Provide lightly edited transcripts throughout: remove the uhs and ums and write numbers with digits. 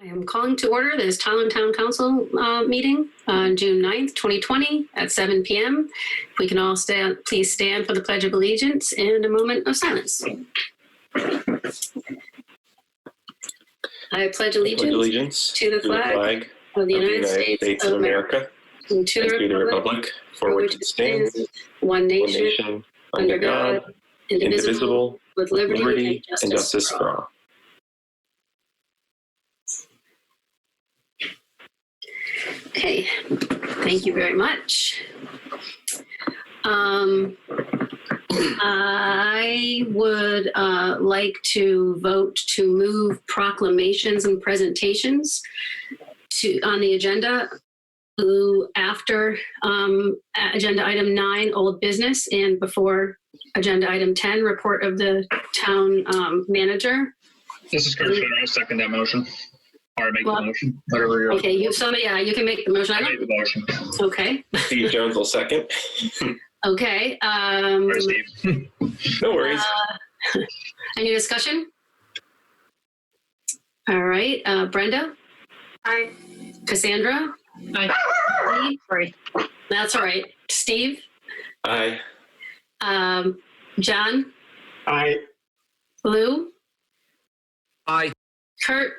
I am calling to order this Tolland Town Council meeting on June 9th, 2020 at 7 p.m. If we can all please stand for the Pledge of Allegiance and a moment of silence. I pledge allegiance to the flag of the United States of America and to the republic for which it stands, one nation, under God, indivisible, with liberty and justice for all. Okay, thank you very much. I would like to vote to move proclamations and presentations on the agenda after agenda item 9, old business, and before agenda item 10, report of the town manager. This is Kurt. I'll second that motion. Or make the motion. Whatever you're okay, you can make the motion. I make the motion. Okay. Steve Jones will second. Okay. Sorry, Steve. No worries. Any discussion? All right. Brenda? Aye. Cassandra? Aye. Sorry. That's all right. Steve? Aye. John? Aye. Lou? Aye. Kurt?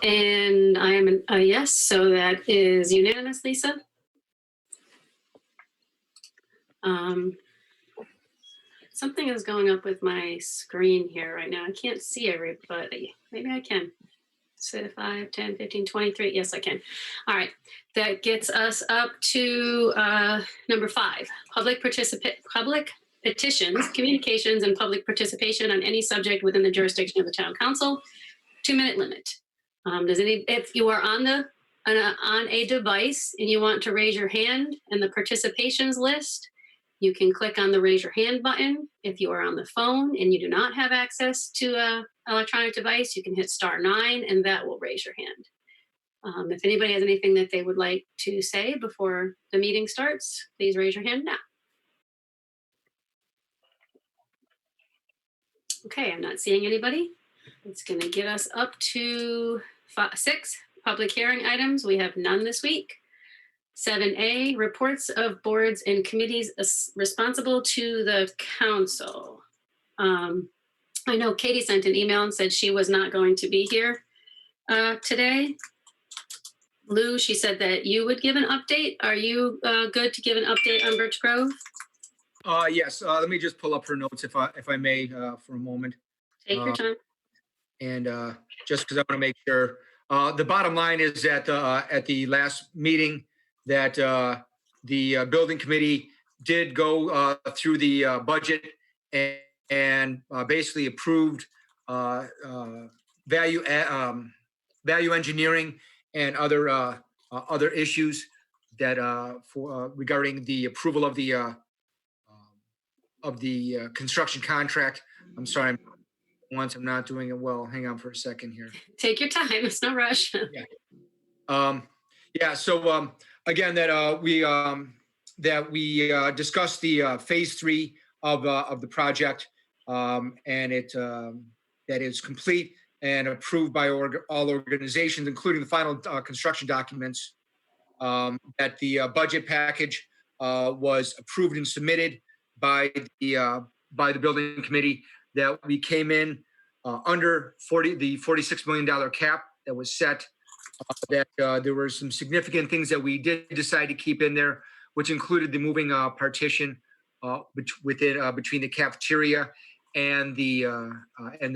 And I am a yes, so that is unanimous, Lisa. Something is going up with my screen here right now. I can't see everybody. Maybe I can. So 5, 10, 15, 23. Yes, I can. All right. That gets us up to number 5, public petitions, communications, and public participation on any subject within the jurisdiction of the town council. 2-minute limit. If you are on a device and you want to raise your hand in the participations list, you can click on the raise your hand button. If you are on the phone and you do not have access to an electronic device, you can hit *9 and that will raise your hand. If anybody has anything that they would like to say before the meeting starts, please raise your hand now. Okay, I'm not seeing anybody. It's going to get us up to 6 public hearing items. We have none this week. 7A, reports of boards and committees responsible to the council. I know Katie sent an email and said she was not going to be here today. Lou, she said that you would give an update. Are you good to give an update on Birch Grove? Yes. Let me just pull up her notes if I may for a moment. Take your time. And just because I want to make sure, the bottom line is that at the last meeting that the building committee did go through the budget and basically approved value engineering and other issues that regarding the approval of the construction contract. I'm sorry. Once I'm not doing it well. Hang on for a second here. Take your time. It's no rush. So again, that we discussed the phase 3 of the project, and it that is complete and approved by all organizations, including the final construction documents. That the budget package was approved and submitted by the building committee. That we came in under the $46 million cap that was set. That there were some significant things that we did decide to keep in there, which included the moving partition between the cafeteria and the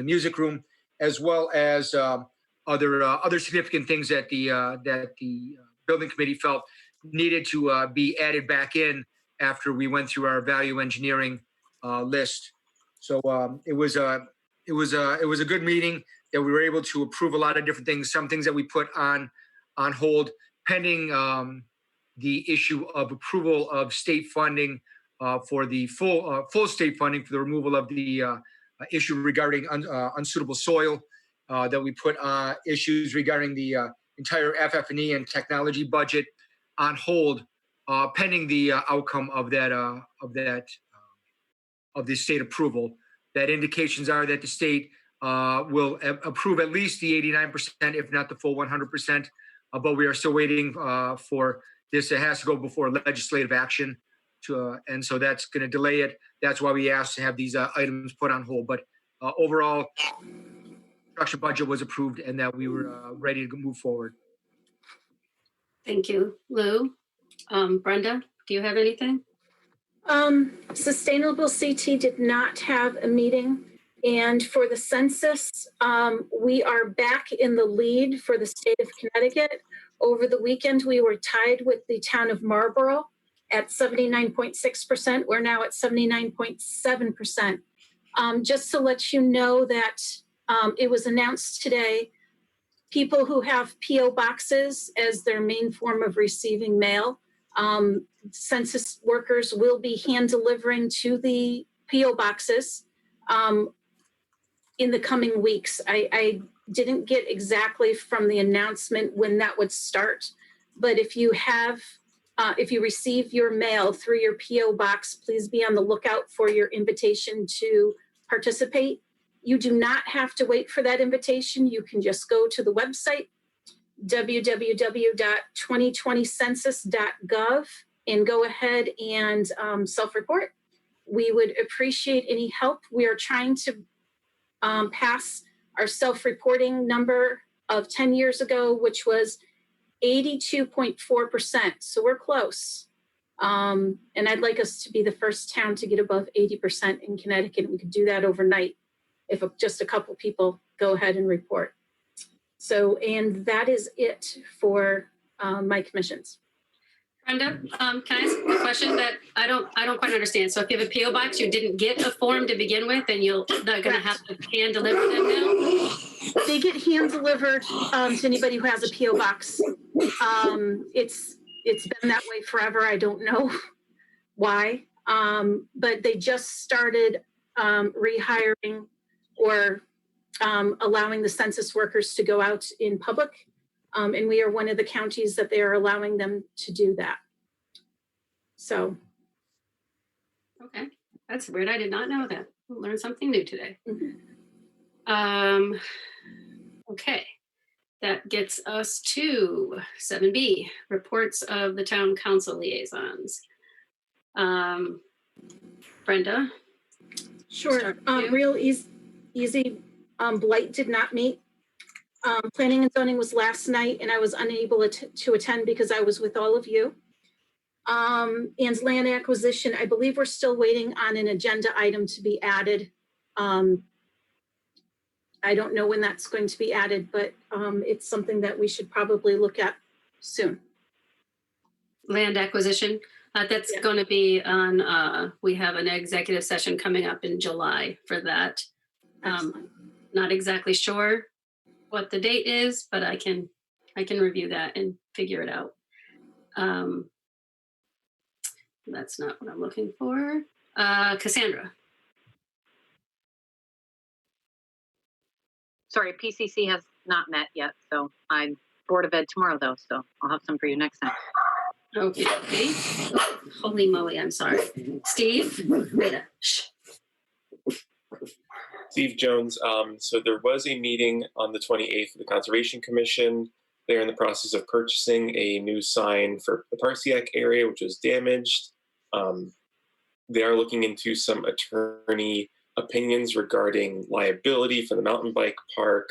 music room, as well as other significant things that the building committee felt needed to be added back in after we went through our value engineering list. So it was a good meeting that we were able to approve a lot of different things. Some things that we put on hold pending the issue of approval of state funding for the full state funding for the removal of the issue regarding unsuitable soil. That we put issues regarding the entire FF&E and technology budget on hold pending the outcome of the state approval. That indications are that the state will approve at least the 89%, if not the full 100%. But we are still waiting for this. It has to go before legislative action, and so that's going to delay it. That's why we asked to have these items put on hold. But overall, construction budget was approved, and that we were ready to move forward. Thank you, Lou. Brenda, do you have anything? Sustainable CT did not have a meeting. And for the census, we are back in the lead for the state of Connecticut. Over the weekend, we were tied with the town of Marlborough at 79.6%. We're now at 79.7%. Just to let you know that it was announced today, people who have PO boxes as their main form of receiving mail, census workers will be hand delivering to the PO boxes in the coming weeks. I didn't get exactly from the announcement when that would start, but if you receive your mail through your PO box, please be on the lookout for your invitation to participate. You do not have to wait for that invitation. You can just go to the website, www.2020census.gov, and go ahead and self-report. We would appreciate any help. We are trying to pass our self-reporting number of 10 years ago, which was 82.4%. So we're close. And I'd like us to be the first town to get above 80% in Connecticut. We could do that overnight if just a couple people go ahead and report. So, and that is it for my commissions. Brenda, can I ask a question that I don't quite understand? So if you have a PO box, you didn't get a form to begin with, and you're not going to have to hand deliver them now? They get hand delivered to anybody who has a PO box. It's been that way forever. I don't know why, but they just started rehiring or allowing the census workers to go out in public. And we are one of the counties that they are allowing them to do that. So. Okay, that's weird. I did not know that. We'll learn something new today. Mm-hmm. Okay, that gets us to 7B, reports of the town council liaisons. Brenda? Sure, real easy. Blight did not meet. Planning and zoning was last night, and I was unable to attend because I was with all of you. And land acquisition, I believe we're still waiting on an agenda item to be added. I don't know when that's going to be added, but it's something that we should probably look at soon. Land acquisition, that's going to be on, we have an executive session coming up in July for that. Not exactly sure what the date is, but I can review that and figure it out. That's not what I'm looking for. Cassandra. Sorry, PCC has not met yet, so I'm Board of Ed tomorrow, though, so I'll have some for you next time. Okay. Oh, holy moly, I'm sorry. Steve? Wait, shh. Steve Jones. So there was a meeting on the 28th of the Conservation Commission. They're in the process of purchasing a new sign for the Parsiac area, which was damaged. They are looking into some attorney opinions regarding liability for the mountain bike park.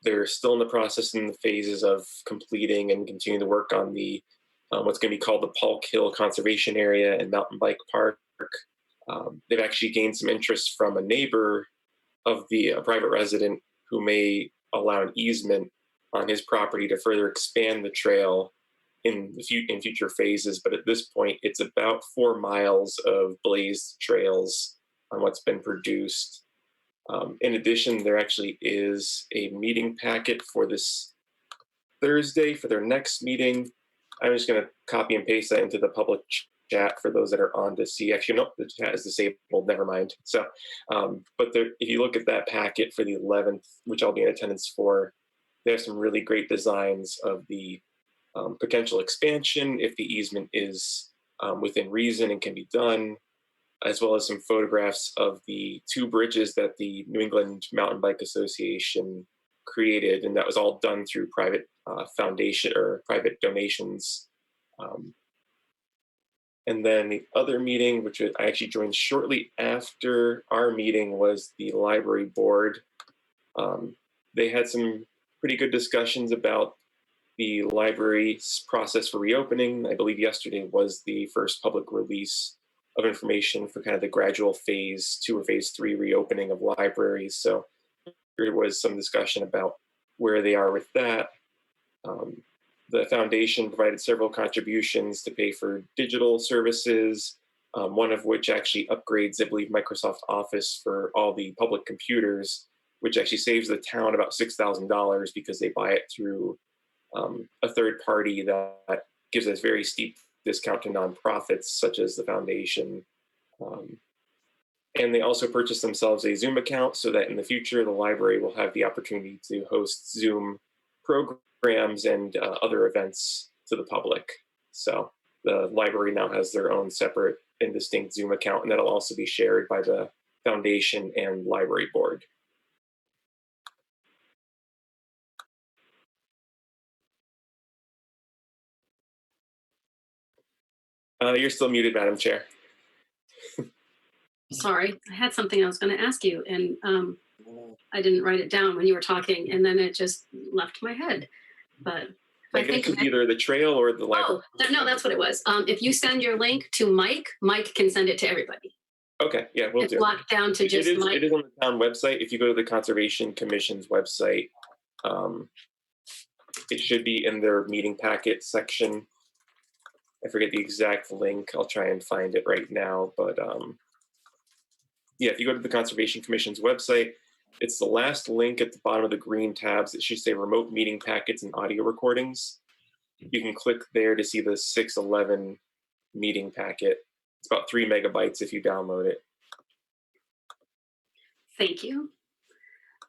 They're still in the process in the phases of completing and continuing to work on the what's going to be called the Polk Hill Conservation Area and Mountain Bike Park. They've actually gained some interest from a neighbor of a private resident who may allow an easement on his property to further expand the trail in future phases. But at this point, it's about 4 miles of blazed trails on what's been produced. In addition, there actually is a meeting packet for this Thursday for their next meeting. I'm just going to copy and paste that into the public chat for those that are on to see. Actually, no, the chat is disabled. Never mind. So, but if you look at that packet for the 11th, which I'll be in attendance for, they have some really great designs of the potential expansion if the easement is within reason and can be done. as well as some photographs of the 2 bridges that the New England Mountain Bike Association created, and that was all done through private foundation or private donations. And then the other meeting, which I actually joined shortly after our meeting, was the library board. They had some pretty good discussions about the library's process for reopening. I believe yesterday was the first public release of information for kind of the gradual phase 2 or phase 3 reopening of libraries. So there was some discussion about where they are with that. The foundation provided several contributions to pay for digital services, one of which actually upgrades, I believe, Microsoft Office for all the public computers, which actually saves the town about $6,000 because they buy it through a third party that gives us very steep discount to nonprofits such as the foundation. And they also purchased themselves a Zoom account so that in the future, the library will have the opportunity to host Zoom programs and other events to the public. So the library now has their own separate and distinct Zoom account, and that'll also be shared by the foundation and library board. You're still muted, Madam Chair. Sorry, I had something I was going to ask you, and I didn't write it down when you were talking, and then it just left my head. But I think it's either the trail or the library. Oh, no, that's what it was. If you send your link to Mike, Mike can send it to everybody. Okay, yeah, we'll It's do. locked down to just Mike. It is on the town website. If you go to the Conservation Commission's website, it should be in their meeting packet section. I forget the exact link. I'll try and find it right now. But yeah, if you go to the Conservation Commission's website, it's the last link at the bottom of the green tabs. It should say remote meeting packets and audio recordings. You can click there to see the 611 meeting packet. It's about 3 megabytes if you download it. Thank you.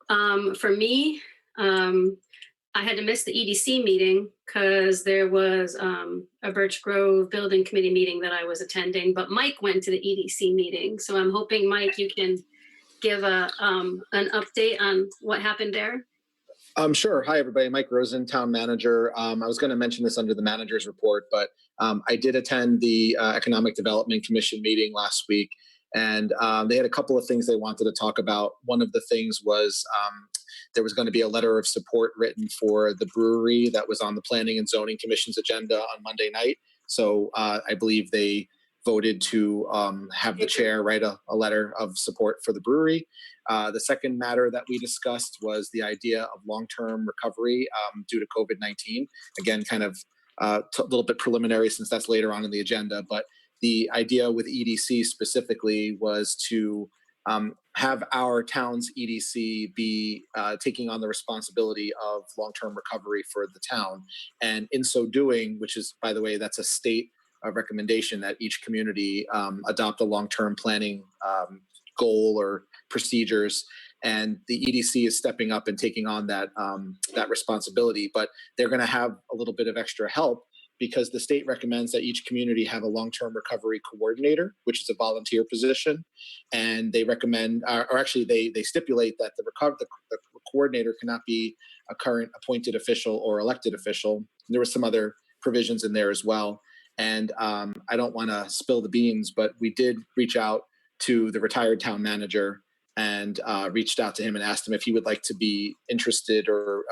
For me, I had to miss the EDC meeting because there was a Birch Grove Building Committee meeting that I was attending, but Mike went to the EDC meeting. So I'm hoping, Mike, you can give an update on what happened there. Sure. Hi, everybody. Mike Rosen, Town Manager. I was going to mention this under the manager's report, but I did attend the Economic Development Commission meeting last week, and they had a couple of things they wanted to talk about. One of the things was there was going to be a letter of support written for the brewery that was on the Planning and Zoning Commission's agenda on Monday night. So I believe they voted to have the chair write a letter of support for the brewery. The second matter that we discussed was the idea of long-term recovery due to COVID-19. Again, kind of a little bit preliminary since that's later on in the agenda, but the idea with EDC specifically was to have our town's EDC be taking on the responsibility of long-term recovery for the town. And in so doing, which is, by the way, that's a state recommendation that each community adopt a long-term planning goal or procedures. And the EDC is stepping up and taking on that responsibility, but they're going to have a little bit of extra help because the state recommends that each community have a long-term recovery coordinator, which is a volunteer position. And they recommend, or actually they stipulate that the coordinator cannot be a current appointed official or elected official. And there were some other provisions in there as well. And I don't want to spill the beans, but we did reach out to the retired town manager and reached out to him and asked him if he would like to be interested or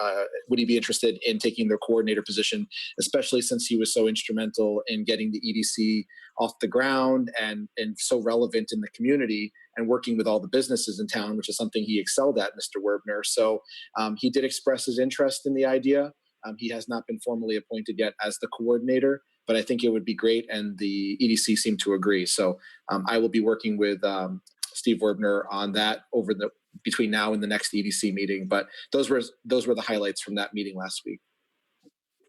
would he be interested in taking the coordinator position, especially since he was so instrumental in getting the EDC off the ground and so relevant in the community and working with all the businesses in town, which is something he excelled at, Mr. Werbner. So he did express his interest in the idea. He has not been formally appointed yet as the coordinator, but I think it would be great, and the EDC seemed to agree. So I will be working with Steve Werbner on that between now and the next EDC meeting. But those were the highlights from that meeting last week.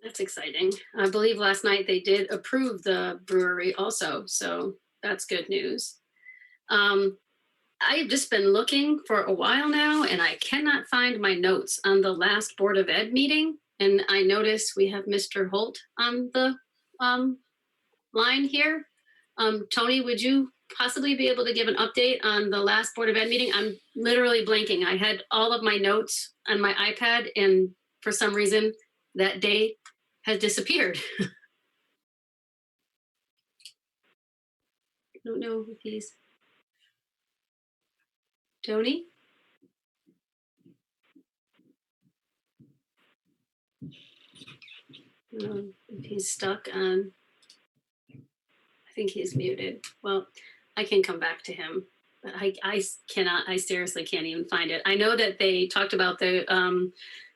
That's exciting. I believe last night they did approve the brewery also, so that's good news. I've just been looking for a while now, and I cannot find my notes on the last Board of Ed meeting. And I notice we have Mr. Holt on the line here. Tony, would you possibly be able to give an update on the last Board of Ed meeting? I'm literally blanking. I had all of my notes on my iPad, and for some reason, that day has disappeared. I don't know if he's Tony. If he's stuck on, I think he's muted. Well, I can come back to him, but I cannot, I seriously can't even find it. I know that they talked about the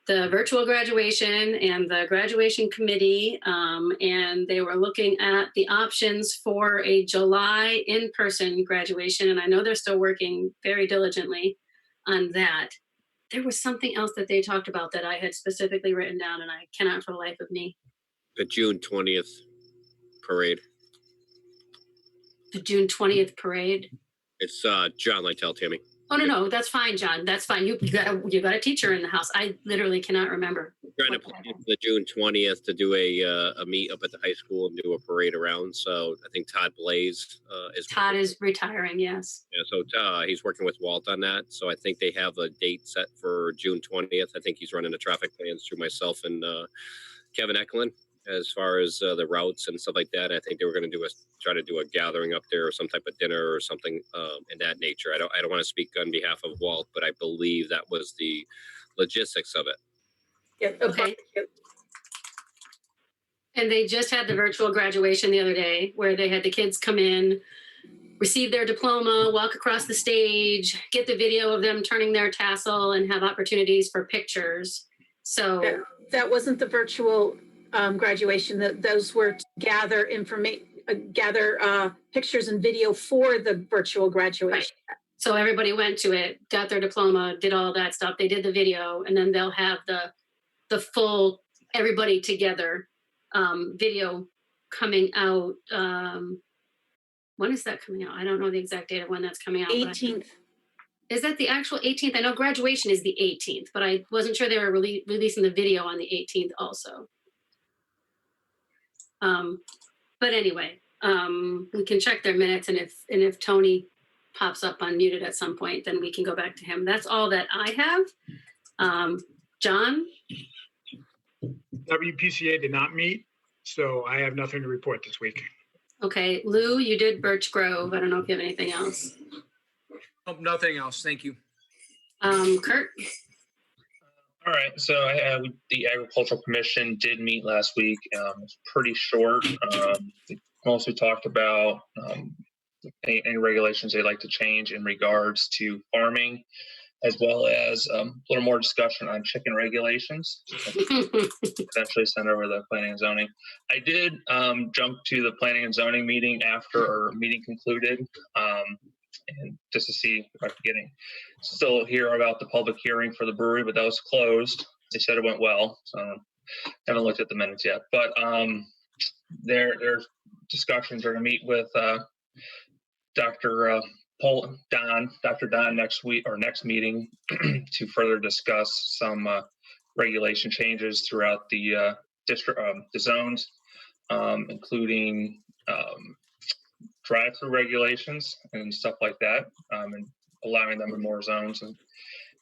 virtual graduation and the graduation committee, and they were looking at the options for a July in-person graduation. And I know they're still working very diligently on that. There was something else that they talked about that I had specifically written down, and I cannot for the life of me. The June 20th parade. The June 20th parade. It's John Lytle, Tammy. Oh, no, that's fine, John. That's fine. You got a teacher in the house. I literally cannot remember. Trying to plan for the June 20th to do a meet up at the high school and do a parade around. So I think Todd Blaze Todd is retiring, yes. Yeah, so he's working with Walt on that. So I think they have a date set for June 20th. I think he's running the traffic plans through myself and Kevin Eklund as far as the routes and stuff like that. I think they were going to try to do a gathering up there or some type of dinner or something in that nature. I don't want to speak on behalf of Walt, but I believe that was the logistics of it. Yeah, Okay. And they just had the virtual graduation the other day where they had the kids come in, receive their diploma, walk across the stage, get the video of them turning their tassel, and have opportunities for pictures. So that wasn't the virtual graduation. That those were to gather information, gather pictures and video for the virtual graduation. Right. So everybody went to it, got their diploma, did all that stuff. They did the video, and then they'll have the full everybody together video coming out. When is that coming out? I don't know the exact date of when that's coming out. 18th. Is that the actual 18th? I know graduation is the 18th, but I wasn't sure they were releasing the video on the 18th also. But anyway, we can check their minutes, and if Tony pops up unmuted at some point, then we can go back to him. That's all that I have. John? WPCA did not meet, so I have nothing to report this week. Okay, Lou, you did Birch Grove. I don't know if you have anything else. Oh, nothing else. Thank you. Kurt? All right, so the Agricultural Commission did meet last week. It was pretty short. They mostly talked about any regulations they'd like to change in regards to farming, as well as a little more discussion on chicken regulations. Eventually send over the planning and zoning. I did jump to the planning and zoning meeting after our meeting concluded, and just to see if I could still hear about the public hearing for the brewery, but that was closed. They said it went well, so haven't looked at the minutes yet. But their discussions are going to meet with Dr. Don next week or next meeting to further discuss some regulation changes throughout the district, the zones, including drive-through regulations and stuff like that, and allowing them in more zones.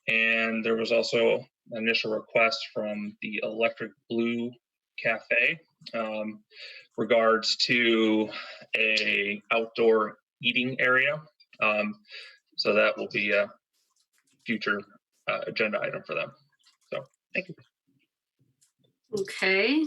And there was also an initial request from the Electric Blue Cafe regards to a outdoor eating area. So that will be a future agenda item for them. So thank you. Okay.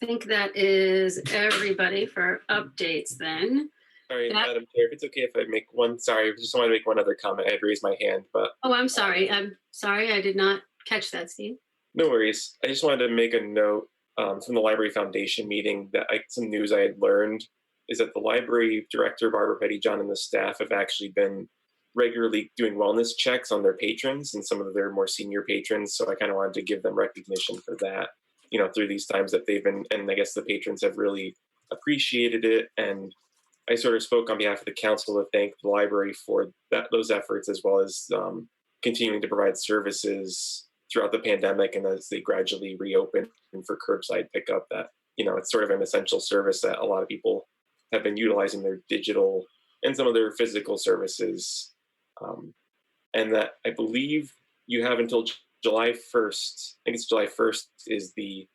I think that is everybody for updates then. Sorry, Madam Chair, if it's okay if I make one, sorry, I just wanted to make one other comment. I had raised my hand, but. Oh, I'm sorry. I did not catch that, Steve. No worries. I just wanted to make a note from the Library Foundation meeting that some news I had learned is that the library director, Barbara Pettyjohn, and the staff have actually been regularly doing wellness checks on their patrons and some of their more senior patrons. So I kind of wanted to give them recognition for that, through these times that they've been, and I guess the patrons have really appreciated it. And I sort of spoke on behalf of the council to thank the library for those efforts, as well as continuing to provide services throughout the pandemic and as they gradually reopen for curbside pickup. That, it's sort of an essential service that a lot of people have been utilizing their digital and some of their physical services. And that I believe you have until July 1st. I think it's July 1st is the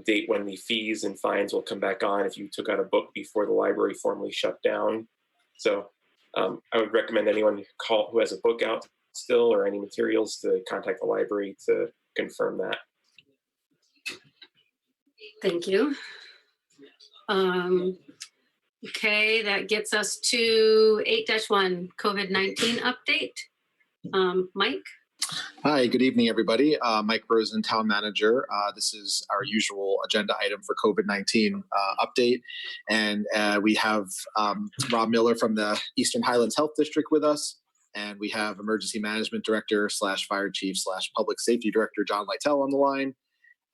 date when the fees and fines will come back on if you took out a book before the library formally shut down. So I would recommend anyone who has a book out still or any materials to contact the library to confirm that. Thank you. Okay, that gets us to 8-1 COVID-19 update. Mike? Hi, good evening, everybody. Mike Rosen, Town Manager. This is our usual agenda item for COVID-19 update. And we have Rob Miller from the Eastern Highlands Health District with us. And we have Emergency Management Director / Fire Chief / Public Safety Director John Lytell on the line.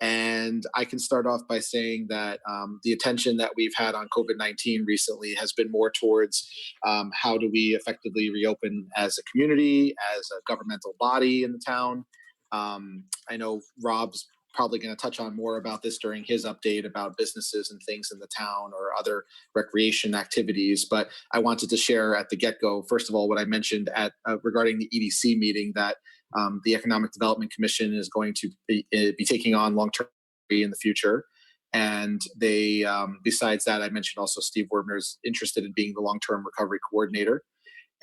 And I can start off by saying that the attention that we've had on COVID-19 recently has been more towards how do we effectively reopen as a community, as a governmental body in the town. I know Rob's probably going to touch on more about this during his update about businesses and things in the town or other recreation activities. But I wanted to share at the get-go, first of all, what I mentioned at regarding the EDC meeting that the Economic Development Commission is going to be taking on long-term in the future. And they, besides that, I mentioned also Steve Werner is interested in being the long-term recovery coordinator.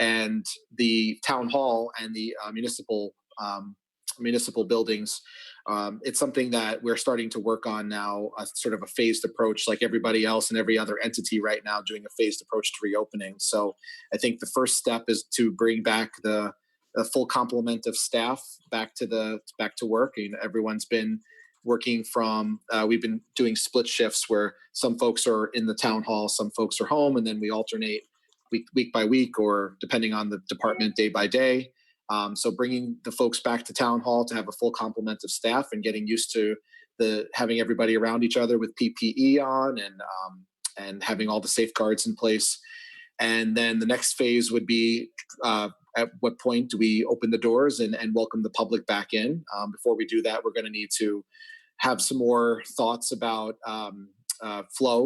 And the town hall and the municipal buildings, it's something that we're starting to work on now, sort of a phased approach like everybody else and every other entity right now doing a phased approach to reopening. So I think the first step is to bring back a full complement of staff back to work. You know, everyone's been working from, we've been doing split shifts where some folks are in the town hall, some folks are home, and then we alternate week by week or depending on the department day by day. So bringing the folks back to town hall to have a full complement of staff and getting used to having everybody around each other with PPE on and having all the safeguards in place. And then the next phase would be at what point do we open the doors and welcome the public back in? Before we do that, we're going to need to have some more thoughts about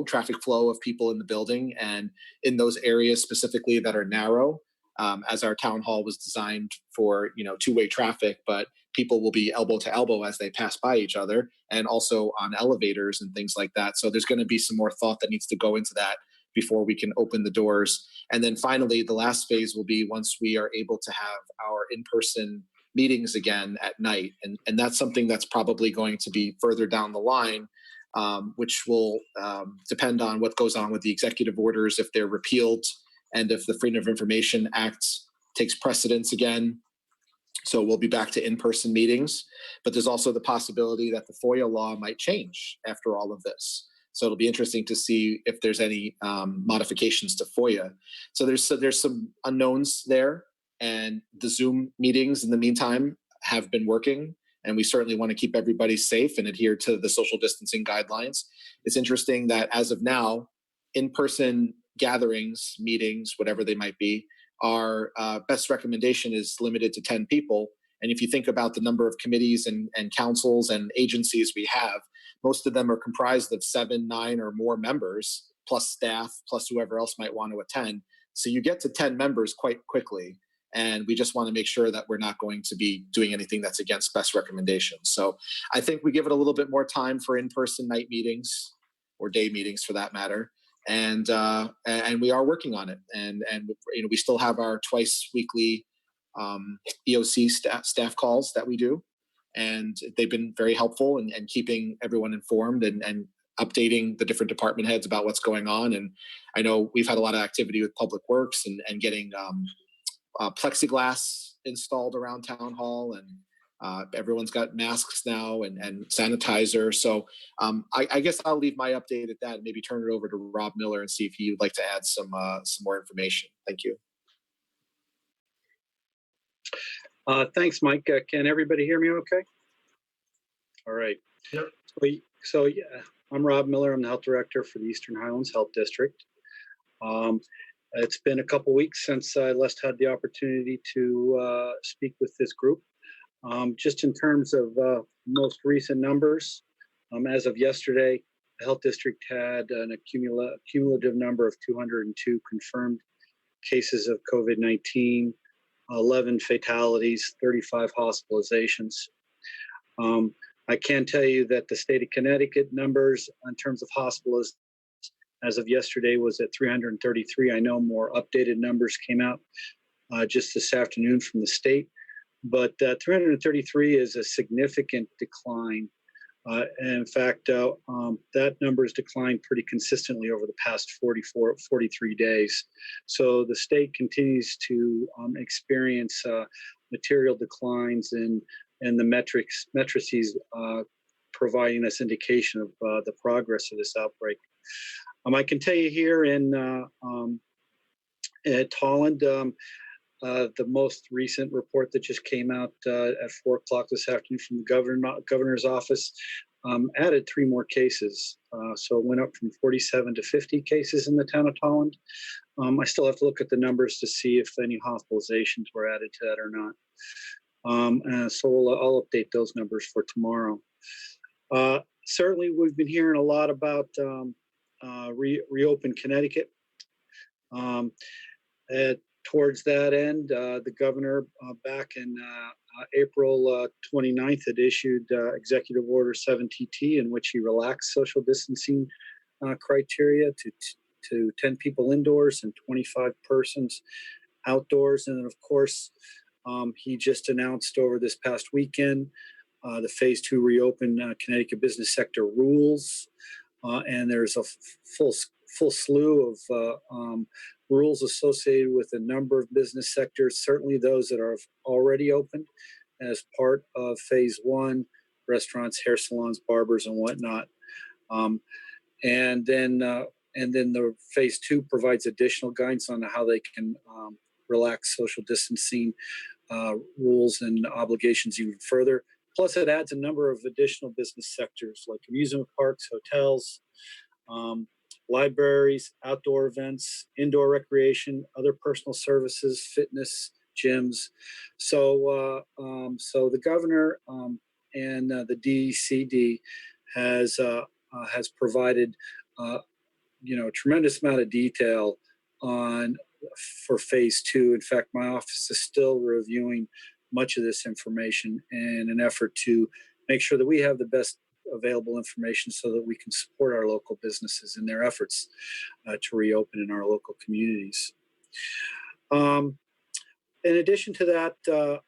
traffic flow of people in the building and in those areas specifically that are narrow. As our town hall was designed for, two-way traffic, but people will be elbow to elbow as they pass by each other and also on elevators and things like that. So there's going to be some more thought that needs to go into that before we can open the doors. And then finally, the last phase will be once we are able to have our in-person meetings again at night. And that's something that's probably going to be further down the line, which will depend on what goes on with the executive orders, if they're repealed, and if the Freedom of Information Act takes precedence again. So we'll be back to in-person meetings. But there's also the possibility that the FOIA law might change after all of this. So it'll be interesting to see if there's any modifications to FOIA. So there's some unknowns there. And the Zoom meetings in the meantime have been working. And we certainly want to keep everybody safe and adhere to the social distancing guidelines. It's interesting that as of now, in-person gatherings, meetings, whatever they might be, our best recommendation is limited to 10 people. And if you think about the number of committees and councils and agencies we have, most of them are comprised of 7, 9 or more members, plus staff, plus whoever else might want to attend. So you get to 10 members quite quickly. And we just want to make sure that we're not going to be doing anything that's against best recommendations. So I think we give it a little bit more time for in-person night meetings or day meetings for that matter. And we are working on it. And we still have our twice weekly EOC staff calls that we do. And they've been very helpful in keeping everyone informed and updating the different department heads about what's going on. And I know we've had a lot of activity with Public Works and getting plexiglass installed around town hall, and everyone's got masks now and sanitizer. So I guess I'll leave my update at that and maybe turn it over to Rob Miller and see if he would like to add some more information. Thank you. Thanks, Mike. Can everybody hear me okay? All right. Yep. So yeah, I'm Rob Miller. I'm the health director for the Eastern Highlands Health District. It's been a couple weeks since I last had the opportunity to speak with this group. Just in terms of most recent numbers, as of yesterday, the health district had an cumulative number of 202 confirmed cases of COVID-19, 11 fatalities, 35 hospitalizations. I can tell you that the state of Connecticut numbers in terms of hospitals as of yesterday was at 333. I know more updated numbers came out just this afternoon from the state, but 333 is a significant decline. And in fact, that number has declined pretty consistently over the past 43 days. So the state continues to experience material declines in the matrices providing us indication of the progress of this outbreak. I can tell you here at Tolland, the most recent report that just came out at 4 o'clock this afternoon from the governor's office added 3 more cases. So it went up from 47 to 50 cases in the town of Tolland. I still have to look at the numbers to see if any hospitalizations were added to that or not. So I'll update those numbers for tomorrow. Certainly, we've been hearing a lot about Reopen Connecticut. Towards that end, the governor back in April 29th had issued Executive Order 7TT, in which he relaxed social distancing criteria to 10 people indoors and 25 persons outdoors. And then, of course, he just announced over this past weekend the Phase 2 Reopen Connecticut business sector rules. And there's a full slew of rules associated with a number of business sectors, certainly those that are already opened as part of Phase 1, restaurants, hair salons, barbers, and whatnot. And then the Phase 2 provides additional guidance on how they can relax social distancing rules and obligations even further. Plus, it adds a number of additional business sectors like amusement parks, hotels, libraries, outdoor events, indoor recreation, other personal services, fitness, gyms. So the governor and the DCD has provided a tremendous amount of detail for Phase 2. In fact, my office is still reviewing much of this information in an effort to make sure that we have the best available information so that we can support our local businesses in their efforts to reopen in our local communities. In addition to that, the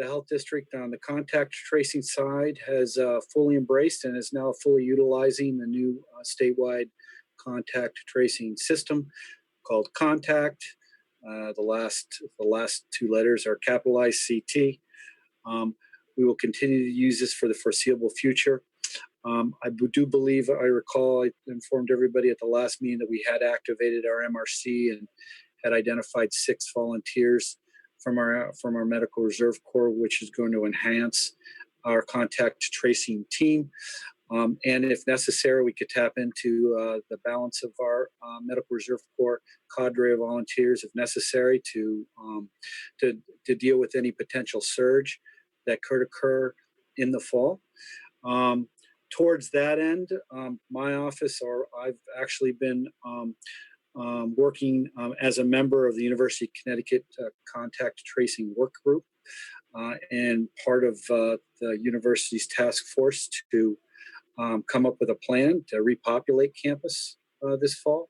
health district on the contact tracing side has fully embraced and is now fully utilizing the new statewide contact tracing system called Contact. The last 2 letters are capitalized CT. We will continue to use this for the foreseeable future. I do believe, I recall, I informed everybody at the last meeting that we had activated our MRC and had identified 6 volunteers from our Medical Reserve Corps, which is going to enhance our contact tracing team. And if necessary, we could tap into the balance of our Medical Reserve Corps cadre of volunteers, if necessary, to deal with any potential surge that could occur in the fall. Towards that end, my office, or I've actually been working as a member of the University of Connecticut Contact Tracing Work Group and part of the university's task force to come up with a plan to repopulate campus this fall.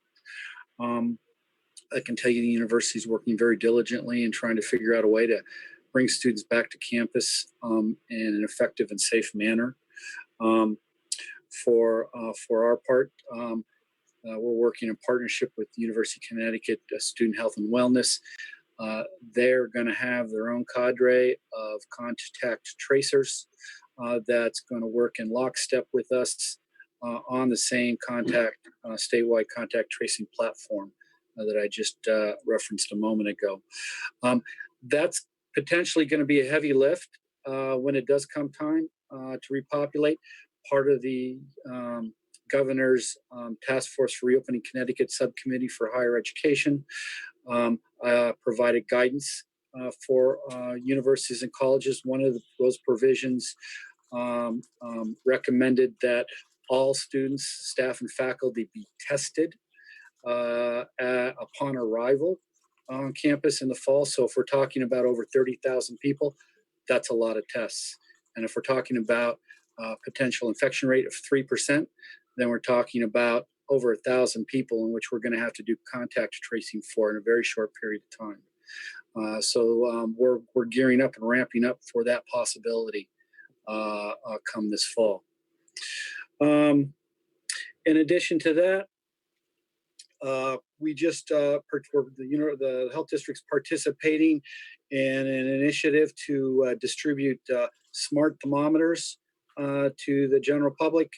I can tell you the university is working very diligently and trying to figure out a way to bring students back to campus in an effective and safe manner. For our part, we're working in partnership with the University of Connecticut Student Health and Wellness. They're going to have their own cadre of contact tracers that's going to work in lockstep with us on the same statewide contact tracing platform that I just referenced a moment ago. That's potentially going to be a heavy lift when it does come time to repopulate. Part of the governor's task force for reopening Connecticut subcommittee for higher education provided guidance for universities and colleges. One of those provisions recommended that all students, staff, and faculty be tested upon arrival on campus in the fall. So if we're talking about over 30,000 people, that's a lot of tests. And if we're talking about potential infection rate of 3%, then we're talking about over 1,000 people in which we're going to have to do contact tracing for in a very short period of time. So we're gearing up and ramping up for that possibility come this fall. In addition to that, we just the health district's participating in an initiative to distribute smart thermometers to the general public.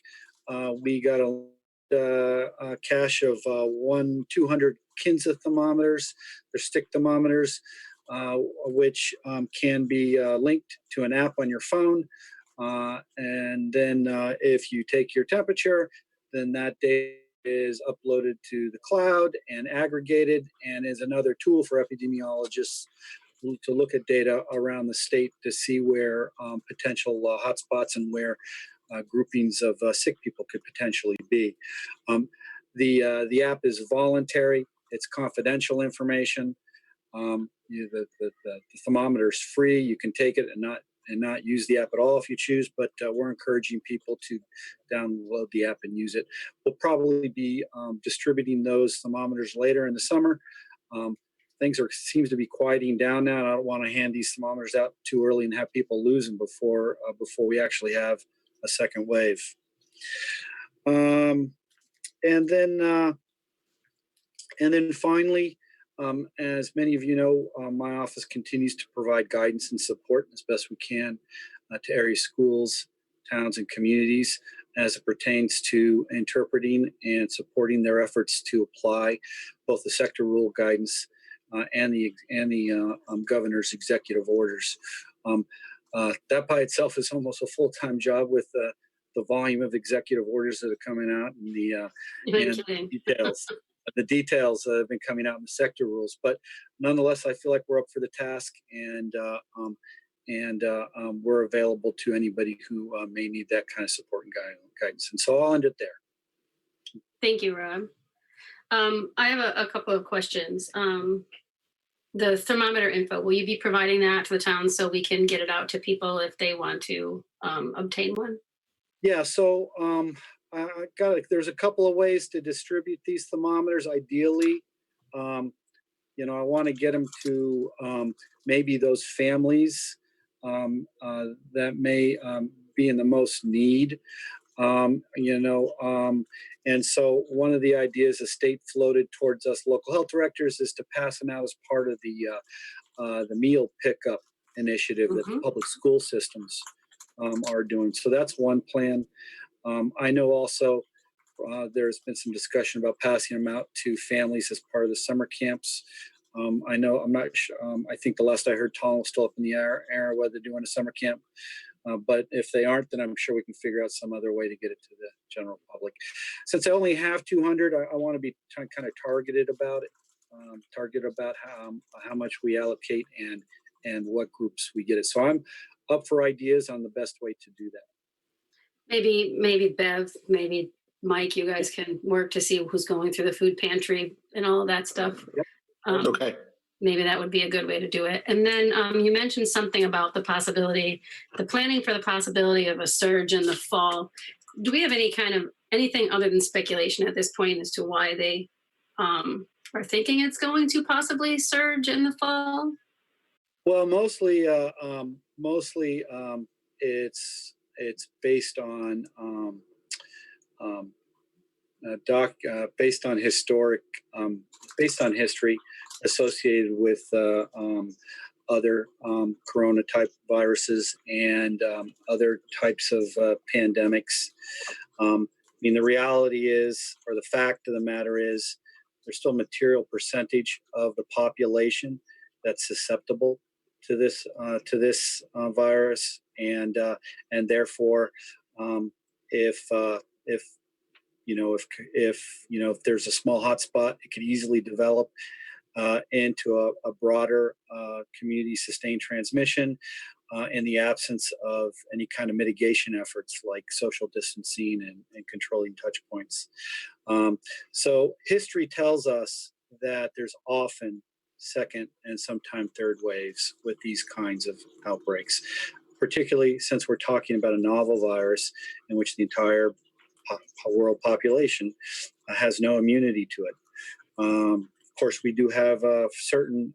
We got a cache of 200 Kinza thermometers. They're stick thermometers, which can be linked to an app on your phone. And then if you take your temperature, then that data is uploaded to the cloud and aggregated, and is another tool for epidemiologists to look at data around the state to see where potential hotspots and where groupings of sick people could potentially be. The app is voluntary. It's confidential information. The thermometer is free. You can take it and not use the app at all if you choose, but we're encouraging people to download the app and use it. We'll probably be distributing those thermometers later in the summer. Things seems to be quieting down now, and I don't want to hand these thermometers out too early and have people lose them before we actually have a second wave. And then finally, as many of you know, my office continues to provide guidance and support as best we can to area schools, towns, and communities as it pertains to interpreting and supporting their efforts to apply both the sector rule guidance and the governor's executive orders. That by itself is almost a full-time job with the volume of executive orders that are coming out and the details. The details that have been coming out in the sector rules, but nonetheless, I feel like we're up for the task, and we're available to anybody who may need that kind of support and guidance. And so I'll end it there. Thank you, Rob. I have a couple of questions. The thermometer info, will you be providing that to the town so we can get it out to people if they want to obtain one? Yeah, so there's a couple of ways to distribute these thermometers. Ideally, I want to get them to maybe those families that may be in the most need. And so one of the ideas the state floated towards us local health directors is to pass them out as part of the meal pickup initiative that the public school systems are doing. So that's one plan. I know also there's been some discussion about passing them out to families as part of the summer camps. I'm not sure. I think the last I heard, Tolland was still up in the air whether they're doing a summer camp. But if they aren't, then I'm sure we can figure out some other way to get it to the general public. Since I only have 200, I want to be kind of targeted about it. Targeted about how much we allocate and what groups we get it. So I'm up for ideas on the best way to do that. Maybe Bev, maybe Mike, you guys can work to see who's going through the food pantry and all of that stuff. Yep. Okay. Maybe that would be a good way to do it. And then you mentioned something about the planning for the possibility of a surge in the fall. Do we have anything other than speculation at this point as to why they are thinking it's going to possibly surge in the fall? Well, mostly it's based on based on history associated with other corona type viruses and other types of pandemics. The reality is, or the fact of the matter is, there's still a material percentage of the population that's susceptible to this virus, and therefore, if there's a small hotspot, it could easily develop into a broader community sustained transmission. in the absence of any kind of mitigation efforts like social distancing and controlling touch points. So history tells us that there's often second and sometimes third waves with these kinds of outbreaks, particularly since we're talking about a novel virus in which the entire world population has no immunity to it. Of course, we do have a certain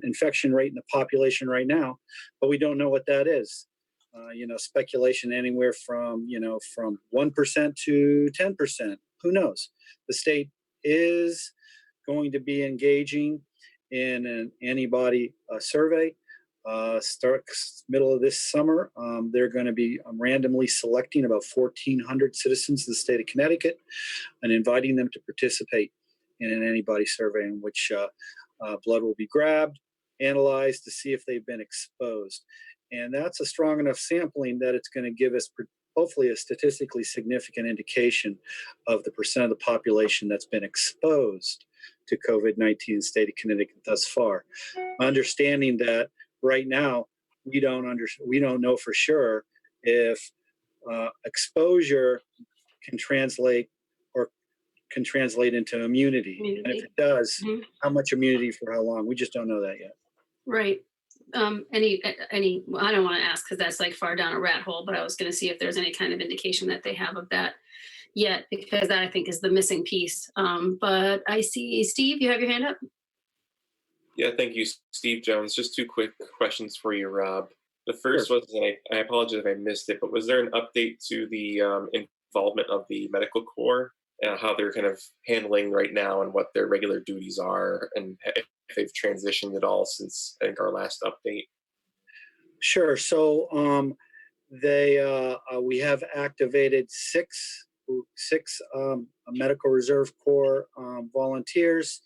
infection rate in the population right now, but we don't know what that is. Speculation anywhere from 1% to 10%. Who knows? The state is going to be engaging in an antibody survey. Starts middle of this summer. They're going to be randomly selecting about 1,400 citizens of the state of Connecticut and inviting them to participate in an antibody survey in which blood will be grabbed, analyzed to see if they've been exposed. And that's a strong enough sampling that it's going to give us hopefully a statistically significant indication of the percent of the population that's been exposed to COVID-19 in the state of Connecticut thus far. Understanding that right now we don't know for sure if exposure can translate into immunity. And if it does, how much immunity for how long? We just don't know that yet. Right. Any, well, I don't want to ask because that's like far down a rat hole, but I was going to see if there's any kind of indication that they have of that yet, because that I think is the missing piece. But I see, Steve, you have your hand up. Yeah, thank you, Steve Jones. Just two quick questions for you, Rob. The first was, and I apologize if I missed it, but was there an update to the involvement of the medical corps, how they're kind of handling right now and what their regular duties are, and if they've transitioned at all since I think our last update? Sure. So we have activated six Medical Reserve Corps volunteers.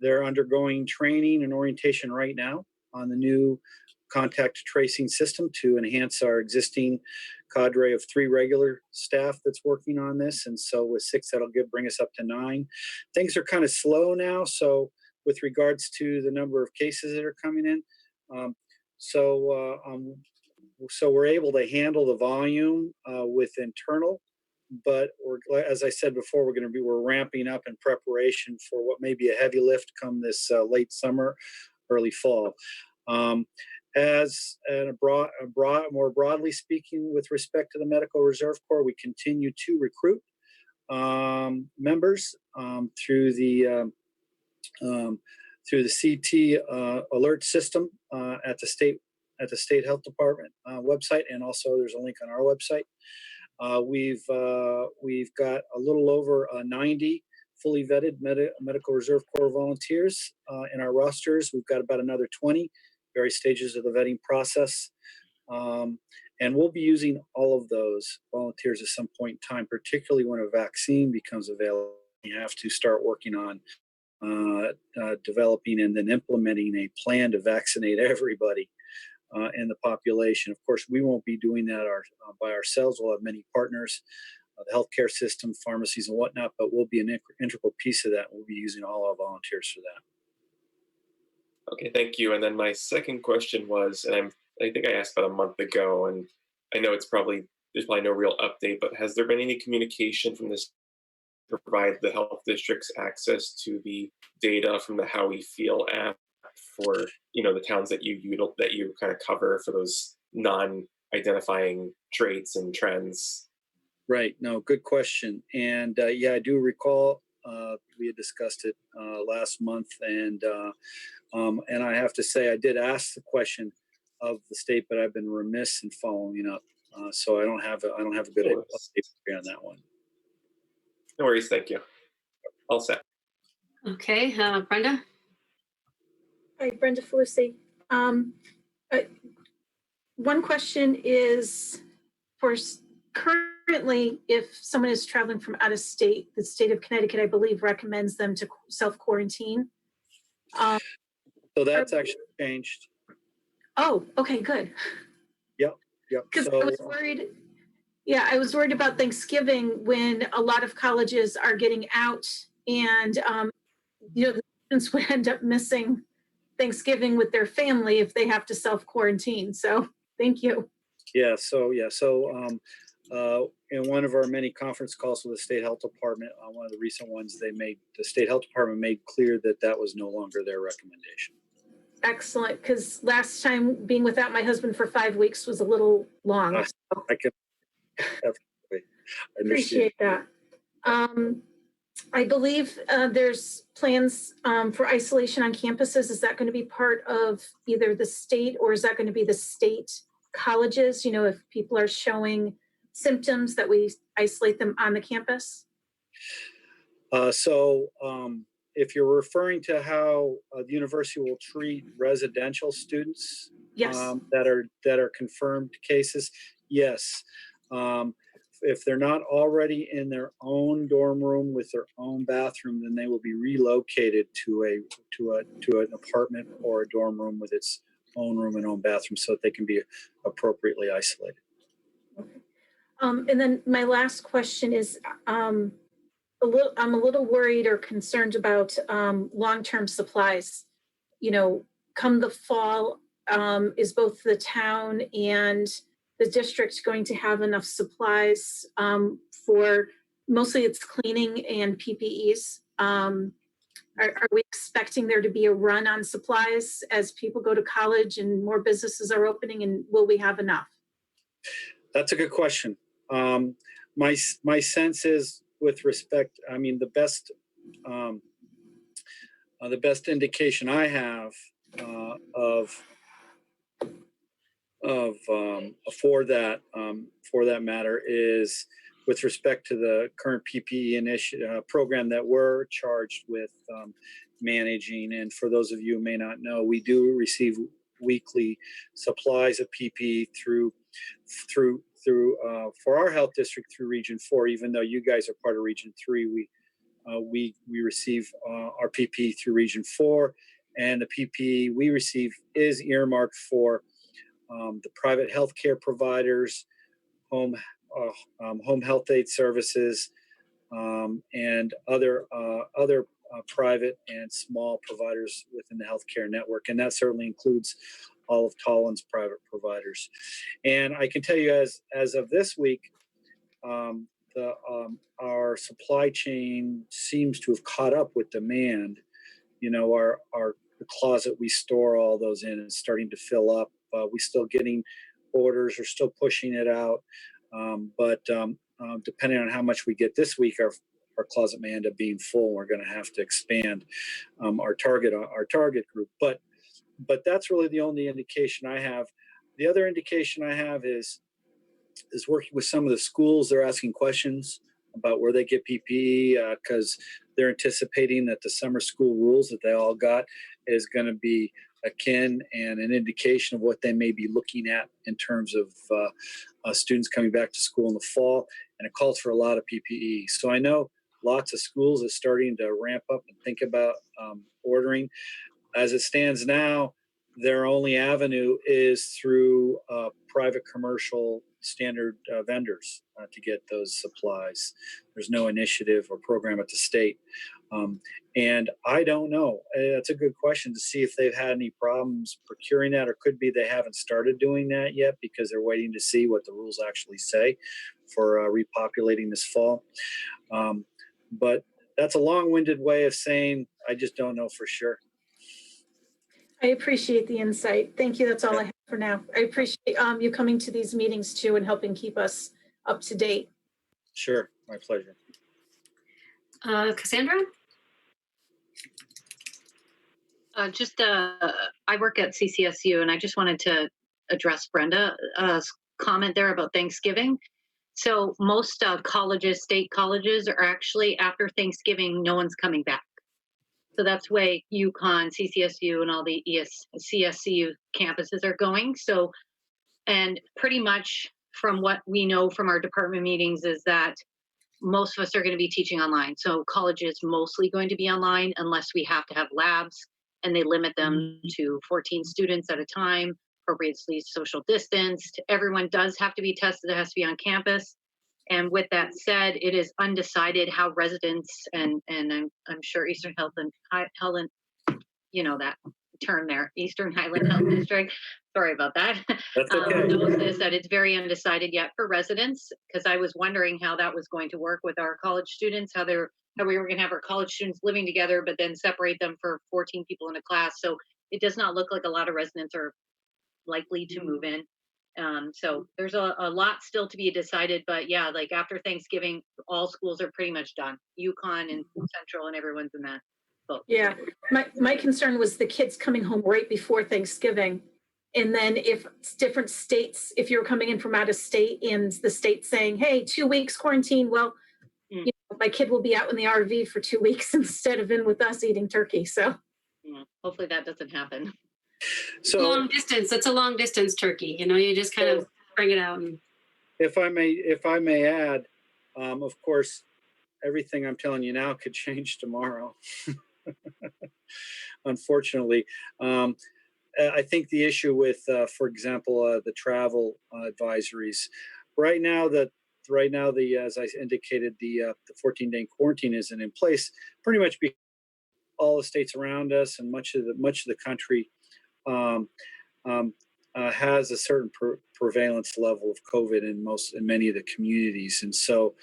They're undergoing training and orientation right now on the new contact tracing system to enhance our existing cadre of 3 regular staff that's working on this. And so with 6, that'll bring us up to 9. Things are kind of slow now. So with regards to the number of cases that are coming in, so we're able to handle the volume with internal, but as I said before, we're ramping up in preparation for what may be a heavy lift come this late summer, early fall. More broadly speaking, with respect to the Medical Reserve Corps, we continue to recruit members through the CT alert system at the state health department website, and also there's a link on our website. We've got a little over 90 fully vetted Medical Reserve Corps volunteers in our rosters. We've got about another 20, various stages of the vetting process. And we'll be using all of those volunteers at some point in time, particularly when a vaccine becomes available. You have to start working on developing and then implementing a plan to vaccinate everybody in the population. Of course, we won't be doing that by ourselves. We'll have many partners, the healthcare system, pharmacies, and whatnot, but we'll be an integral piece of that. We'll be using all our volunteers for that. Okay, thank you. And then my second question was, and I think I asked about a month ago, and I know there's probably no real update, but has there been any communication from this to provide the health districts access to the data from the How We Feel app for the towns that you kind of cover for those non-identifying traits and trends? Right. No, good question. And yeah, I do recall we had discussed it last month, and I have to say I did ask the question of the state, but I've been remiss in following up. So I don't have a good update on that one. No worries. Thank you. All set. Okay, Brenda. Hi, Brenda Felucci. One question is, currently, if someone is traveling from out of state, the state of Connecticut, I believe, recommends them to self-quarantine. So that's actually changed. Oh, okay, good. Yep. Because I was worried. Yeah, I was worried about Thanksgiving when a lot of colleges are getting out, and the students would end up missing Thanksgiving with their family if they have to self-quarantine. So Thank you. So in one of our many conference calls with the state health department, one of the recent ones, the state health department made clear that that was no longer their recommendation. Excellent, because last time being without my husband for 5 weeks was a little long. So I can definitely understand. appreciate that. I believe there's plans for isolation on campuses. Is that going to be part of either the state, or is that going to be the state colleges? You know, if people are showing symptoms, that we isolate them on the campus? If you're referring to how the university will treat residential students, Yes. that are confirmed cases, yes. If they're not already in their own dorm room with their own bathroom, then they will be relocated to an apartment or a dorm room with its own room and own bathroom, so that they can be appropriately isolated. Okay. And then my last question is, I'm a little worried or concerned about long-term supplies. You know, come the fall, is both the town and the district going to have enough supplies for mostly it's cleaning and PPEs? Are we expecting there to be a run on supplies as people go to college and more businesses are opening, and will we have enough? That's a good question. My sense is, with respect, I mean, the best indication I have for that matter is with respect to the current PPE initiative program that we're charged with managing. And for those of you who may not know, we do receive weekly supplies of PPE through for our health district through Region 4. Even though you guys are part of Region 3, we receive our PPE through Region 4, and the PPE we receive is earmarked for the private healthcare providers, home health aid services, and other private and small providers within the healthcare network, and that certainly includes all of Tolland's private providers. And I can tell you, as of this week, our supply chain seems to have caught up with demand. You know, the closet we store all those in is starting to fill up. We're still getting orders, we're still pushing it out, but depending on how much we get this week, our closet may end up being full. We're going to have to expand our target group, but that's really the only indication I have. The other indication I have is working with some of the schools. They're asking questions about where they get PPE because they're anticipating that the summer school rules that they all got is going to be akin and an indication of what they may be looking at in terms of students coming back to school in the fall, and it calls for a lot of PPE. So I know lots of schools are starting to ramp up and think about ordering. As it stands now, their only avenue is through private commercial standard vendors to get those supplies. There's no initiative or program at the state. And I don't know. That's a good question to see if they've had any problems procuring that, or could be they haven't started doing that yet because they're waiting to see what the rules actually say for repopulating this fall. But that's a long-winded way of saying I just don't know for sure. I appreciate the insight. Thank you. That's all I have for now. I appreciate you coming to these meetings too and helping keep us up to date. Sure, my pleasure. Cassandra? I work at CCSU, and I just wanted to address Brenda's comment there about Thanksgiving. So most colleges, state colleges, are actually after Thanksgiving, no one's coming back. So that's why UConn, CCSU, and all the CSCU campuses are going. So, and pretty much from what we know from our department meetings is that most of us are going to be teaching online. So college is mostly going to be online unless we have to have labs, and they limit them to 14 students at a time, appropriately social distanced. Everyone does have to be tested. It has to be on campus. And with that said, it is undecided how residents and I'm sure Eastern Health and Helen, you know that turn there, Eastern Highland Health District. Sorry about that. That's okay. Knows is that it's very undecided yet for residents, because I was wondering how that was going to work with our college students, how we were going to have our college students living together, but then separate them for 14 people in a class. So it does not look like a lot of residents are likely to move in. So there's a lot still to be decided, but yeah, like after Thanksgiving, all schools are pretty much done. Yukon and Central and everyone's in that boat. Yeah, my concern was the kids coming home right before Thanksgiving. And then if it's different states, if you're coming in from out of state and the state saying, hey, 2 weeks quarantine, well, you know, my kid will be out in the RV for 2 weeks instead of in with us eating turkey. So hopefully that doesn't happen. So Long distance. That's a long distance turkey. You know, you just kind of bring it out. And if I may add, of course, everything I'm telling you now could change tomorrow. Unfortunately, I think the issue with, for example, the travel advisories right now, as I indicated, the 14-day quarantine isn't in place. Pretty much all the states around us and much of the country has a certain prevalence level of COVID in many of the communities, and so,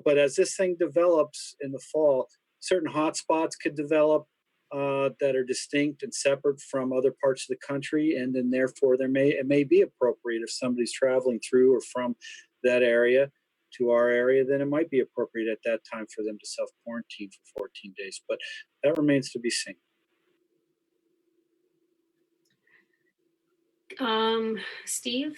but as this thing develops in the fall, certain hotspots could develop that are distinct and separate from other parts of the country, and then therefore it may be appropriate if somebody's traveling through or from that area to our area, then it might be appropriate at that time for them to self-quarantine for 14 days, but that remains to be seen. Steve?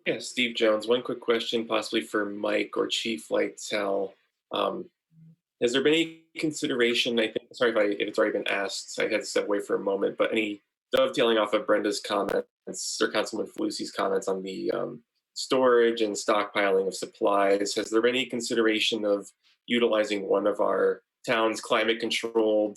Yeah, Steve Jones. One quick question, possibly for Mike or Chief Lightel. Has there been any consideration, I think, sorry if it's already been asked, I had to step away for a moment, but any dovetailing off of Brenda's comments or Councilman Falusi's comments on the storage and stockpiling of supplies, has there been any consideration of utilizing one of our town's climate controlled,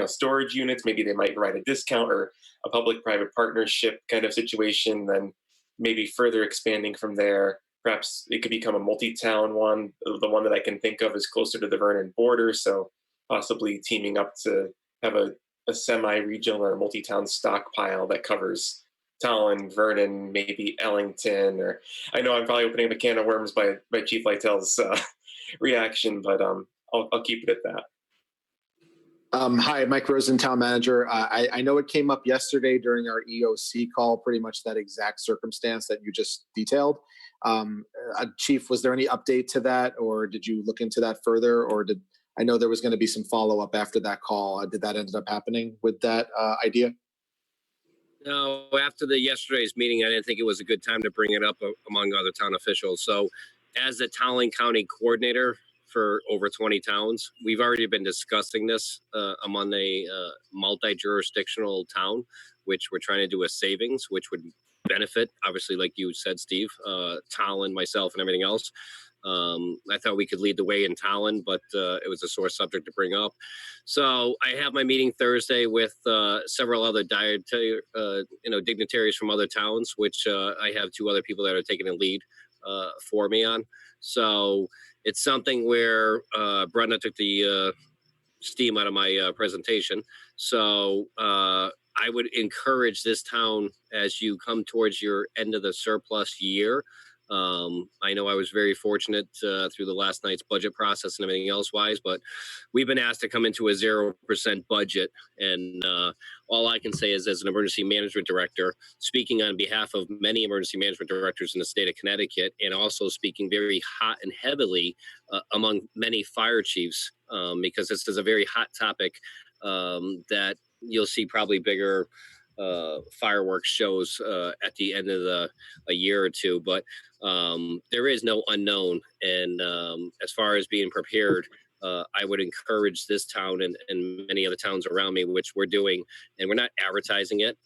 storage units? Maybe they might provide a discount or a public-private partnership kind of situation, then maybe further expanding from there. Perhaps it could become a multi-town one. The one that I can think of is closer to the Vernon border, so possibly teaming up to have a semi-regional or a multi-town stockpile that covers Tolland, Vernon, maybe Ellington, or I know I'm probably opening a can of worms by Chief Lightel's reaction, but I'll keep it at that. Hi, Mike Rosen, Town Manager. I know it came up yesterday during our EOC call, pretty much that exact circumstance that you just detailed. Chief, was there any update to that, or did you look into that further, or I know there was going to be some follow-up after that call. Did that end up happening with that idea? No, after yesterday's meeting, I didn't think it was a good time to bring it up among other town officials. So as the Tolland County coordinator for over 20 towns, we've already been discussing this among a multi-jurisdictional town, which we're trying to do a savings, which would benefit, obviously, like you said, Steve, Tolland, myself, and everything else. I thought we could lead the way in Tolland, but it was a sore subject to bring up. So I have my meeting Thursday with several other dignitaries from other towns, which I have 2 other people that are taking the lead for me on. So it's something where Brenda took the steam out of my presentation. So I would encourage this town, as you come towards your end of the surplus year. I know I was very fortunate through the last night's budget process and everything else wise, but we've been asked to come into a 0% budget. And all I can say is, as an emergency management director, speaking on behalf of many emergency management directors in the state of Connecticut, and also speaking very hot and heavily among many fire chiefs, because this is a very hot topic that you'll see probably bigger fireworks shows at the end of a year or two, but there is no unknown. And as far as being prepared, I would encourage this town and many other towns around me, which we're doing, and we're not advertising it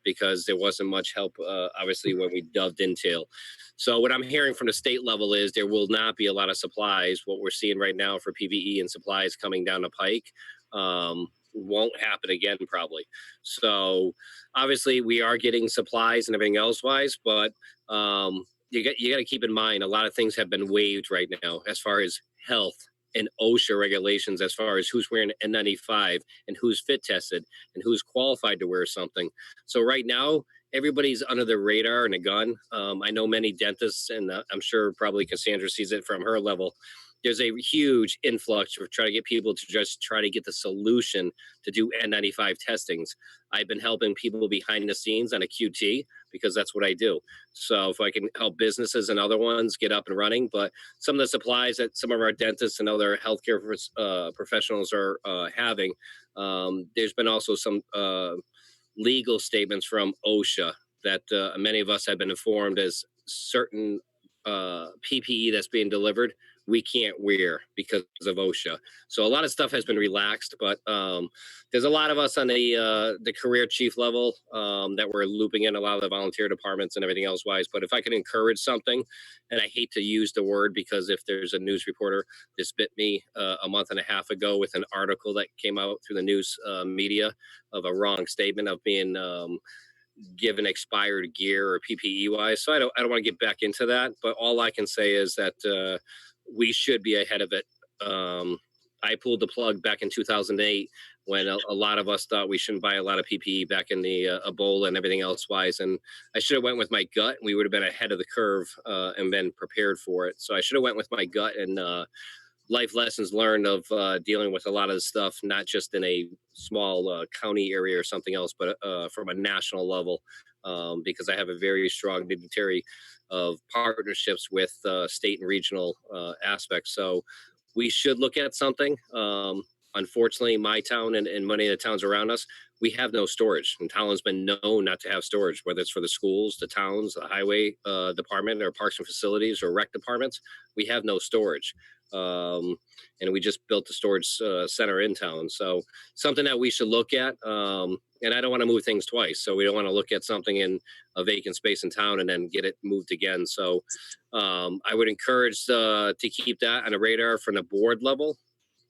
because there wasn't much help, obviously, when we dove into. So what I'm hearing from the state level is there will not be a lot of supplies. What we're seeing right now for PPE and supplies coming down the pike won't happen again, probably. So obviously we are getting supplies and everything else wise, but you got to keep in mind a lot of things have been waived right now as far as health and OSHA regulations as far as who's wearing N95 and who's fit tested and who's qualified to wear something. So right now, everybody's under the radar and a gun. I know many dentists, and I'm sure probably Cassandra sees it from her level. There's a huge influx of trying to get people to just try to get the solution to do N95 testings. I've been helping people behind the scenes on a QT because that's what I do. So if I can help businesses and other ones get up and running, but some of the supplies that some of our dentists and other healthcare professionals are having, there's been also some legal statements from OSHA that many of us have been informed as certain PPE that's being delivered we can't wear because of OSHA. So a lot of stuff has been relaxed, but there's a lot of us on the career chief level that we're looping in a lot of the volunteer departments and everything else wise. But if I can encourage something, and I hate to use the word because if there's a news reporter, this bit me a month and a half ago with an article that came out through the news media of a wrong statement of being given expired gear or PPE wise. So I don't want to get back into that, but all I can say is that we should be ahead of it. I pulled the plug back in 2008 when a lot of us thought we shouldn't buy a lot of PPE back in the Ebola and everything else wise. And I should have went with my gut. We would have been ahead of the curve and been prepared for it. So I should have went with my gut and life lessons learned of dealing with a lot of the stuff, not just in a small county area or something else, but from a national level, because I have a very strong dignitary of partnerships with state and regional aspects. So we should look at something. Unfortunately, my town and many of the towns around us, we have no storage. And Tolland's been known not to have storage, whether it's for the schools, the towns, the highway department, or parks and facilities, or rec departments. We have no storage. And we just built the storage center in town. So something that we should look at. And I don't want to move things twice. So we don't want to look at something in a vacant space in town and then get it moved again. So I would encourage to keep that on a radar from the board level,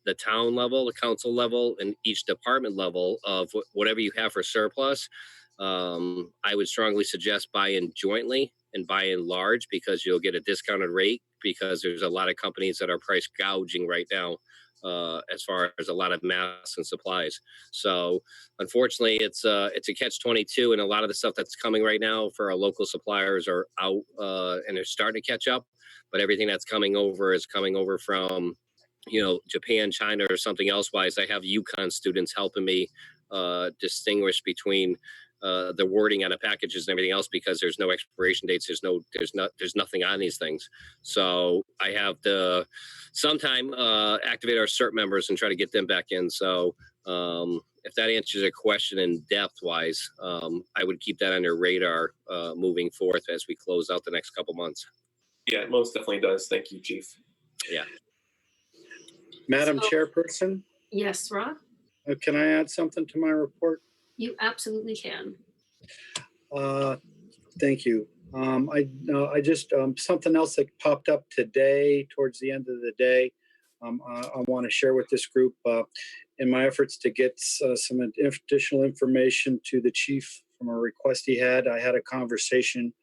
the town level, the council level, and each department level of whatever you have for surplus. I would strongly suggest buying jointly and buying large because you'll get a discounted rate because there's a lot of companies that are price gouging right now as far as a lot of masks and supplies. So unfortunately, it's a catch-22, and a lot of the stuff that's coming right now for our local suppliers are out and they're starting to catch up. But everything that's coming over is coming over from, Japan, China, or something else. Wise, I have UConn students helping me distinguish between the wording on the packages and everything else because there's no expiration dates. There's nothing on these things. So I have to sometime activate our CERT members and try to get them back in. So if that answers a question in depth wise, I would keep that on your radar moving forth as we close out the next couple months. Yeah, it most definitely does. Thank you, Chief. Yeah. Madam Chairperson, Yes, Rob, can I add something to my report? you absolutely can. Thank you. I just something else that popped up today towards the end of the day. I want to share with this group in my efforts to get some additional information to the chief from a request he had. I had a conversation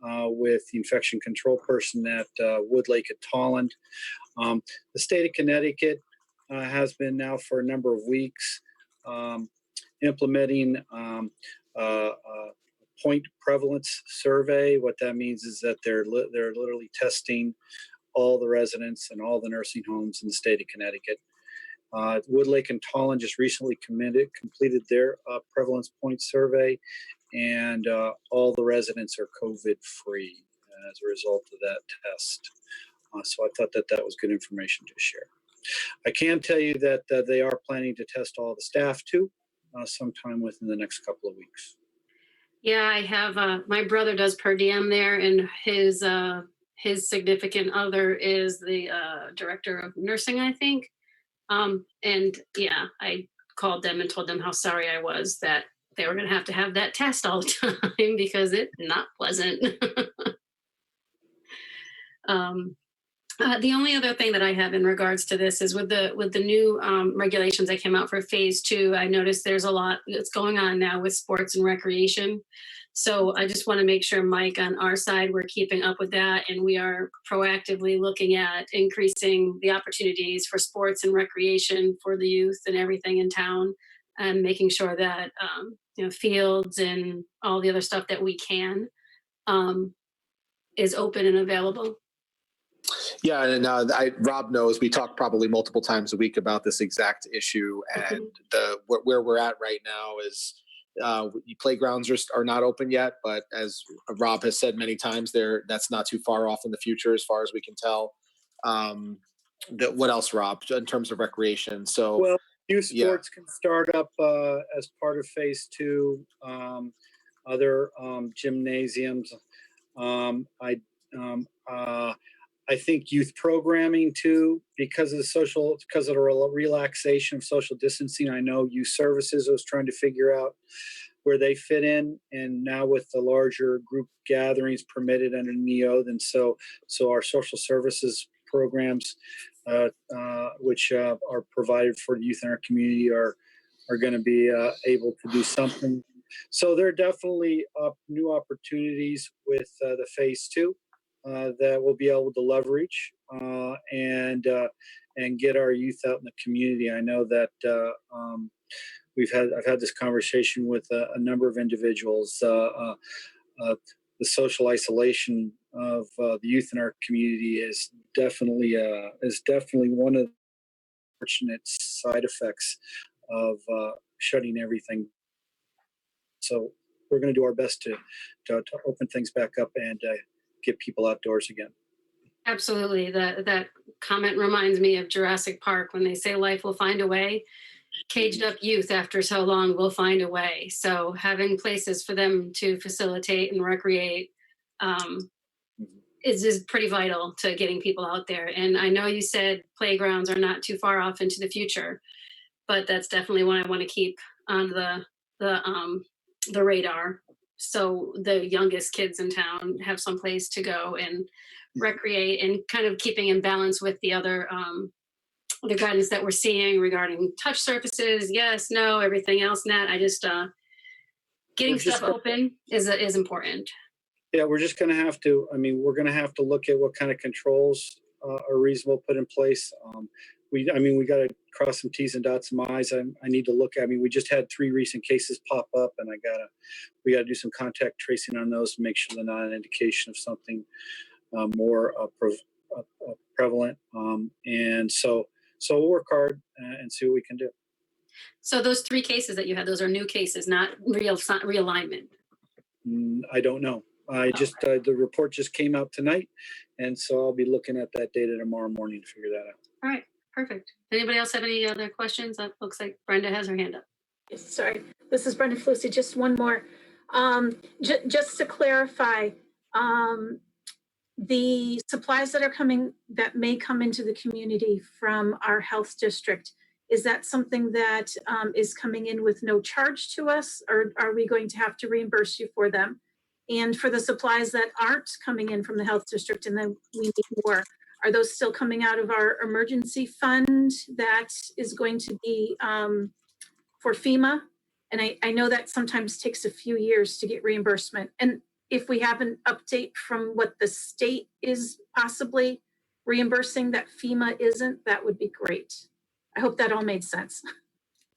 with the infection control person at Woodlake at Tolland. The state of Connecticut has been now for a number of weeks implementing a point prevalence survey. What that means is that they're literally testing all the residents and all the nursing homes in the state of Connecticut. Woodlake and Tolland just recently completed their prevalence point survey, and all the residents are COVID free as a result of that test. So I thought that was good information to share. I can tell you that they are planning to test all the staff too, sometime within the next couple of weeks. Yeah, I have my brother does per diem there, and his significant other is the director of nursing, I think. And yeah, I called them and told them how sorry I was that they were going to have that test all the time because it's not pleasant. The only other thing that I have in regards to this is with the new regulations that came out for phase 2. I noticed there's a lot that's going on now with sports and recreation. So I just want to make sure, Mike, on our side, we're keeping up with that, and we are proactively looking at increasing the opportunities for sports and recreation for the youth and everything in town, and making sure that fields and all the other stuff that we can is open and available. Yeah, and Rob knows we talk probably multiple times a week about this exact issue, and where we're at right now is playgrounds are not open yet, but as Rob has said many times, that's not too far off in the future, as far as we can tell. What else, Rob, in terms of recreation? So, well, youth sports can start up as part of phase 2. Other gymnasiums. I think youth programming too, because of the relaxation of social distancing. I know youth services was trying to figure out where they fit in, and now with the larger group gatherings permitted under NEO, then so our social services programs, which are provided for youth in our community, are going to be able to do something. So there are definitely new opportunities with the phase 2. That we'll be able to leverage and get our youth out in the community. I know that I've had this conversation with a number of individuals. The social isolation of the youth in our community is definitely one of the unfortunate side effects of shutting everything. So we're going to do our best to open things back up and get people outdoors again. Absolutely. That comment reminds me of Jurassic Park when they say life will find a way. Caged up youth after so long will find a way. So having places for them to facilitate and recreate is pretty vital to getting people out there. And I know you said playgrounds are not too far off into the future, but that's definitely one I want to keep on the radar. So the youngest kids in town have some place to go and recreate, and kind of keeping in balance with the other the guidance that we're seeing regarding touch surfaces. Yes, no, everything else. Nat, I just getting stuff open is important. Yeah, we're just going to have to. I mean, we're going to have to look at what kind of controls are reasonable to put in place. We got to cross some T's and dot some I's. I need to look. I mean, we just had 3 recent cases pop up, and we got to do some contact tracing on those to make sure they're not an indication of something more prevalent. And so we'll work hard and see what we can do. So those 3 cases that you had, those are new cases, not realignment. I don't know. The report just came out tonight, and so I'll be looking at that data tomorrow morning to figure that out. All right, perfect. Anybody else have any other questions? That looks like Brenda has her hand up. Sorry, this is Brenda Flusy. Just one more. Just to clarify, the supplies that may come into the community from our health district, is that something that is coming in with no charge to us, or are we going to have to reimburse you for them? And for the supplies that aren't coming in from the health district and then we need more, are those still coming out of our emergency fund that is going to be for FEMA? And I know that sometimes takes a few years to get reimbursement. And if we have an update from what the state is possibly reimbursing that FEMA isn't, that would be great. I hope that all made sense.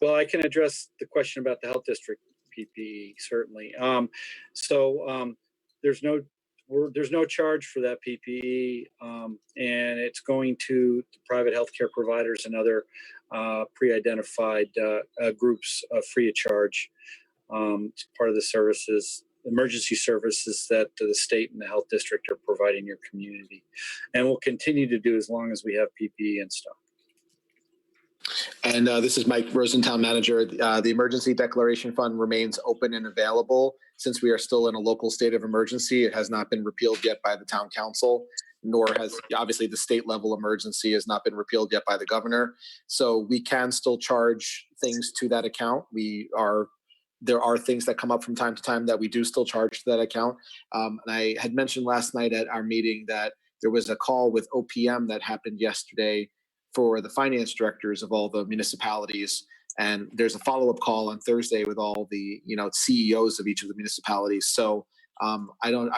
Well, I can address the question about the health district PPE, certainly. There's no charge for that PPE, and it's going to private healthcare providers and other pre-identified groups free of charge. It's part of the emergency services that the state and the health district are providing your community, and will continue to do as long as we have PPE in stock. And this is Mike Rosen, Town Manager. The Emergency Declaration Fund remains open and available. Since we are still in a local state of emergency, it has not been repealed yet by the Town Council, nor has, obviously, the state level emergency has not been repealed yet by the governor. So we can still charge things to that account. There are things that come up from time to time that we do still charge to that account. And I had mentioned last night at our meeting that there was a call with OPM that happened yesterday for the finance directors of all the municipalities. And there's a follow-up call on Thursday with all the, CEOs of each of the municipalities. So I'm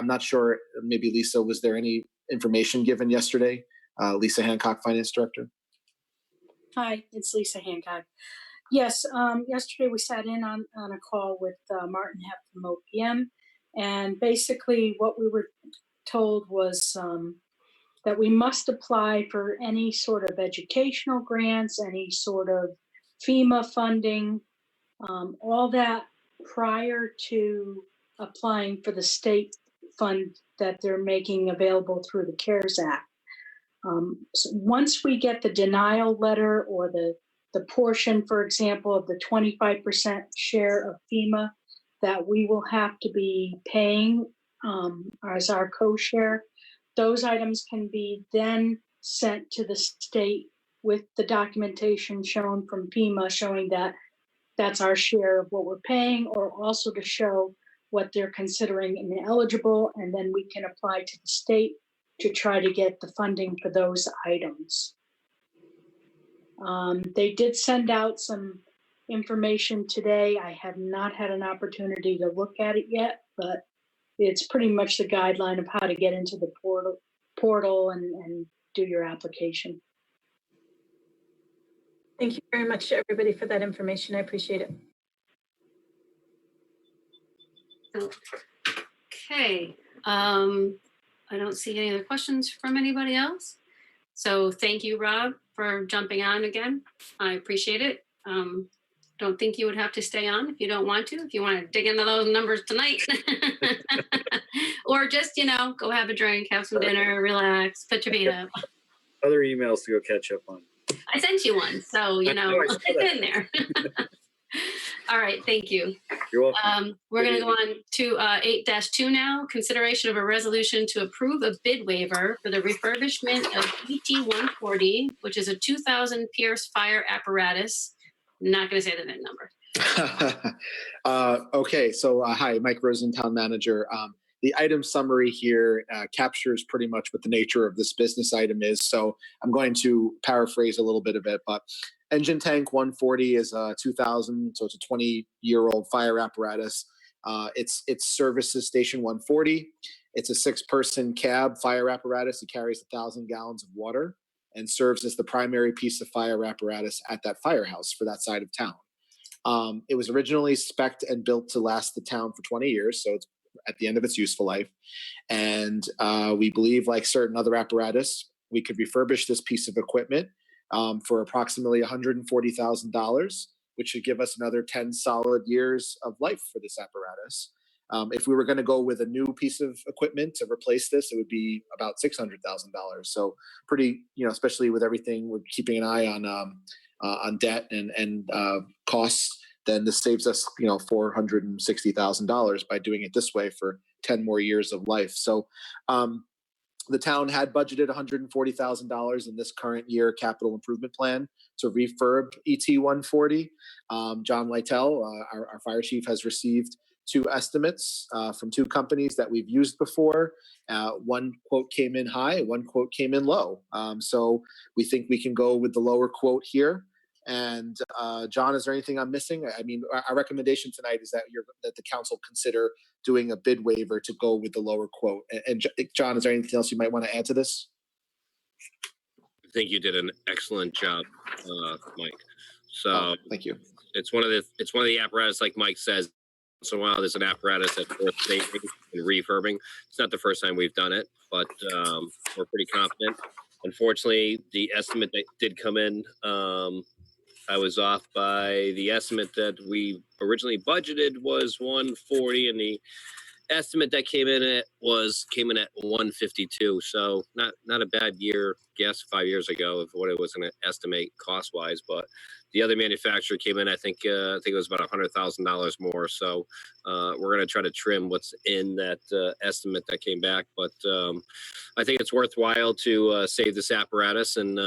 not sure, maybe Lisa, was there any information given yesterday? Lisa Hancock, Finance Director. Hi, it's Lisa Hancock. Yes, yesterday we sat in on a call with Martin Hepp from OPM, and basically what we were told was that we must apply for any sort of educational grants, any sort of FEMA funding, all that prior to applying for the state fund that they're making available through the CARES Act. So once we get the denial letter or the portion, for example, of the 25% share of FEMA that we will have to be paying as our co-share, those items can be then sent to the state with the documentation shown from FEMA showing that that's our share of what we're paying, or also to show what they're considering ineligible, and then we can apply to the state to try to get the funding for those items. They did send out some information today. I have not had an opportunity to look at it yet, but it's pretty much the guideline of how to get into the portal and do your application. Thank you very much to everybody for that information. I appreciate it. Okay. I don't see any other questions from anybody else. So thank you, Rob, for jumping on again. I appreciate it. Don't think you would have to stay on if you don't want to, if you want to dig into those numbers tonight. Or just, go have a drink, have some dinner, relax, put your feet up. Other emails to go catch up on. I sent you one, so, it's in there. All right, thank you. You're welcome. We're going to go on to 8-2 now. Consideration of a resolution to approve a bid waiver for the refurbishment of ET-140, which is a 2000 Pierce fire apparatus. I'm not going to say the VIN number. Okay, so hi, Mike Rosen, Town Manager. The item summary here captures pretty much what the nature of this business item is. So I'm going to paraphrase a little bit of it, but Engine Tank 140 is a 2000, so it's a 20-year-old fire apparatus. It's services Station 140. It's a 6-person cab fire apparatus. It carries 1,000 gallons of water and serves as the primary piece of fire apparatus at that firehouse for that side of town. It was originally spec'd and built to last the town for 20 years, so it's at the end of its useful life. And we believe, like certain other apparatus, we could refurbish this piece of equipment for approximately $140,000, which should give us another 10 solid years of life for this apparatus. If we were going to go with a new piece of equipment to replace this, it would be about $600,000. So pretty, especially with everything, we're keeping an eye on debt and costs. Then this saves us, $460,000 by doing it this way for 10 more years of life. So the town had budgeted $140,000 in this current year capital improvement plan to refurb ET-140. John Lytell, our fire chief, has received 2 estimates from 2 companies that we've used before. One quote came in high, one quote came in low. So we think we can go with the lower quote here. And John, is there anything I'm missing? I mean, our recommendation tonight is that the council consider doing a bid waiver to go with the lower quote. And John, is there anything else you might want to add to this? I think you did an excellent job, Mike. So thank you. It's one of the apparatus, like Mike says. So while there's an apparatus that's worth saving and refurbing, it's not the first time we've done it, but we're pretty confident. Unfortunately, the estimate that did come in, I was off by the estimate that we originally budgeted was 140, and the estimate that came in at 152. So not a bad year guess 5 years ago of what it was going to estimate cost wise, but the other manufacturer came in, I think it was about $100,000 more. So we're going to try to trim what's in that estimate that came back. But I think it's worthwhile to save this apparatus. And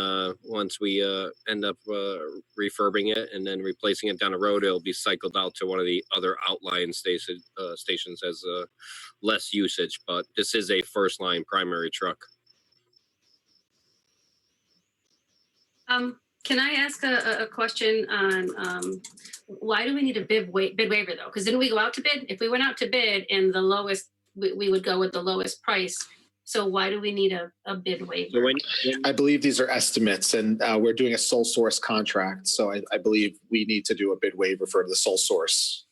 once we end up refurbing it and then replacing it down the road, it'll be cycled out to one of the other outlying stations as less usage. But this is a first line primary truck. Can I ask a question on why do we need a bid waiver though? Because didn't we go out to bid? If we went out to bid and the lowest, we would go with the lowest price. So why do we need a bid So waiver? I believe these are estimates, and we're doing a sole source contract. So I believe we need to do a bid waiver for the sole source.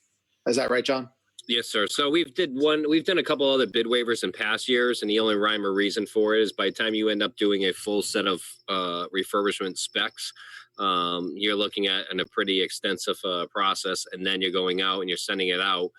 Is that right, John? Yes, sir. So we've done a couple other bid waivers in past years, and the only rhyme or reason for it is by the time you end up doing a full set of refurbishment specs, you're looking at a pretty extensive process, and then you're going out and you're sending it out.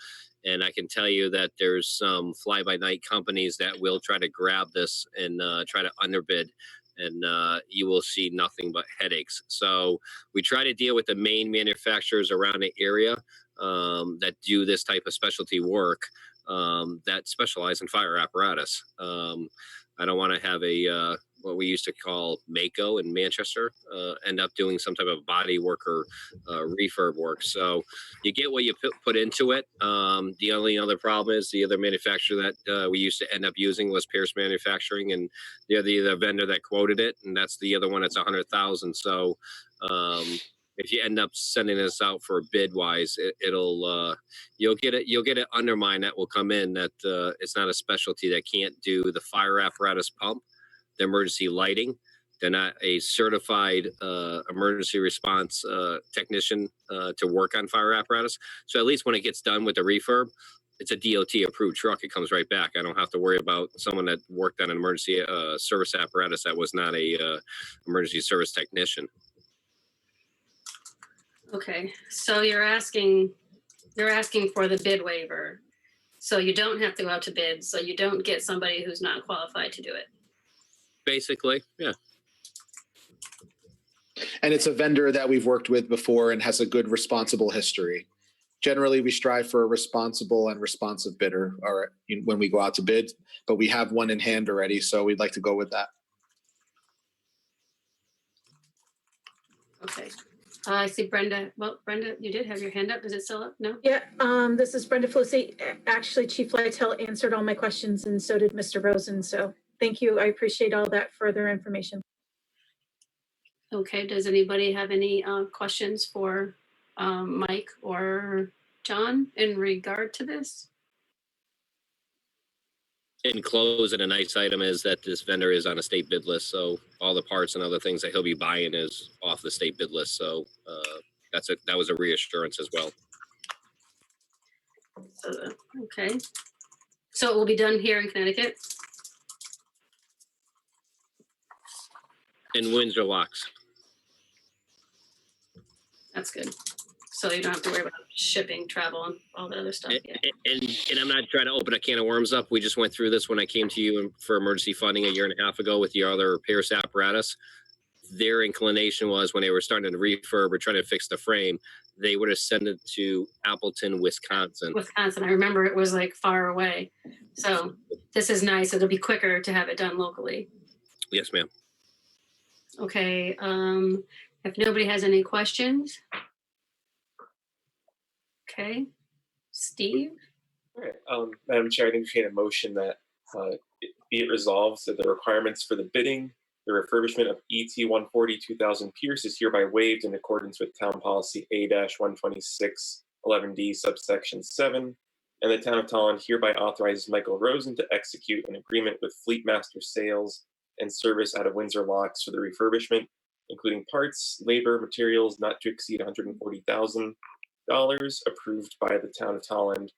And I can tell you that there's some fly-by-night companies that will try to grab this and try to underbid, and you will see nothing but headaches. So we try to deal with the main manufacturers around the area that do this type of specialty work that specialize in fire apparatus. I don't want to have what we used to call Mako in Manchester end up doing some type of body work or refurb work. So you get what you put into it. The only other problem is the other manufacturer that we used to end up using was Pierce Manufacturing, and they're the other vendor that quoted it, and that's the other one that's $100,000. So if you end up sending this out for bid wise, you'll get it undermine that will come in that it's not a specialty that can't do the fire apparatus pump, the emergency lighting. They're not a certified emergency response technician to work on fire apparatus. So at least when it gets done with the refurb, it's a DOT approved truck. It comes right back. I don't have to worry about someone that worked on an emergency service apparatus that was not a emergency service technician. Okay, so you're asking for the bid waiver. So you don't have to go out to bid. So you don't get somebody who's not qualified to do it. Basically, yeah. And it's a vendor that we've worked with before and has a good responsible history. Generally, we strive for a responsible and responsive bidder or when we go out to bid, but we have one in hand already, so we'd like to go with that. Okay. I see Brenda. Well, Brenda, you did have your hand up. Is it still up? No? Yeah, this is Brenda Felicity. Actually, Chief Lytle answered all my questions and so did Mr. Rosen. So thank you. I appreciate all that further information. Okay, does anybody have any questions for Mike or John in regard to this? In close, and a nice item is that this vendor is on a state bid list, so all the parts and other things that he'll be buying is off the state bid list. So that was a reassurance as well. Okay, so it will be done here in Connecticut. In Windsor locks. That's good. So you don't have to worry about shipping, travel, and all that other stuff. Yeah. And I'm not trying to open a can of worms up. We just went through this when I came to you for emergency funding a year and a half ago with the other Pierce apparatus. Their inclination was when they were starting to refurb or trying to fix the frame, they would have sent it to Appleton, Wisconsin. Wisconsin. I remember it was like far away. So this is nice. It'll be quicker to have it done locally. Yes, ma'am. Okay. If nobody has any questions. Okay. Steve? All right. Madam Chair, I think we had a motion that be it resolved that the requirements for the bidding, the refurbishment of ET 140-2000 Pierce is hereby waived in accordance with Town Policy A-126-11D subsection 7, and the Town of Tolland hereby authorizes Michael Rosen to execute an agreement with Fleetmaster Sales and Service out of Windsor Locks for the refurbishment, including parts, labor, materials not to exceed $140,000 approved by the Town of Tolland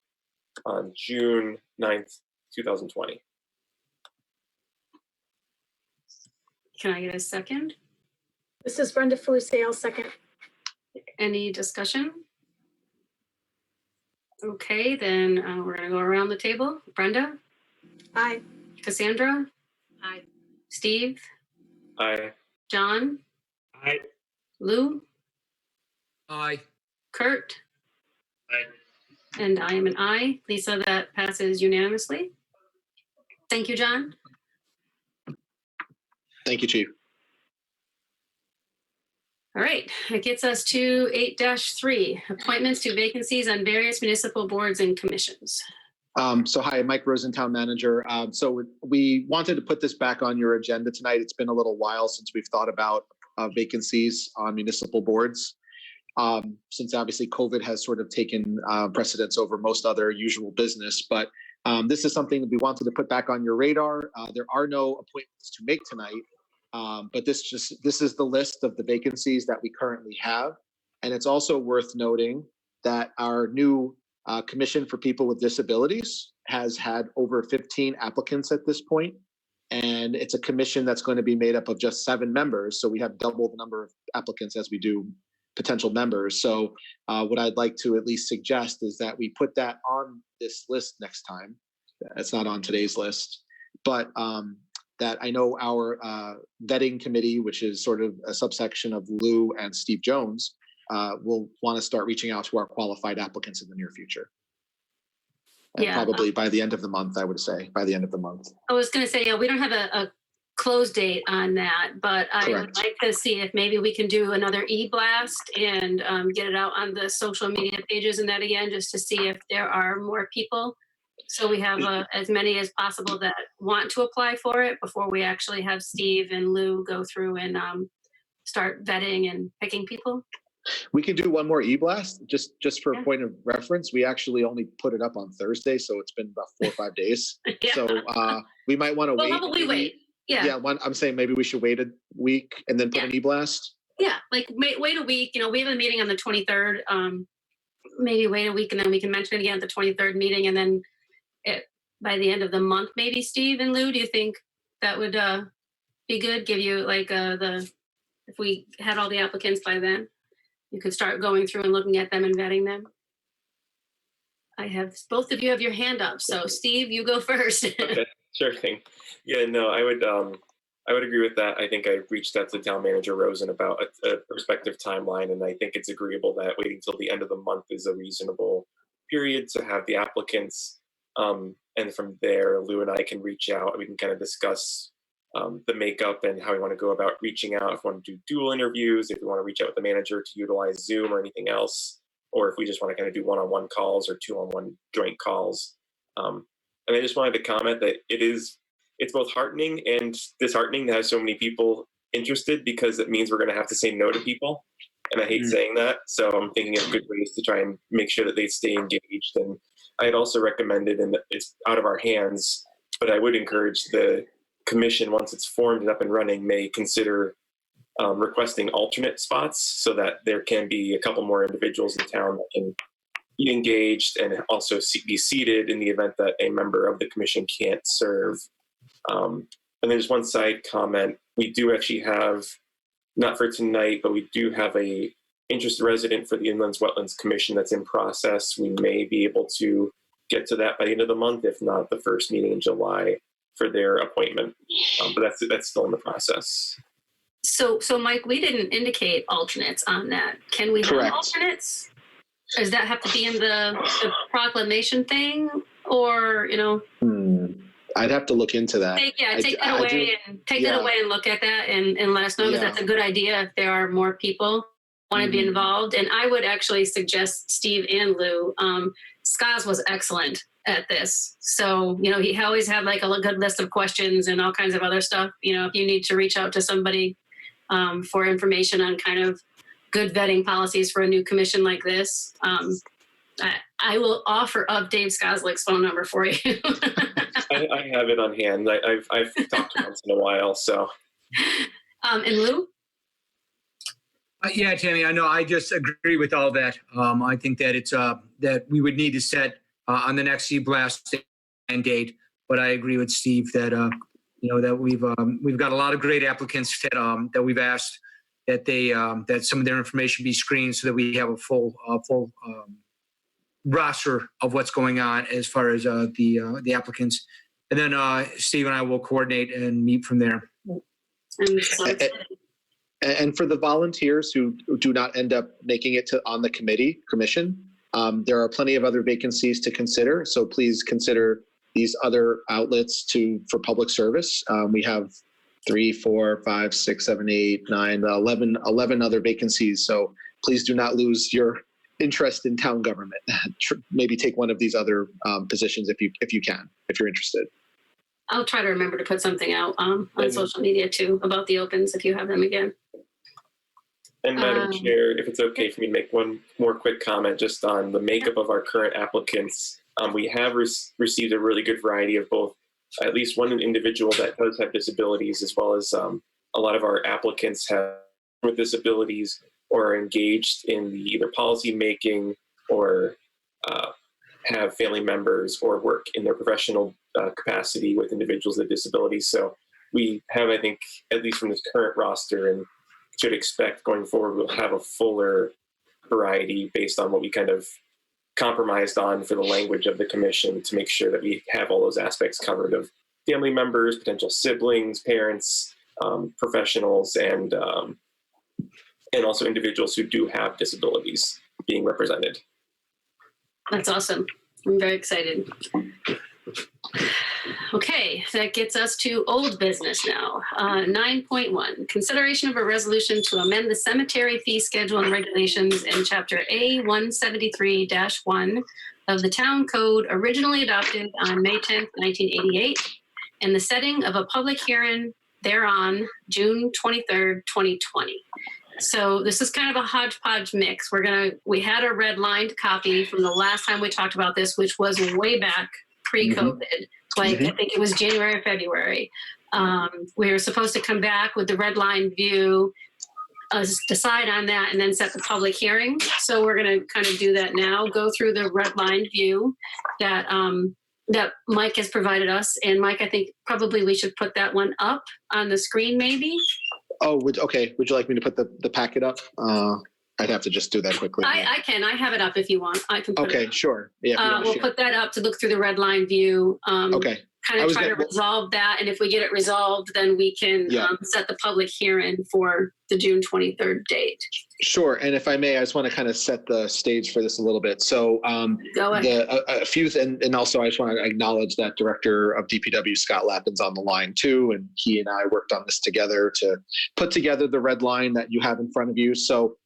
on June 9th, 2020. Can I get a second? This is Brenda Felicity. I'll second. Any discussion? Okay, then we're going to go around the table. Brenda? Aye. Cassandra? Aye. Steve? Aye. John? Aye. Lou? Aye. Kurt? Aye. And I am an aye. Lisa, that passes unanimously. Thank you, John. Thank you, Chief. All right, it gets us to 8-3, appointments to vacancies on various municipal boards and commissions. So hi, Mike Rosen, Town Manager. So we wanted to put this back on your agenda tonight. It's been a little while since we've thought about vacancies on municipal boards. Since obviously COVID has sort of taken precedence over most other usual business. But this is something that we wanted to put back on your radar. There are no appointments to make tonight, but this is the list of the vacancies that we currently have. And it's also worth noting that our new Commission for People with Disabilities has had over 15 applicants at this point. And it's a commission that's going to be made up of just 7 members. So we have double the number of applicants as we do potential members. So what I'd like to at least suggest is that we put that on this list next time. It's not on today's list, but that I know our vetting committee, which is sort of a subsection of Lou and Steve Jones, will want to start reaching out to our qualified applicants in the near future. And probably by the end of the month, I would say, by the end of the month. I was going to say, yeah, we don't have a close date on that, but I would like to see if maybe we can do another e-blast and get it out on the social media pages and that again, just to see if there are more people. So we have as many as possible that want to apply for it before we actually have Steve and Lou go through and start vetting and picking people. We can do one more e-blast just for a point of reference. We actually only put it up on Thursday, so it's been about 4 or 5 days. So we might want to wait. Well, how about we wait? Yeah. I'm saying maybe we should wait a week and then put an e-blast. Yeah, like wait a week. You know, we have a meeting on the 23rd. Maybe wait a week and then we can mention it again at the 23rd meeting, and then by the end of the month, maybe Steve and Lou. Do you think that would be good? Give you like if we had all the applicants by then, you could start going through and looking at them and vetting them. I have both of you have your hand up, so Steve, you go first. Okay, sure thing. Yeah, no, I would agree with that. I think I reached out to Town Manager Rosen about a prospective timeline, and I think it's agreeable that waiting till the end of the month is a reasonable period to have the applicants. And from there, Lou and I can reach out and we can kind of discuss the makeup and how we want to go about reaching out. If we want to do dual interviews, if we want to reach out with the manager to utilize Zoom or anything else, or if we just want to kind of do one-on-one calls or 2-on-1 joint calls. And I just wanted to comment that it's both heartening and disheartening to have so many people interested, because it means we're going to have to say no to people. And I hate saying that. So I'm thinking of good ways to try and make sure that they stay engaged. And I had also recommended, and it's out of our hands, but I would encourage the commission, once it's formed and up and running, may consider requesting alternate spots so that there can be a couple more individuals in town that can be engaged and also be seated in the event that a member of the commission can't serve. And then just one side comment, we do actually have, not for tonight, but we do have a interested resident for the Inland Wetlands Commission that's in process. We may be able to get to that by the end of the month, if not the first meeting in July for their appointment. But that's still in the process. So Mike, we didn't indicate alternates on that. Can we have alternates? Does that have to be in the proclamation thing, or I'd have to look into that. Take that away and look at that and let us know, because that's a good idea if there are more people want to be involved. And I would actually suggest Steve and Lou. Skaz was excellent at this. So, he always had like a good list of questions and all kinds of other stuff. If you need to reach out to somebody for information on kind of good vetting policies for a new commission like this, I will offer up Dave Skoslik's phone number for you. I have it on hand. I've talked to him once in a while, so. And Lou? Yeah, Tammy, I know. I just agree with all that. I think that it's that we would need to set on the next e-blast end date. But I agree with Steve that that we've got a lot of great applicants that we've asked that that some of their information be screened so that we have a full roster of what's going on as far as the applicants. And then Steve and I will coordinate and meet from there. And for the volunteers who do not end up making it on the commission, there are plenty of other vacancies to consider. So please consider these other outlets for public service. We have 3, 4, 5, 6, 7, 8, 9, 11 other vacancies. So please do not lose your interest in town government. Maybe take one of these other positions if you can, if you're interested. I'll try to remember to put something out on social media too about the opens if you have them again. And Madam Um, Chair, if it's okay for me to make one more quick comment just on the makeup of our current applicants. We have received a really good variety of both, at least one individual that does have disabilities, as well as a lot of our applicants have with disabilities or are engaged in the either policy making or have family members or work in their professional capacity with individuals with disabilities. So we have, I think, at least from this current roster, and should expect going forward, we'll have a fuller variety based on what we kind of compromised on for the language of the commission to make sure that we have all those aspects covered of family members, potential siblings, parents, professionals, and also individuals who do have disabilities being represented. That's awesome. I'm very excited. Okay, so that gets us to old business now. 9.1, consideration of a resolution to amend the cemetery fee schedule and regulations in Chapter A173-1 of the Town Code originally adopted on May 10th, 1988, and the setting of a public hearing thereon June 23rd, 2020. So this is kind of a hodgepodge mix. We had a redlined copy from the last time we talked about this, which was way back pre-COVID. I think it was January or February. We were supposed to come back with the red line view, decide on that, and then set the public hearing. So we're going to kind of do that now, go through the red line view that that Mike has provided us. And Mike, I think probably we should put that one up on the screen maybe. Oh, okay. Would you like me to put the packet up? I'd have to just do that quickly. I can. I have it up if you want. I can put it Okay, up. sure. Yeah. We'll put that up to look through the red line view. Okay. Kind of try to resolve that. And if we get it resolved, then we can set the public hearing for the June 23rd date. Sure. And if I may, I just want to kind of set the stage for this a little bit. So Go ahead. and also I just want to acknowledge that Director of DPW, Scott Lappin's on the line too. And he and I worked on this together to put together the red line that you have in front of you. So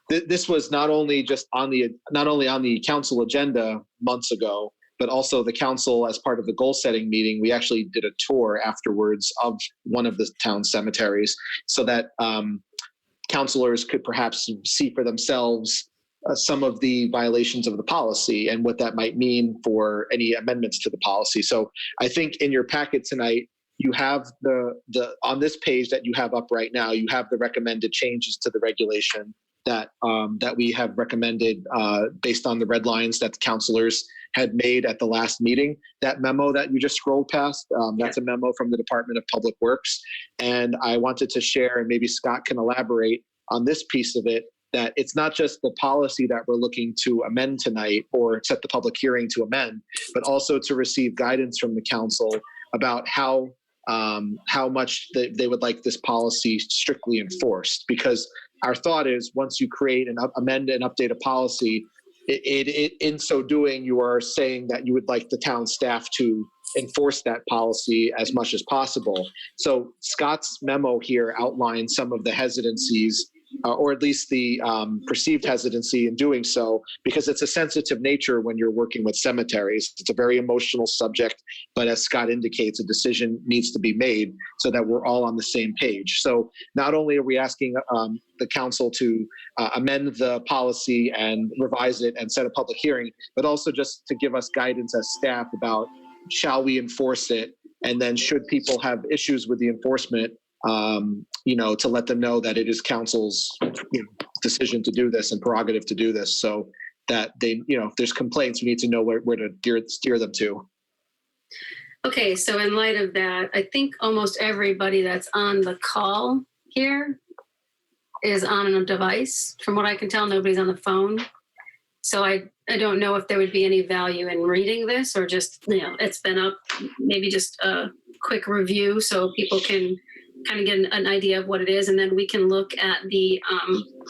this was not only on the council agenda months ago, but also the council, as part of the goal setting meeting, we actually did a tour afterwards of one of the town cemeteries so that councilors could perhaps see for themselves some of the violations of the policy and what that might mean for any amendments to the policy. So I think in your packet tonight, you have the on this page that you have up right now, you have the recommended changes to the regulation that we have recommended based on the red lines that the councilors had made at the last meeting. That memo that you just scrolled past, that's a memo from the Department of Public Works. And I wanted to share, and maybe Scott can elaborate on this piece of it, that it's not just the policy that we're looking to amend tonight or set the public hearing to amend, but also to receive guidance from the council about how much they would like this policy strictly enforced. Because our thought is once you create and amend and update a policy, in so doing, you are saying that you would like the town staff to enforce that policy as much as possible. So Scott's memo here outlines some of the hesitancies, or at least the perceived hesitancy in doing so, because it's a sensitive nature when you're working with cemeteries. It's a very emotional subject, but as Scott indicates, a decision needs to be made so that we're all on the same page. So not only are we asking the council to amend the policy and revise it and set a public hearing, but also just to give us guidance as staff about shall we enforce it, and then should people have issues with the enforcement, to let them know that it is council's decision to do this and prerogative to do this, so that they, if there's complaints, we need to know where to steer them to. Okay, so in light of that, I think almost everybody that's on the call here is on a device. From what I can tell, nobody's on the phone. So I don't know if there would be any value in reading this, or just, it's been up, maybe just a quick review so people can kind of get an idea of what it is. And then we can look at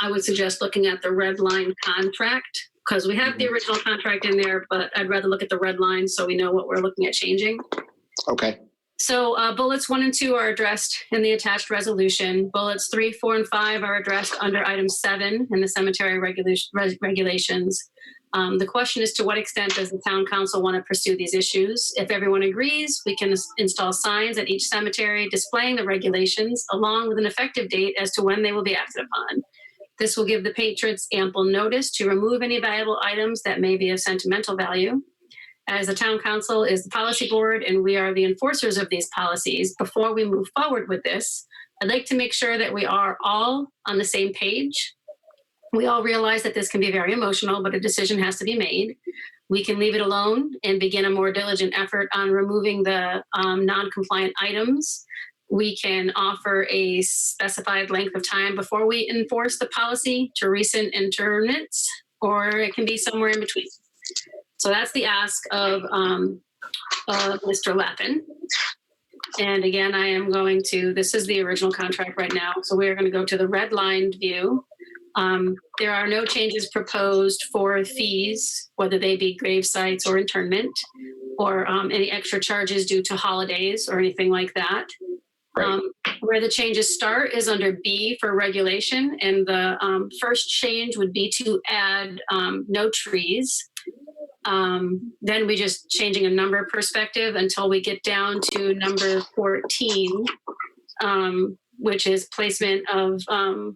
I would suggest looking at the red line contract, because we have the original contract in there, but I'd rather look at the red line so we know what we're looking at changing. Okay. So bullets 1 and 2 are addressed in the attached resolution. Bullets 3, 4, and 5 are addressed under item 7 in the cemetery regulations. The question is, to what extent does the town council want to pursue these issues? If everyone agrees, we can install signs at each cemetery displaying the regulations along with an effective date as to when they will be acted upon. This will give the patrons ample notice to remove any valuable items that may be of sentimental value. As the town council is the policy board and we are the enforcers of these policies, before we move forward with this, I'd like to make sure that we are all on the same page. We all realize that this can be very emotional, but a decision has to be made. We can leave it alone and begin a more diligent effort on removing the non-compliant items. We can offer a specified length of time before we enforce the policy to recent intermits, or it can be somewhere in between. So that's the ask of Mr. Lappin. And again, I am going to, this is the original contract right now, so we are going to go to the redlined view. There are no changes proposed for fees, whether they be grave sites or internment, or any extra charges due to holidays or anything like that. Right. Where the changes start is under B for regulation, and the first change would be to add no trees. Then we just changing a number perspective until we get down to number 14, which is placement of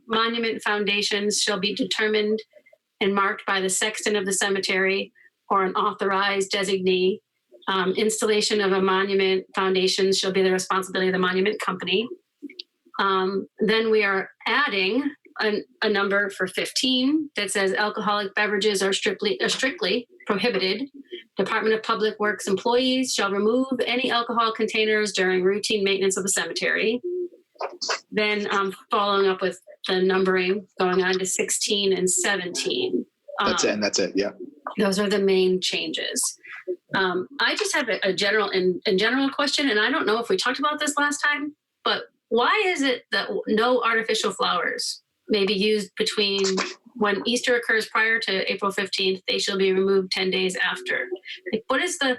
monument foundations shall be determined and marked by the sexton of the cemetery or an authorized designee. Installation of a monument foundation shall be the responsibility of the monument company. Then we are adding a number for 15 that says alcoholic beverages are strictly prohibited. Department of Public Works employees shall remove any alcohol containers during routine maintenance of the cemetery. Then following up with the numbering, going on to 16 and 17. That's it. And that's it. Yeah. Those are the main changes. I just have a general question, and I don't know if we talked about this last time, but why is it that no artificial flowers may be used between when Easter occurs prior to April 15th, they shall be removed 10 days after? Like, what is the,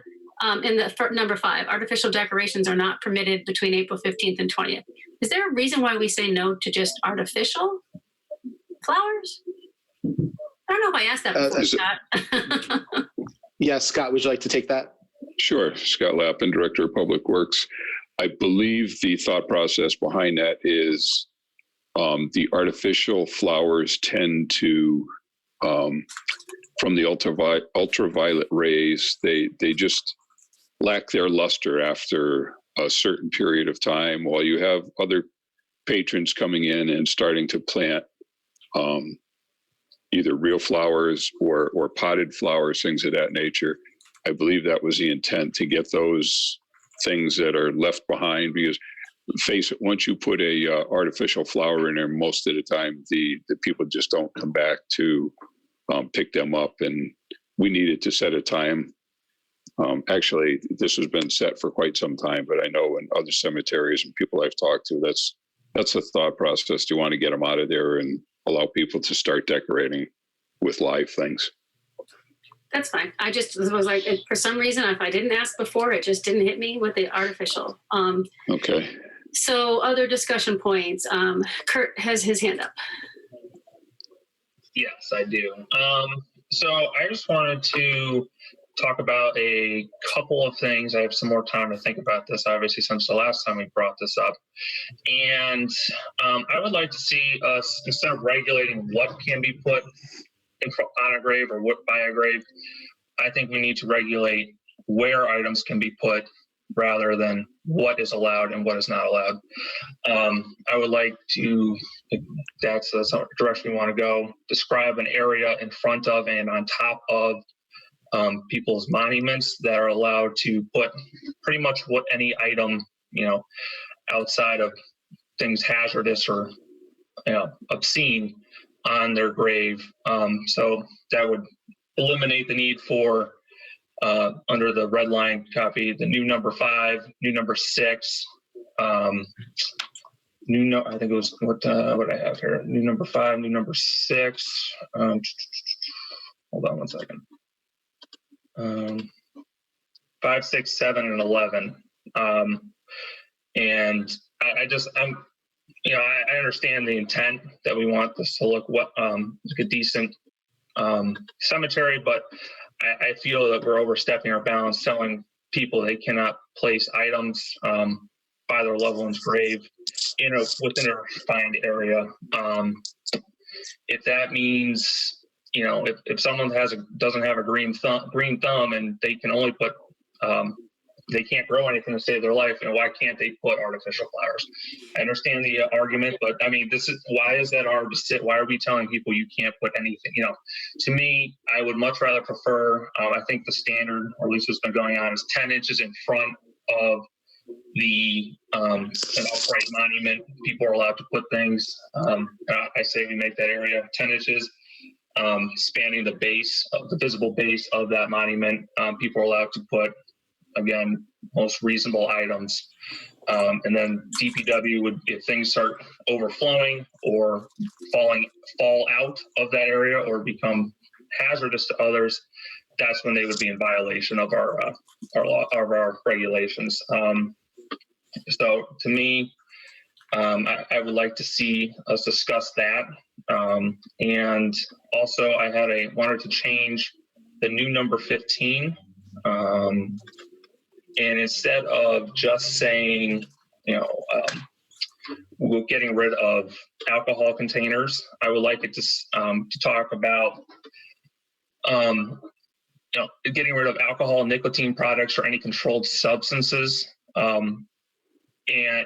in the number 5, artificial decorations are not permitted between April 15th and 20th. Is there a reason why we say no to just artificial flowers? I don't know if I asked that before, Scott. Yes, Scott, would you like to take that? Sure. Scott Lappin, Director of Public Works. I believe the thought process behind that is the artificial flowers tend to, from the ultraviolet rays, they just lack their luster after a certain period of time, while you have other patrons coming in and starting to plant either real flowers or potted flowers, things of that nature. I believe that was the intent, to get those things that are left behind, because face it, once you put a artificial flower in there, most of the time the people just don't come back to pick them up, and we needed to set a time. Actually, this has been set for quite some time, but I know in other cemeteries and people I've talked to, that's the thought process. You want to get them out of there and allow people to start decorating with live things. That's fine. I just was like, for some reason, if I didn't ask before, it just didn't hit me with the artificial. Okay. So other discussion points. Kurt has his hand up. Yes, I do. So I just wanted to talk about a couple of things. I have some more time to think about this, obviously, since the last time we brought this up. And I would like to see us, instead of regulating what can be put on a grave or what by a grave, I think we need to regulate where items can be put rather than what is allowed and what is not allowed. I would like to, if that's the direction we want to go, describe an area in front of and on top of people's monuments that are allowed to put pretty much what any item, outside of things hazardous or obscene on their grave. So that would eliminate the need for under the red line copy, the new number 5, new number 6, I think it was what I have here, new number 5, new number 6. Hold on one second. 5, 6, 7, and 11. And I understand the intent that we want this to look like a decent cemetery, but I feel that we're overstepping our bounds, telling people they cannot place items by their loved one's grave within a refined area. If that means, if someone doesn't have a green thumb and they can only put they can't grow anything to save their life, and why can't they put artificial flowers? I understand the argument, but I mean, why is that hard to sit? Why are we telling people you can't put anything? To me, I would much rather prefer. I think the standard, or at least what's been going on, is 10 inches in front of an upright monument. People are allowed to put things. I say we make that area 10 inches. Spanning the base, the visible base of that monument. People are allowed to put, again, most reasonable items. And then DPW would, if things start overflowing or fall out of that area or become hazardous to others, that's when they would be in violation of our regulations. So to me, I would like to see us discuss that. And also I wanted to change the new number 15. And instead of just saying, we're getting rid of alcohol containers, I would like it to talk about, getting rid of alcohol, nicotine products, or any controlled substances, and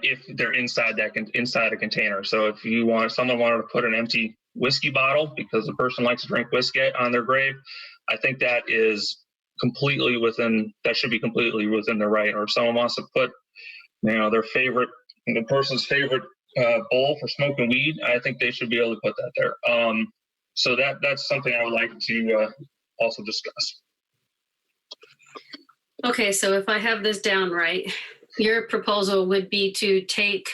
if they're inside a container. So if someone wanted to put an empty whiskey bottle because the person likes to drink whiskey on their grave, I think that should be completely within the right. Or if someone wants to put, the person's favorite bowl for smoking weed, I think they should be able to put that there. So that's something I would like to also discuss. Okay, so if I have this down right, your proposal would be to take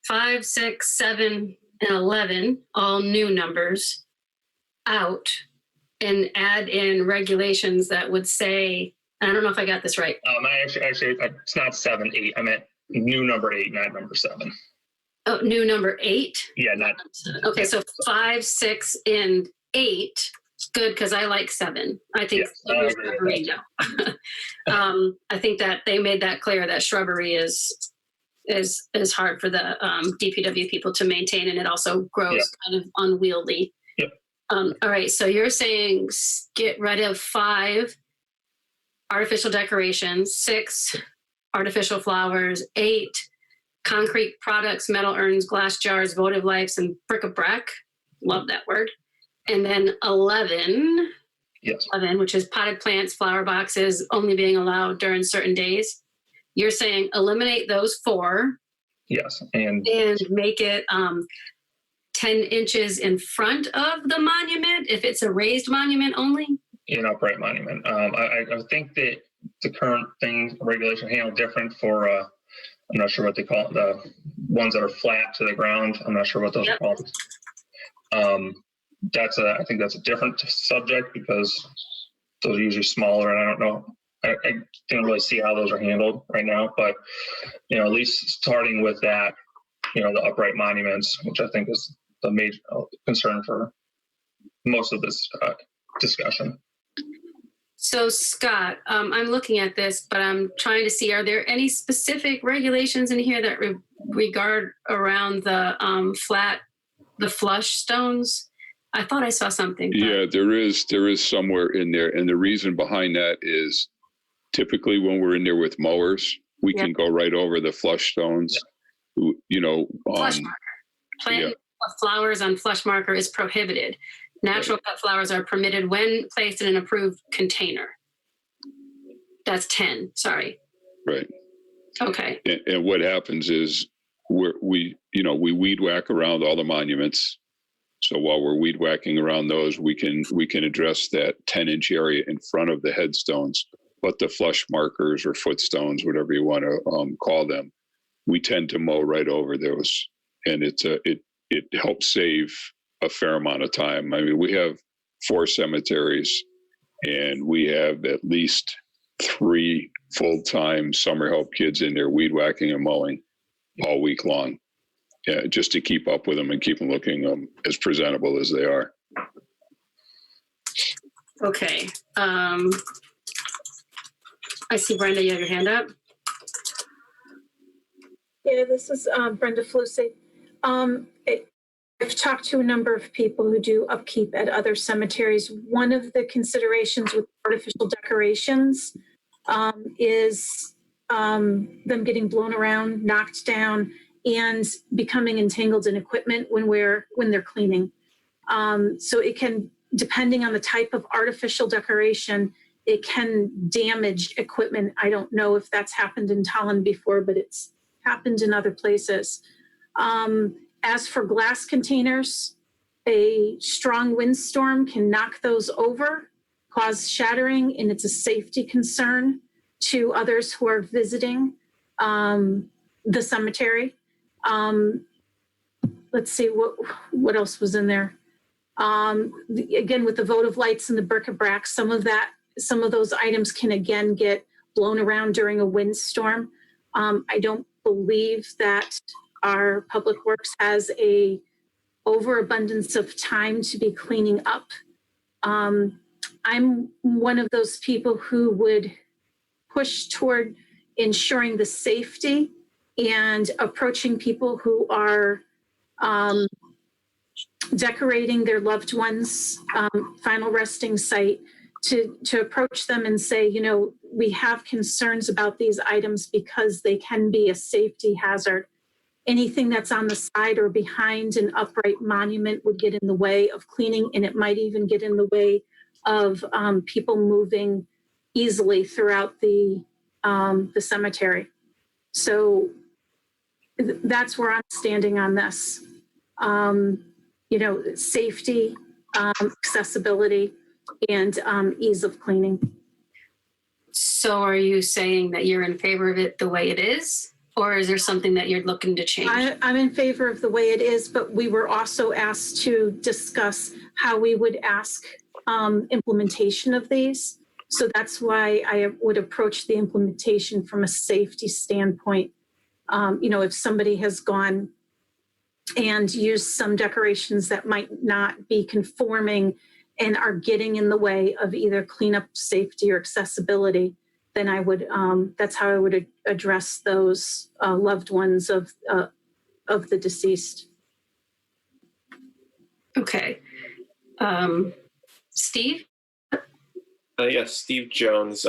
5, 6, 7, and 11, all new numbers, out and add in regulations that would say, I don't know if I got this right. Actually, it's not 7, 8. I meant new number 8, not number 7. Oh, new number 8? Yeah, not. Okay, so 5, 6, and 8. Good, because I like 7. I think shrubbery, no. I think that they made that clear that shrubbery is hard for the DPW people to maintain, and it also grows kind of unwieldy. Yep. All right, so you're saying get rid of 5 artificial decorations, 6 artificial flowers, 8 concrete products, metal urns, glass jars, votive lights, and bric-a-brac. Love that word. And then 11, yes, 11, which is potted plants, flower boxes, only being allowed during certain days. You're saying eliminate those 4. Yes, and make it 10 inches in front of the monument if it's a raised monument only? An upright monument. I think that the current regulation handle different for, I'm not sure what they call it, the ones that are flat to the ground. I'm not sure what those are called. I think that's a different subject because those are usually smaller, and I don't know. I didn't really see how those are handled right now, but at least starting with that, the upright monuments, which I think is the major concern for most of this discussion. So Scott, I'm looking at this, but I'm trying to see, are there any specific regulations in here that regard around the flush stones? I thought I saw something. Yeah, there is somewhere in there. And the reason behind that is typically when we're in there with mowers, we can go right over the flush stones, Flush marker. Planting of flowers on flush marker is prohibited. Natural cut flowers are permitted when placed in an approved container. That's 10, sorry. Right. Okay. And what happens is we weed whack around all the monuments. So while we're weed whacking around those, we can address that 10-inch area in front of the headstones. But the flush markers or footstones, whatever you want to call them, we tend to mow right over those, and it helps save a fair amount of time. I mean, we have 4 cemeteries, and we have at least 3 full-time summer help kids in there weed whacking and mowing all week long. Yeah, just to keep up with them and keep them looking as presentable as they are. Okay. I see Brenda, you have your hand up. Yeah, this is Brenda Flusy. I've talked to a number of people who do upkeep at other cemeteries. One of the considerations with artificial decorations is them getting blown around, knocked down, and becoming entangled in equipment when they're cleaning. So it can, depending on the type of artificial decoration, it can damage equipment. I don't know if that's happened in Tolland before, but it's happened in other places. As for glass containers, a strong windstorm can knock those over, cause shattering, and it's a safety concern to others who are visiting the cemetery. Let's see, what else was in there? Again, with the votive lights and the bric-a-brac, some of those items can again get blown around during a windstorm. I don't believe that our public works has a overabundance of time to be cleaning up. I'm one of those people who would push toward ensuring the safety and approaching people who are decorating their loved ones' final resting site to approach them and say, you know, we have concerns about these items because they can be a safety hazard. Anything that's on the side or behind an upright monument would get in the way of cleaning, and it might even get in the way of people moving easily throughout the cemetery. So that's where I'm standing on this. You know, safety, accessibility, and ease of cleaning. So are you saying that you're in favor of it the way it is? Or is there something that you're looking to change? I'm in favor of the way it is, but we were also asked to discuss how we would ask implementation of these. So that's why I would approach the implementation from a safety standpoint. You know, if somebody has gone and used some decorations that might not be conforming and are getting in the way of either cleanup, safety, or accessibility, then I would, that's how I would address those loved ones of the deceased. Okay. Steve? Yes, Steve Jones.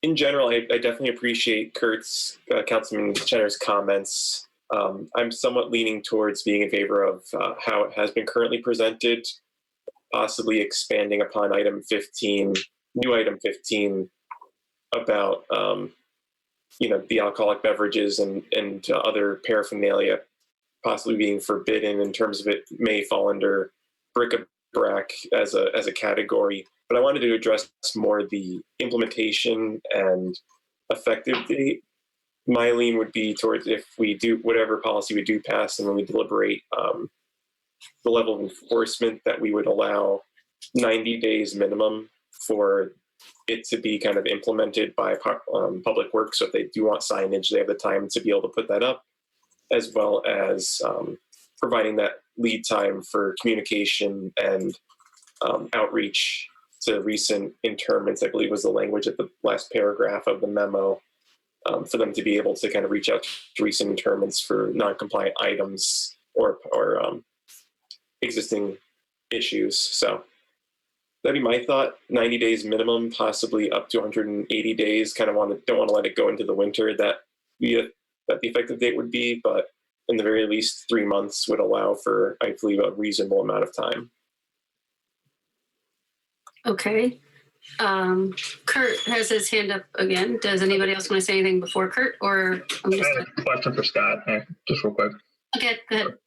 In general, I definitely appreciate Kurt's, Councilman Chenner's comments. I'm somewhat leaning towards being in favor of how it has been currently presented, possibly expanding upon item 15, new item 15, about you know, the alcoholic beverages and other paraphernalia possibly being forbidden in terms of it may fall under bric-a-brac as a category. But I wanted to address more the implementation and effective date. My lean would be towards, if we do whatever policy we do pass and when we deliberate the level of enforcement, that we would allow 90 days minimum for it to be kind of implemented by public works. So if they do want signage, they have the time to be able to put that up, as well as providing that lead time for communication and outreach to recent interments, I believe was the language at the last paragraph of the memo, for them to be able to kind of reach out to recent interments for non-compliant items or existing issues. So that'd be my thought. 90 days minimum, possibly up to 180 days. Kind of don't want to let it go into the winter. That the effective date would be, but in the very least 3 months would allow for, I believe, a reasonable amount of time. Okay. Kurt has his hand up again. Does anybody else want to say anything before Kurt, or I'm just... I have a question for Scott, just real quick. Okay, go ahead.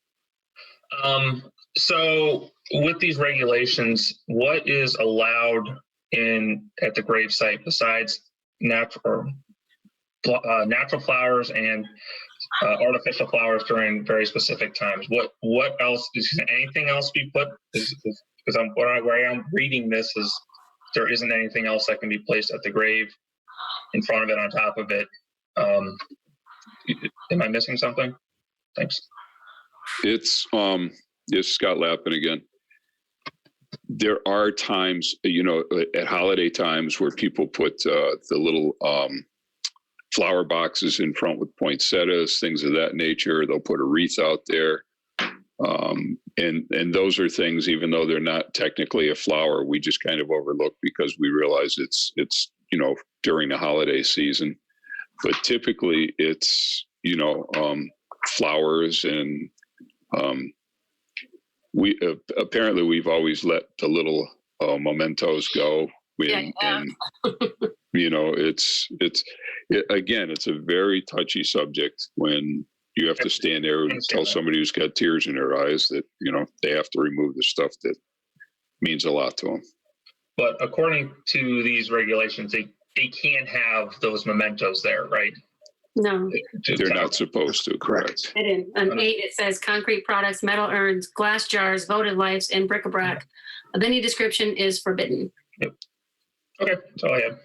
So with these regulations, what is allowed at the gravesite besides natural flowers and artificial flowers during very specific times? What else is anything else be put? Because where I'm reading this is there isn't anything else that can be placed at the grave, in front of it, on top of it. Am I missing something? Thanks. It's Scott Lappin again. there are times, at holiday times where people put the little flower boxes in front with poinsettias, things of that nature. They'll put a wreath out there. And those are things, even though they're not technically a flower, we just kind of overlook because we realize it's during the holiday season. But typically it's, flowers, and we've always let the little mementos go. It's a very touchy subject when you have to stand there and tell somebody who's got tears in their eyes that, they have to remove the stuff that means a lot to them. But according to these regulations, they can't have those mementos there, right? No. They're not supposed to, correct? On 8, it says concrete products, metal urns, glass jars, votive lights, and bric-a-brac of any description is forbidden. Yep. Okay, that's all I have.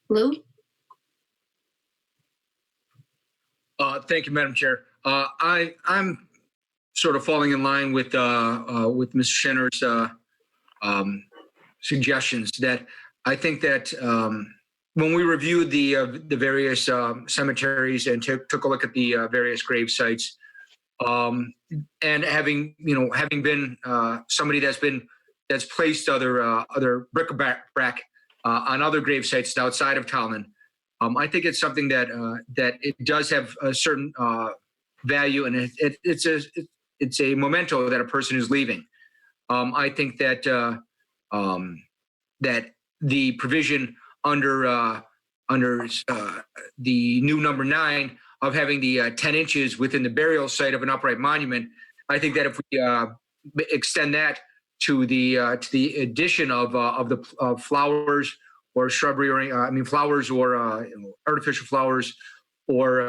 Lou? Thank you, Madam Chair. I'm sort of falling in line with Mr. Schenner's suggestions. That I think that when we reviewed the various cemeteries and took a look at the various grave sites, and having been somebody that's placed other bric-a-brac on other grave sites outside of Tolland, I think it's something that it does have a certain value, and it's a memento that a person is leaving. I think that that the provision under the new number 9 of having the 10 inches within the burial site of an upright monument, I think that if we extend that to the addition of the flowers or shrubbery, or flowers or artificial flowers, or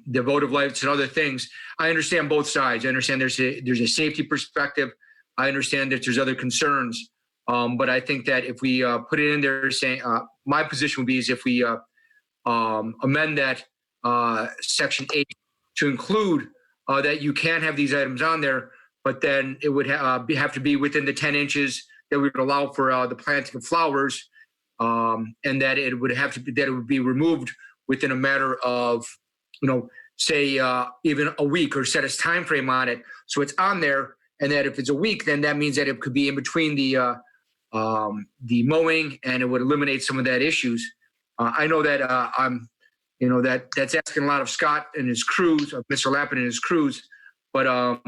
the votive lights and other things, I understand both sides. I understand there's a safety perspective. I understand that there's other concerns. But I think that if we put it in there saying, my position would be is if we amend that section 8 to include that you can have these items on there, but then it would have to be within the 10 inches that we would allow for the planting of flowers, and that it would be removed within a matter of, say even a week, or set a time frame on it so it's on there. And that if it's a week, then that means that it could be in between the mowing, and it would eliminate some of that issues. I know that that's asking a lot of Scott and his crews, of Mr. Lappin and his crews, but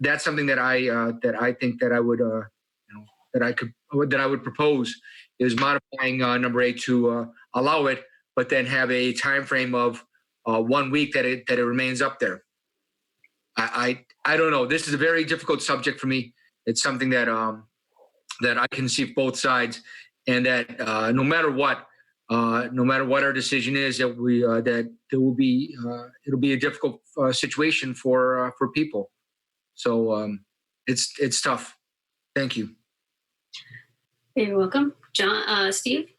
that's something that I think that I would that I would propose is modifying number 8 to allow it, but then have a time frame of 1 week that it remains up there. I don't know. This is a very difficult subject for me. It's something that that I can see both sides, and that no matter what our decision is, that there will be it'll be a difficult situation for people. So it's tough. Thank you. You're welcome, John. Steve.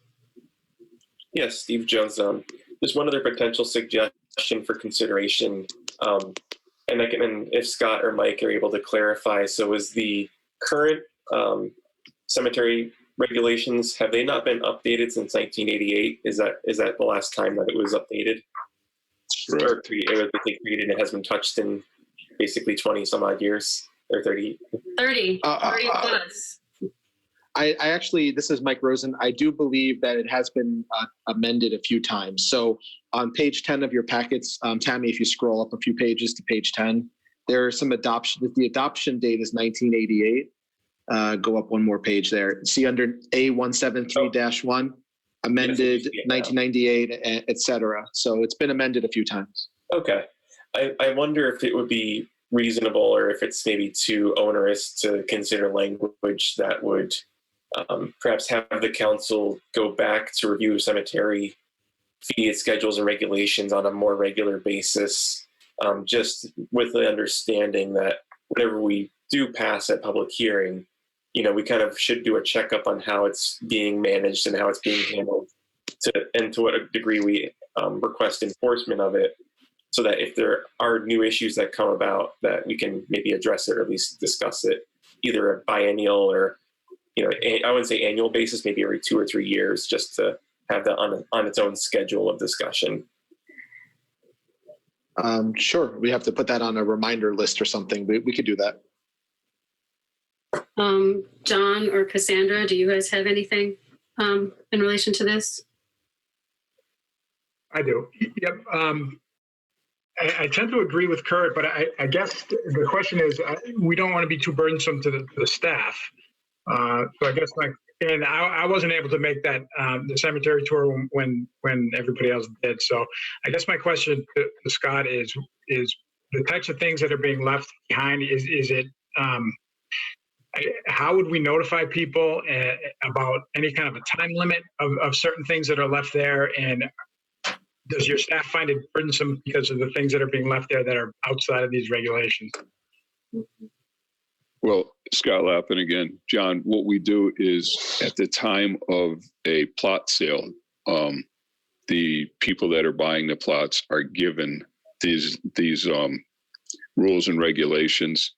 Yes, Steve Jones. There's one other potential suggestion for consideration. And if Scott or Mike are able to clarify, so is the current cemetery regulations, have they not been updated since 1988? Is that the last time that it was updated? Right. Or created, it has been touched in basically 20 some odd years, or 30? 30 plus. I actually, this is Mike Rosen. I do believe that it has been amended a few times. So on page 10 of your packets, Tammy, if you scroll up a few pages to page 10, there are some adoption. The adoption date is 1988. Go up one more page there. See under A173-1, amended 1998, et cetera. So it's been amended a few times. Okay. I wonder if it would be reasonable, or if it's maybe too onerous to consider language that would perhaps have the council go back to review cemetery fee schedules and regulations on a more regular basis, just with the understanding that whenever we do pass a public hearing, we kind of should do a checkup on how it's being managed and how it's being handled, and to what degree we request enforcement of it, so that if there are new issues that come about, that we can maybe address it or at least discuss it. either a biennial or, I wouldn't say annual basis, maybe every 2 or 3 years, just to have that on its own schedule of discussion. Sure. We have to put that on a reminder list or something. We could do that. John or Cassandra, do you guys have anything in relation to this? I do. Yep. I tend to agree with Kurt, but I guess the question is, we don't want to be too burdensome to the staff. So I guess I wasn't able to make that the cemetery tour when everybody else did. So I guess my question to Scott is the types of things that are being left behind. Is it how would we notify people about any kind of a time limit of certain things that are left there? And does your staff find it burdensome because of the things that are being left there that are outside of these regulations? Well, Scott Lappin again. John, what we do is at the time of a plot sale, the people that are buying the plots are given these rules and regulations.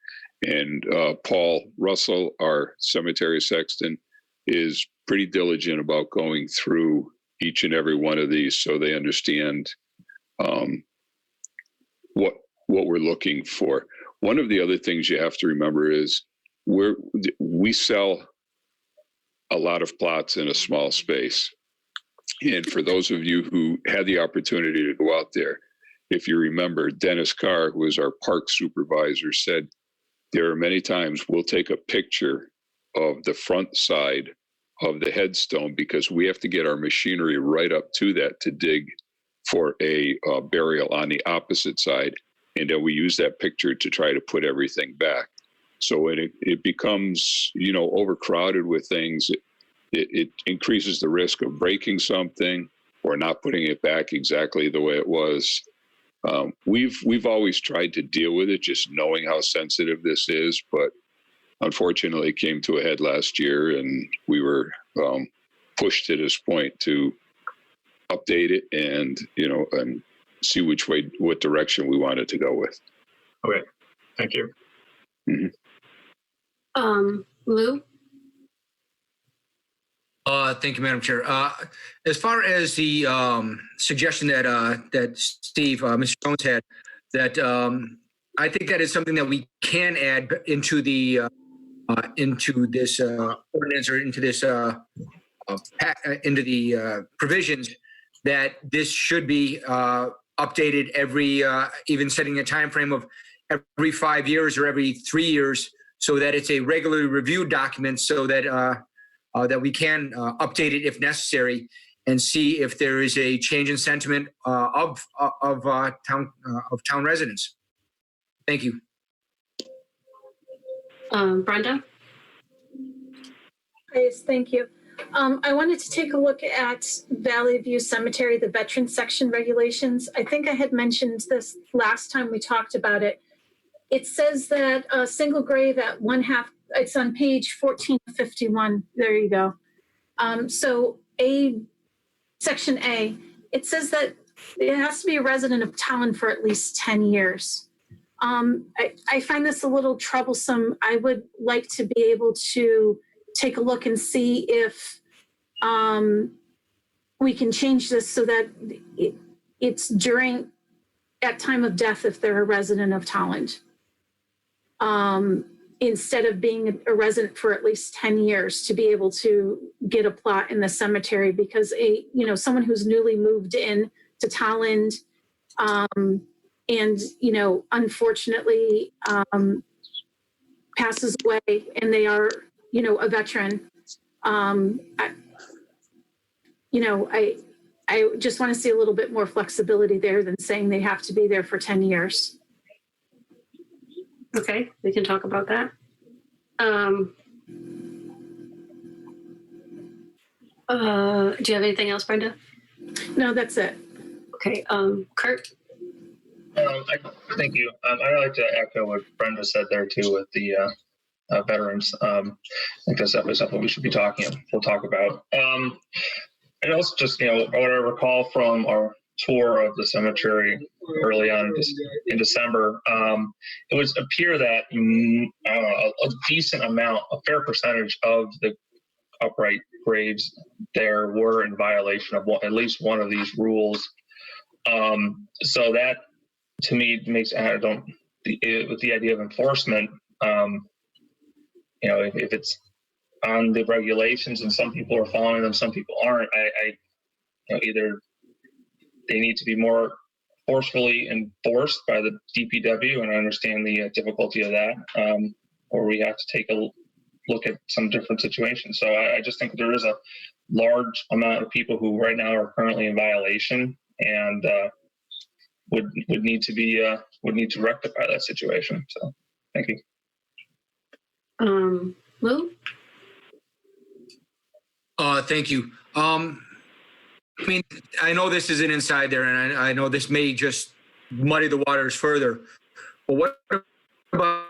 And Paul Russell, our cemetery sexton, is pretty diligent about going through each and every one of these so they understand what we're looking for. One of the other things you have to remember is we sell a lot of plots in a small space. And for those of you who had the opportunity to go out there, if you remember, Dennis Carr, who was our park supervisor, said there are many times we'll take a picture of the front side of the headstone because we have to get our machinery right up to that to dig for a burial on the opposite side. And then we use that picture to try to put everything back. So when it becomes, overcrowded with things, it increases the risk of breaking something or not putting it back exactly the way it was. We've always tried to deal with it, just knowing how sensitive this is, but unfortunately it came to a head last year and we were pushed to this point to update it and see what direction we wanted to go with. Okay, thank you. Mm-hmm. Lou? Thank you, Madam Chair. As far as the suggestion that Steve, Mr. Jones had, that I think that is something that we can add into the into this ordinance or into this into the provisions, that this should be updated every, even setting a time frame of every 5 years or every 3 years, so that it's a regularly reviewed document, so that that we can update it if necessary and see if there is a change in sentiment of town residents. Thank you. Brenda? Yes, thank you. I wanted to take a look at Valley View Cemetery, the veteran section regulations. I think I had mentioned this last time we talked about it. It says that a single grave at 1/2, it's on page 1451. There you go. So section A, it says that it has to be a resident of Tolland for at least 10 years. I find this a little troublesome. I would like to be able to take a look and see if we can change this so that it's at time of death if they're a resident of Tolland. Instead of being a resident for at least 10 years to be able to get a plot in the cemetery, because someone who's newly moved in to Tolland and unfortunately passes away and they are a veteran, I just want to see a little bit more flexibility there than saying they have to be there for 10 years. Okay, we can talk about that. Do you have anything else, Brenda? No, that's it. Okay, Kurt? Thank you. I'd like to echo what Brenda said there too with the veterans. I think that's definitely something we should be we'll talk about. And also just, what I recall from our tour of the cemetery early on in December, it would appear that a decent amount, a fair percentage of the upright graves there were in violation of at least one of these rules. So that to me makes with the idea of enforcement. If it's on the regulations and some people are following them, some people aren't. Either they need to be more forcefully enforced by the DPW, and I understand the difficulty of that, or we have to take a look at some different situations. So I just think there is a large amount of people who right now are currently in violation and would need to rectify that situation. So thank you. Lou? Thank you. I mean, I know this isn't inside there, and I know this may just muddy the waters further. But what about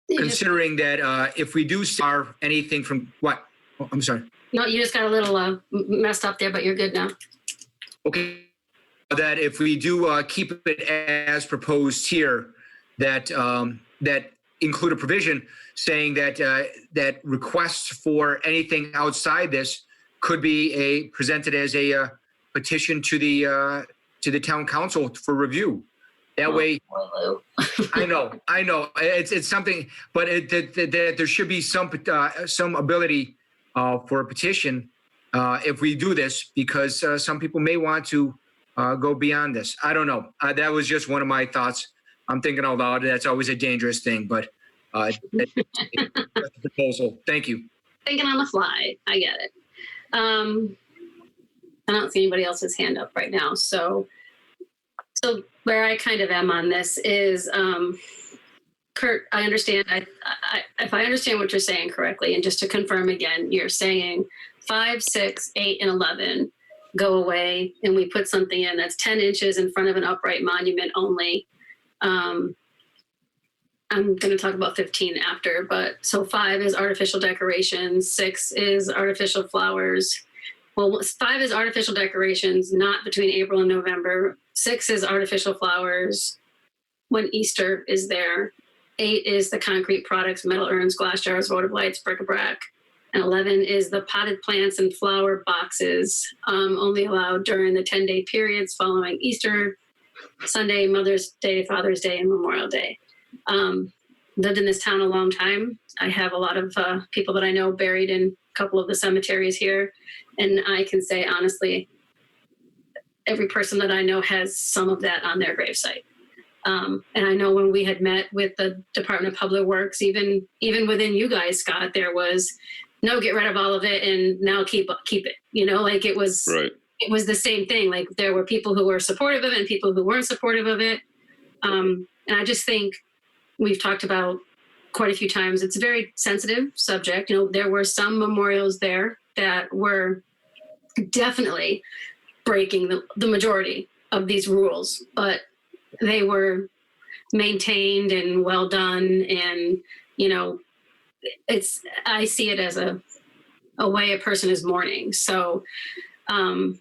considering that if we do start anything from what? Oh, I'm sorry. No, you just got a little messed up there, but you're good now. Okay. That if we do keep it as proposed here, that that include a provision saying that that requests for anything outside this could be presented as a petition to the town council for review. That way, I know it's something, but that there should be some ability for a petition if we do this, because some people may want to go beyond this. I don't know. That was just one of my thoughts. I'm thinking out loud. That's always a dangerous thing, but that's the proposal. Thank you. Thinking on the fly. I get it. I don't see anybody else's hand up right now. So where I kind of am on this is, Kurt, I understand. If I understand what you're saying correctly, and just to confirm again, you're saying 5, 6, 8, and 11 go away, and we put something in that's 10 inches in front of an upright monument only. I'm going to talk about 15 after, but so 5 is artificial decorations, 6 is artificial flowers. Well, 5 is artificial decorations, not between April and November. 6 is artificial flowers when Easter is there. 8 is the concrete products, metal urns, glass jars, votive lights, bric-a-brac. And 11 is the potted plants and flower boxes, only allowed during the 10-day periods following Easter, Sunday, Mother's Day, Father's Day, and Memorial Day. Lived in this town a long time. I have a lot of people that I know buried in a couple of the cemeteries here. And I can say, honestly, every person that I know has some of that on their gravesite. And I know when we had met with the Department of Public Works, even within you guys, Scott, there was, no, get rid of all of it and now keep it. Like it was, right. It was the same thing. Like there were people who were supportive of it and people who weren't supportive of it. And I just think we've talked about quite a few times, it's a very sensitive subject. There were some memorials there that were definitely breaking the majority of these rules, but they were maintained and well done. And, I see it as a way a person is mourning. So I'm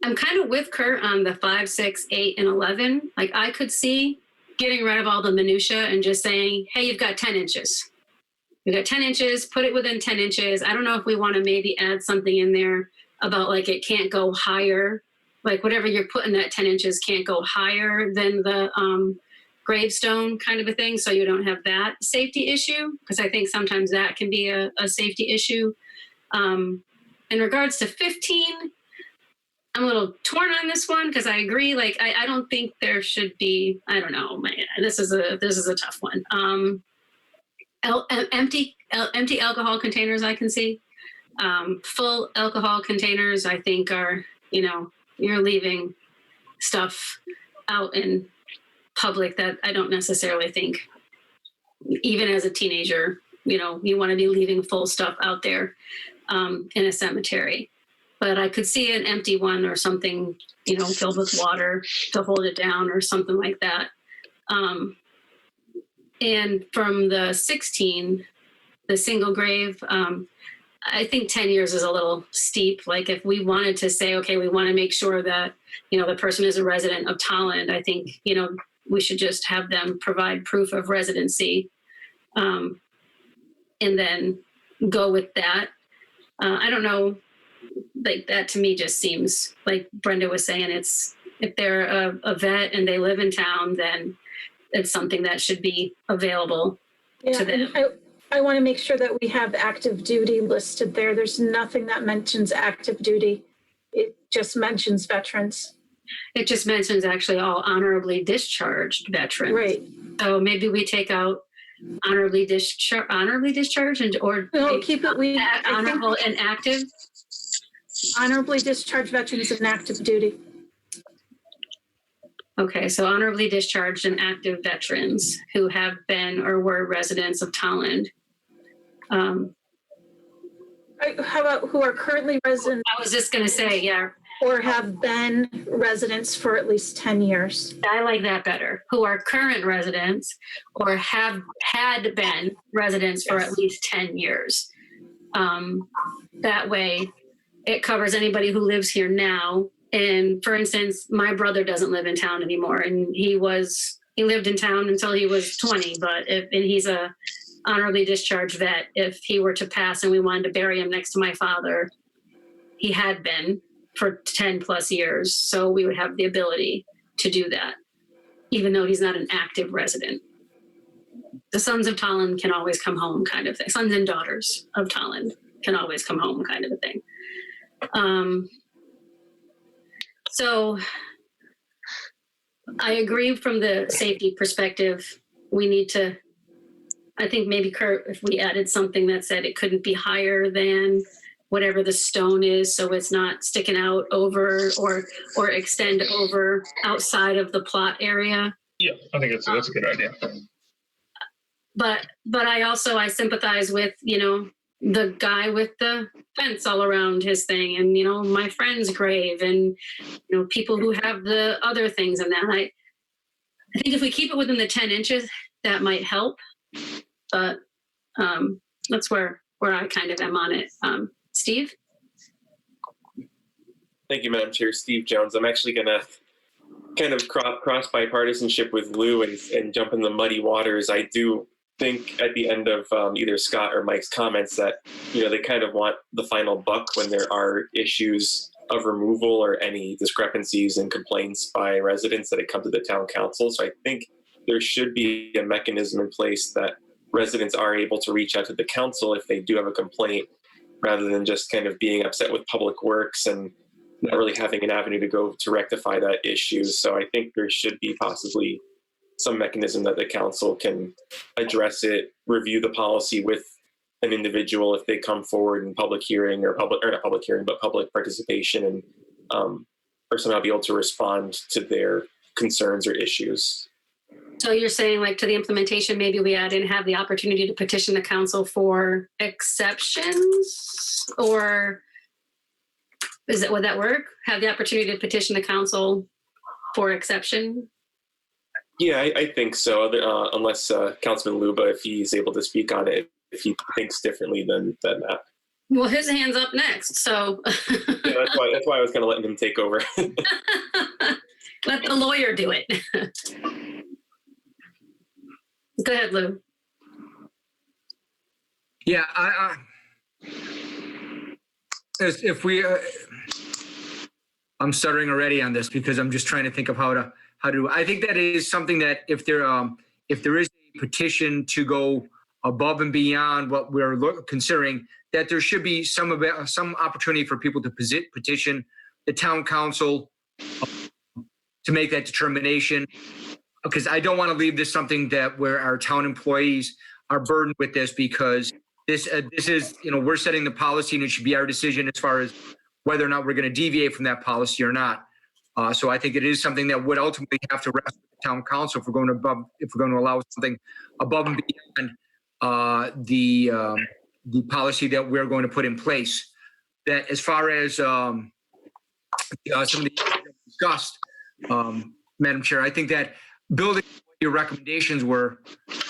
kind of with Kurt on the 5, 6, 8, and 11. Like I could see getting rid of all the minutia and just saying, hey, you've got 10 inches. You've got 10 inches, put it within 10 inches. I don't know if we want to maybe add something in there about like it can't go higher. Like whatever you're putting that 10 inches can't go higher than the gravestone kind of a thing. So you don't have that safety issue. Because I think sometimes that can be a safety issue. In regards to 15, I'm a little torn on this one because I agree. Like, I don't think there should be, I don't know, man, this is a tough one. Empty alcohol containers I can see. Full alcohol containers I think are, you're leaving stuff out in public that I don't necessarily think, even as a teenager, you want to be leaving full stuff out there in a cemetery. But I could see an empty one or something, filled with water to hold it down or something like that. And from the 16, the single grave, I think 10 years is a little steep. Like if we wanted to say, okay, we want to make sure that, the person is a resident of Tolland, I think, we should just have them provide proof of residency, and then go with that. I don't know, like that to me just seems like Brenda was saying, if they're a vet and they live in town, then it's something that should be available to them. And I want to make sure that we have active duty listed there. There's nothing that mentions active duty. It just mentions veterans. It just mentions actually all honorably discharged veterans. Right. So maybe we take out honorably discharged or No, keep it. honorable and active. Honorably discharged veterans and active duty. Okay, so honorably discharged and active veterans who have been or were residents of Tolland. How about who are currently resident I was just going to say, yeah, or have been residents for at least 10 years? I like that better. Who are current residents or have had been residents for at least 10 years. That way it covers anybody who lives here now. And for instance, my brother doesn't live in town anymore, and he lived in town until he was 20, and he's a honorably discharged vet. If he were to pass and we wanted to bury him next to my father, he had been for 10 plus years. So we would have the ability to do that, even though he's not an active resident. The sons of Tolland can always come home kind of thing. Sons and daughters of Tolland can always come home kind of a thing. So I agree from the safety perspective, we need to, I think maybe Kurt, if we added something that said it couldn't be higher than whatever the stone is, so it's not sticking out over or extend over outside of the plot area. Yeah, I think that's a good idea. But I sympathize with, the guy with the fence all around his thing and, my friend's grave and, people who have the other things in that. I think if we keep it within the 10 inches, that might help. But that's where I kind of am on it. Steve? Thank you, Madam Chair. Steve Jones. I'm actually going to kind of cross bipartisanship with Lou and jump in the muddy waters. I do think at the end of either Scott or Mike's comments that, they kind of want the final buck when there are issues of removal or any discrepancies and complaints by residents that it come to the town council. So I think there should be a mechanism in place that residents are able to reach out to the council if they do have a complaint, rather than just kind of being upset with Public Works and not really having an avenue to go to rectify that issue. So I think there should be possibly some mechanism that the council can address it, review the policy with an individual if they come forward in public hearing or not public hearing, but public participation, and or somehow be able to respond to their concerns or issues. So you're saying like to the implementation, maybe we add in have the opportunity to petition the council for exceptions, or would that work? Have the opportunity to petition the council for exception? Yeah, I think so. Unless Councilman Luba, if he's able to speak on it, if he thinks differently than that. Well, his hand's up next, so. Yeah, that's why I was kind of letting him take over. Let the lawyer do it. Go ahead, Lou. Yeah, if we, I'm stuttering already on this because I'm just trying to think of how to. I think that is something that if there is a petition to go above and beyond what we're considering, that there should be some opportunity for people to petition the town council to make that determination. Because I don't want to leave this something that where our town employees are burdened with this, because this is, we're setting the policy and it should be our decision as far as whether or not we're going to deviate from that policy or not. So I think it is something that would ultimately have to rest with the town council if we're going to allow something above and beyond the policy that we're going to put in place. That as far as some of the discussed, Madam Chair, I think that building your recommendations were,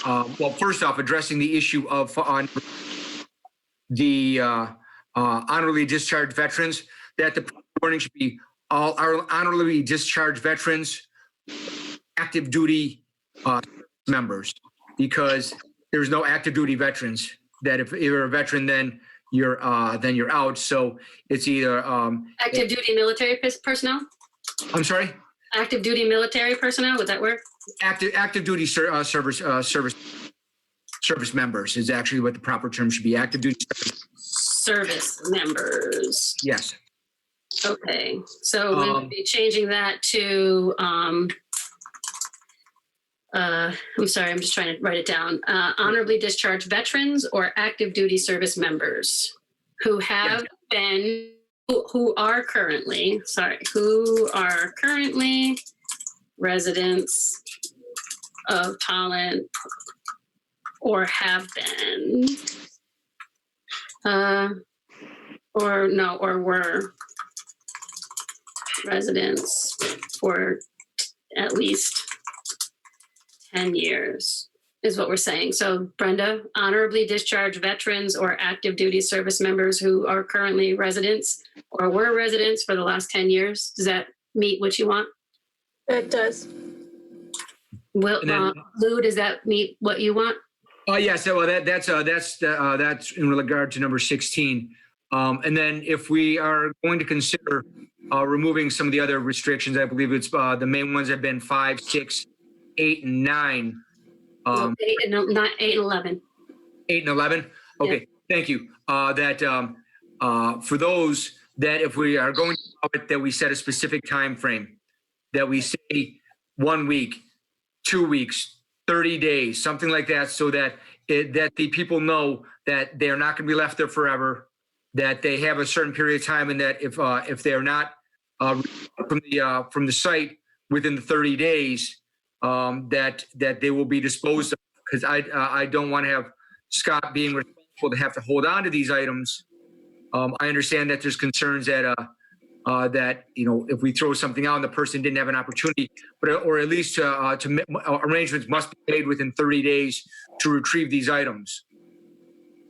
well, first off, addressing the issue of on the honorably discharged veterans, that the wording should be all our honorably discharged veterans, active duty members, because there's no active duty veterans. That if you're a veteran, then you're out. So it's either Active duty military personnel? I'm sorry. Active duty military personnel, would that work? Active duty service members is actually what the proper term should be. Active duty Service members. Yes. Okay, so we'll be changing that to, I'm sorry, I'm just trying to write it down. Honorably discharged veterans or active duty service members who have been, who are currently residents of Tolland or have been, or were residents for at least 10 years is what we're saying. So Brenda, honorably discharged veterans or active duty service members who are currently residents or were residents for the last 10 years. Does that meet what you want? It does. Will, Lou, does that meet what you want? Oh yes. So that's in regard to number 16. And then if we are going to consider removing some of the other restrictions, I believe it's the main ones have been 5, 6, 8, and 9. 8 and 11. 8 and 11. Okay, yeah. Thank you. For those that if we are going to that we set a specific time frame, that we say 1 week, 2 weeks, 30 days, something like that, so that that the people know that they're not going to be left there forever, that they have a certain period of time, and that if they're not from the site within the 30 days, that they will be disposed of. Because I don't want to have Scott being responsible to have to hold on to these items. I understand that there's concerns that if we throw something out and the person didn't have an opportunity, or at least arrangements must be made within 30 days to retrieve these items.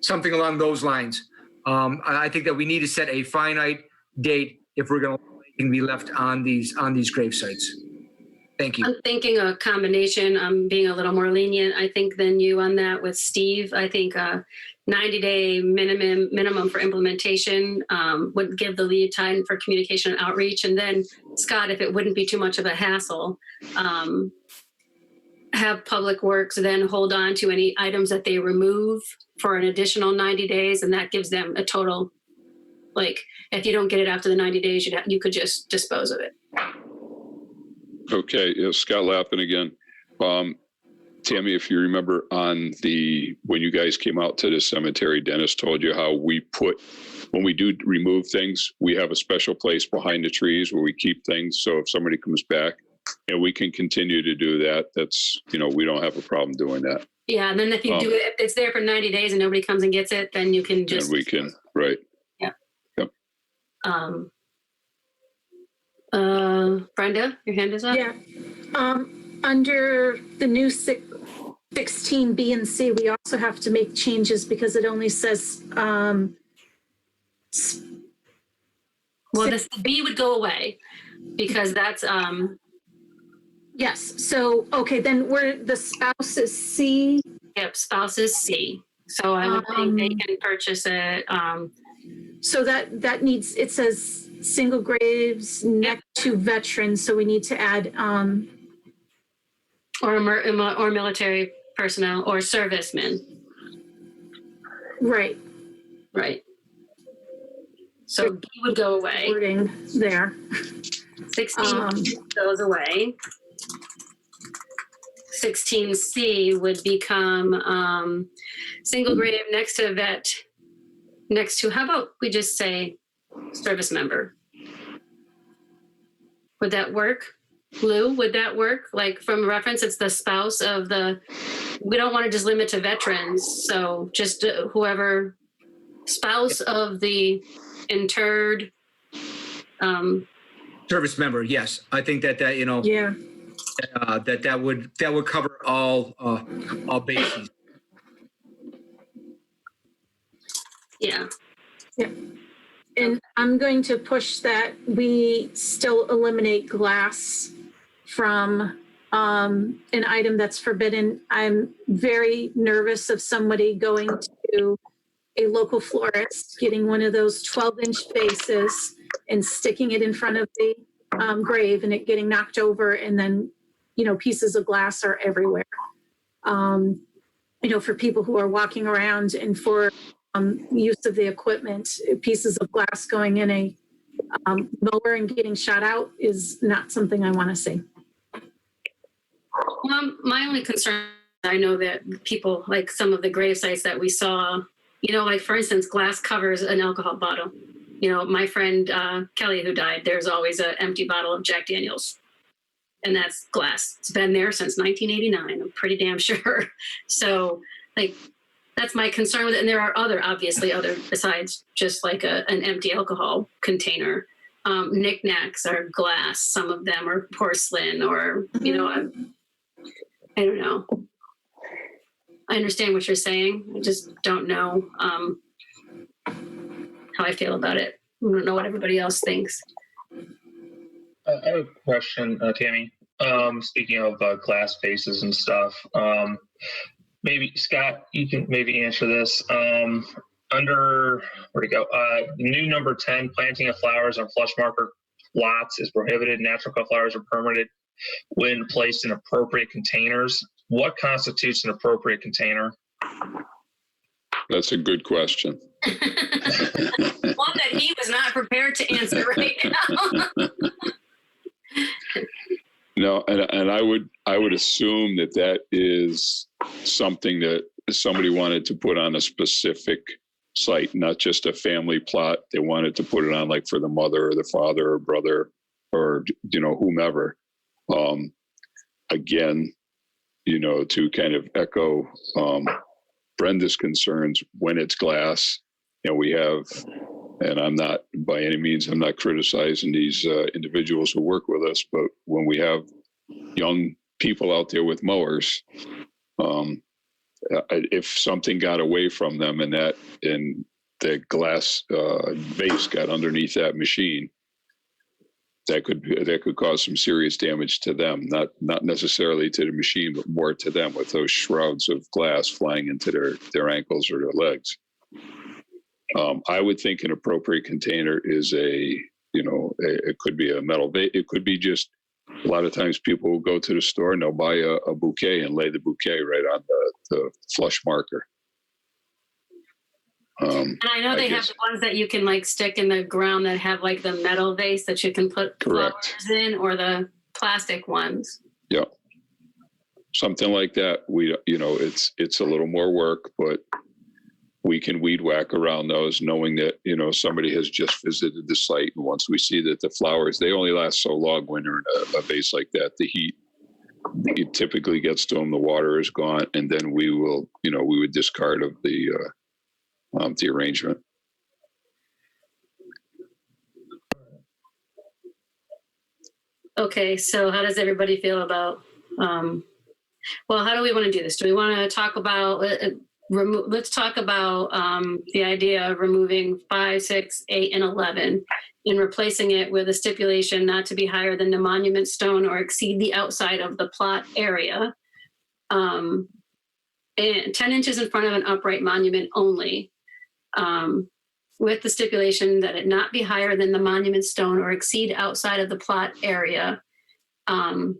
Something along those lines. I think that we need to set a finite date if we're going to be left on these grave sites. Thank you. I'm thinking a combination. I'm being a little more lenient, I think, than you on that with Steve. I think 90-day minimum for implementation would give the lead time for communication and outreach. And then, Scott, if it wouldn't be too much of a hassle, have Public Works then hold on to any items that they remove for an additional 90 days. And that gives them a total, like, if you don't get it after the 90 days, you could just dispose of it. Okay, Scott Lappin again. Tammy, if you remember when you guys came out to the cemetery, Dennis told you how when we do remove things, we have a special place behind the trees where we keep things. So if somebody comes back and we can continue to do that, that's, we don't have a problem doing that. Yeah, and then if you do it, if it's there for 90 days and nobody comes and gets it, then you can just. And we can, right. Yeah. Yep. Brenda, your hand is up. Yeah. Under the new 16 B and C, we also have to make changes because it only says. Well, the B would go away because that's. Yes. So, okay, then where the spouse is C. Yep, spouse is C. So I would think they can purchase it. So that needs, it says single graves next to veterans. So we need to add. Or military personnel or servicemen. Right. Right. So B would go away. Wording there. 16 goes away. 16C would become single grave next to vet, how about we just say service member? Would that work? Lou, would that work? Like from reference, it's the spouse of we don't want to just limit to veterans. So just whoever, spouse of the interred. Service member, yes. I think that yeah. that would cover all bases. Yeah. And I'm going to push that we still eliminate glass from an item that's forbidden. I'm very nervous of somebody going to a local florist, getting one of those 12-inch vases and sticking it in front of the grave and it getting knocked over, and then, pieces of glass are everywhere. For people who are walking around and for use of the equipment, pieces of glass going in a mower and getting shot out is not something I want to see. My only concern, I know that people, like some of the grave sites that we saw, like for instance, glass covers an alcohol bottle. My friend Kelly, who died, there's always an empty bottle of Jack Daniels. And that's glass. It's been there since 1989. I'm pretty damn sure. So, that's my concern with it. And there are obviously other besides just like an empty alcohol container. Knickknacks are glass. Some of them are porcelain, or I don't know. I understand what you're saying. I just don't know how I feel about it. I don't know what everybody else thinks. I have a question, Tammy. Speaking of glass faces and stuff, maybe Scott, you can maybe answer this. Under where'd it go? New number 10: planting of flowers on flush marker lots is prohibited. Natural cut flowers are permitted when placed in appropriate containers. What constitutes an appropriate container? That's a good question. One that he was not prepared to answer right now. No, and I would assume that is something that somebody wanted to put on a specific site, not just a family plot. They wanted to put it on, like, for the mother or the father or brother or whomever. Again, to kind of echo Brenda's concerns, when it's glass, we have, and I'm not by any means, I'm not criticizing these individuals who work with us, but when we have young people out there with mowers, if something got away from them and the glass vase got underneath that machine, that could cause some serious damage to them, not necessarily to the machine, but more to them, with those shrouds of glass flying into their ankles or their legs. I would think an appropriate container is it could be a metal vase. It could be just, a lot of times people will go to the store and they'll buy a bouquet and lay the bouquet right on the flush marker. And I know they have the ones that you can stick in the ground that have the metal vase that you can put flowers in, or the plastic ones. Yeah. Something like that. It's a little more work, but we can weed whack around those, knowing that, somebody has just visited the site. And once we see that the flowers, they only last so long when they're in a vase like that. The heat, it typically gets to them, the water is gone, and then we would discard of the arrangement. Okay, so how does everybody feel about, how do we want to do this? Do we want to talk about, let's talk about the idea of removing 5, 6, 8, and 11 and replacing it with a stipulation not to be higher than the monument stone or exceed the outside of the plot area. And 10 inches in front of an upright monument only. With the stipulation that it not be higher than the monument stone or exceed outside of the plot area. And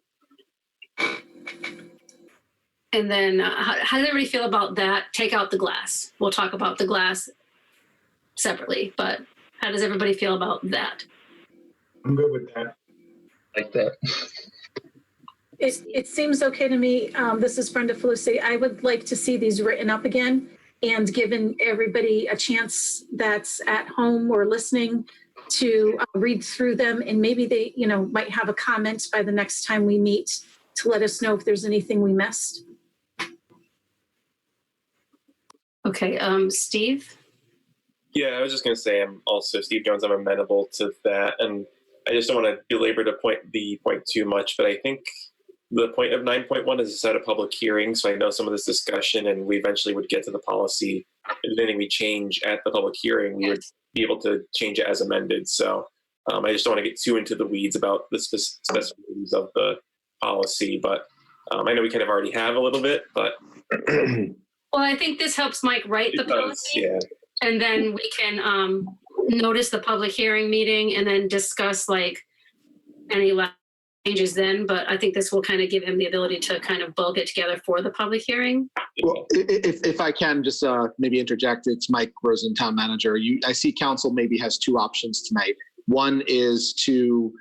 then how does everybody feel about that? Take out the glass. We'll talk about the glass separately, but how does everybody feel about that? I'm good with that. Like that. It seems okay to me. This is Brenda Felicity. I would like to see these written up again and given everybody a chance that's at home or listening to read through them, and maybe they, might have a comment by the next time we meet to let us know if there's anything we missed. Okay, Steve? Yeah, I was just going to say, I'm also Steve Jones. I'm amenable to that, and I just don't want to belabor the point too much. But I think the point of 9.1 is to set a public hearing. So I know some of this discussion, and we eventually would get to the policy. If anything we change at the public hearing, we would be able to change it as amended. So I just don't want to get too into the weeds about the specificities of the policy, but I know we kind of already have a little bit, but Well, I think this helps Mike write the it does, policy, yeah. and then we can notice the public hearing meeting and then discuss like any changes then. But I think this will kind of give him the ability to kind of bulk it together for the public hearing. Well, if I can just maybe interject, it's Mike Rosen, town manager. I see council maybe has two options tonight. One is to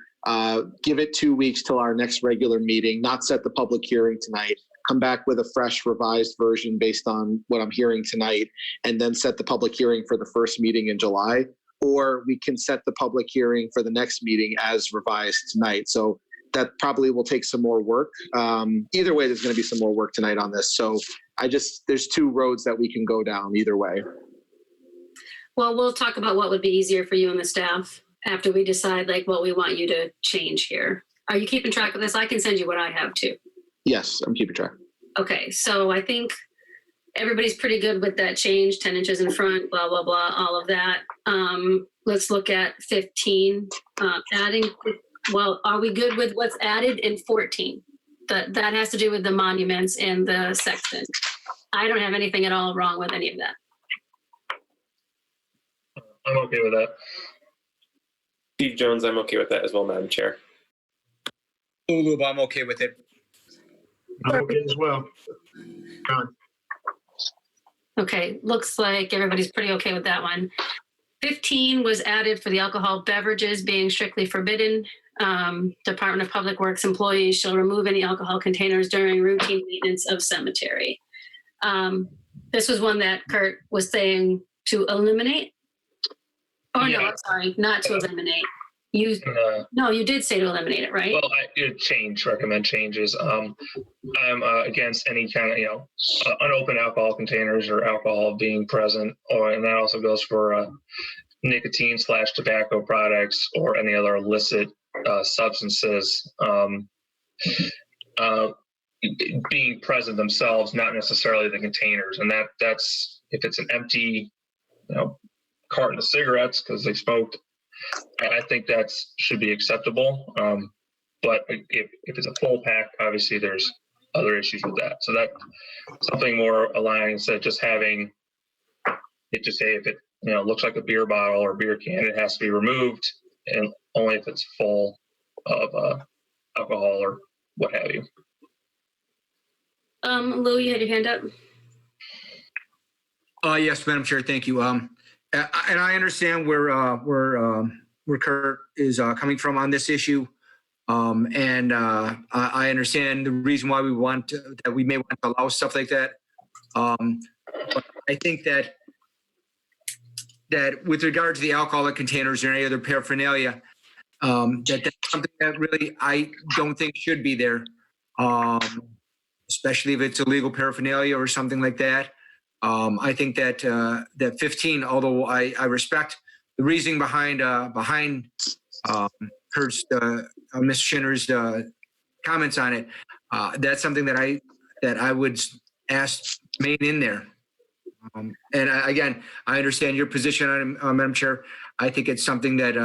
give it 2 weeks till our next regular meeting, not set the public hearing tonight, come back with a fresh revised version based on what I'm hearing tonight, and then set the public hearing for the first meeting in July. Or we can set the public hearing for the next meeting as revised tonight. So that probably will take some more work. Either way, there's going to be some more work tonight on this. So there's two roads that we can go down either way. Well, we'll talk about what would be easier for you and the staff after we decide like what we want you to change here. Are you keeping track of this? I can send you what I have too. Yes, I'm keeping track. Okay, so I think everybody's pretty good with that change, 10 inches in front, blah, blah, blah, all of that. Let's look at 15, adding, well, are we good with what's added in 14? That has to do with the monuments and the sexton. I don't have anything at all wrong with any of that. I'm okay with that. Steve Jones, I'm okay with that as well, Madam Chair. Lulu, I'm okay with it. I'm okay as well. John. Okay, looks like everybody's pretty okay with that one. 15 was added for the alcohol beverages being strictly forbidden. Department of Public Works employees shall remove any alcohol containers during routine maintenance of cemetery. This was one that Kurt was saying to eliminate. Oh, Yeah. no, I'm sorry, not to eliminate. No, you did say to eliminate it, right? Well, recommend changes. I'm against any kind of, unopened alcohol containers or alcohol being present, and that also goes for nicotine / tobacco products or any other illicit substances being present themselves, not necessarily the containers. And that's if it's an empty, carton of cigarettes because they smoked, I think that should be acceptable. But if it's a full pack, obviously there's other issues with that. So that something more aligned instead of just having it to say if it looks like a beer bottle or beer can, it has to be removed, and only if it's full of alcohol or what have you. Lou, you had your hand up. Yes, Madam Chair, thank you. And I understand where Kurt is coming from on this issue. And I understand the reason why that we may want to allow stuff like that. But I think that with regard to the alcoholic containers or any other paraphernalia, that's something that really I don't think should be there, especially if it's illegal paraphernalia or something like that. I think that 15, although I respect the reasoning behind Kurt's Ms. Schinner's comments on it, that's something that I would ask remain in there. And again, I understand your position on it, Madam Chair. I think it's something that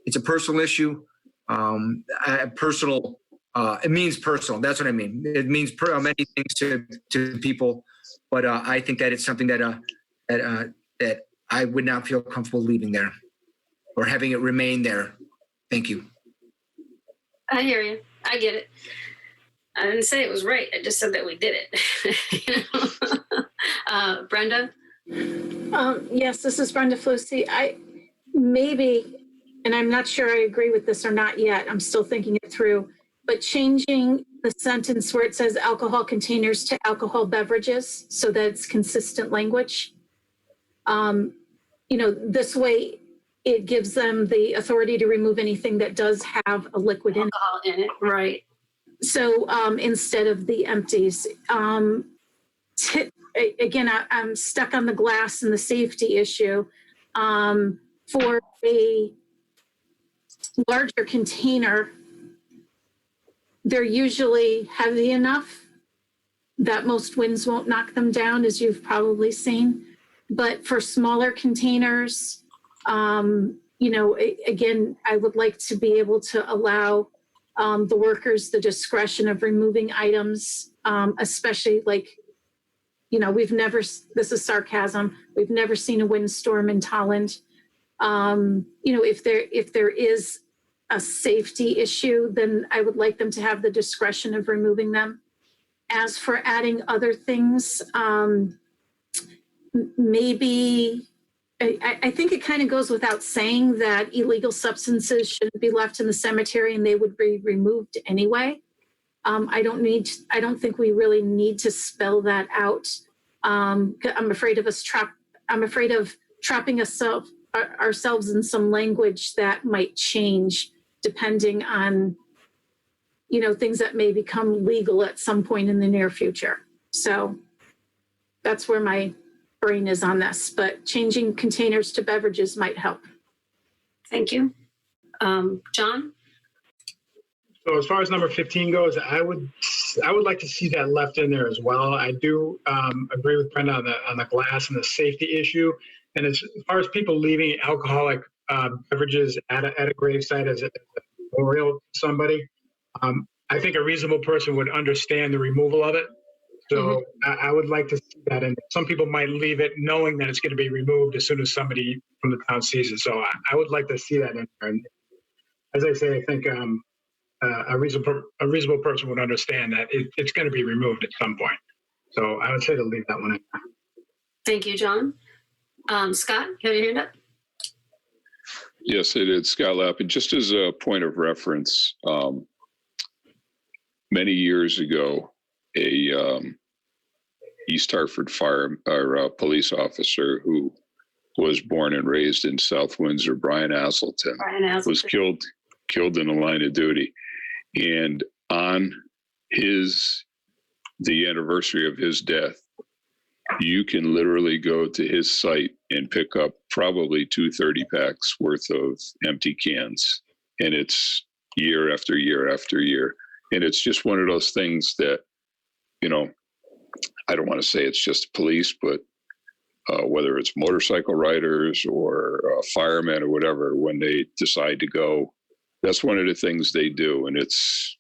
it's a personal issue. Personal. It means personal. That's what I mean. It means many things to people, but I think that it's something that I would not feel comfortable leaving there or having it remain there. Thank you. I hear you. I get it. I didn't say it was right. I just said that we did it. Brenda? Yes, this is Brenda Flusy. And I'm not sure I agree with this or not yet. I'm still thinking it through. But changing the sentence where it says alcohol containers to alcohol beverages so that it's consistent language. This way it gives them the authority to remove anything that does have a liquid in it. Right. So instead of the empties, again, I'm stuck on the glass and the safety issue. For a larger container, they're usually heavy enough that most winds won't knock them down, as you've probably seen. But for smaller containers, Again, I would like to be able to allow the workers the discretion of removing items, especially this is sarcasm, we've never seen a windstorm in Tolland. If there is a safety issue, then I would like them to have the discretion of removing them. As for adding other things, maybe I think it kind of goes without saying that illegal substances shouldn't be left in the cemetery and they would be removed anyway. I don't think we really need to spell that out. I'm afraid of trapping ourselves in some language that might change depending on, things that may become legal at some point in the near future. So that's where my brain is on this, but changing containers to beverages might help. Thank you. John? So as far as number 15 goes, I would like to see that left in there as well. I do agree with Brenda on the glass and the safety issue. And as far as people leaving alcoholic beverages at a gravesite as a memorial to somebody, I think a reasonable person would understand the removal of it. So I would like to see that. And some people might leave it knowing that it's going to be removed as soon as somebody from the town sees it. So I would like to see that in there. And as I say, I think a reasonable person would understand that it's going to be removed at some point. So I would say to leave that one in. Thank you, John. Scott, have your hand up? Yes, it is, Scott Lappin. Just as a point of reference, many years ago, a East Hartford police officer who was born and raised in South Windsor, Brian Asselton, was killed in the line of duty. And on the anniversary of his death, you can literally go to his site and pick up probably 2 30-packs worth of empty cans. And it's year after year after year. And it's just one of those things that, I don't want to say it's just police, but whether it's motorcycle riders or firemen or whatever, when they decide to go, that's one of the things they do. And it's,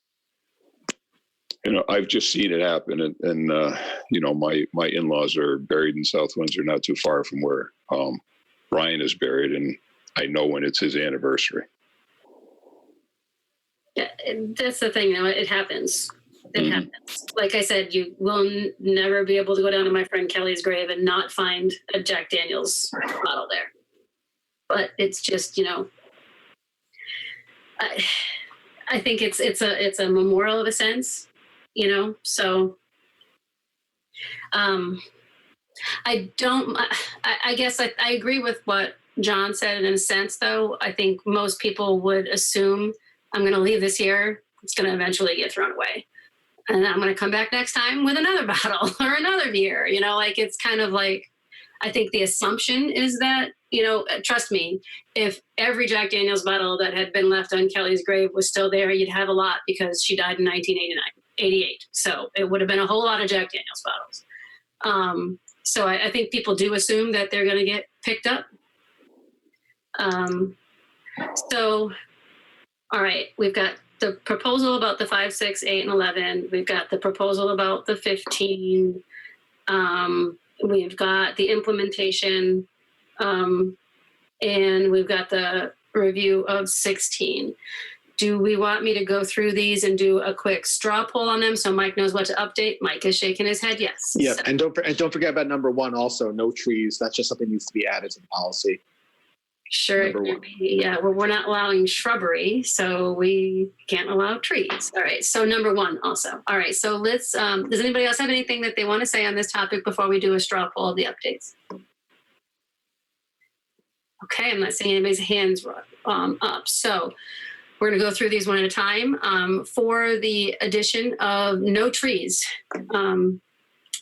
I've just seen it happen. And my in-laws are buried in South Windsor, not too far from where Brian is buried. And I know when it's his anniversary. Yeah, that's the thing. It happens. It happens. Like I said, you will never be able to go down to my friend Kelly's grave and not find a Jack Daniels bottle there. But it's just, I think it's a memorial of a sense, So, I guess I agree with what John said in a sense, though. I think most people would assume I'm going to leave this here. It's going to eventually get thrown away. And I'm going to come back next time with another bottle or another beer, it's kind of like, I think the assumption is that, trust me, if every Jack Daniels bottle that had been left on Kelly's grave was still there, you'd have a lot because she died in 1988. So it would have been a whole lot of Jack Daniels bottles. So I think people do assume that they're going to get picked up. So, all right, we've got the proposal about the 5, 6, 8, and 11. We've got the proposal about the 15. We've got the implementation, and we've got the review of 16. Do we want me to go through these and do a quick straw poll on them so Mike knows what to update? Mike is shaking his head yes. Yeah, So, and don't forget about number 1 also, no trees. That's just something that needs to be added to the policy. sure. Number 1. Yeah, well, we're not allowing shrubbery, so we can't allow trees. All right, so number 1 also. All right, so let's, does anybody else have anything that they want to say on this topic before we do a straw poll of the updates? Okay, I'm not seeing anybody's hands up. So we're going to go through these one at a time. For the addition of no trees,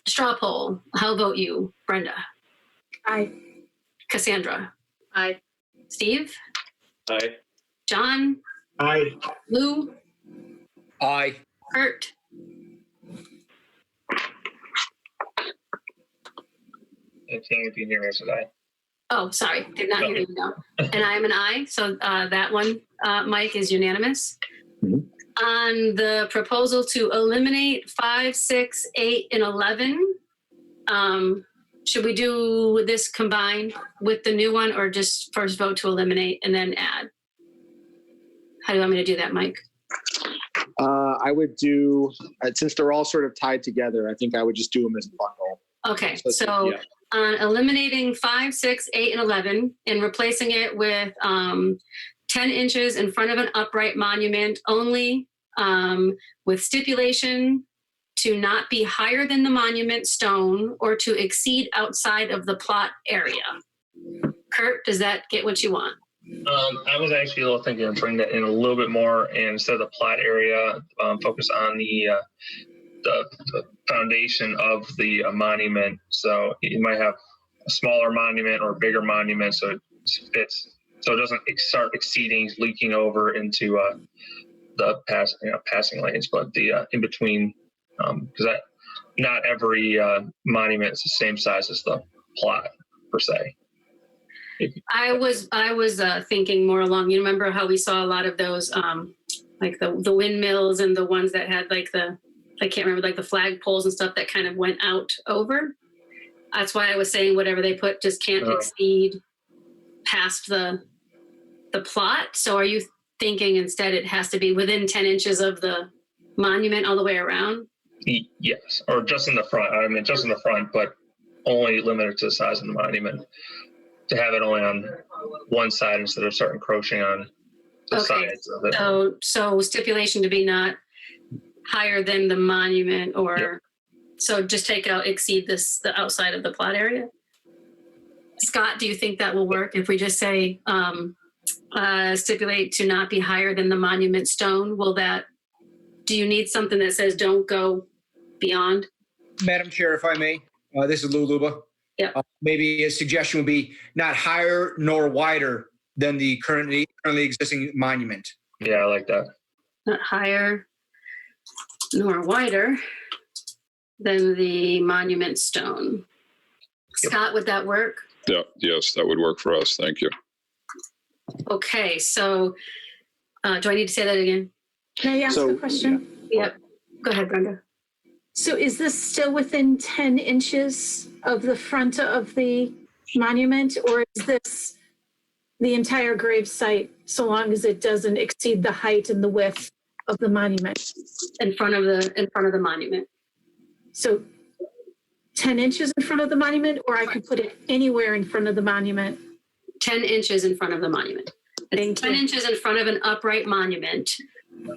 straw poll, how vote you, Brenda? Aye. Cassandra? Aye. Steve? Aye. John? Aye. Lou? Aye. Kurt? And Tammy Bean here says aye. Oh, sorry, did not hear you. No. And I am an aye. So that one, Mike, is unanimous. Mhm. On the proposal to eliminate 5, 6, 8, and 11, should we do this combined with the new one, or just first vote to eliminate and then add? How do you want me to do that, Mike? I would do, since they're all sort of tied together, I think I would just do them as a bundle. Okay, So, so yeah. on eliminating 5, 6, 8, and 11 and replacing it with 10 inches in front of an upright monument only, with stipulation to not be higher than the monument stone or to exceed outside of the plot area. Kurt, does that get what you want? I was actually a little thinking of bringing that in a little bit more, and instead of the plot area, focus on the foundation of the monument. So you might have a smaller monument or a bigger monument, so it fits, so it doesn't start exceeding, leaking over into the passing lanes, but the in between, because that not every monument is the same size as the plot per se. I was thinking more along, you remember how we saw a lot of those, like the windmills and the ones that had like I can't remember, like the flag poles and stuff that kind of went out over. That's why I was saying whatever they put just can't exceed past the plot. So are you thinking instead it has to be within 10 inches of the monument all the way around? Yes, or just in the front. I mean, just in the front, but only limited to the size of the monument. To have it only on one side instead of start encroaching on the sides of it. So stipulation to be not higher than the monument, or Yep. So just take out exceed the outside of the plot area. Scott, do you think that will work if we just say stipulate to not be higher than the monument stone? Do you need something that says don't go beyond? Madam Chair, if I may, this is Lou Luba. Yeah. Maybe a suggestion would be not higher nor wider than the currently existing monument. Yeah, I like that. Not higher nor wider than the monument stone. Yep. Scott, would that work? Yeah, yes, that would work for us. Thank you. Okay, so do I need to say that again? Can I ask a question? Yep. Go ahead, Brenda. So is this still within 10 inches of the front of the monument, or is this the entire grave site, so long as it doesn't exceed the height and the width of the monument? In front of the monument. So 10 inches in front of the monument, or I could put it anywhere in front of the monument? 10 inches in front of the monument. It's 10 inches in front of an upright monument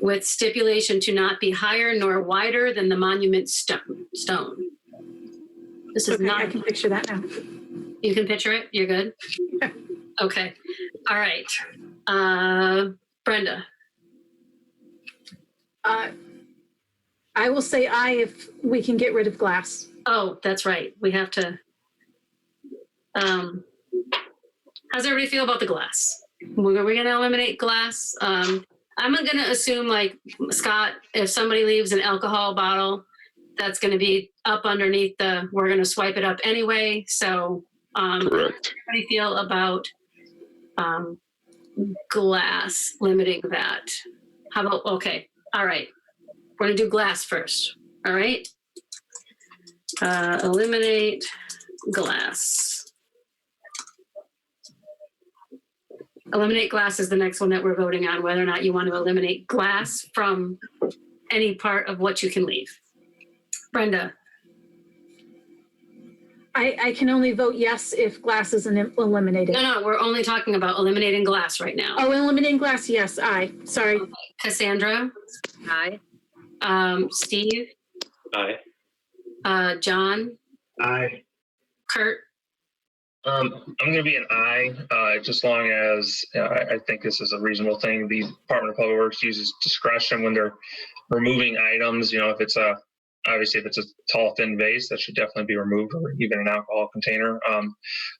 with stipulation to not be higher nor wider than the monument stone. This is Okay, not. I can picture that now. You can picture it? You're good? Okay. All right. Brenda. I will say aye if we can get rid of glass. Oh, that's right. We have to. How's everybody feel about the glass? We're going to eliminate glass. I'm going to assume, like Scott, if somebody leaves an alcohol bottle, that's going to be up underneath we're going to swipe it up anyway. So Correct. how do you feel about glass, limiting that? How about, okay. All right. We're going to do glass first. All right. Eliminate glass. Eliminate glass is the next one that we're voting on, whether or not you want to eliminate glass from any part of what you can leave. Brenda. I can only vote yes if glass isn't eliminated. No, we're only talking about eliminating glass right now. Oh, eliminating glass, yes, aye. Sorry. Cassandra. Aye. Steve. Aye. John. Aye. Kurt. I'm going to be an aye, just long as I think this is a reasonable thing. The Department of Public Works uses discretion when they're removing items. If it's obviously if it's a tall, thin vase, that should definitely be removed, or even an alcohol container.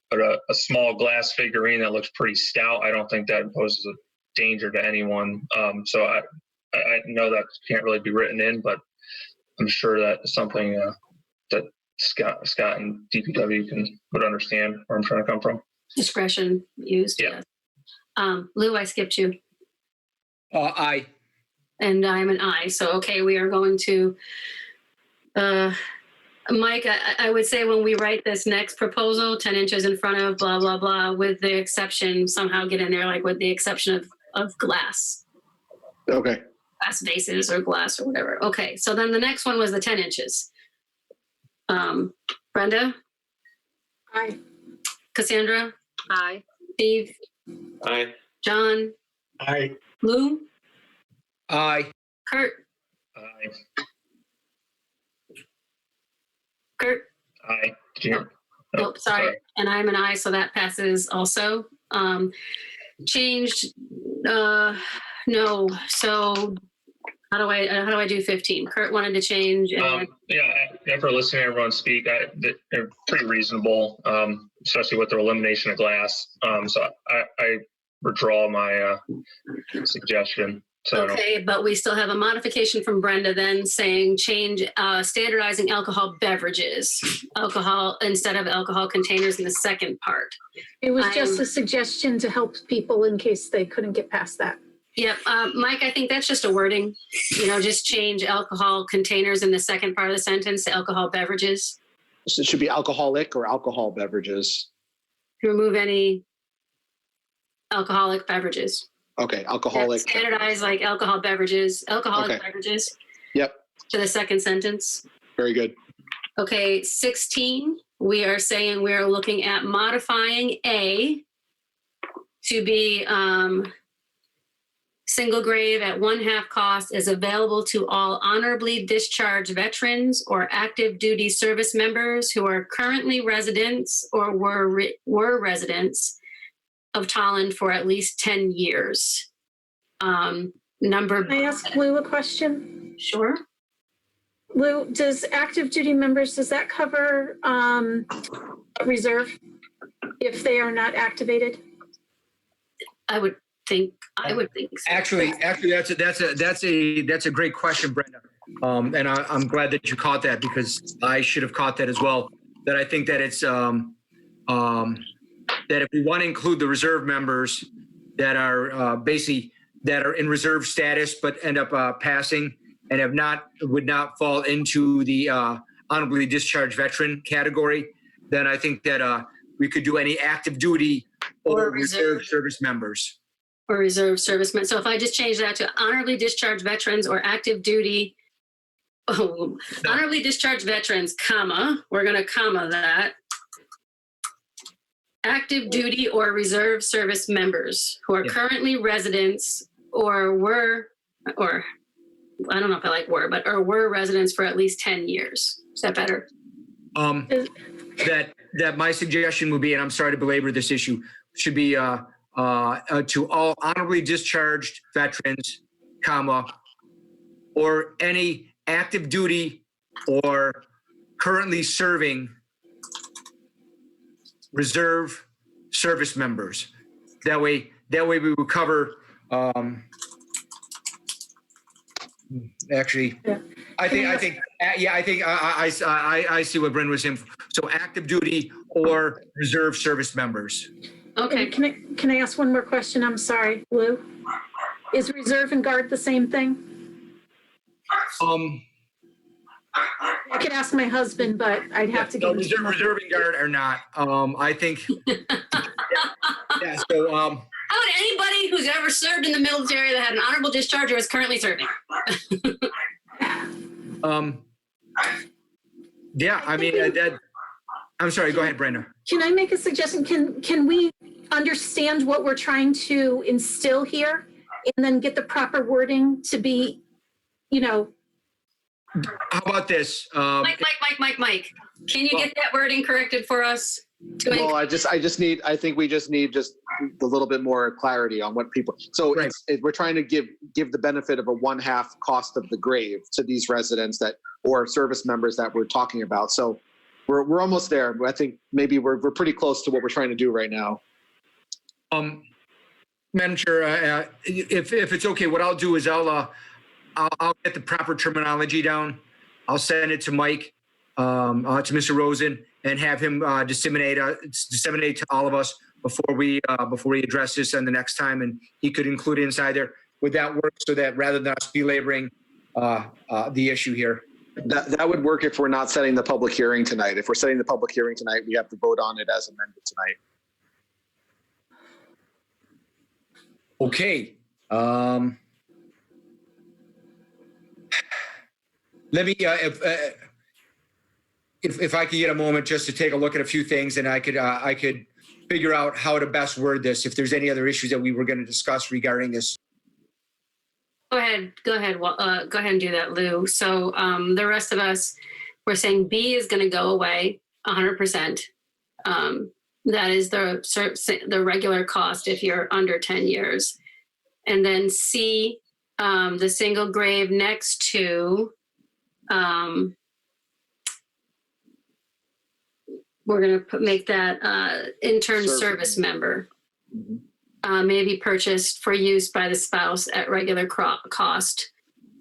But a small glass figurine that looks pretty stout, I don't think that poses a danger to anyone. So I know that can't really be written in, but I'm sure that is something that Scott and DPW would understand where I'm trying to come from. discretion used. Yeah. Lou, I skipped you. Aye. And I'm an aye. So, okay, we are going to, Mike, I would say when we write this next proposal, 10 inches in front of blah, blah, blah, with the exception, somehow get in there, like with the exception of glass. Okay. Glass vases or glass or whatever. Okay, so then the next one was the 10 inches. Brenda, Aye. Cassandra, Aye. Steve, Aye. John, Aye. Lou, Aye. Kurt, Aye. Kurt. Aye. Did you hear? Oh, sorry. And I'm an aye, so that passes also. Changed, no. So how do I do 15? Kurt wanted to change. And After listening to everyone speak, they're pretty reasonable, especially with the elimination of glass. So I withdraw my suggestion. So okay, but we still have a modification from Brenda then saying change standardizing alcohol beverages, alcohol instead of alcohol containers in the second part. It was just a suggestion to help people in case they couldn't get past that. Yep. Mike, I think that's just a wording, just change alcohol containers in the second part of the sentence to alcohol beverages. So it should be alcoholic or alcohol beverages. Remove any alcoholic beverages. Okay, alcoholic. Standardize like alcohol beverages, alcoholic beverages. Yep. To the second sentence. Very good. Okay, 16, we are saying we're looking at modifying A to be single grave at 1/2 cost is available to all honorably discharged veterans or active duty service members who are currently residents or were residents of Tolland for at least 10 years. Can I ask Lou a question? Sure. Lou, does active duty members, does that cover reserve if they are not activated? I would think so. Actually, that's a great question, Brenda. And I'm glad that you caught that because I should have caught that as well. That I think that it's that if we want to include the reserve members that are basically that are in reserve status but end up passing and would not fall into the honorably discharged veteran category, then I think that we could do any active duty or reserve service members. Or reserve servicemen. So if I just change that to honorably discharged veterans or active duty, honorably discharged veterans, comma, we're going to comma that. Active duty or reserve service members who are currently residents or were, or I don't know if I like were, but or were residents for at least 10 years. Is that better? That my suggestion would be, and I'm sorry to belabor this issue, should be to all honorably discharged veterans, comma, or any active duty or currently serving reserve service members. That way we would cover. Actually, Yeah. I think I see what Brenda was saying. So active duty or reserve service members. Okay. Can I ask one more question? I'm sorry, Lou. Is reserve and guard the same thing? I could ask my husband, but I'd have to get reserve and guard or not. I think. Yeah. So. How would anybody who's ever served in the military that had an honorable discharge or is currently serving? Yeah, I mean that. I'm sorry. Go ahead, Brenda. Can I make a suggestion? Can we understand what we're trying to instill here, and then get the proper wording to be, How about this? Mike. Can you get that wording corrected for us? Well, I think we just need a little bit more clarity on what people. So Right. we're trying to give the benefit of a 1/2 cost of the grave to these residents or service members that we're talking about. So we're almost there. I think maybe we're pretty close to what we're trying to do right now. Madam Chair, if it's okay, what I'll do is I'll get the proper terminology down. I'll send it to Mike, to Mr. Rosen, and have him disseminate to all of us before we address this and the next time, and he could include it inside there. Would that work so that rather than us belaboring the issue here? That would work if we're not setting the public hearing tonight. If we're setting the public hearing tonight, we have to vote on it as amended tonight. Okay. Let me, if I could get a moment just to take a look at a few things, and I could figure out how to best word this. If there's any other issues that we were going to discuss regarding this. Go ahead. Well, go ahead and do that, Lou. So the rest of us, we're saying B is going to go away 100%. That is the regular cost if you're under 10 years. And then C, the single grave next to, we're going to make that intern service member. May be purchased for use by the spouse at regular cost.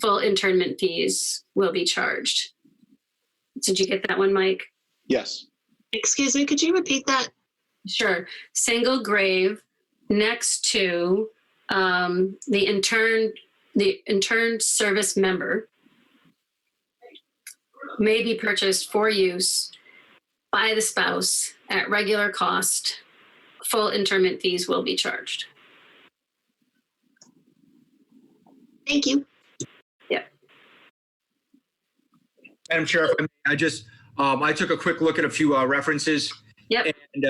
Full internment fees will be charged. Did you get that one, Mike? Yes. Excuse me, could you repeat that? Sure. Single grave next to the intern service member may be purchased for use by the spouse at regular cost. Full internment fees will be charged. Thank you. Yeah. Madam Chair, I just, I took a quick look at a few references. Yep. And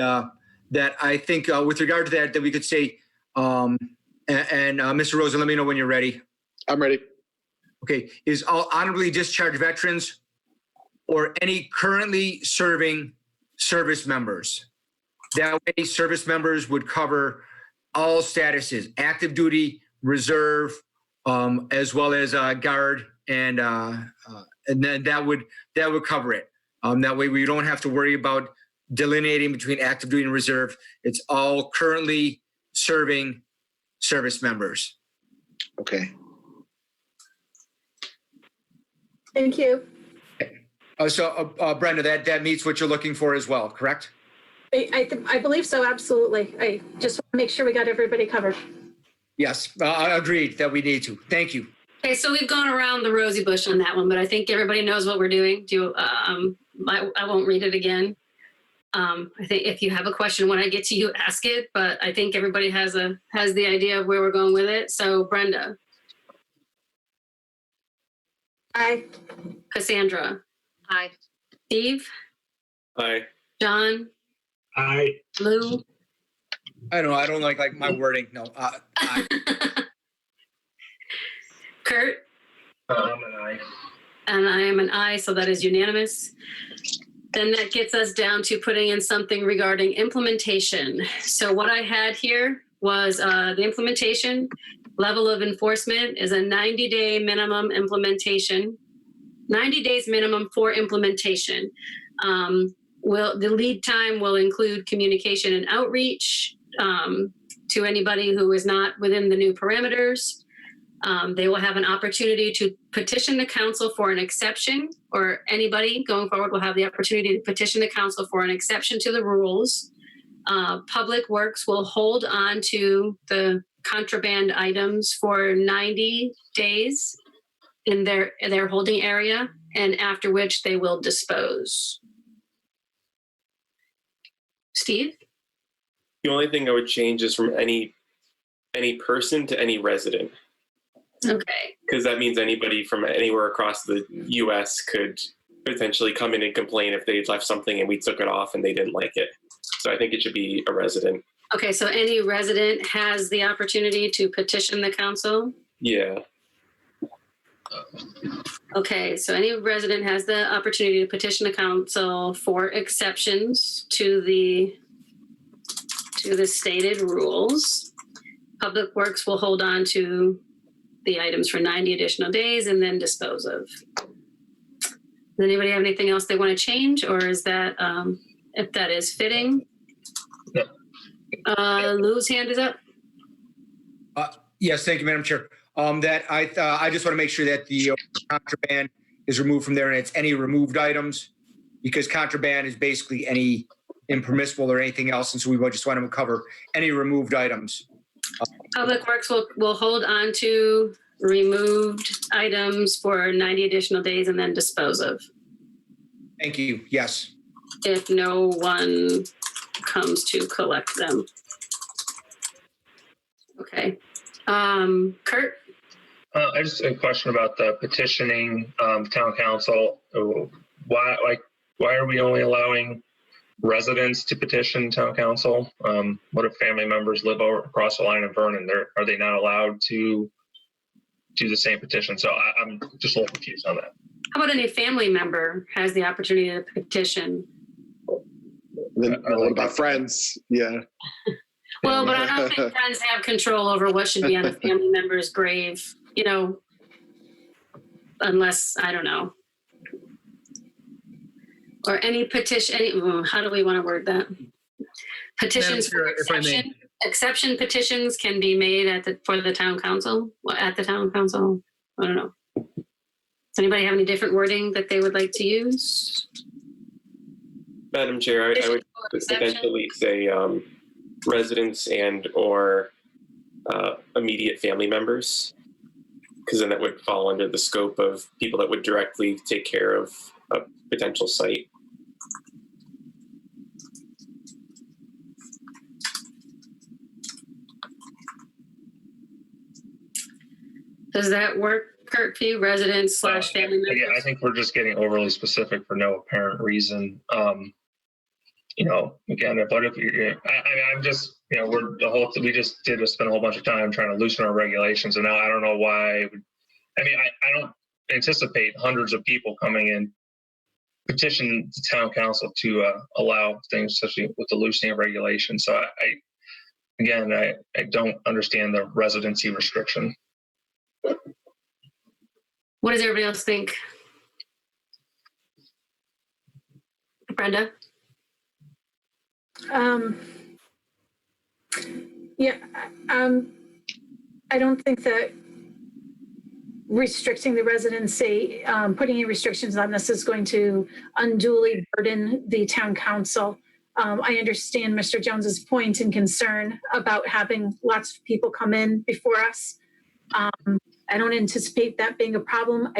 that I think with regard to that we could say, Mr. Rosen, let me know when you're ready. I'm ready. Okay. Is all honorably discharged veterans or any currently serving service members. That way, service members would cover all statuses, active duty, reserve, as well as guard, and then that would cover it. That way, we don't have to worry about delineating between active duty and reserve. It's all currently serving service members. Okay. Thank you. Brenda, that meets what you're looking for as well, correct? I believe so, absolutely. I just want to make sure we got everybody covered. Yes, I agreed that we need to. Thank you. Okay, so we've gone around the rosy bush on that one, but I think everybody knows what we're doing. I won't read it again. I think if you have a question when I get to you, ask it. But I think everybody has the idea of where we're going with it. So Brenda. Aye. Cassandra. Aye. Steve. Aye. John. Aye. Lou. I don't know. I don't like my wording. No. Kurt. I'm an aye. And I am an aye, so that is unanimous. Then that gets us down to putting in something regarding implementation. So what I had here was the implementation level of enforcement is a 90-day minimum implementation, 90 days minimum for implementation. The lead time will include communication and outreach to anybody who is not within the new parameters. They will have an opportunity to petition the council for an exception, or anybody going forward will have the opportunity to petition the council for an exception to the rules. Public Works will hold on to the contraband items for 90 days in their holding area, and after which they will dispose. Steve? The only thing I would change is from any person to any resident. Okay. Because that means anybody from anywhere across the U.S. could potentially come in and complain if they left something and we took it off and they didn't like it. So I think it should be a resident. Okay, so any resident has the opportunity to petition the council? Yeah. Okay, so any resident has the opportunity to petition the council for exceptions to the stated rules. Public Works will hold on to the items for 90 additional days and then dispose of. Does anybody have anything else they want to change, or is that, if that is fitting? Lou's hand is up. Yes, thank you, Madam Chair. I just want to make sure that the contraband is removed from there, and it's any removed items, because contraband is basically any impermissible or anything else. And so we just want to cover any removed items. Public Works will hold on to removed items for 90 additional days and then dispose of Thank you. Yes. if no one comes to collect them. Okay. Kurt? I just a question about the petitioning town council. Why are we only allowing residents to petition town council? What if family members live across the line in Vernon? Are they not allowed to do the same petition? So I'm just a little confused on that. How about any family member has the opportunity to petition? Then what about friends? Yeah. Well, but I don't think friends have control over what should be on a family member's grave, unless, I don't know. Or any petition, how do we want to word that? Petitions for exception. Exception petitions can be made for the town council, at the town council. I don't know. Does anybody have any different wording that they would like to use? Madam Chair, I would potentially say residents and or immediate family members, because then that would fall under the scope of people that would directly take care of a potential site. Does that work, Kurt, for you, residents / family members? Again, I think we're just getting overly specific for no apparent reason. Again, I'm just, we just did spend a whole bunch of time trying to loosen our regulations, and now I don't know why. I don't anticipate hundreds of people coming in petition the town council to allow things, especially with the loosening of regulations. So I don't understand the residency restriction. What does everybody else think? Brenda? I don't think that restricting the residency, putting any restrictions on this is going to unduly burden the town council. I understand Mr. Jones's point and concern about having lots of people come in before us. I don't anticipate that being a problem.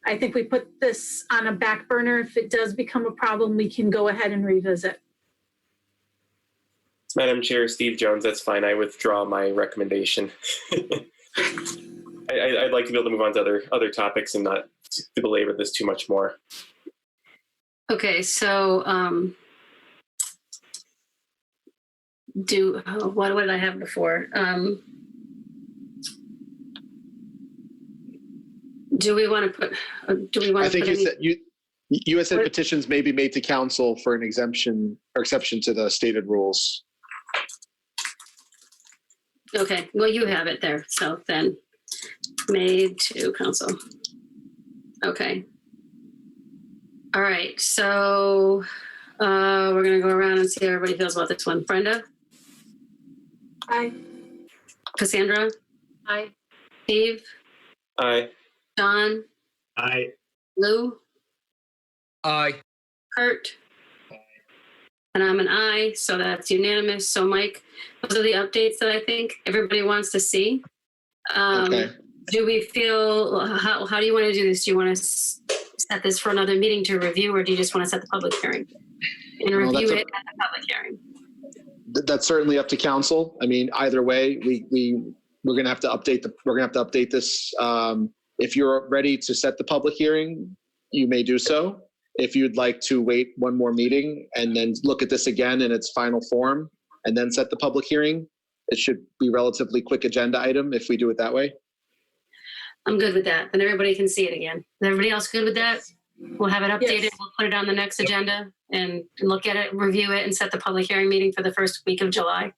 I think we put this on a back burner. If it does become a problem, we can go ahead and revisit. Madam Chair, Steve Jones, that's fine. I withdraw my recommendation. I'd like to be able to move on to other topics and not to belabor this too much more. Okay, so what did I have before? Do we want to put? I think you had said petitions may be made to council for an exemption or exception to the stated rules. Okay, well, you have it there. So then made to council. Okay. All right. So we're going to go around and see how everybody feels about this one. Brenda? Aye. Cassandra? Aye. Steve? Aye. John? Aye. Lou? Aye. Kurt? And I'm an aye, so that's unanimous. So Mike, those are the updates that I think everybody wants to see. Okay. Do we feel, how do you want to do this? Do you want to set this for another meeting to review, or do you just want to set the public hearing and review it at the public hearing? That's certainly up to council. I mean, either way, we're going to have to update this. If you're ready to set the public hearing, you may do so. If you'd like to wait one more meeting and then look at this again in its final form and then set the public hearing, it should be relatively quick agenda item if we do it that way. I'm good with that. Then everybody can see it again. Is everybody else good with that? We'll have it updated. Yes. We'll put it on the next agenda and look at it, review it, and set the public hearing meeting for the first week of July.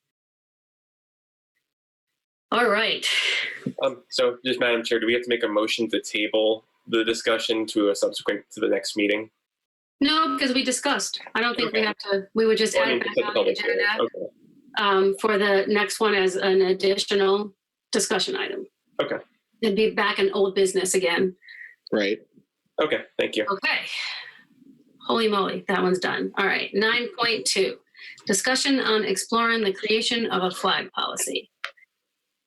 All right. So just Madam Chair, do we have to make a motion to table the discussion to the next meeting? No, because we discussed. I don't think we have to, we would just add it back on the agenda for the next one as an additional discussion item. Okay. It'd be back in old business again. Right. Okay, thank you. Okay. Holy moly, that one's done. All right, 9.2, discussion on exploring the creation of a flag policy.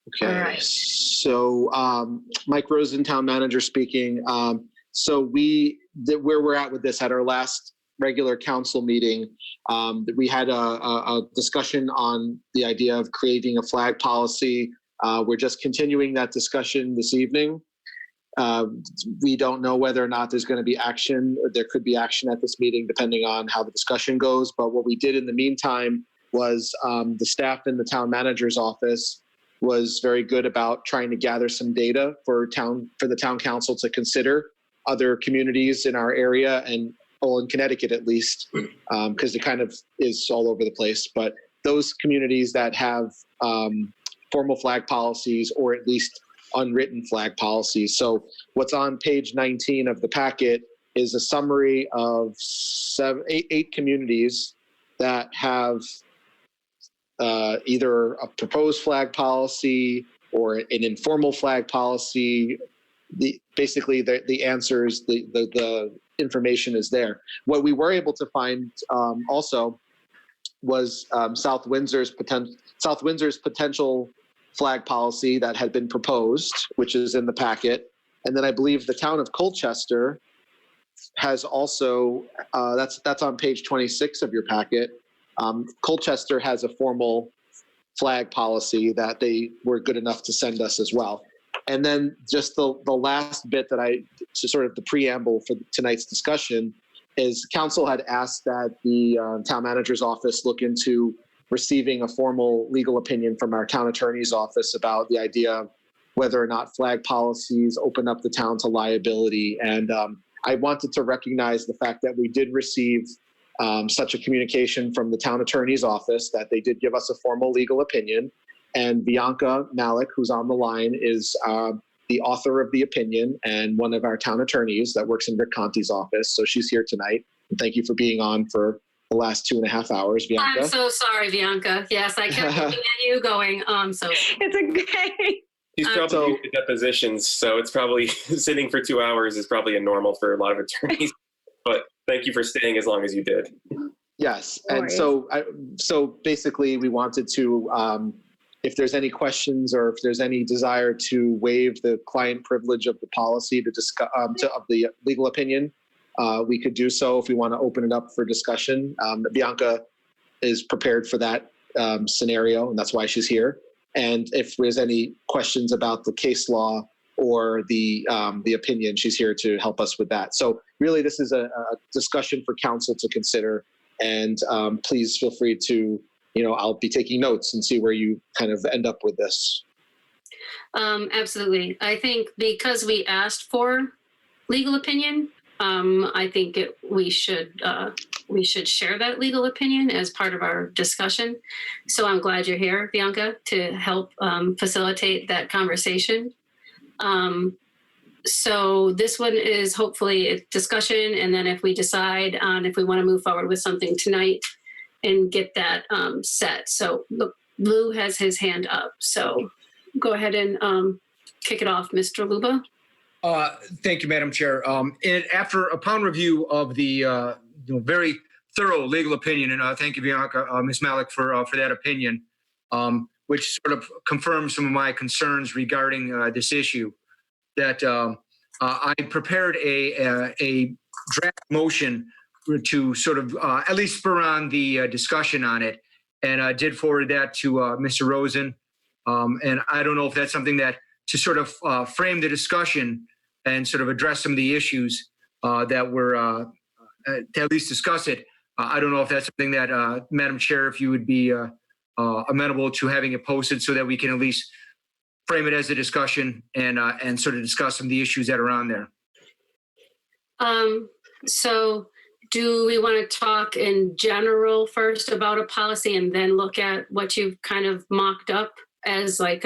Okay, All right. so Mike Rosen, town manager speaking. So where we're at with this, at our last regular council meeting, we had a discussion on the idea of creating a flag policy. We're just continuing that discussion this evening. We don't know whether or not there's going to be action. There could be action at this meeting depending on how the discussion goes. But what we did in the meantime was the staff in the town manager's office was very good about trying to gather some data for the town council to consider other communities in our area and in Connecticut at least, because it kind of is all over the place. But those communities that have formal flag policies or at least unwritten flag policies. So what's on page 19 of the packet is a summary of eight communities that have either a proposed flag policy or an informal flag policy. Basically, the answers, the information is there. What we were able to find also was South Windsor's potential flag policy that had been proposed, which is in the packet. And then I believe the town of Colchester has also, that's on page 26 of your packet. Colchester has a formal flag policy that they were good enough to send us as well. And then just the last bit sort of the preamble for tonight's discussion is council had asked that the town manager's office look into receiving a formal legal opinion from our town attorney's office about the idea of whether or not flag policies open up the town to liability. And I wanted to recognize the fact that we did receive such a communication from the town attorney's office that they did give us a formal legal opinion. And Bianca Malik, who's on the line, is the author of the opinion and one of our town attorneys that works in Rick Conti's office. So she's here tonight. And thank you for being on for the last 2.5 hours, Bianca. I'm so sorry, Bianca. Yes, I kept looking at you going, so It's okay. He's probably used to depositions, so it's probably sitting for 2 hours is probably a normal for a lot of attorneys. But thank you for staying as long as you did. Yes, and so basically we wanted to, if there's any questions or if there's any desire to waive the client privilege of the policy to discuss of the legal opinion, we could do so if we want to open it up for discussion. Bianca is prepared for that scenario, and that's why she's here. And if there's any questions about the case law or the opinion, she's here to help us with that. So really, this is a discussion for council to consider. And please feel free to, I'll be taking notes and see where you kind of end up with this. absolutely. I think because we asked for legal opinion, I think we should share that legal opinion as part of our discussion. So I'm glad you're here, Bianca, to help facilitate that conversation. So this one is hopefully a discussion, and then if we decide on if we want to move forward with something tonight and get that set. So look, Lou has his hand up. So go ahead and kick it off, Mr. Luba. Thank you, Madam Chair. Upon review of the very thorough legal opinion, and thank you, Bianca, Ms. Malik, for that opinion, which sort of confirms some of my concerns regarding this issue, that I prepared a draft motion to sort of at least spur on the discussion on it, and I did forward that to Mr. Rosen. And I don't know if that's something that to sort of frame the discussion and sort of address some of the issues that were, to at least discuss it. I don't know if that's something that, Madam Chair, if you would be amenable to having it posted so that we can at least frame it as a discussion and sort of discuss some of the issues that are on there. So do we want to talk in general first about a policy and then look at what you've kind of mocked up as like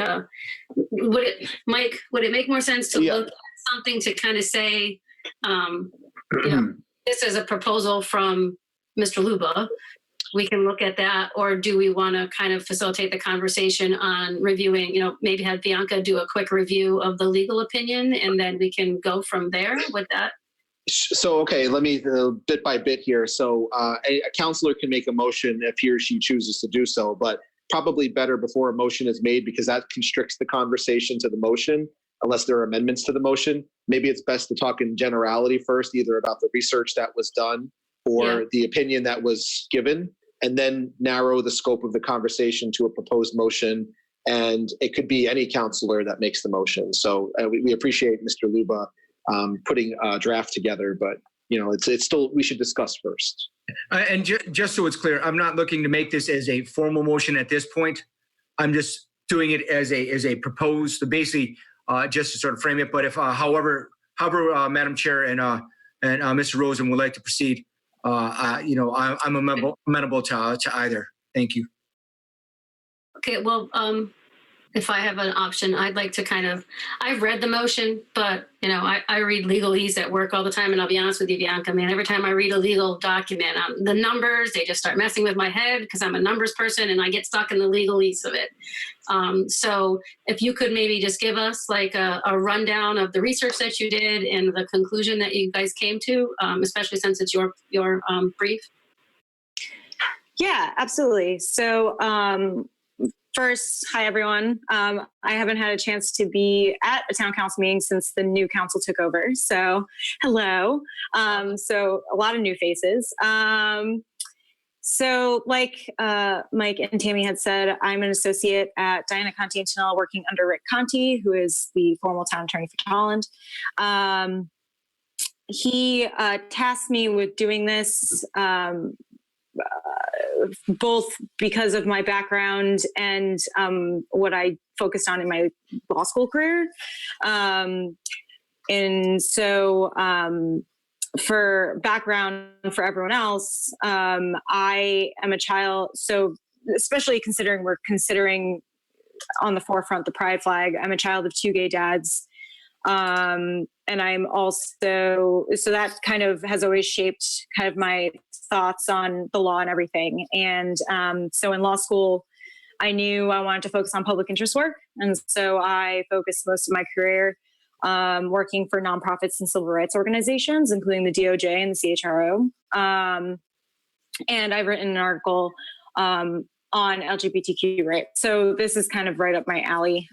would it make more sense to look at something to kind of say, this is a proposal from Mr. Luba. We can look at that, or do we want to kind of facilitate the conversation on reviewing, maybe have Bianca do a quick review of the legal opinion and then we can go from there with that? So, okay, let me bit by bit here. So a counselor can make a motion if he or she chooses to do so, but probably better before a motion is made because that constricts the conversation to the motion unless there are amendments to the motion. Maybe it's best to talk in generality first, either about the research that was done or the opinion that was given, and then narrow the scope of the conversation to a proposed motion. And it could be any counselor that makes the motion. So we appreciate Mr. Luba putting a draft together, but it's still, we should discuss first. And just so it's clear, I'm not looking to make this as a formal motion at this point. I'm just doing it as a proposed, basically just to sort of frame it. But if however, Madam Chair and Mr. Rosen would like to proceed, I'm amenable to either. Thank you. Okay, well, if I have an option, I'd like to I've read the motion, but I read legalese at work all the time. And I'll be honest with you, Bianca, man, every time I read a legal document, the numbers, they just start messing with my head because I'm a numbers person and I get stuck in the legalese of it. So if you could maybe just give us like a rundown of the research that you did and the conclusion that you guys came to, especially since it's your brief. Yeah, absolutely. So, first, hi, everyone. I haven't had a chance to be at a town council meeting since the new council took over. So hello. So a lot of new faces. So like Mike and Tammy had said, I'm an associate at Diana Conti and Tanell working under Rick Conti, who is the formal town attorney for Tolland. He tasked me with doing this both because of my background and what I focused on in my law school career. And so for background for everyone else, I am a child. So especially we're considering on the forefront the pride flag, I'm a child of 2 gay dads. And I'm also, so that kind of has always shaped kind of my thoughts on the law and everything. And so in law school, I knew I wanted to focus on public interest work. And so I focused most of my career working for nonprofits and civil rights organizations, including the DOJ and the CHRO. And I've written an article on LGBTQ rights. So this is kind of right up my alley.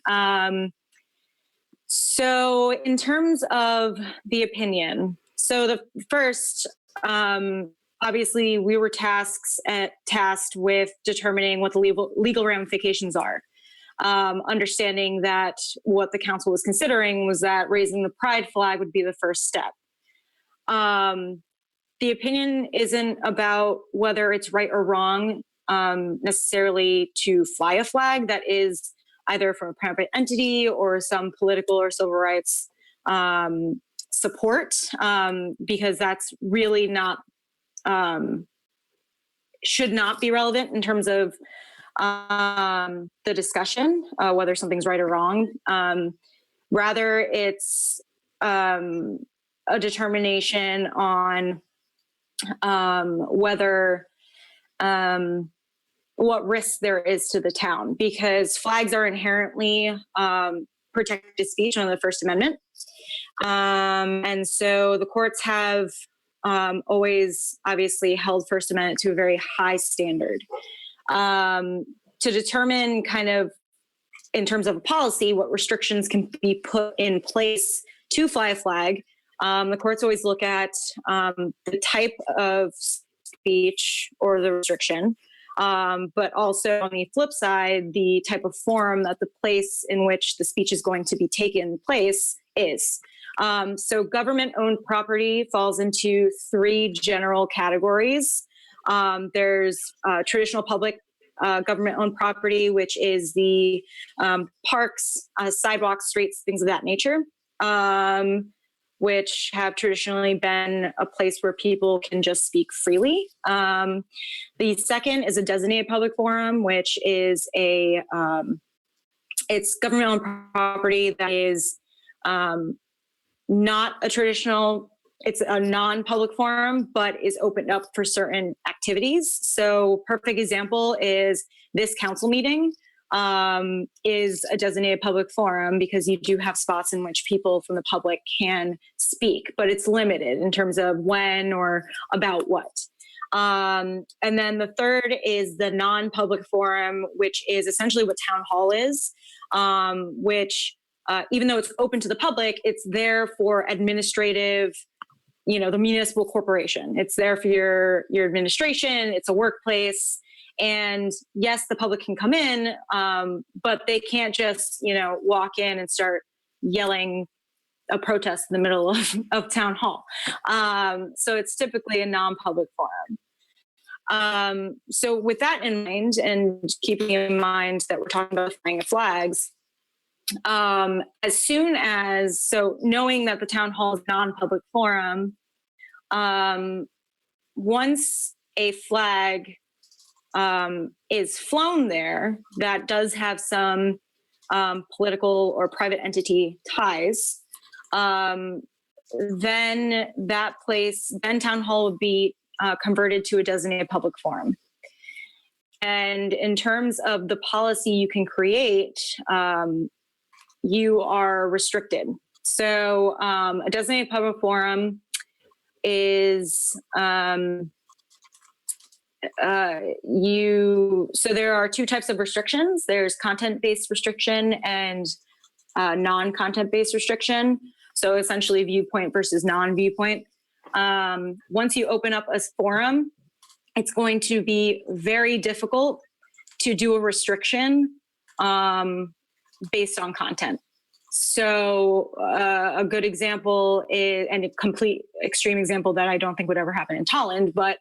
So in terms of the opinion, so the first, obviously we were tasked with determining what the legal ramifications are. Understanding that what the council was considering was that raising the pride flag would be the first step. The opinion isn't about whether it's right or wrong necessarily to fly a flag that is either from a private entity or some political or civil rights support, because that's really not, should not be relevant in terms of the discussion, whether something's right or wrong. Rather, it's a determination on whether what risk there is to the town, because flags are inherently protected speech under the First Amendment. And so the courts have always obviously held First Amendment to a very high standard. To determine kind of in terms of a policy, what restrictions can be put in place to fly a flag, the courts always look at the type of speech or the restriction, but also on the flip side, the type of forum that the place in which the speech is going to be taken place is. So government-owned property falls into 3 general categories. There's traditional public government-owned property, which is the parks, sidewalks, streets, things of that nature, which have traditionally been a place where people can just speak freely. The second is a designated public forum, which is it's government-owned property that is not a traditional, it's a non-public forum, but is opened up for certain activities. So perfect example is this council meeting. is a designated public forum, because you do have spots in which people from the public can speak, but it's limited in terms of when or about what. And then the third is the non-public forum, which is essentially what town hall is, which even though it's open to the public, it's there for administrative, the municipal corporation. It's there for your administration. It's a workplace. And yes, the public can come in, but they can't just, walk in and start yelling a protest in the middle of town hall. So it's typically a non-public forum. So with that in mind, and keeping in mind that we're talking about flying of flags, knowing that the town hall is a non-public forum, once a flag is flown there that does have some political or private entity ties, then town hall would be converted to a designated public forum. And in terms of the policy you can create, you are restricted. So a designated public forum is so there are two types of restrictions. There's content-based restriction and non-content-based restriction. So essentially viewpoint versus non-viewpoint. Once you open up a forum, it's going to be very difficult to do a restriction based on content. So a good example is, and a complete extreme example that I don't think would ever happen in Tolland, but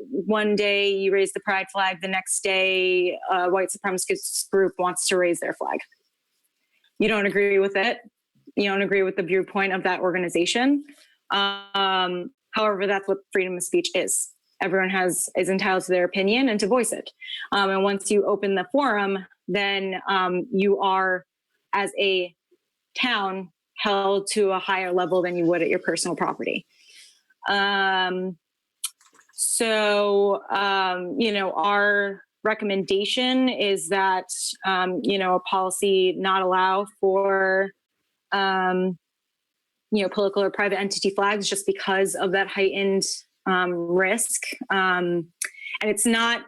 one day you raise the pride flag, the next day a white supremacist group wants to raise their flag. You don't agree with it. You don't agree with the viewpoint of that organization. However, that's what freedom of speech is. Everyone is entitled to their opinion and to voice it. And once you open the forum, then you are, as a town, held to a higher level than you would at your personal property. Our recommendation is that, a policy not allow for, political or private entity flags, just because of that heightened risk. And it's not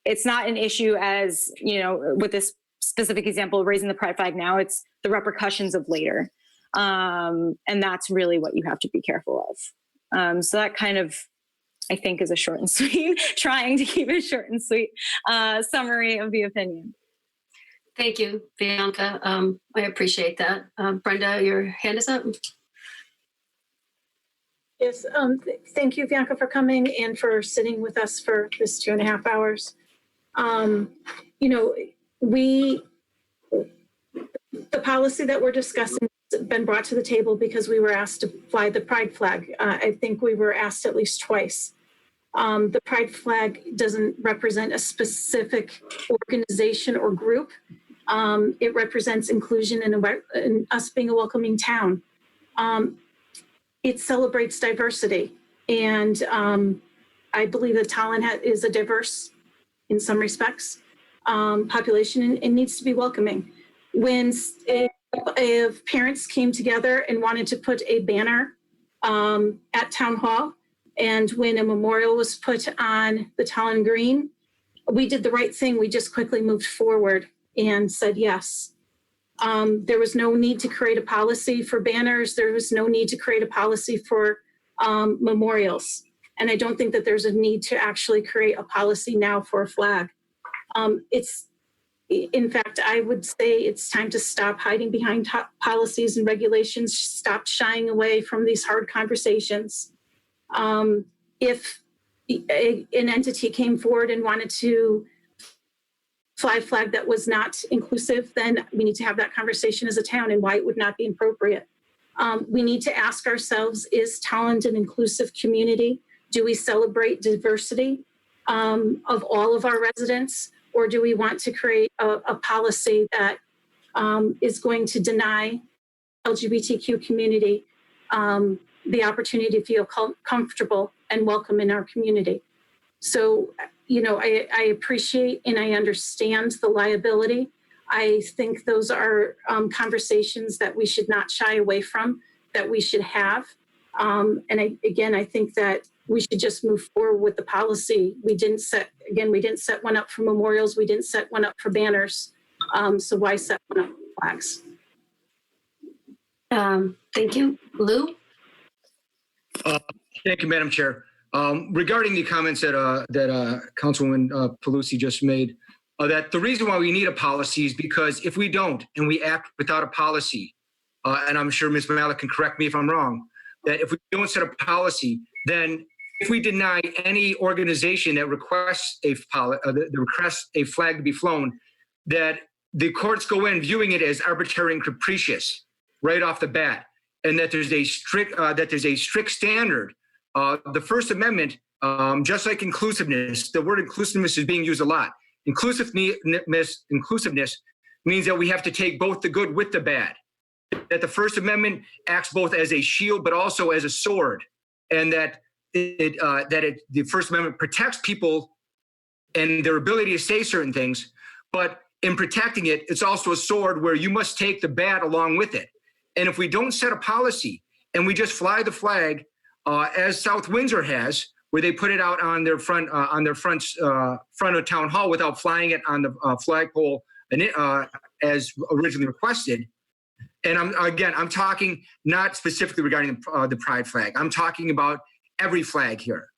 an issue as, with this specific example, raising the pride flag now, it's the repercussions of later. And that's really what you have to be careful of. So that kind of, I think, is a short and sweet, trying to keep it short and sweet summary of the opinion. Thank you, Bianca. I appreciate that. Brenda, your hand is up. Yes, thank you, Bianca, for coming and for sitting with us for this 2.5 hours. The policy that we're discussing has been brought to the table because we were asked to fly the pride flag. I think we were asked at least twice. The pride flag doesn't represent a specific organization or group. It represents inclusion and us being a welcoming town. It celebrates diversity. And I believe that Tolland is a diverse, in some respects, population and needs to be welcoming. When if parents came together and wanted to put a banner at Town Hall, and when a memorial was put on the Tolland Green, we did the right thing. We just quickly moved forward and said yes. There was no need to create a policy for banners. There was no need to create a policy for memorials. And I don't think that there's a need to actually create a policy now for a flag. In fact, I would say it's time to stop hiding behind policies and regulations, stop shying away from these hard conversations. If an entity came forward and wanted to fly a flag that was not inclusive, then we need to have that conversation as a town and why it would not be appropriate. We need to ask ourselves, is Tolland an inclusive community? Do we celebrate diversity of all of our residents? Or do we want to create a policy that is going to deny LGBTQ community the opportunity to feel comfortable and welcome in our community? So I appreciate and I understand the liability. I think those are conversations that we should not shy away from, that we should have. I think that we should just move forward with the policy. We didn't set one up for memorials. We didn't set one up for banners. So why set one up for flags? Thank you. Lou? Thank you, Madam Chair. Regarding the comments that Councilwoman Pelosi just made, that the reason why we need a policy is because if we don't and we act without a policy, and I'm sure Ms. Malik can correct me if I'm wrong, that if we don't set a policy, then if we deny any organization that requests a flag to be flown, that the courts go in viewing it as arbitrary and capricious right off the bat, and that there's a strict standard. The First Amendment, just like inclusiveness, the word inclusiveness is being used a lot. Inclusiveness means that we have to take both the good with the bad. That the First Amendment acts both as a shield but also as a sword, and that the First Amendment protects people and their ability to say certain things, but in protecting it, it's also a sword where you must take the bad along with it. And if we don't set a policy and we just fly the flag, as South Windsor has, where they put it out on their front of town hall without flying it on the flagpole as originally requested. And I'm talking not specifically regarding the pride flag. I'm talking about every flag here,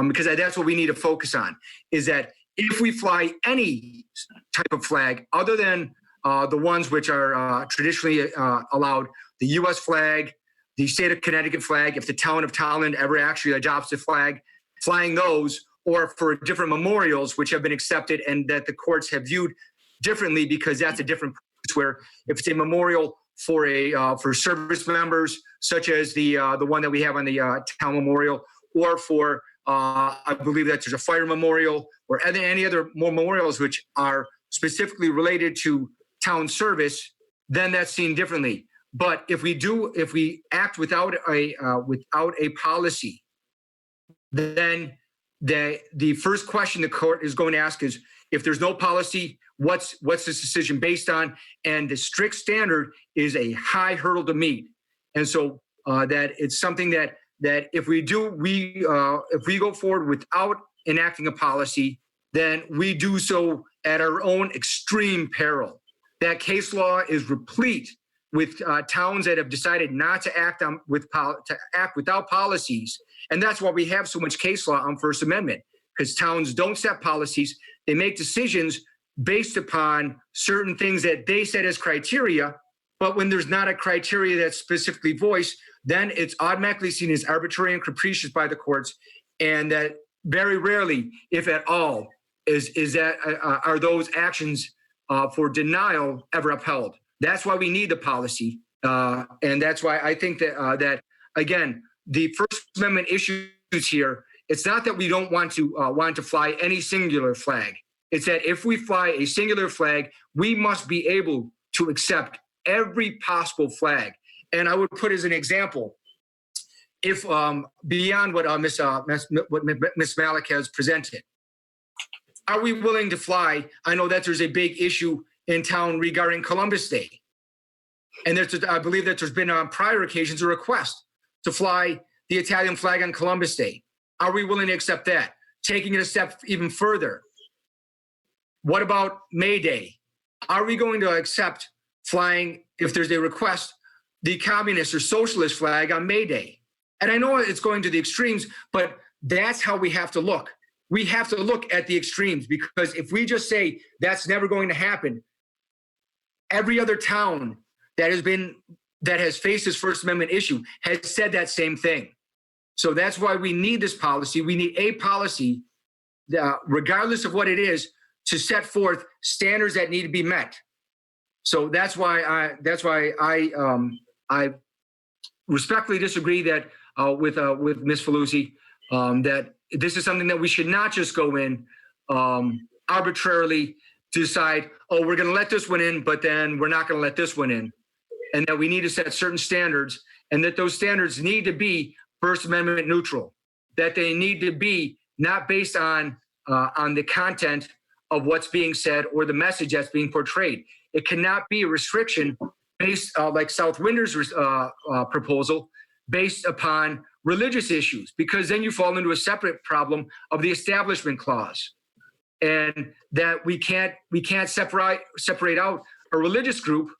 because that's what we need to focus on. Is that if we fly any type of flag other than the ones which are traditionally allowed, the U.S. flag, the state of Connecticut flag, if the town of Tolland ever actually adopts a flag, flying those, or for different memorials which have been accepted and that the courts have viewed differently, because that's a different place where if it's a memorial for service members, such as the one that we have on the town memorial, or for I believe that there's a fire memorial or any other memorials which are specifically related to town service, then that's seen differently. But if we act without a policy, then the first question the court is going to ask is, if there's no policy, what's this decision based on? And the strict standard is a high hurdle to meet. And so that it's something that if we go forward without enacting a policy, then we do so at our own extreme peril. That case law is replete with towns that have decided not to act without policies. And that's why we have so much case law on First Amendment, because towns don't set policies. They make decisions based upon certain things that they set as criteria, but when there's not a criteria that's specifically voiced, then it's automatically seen as arbitrary and capricious by the courts, and that very rarely, if at all, are those actions for denial ever upheld. That's why we need the policy, and that's why I think that again, the First Amendment issues here. It's not that we don't want to fly any singular flag. It's that if we fly a singular flag, we must be able to accept every possible flag. And I would put as an example, if beyond what Ms. Malik has presented, are we willing to fly? I know that there's a big issue in town regarding Columbus Day. And I believe that there's been on prior occasions a request to fly the Italian flag on Columbus Day. Are we willing to accept that? Taking it a step even further, what about May Day? Are we going to accept flying, if there's a request, the communist or socialist flag on May Day? And I know it's going to the extremes, but that's how we have to look. We have to look at the extremes, because if we just say that's never going to happen, every other town that has faced this First Amendment issue has said that same thing. So that's why we need this policy. We need a policy, regardless of what it is, to set forth standards that need to be met. So that's why I respectfully disagree that with Ms. Pelosi, that this is something that we should not just go in arbitrarily to decide, oh, we're going to let this one in, but then we're not going to let this one in. And that we need to set certain standards, and that those standards need to be First Amendment neutral, that they need to be not based on on the content of what's being said or the message that's being portrayed. It cannot be a restriction based, like South Winder's proposal, based upon religious issues, because then you fall into a separate problem of the Establishment Clause, and that we can't separate out a religious group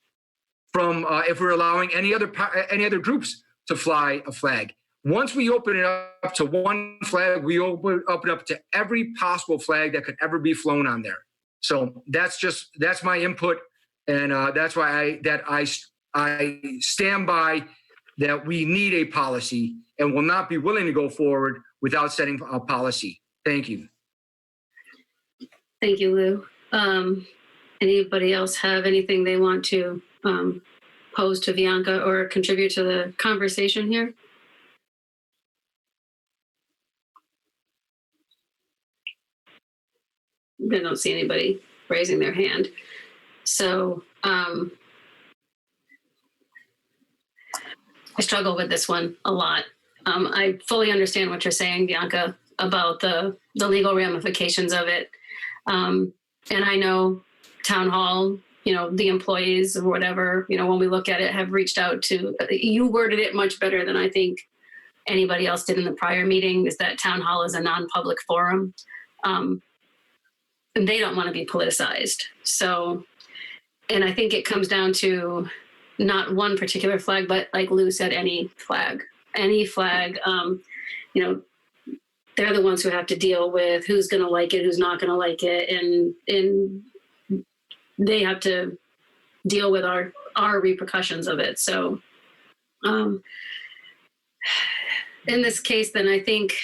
from if we're allowing any other groups to fly a flag. Once we open it up to one flag, we open it up to every possible flag that could ever be flown on there. So that's my input, and that's why I stand by that we need a policy and will not be willing to go forward without setting a policy. Thank you. Thank you, Lou. Anybody else have anything they want to pose to Bianca or contribute to the conversation here? I don't see anybody raising their hand. So I struggle with this one a lot. I fully understand what you're saying, Bianca, about the legal ramifications of it. And I know Town Hall, the employees or whatever, when we look at it, have reached out to, you worded it much better than I think anybody else did in the prior meeting, is that Town Hall is a non-public forum. And they don't want to be politicized. So, and I think it comes down to not one particular flag, but like Lou said, any flag, they're the ones who have to deal with who's going to like it, who's not going to like it. And they have to deal with our repercussions of it. So, in this case, then I think,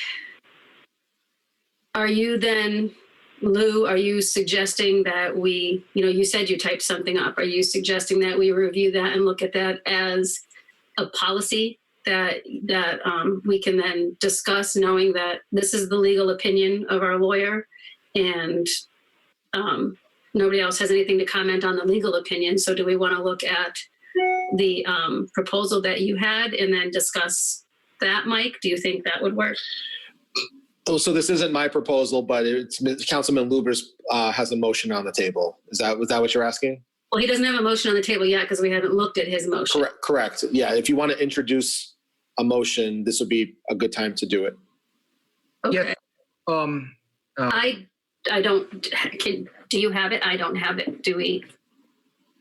Lou, are you suggesting that we, you said you typed something up. Are you suggesting that we review that and look at that as a policy that we can then discuss, knowing that this is the legal opinion of our lawyer, and nobody else has anything to comment on the legal opinion? So do we want to look at the proposal that you had and then discuss that, Mike? Do you think that would work? Oh, so this isn't my proposal, but it's Councilman Luber's has a motion on the table. Was that what you're asking? Well, he doesn't have a motion on the table yet because we haven't looked at his motion. Correct. Yeah, if you want to introduce a motion, this would be a good time to do it. Okay. Yeah. I don't. Do you have it? I don't have it. Do we?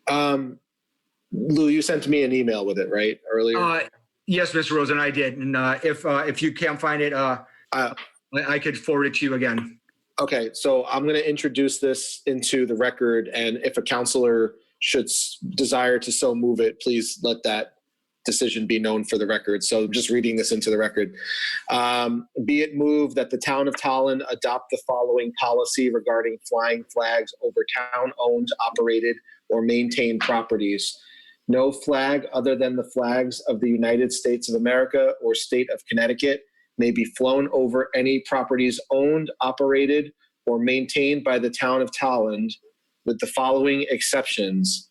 Lou, you sent me an email with it, right, earlier? Yes, Mr. Rosen, I did. And if you can't find it, I could forward it to you again. Okay, so I'm going to introduce this into the record, and if a counselor should desire to so move it, please let that decision be known for the record. So I'm just reading this into the record. Be it moved that the town of Tolland adopt the following policy regarding flying flags over town-owned, operated, or maintained properties. No flag other than the flags of the United States of America or state of Connecticut may be flown over any properties owned, operated, or maintained by the town of Tolland, with the following exceptions.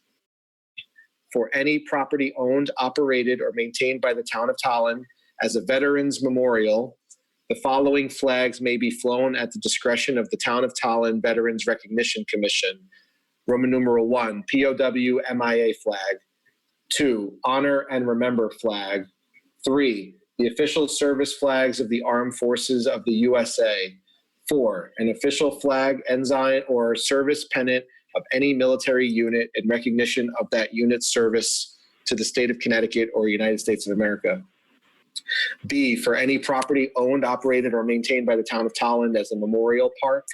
For any property owned, operated, or maintained by the town of Tolland as a veterans memorial, the following flags may be flown at the discretion of the Town of Tolland Veterans Recognition Commission. Roman numeral 1, POW MIA flag. 2, Honor and Remember flag. 3, the official service flags of the Armed Forces of the USA. 4, an official flag, ensign, or service pennant of any military unit in recognition of that unit's service to the state of Connecticut or United States of America. B, for any property owned, operated, or maintained by the Town of Tolland as a memorial park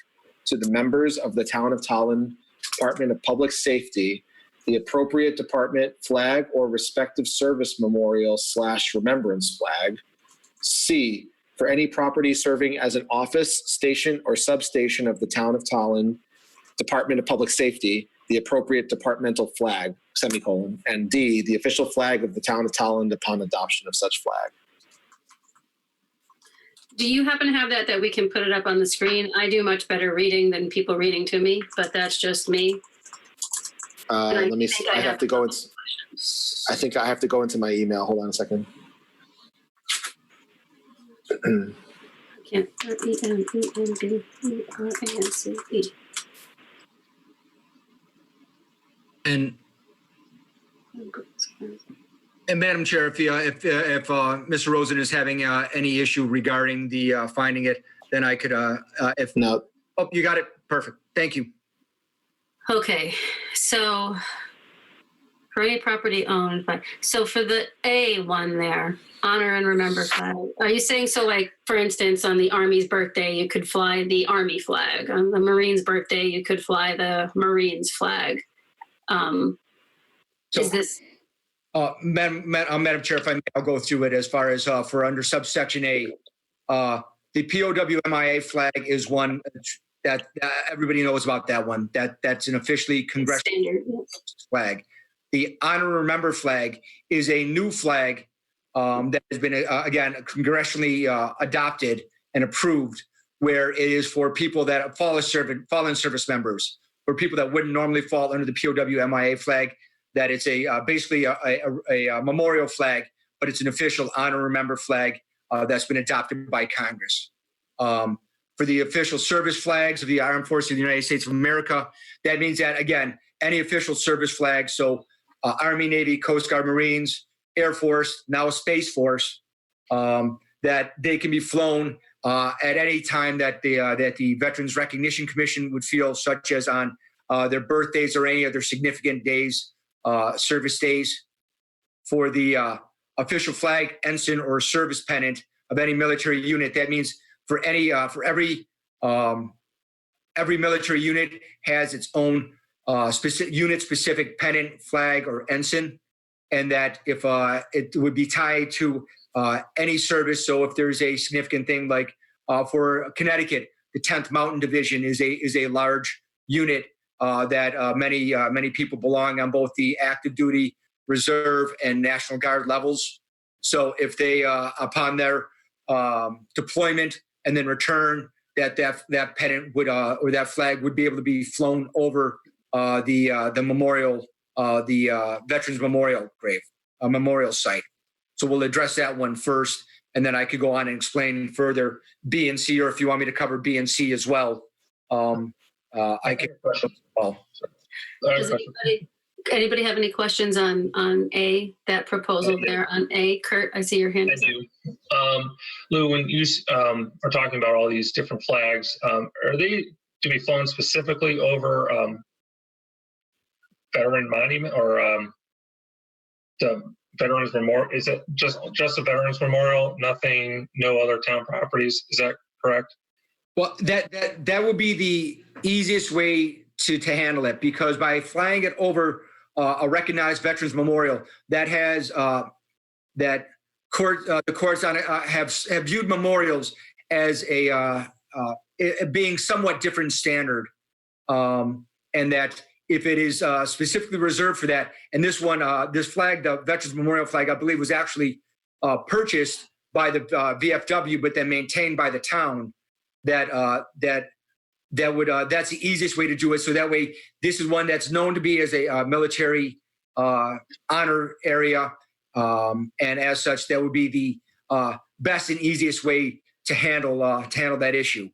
to the members of the Town of Tolland Department of Public Safety, the appropriate department flag or respective service memorial / remembrance flag. C, for any property serving as an office, station, or substation of the Town of Tolland Department of Public Safety, the appropriate departmental flag, semicolon. And D, the official flag of the Town of Tolland upon adoption of such flag. Do you happen to have that we can put it up on the screen? I do much better reading than people reading to me, but that's just me. Let me see. I have to go into, I think I have to go into my email. Hold on a second. I Yeah, REMENDERANCE. And Madam Chair, if Mr. Rosen is having any issue regarding the finding it, then I could, if, No, oh, you got it. Perfect. Thank you. Okay, so for any property owned by, so for the A one there, honor and remember flag, are you saying, so like, for instance, on the Army's birthday, you could fly the Army flag. On the Marines' birthday, you could fly the Marines flag. Is this? Madam Chair, if I may, I'll go through it as far as for under subsection A. The POWMIA flag is one that everybody knows about that one. That's an officially congressional Standard, yeah. flag. The Honor and Remember flag is a new flag that has been, again, congressionally adopted and approved, where it is for people that have fallen service members, or people that wouldn't normally fall under the POWMIA flag, that it's basically a memorial flag, but it's an official Honor and Remember flag that's been adopted by Congress. For the official service flags of the Armed Forces of the United States of America, that means that, again, any official service flag, so Army, Navy, Coast Guard, Marines, Air Force, now Space Force, that they can be flown at any time that the Veterans Recognition Commission would feel, such as on their birthdays or any other significant days, service days. For the official flag, ensign, or service pennant of any military unit, that means for every military unit has its own unit-specific pennant, flag, or ensign, and that if it would be tied to any service. So if there's a significant thing like for Connecticut, the 10th Mountain Division is a large unit that many people belong on both the active duty, reserve, and National Guard levels. So if they upon their deployment and then return, that pennant would or that flag would be able to be flown over the memorial, the Veterans Memorial grave, memorial site. So we'll address that one first, and then I could go on and explain further B and C, or if you want me to cover B and C as well, I can. Does anybody have any questions on A, that proposal there on A? Kurt, I see your hand. I do. Lou, when you are talking about all these different flags, are they to be flown specifically over Veteran Monument or the Veterans Memorial? Is it just a Veterans Memorial? Nothing, no other town properties? Is that correct? Well, that would be the easiest way to handle it, because by flying it over a recognized Veterans Memorial, that has the courts on it have viewed memorials as it being somewhat different standard, and that if it is specifically reserved for that, and this one, this flag, the Veterans Memorial flag, I believe was actually purchased by the VFW, but then maintained by the town. That's the easiest way to do it. So that way, this is one that's known to be as a military honor area, and as such, that would be the best and easiest way to handle that issue.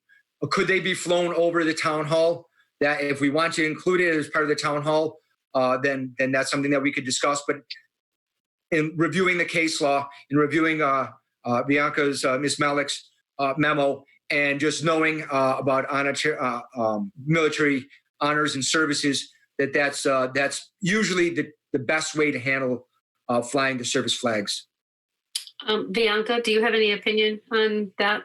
Could they be flown over the town hall? That if we want to include it as part of the town hall, then that's something that we could discuss. But in reviewing the case law, in reviewing Bianca's Ms. Malick's memo, and just knowing about military honors and services, that's usually the best way to handle flying the service flags. Bianca, do you have any opinion on that?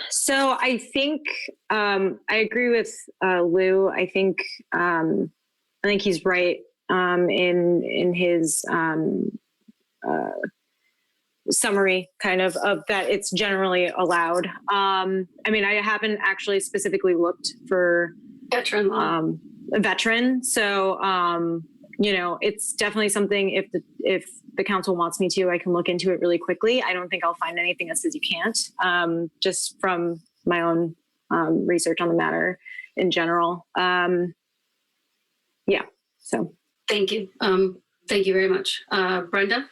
So I think I agree with Lou. I think he's right in his summary kind of that it's generally allowed. I mean, I haven't actually specifically looked for veteran law. A veteran. So, it's definitely something if the council wants me to, I can look into it really quickly. I don't think I'll find anything that says you can't, just from my own research on the matter in general. Yeah, so. Thank you. Thank you very much. Brenda?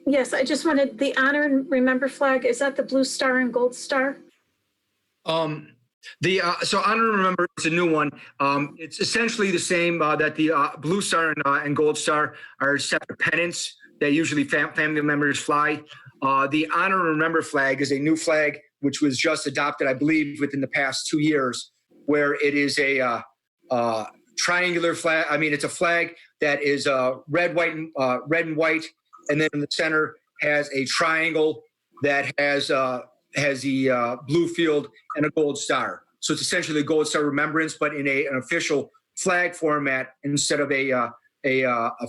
Yes, I just wanted the honor and remember flag. Is that the blue star and gold star? So honor and remember is a new one. It's essentially the same that the blue star and gold star are separate pennants that usually family members fly. The honor and remember flag is a new flag which was just adopted, I believe, within the past 2 years, where it is a triangular flag. I mean, it's a flag that is red, and white, and then in the center has a triangle that has the blue field and a gold star. So it's essentially a gold star remembrance, but in an official flag format instead of a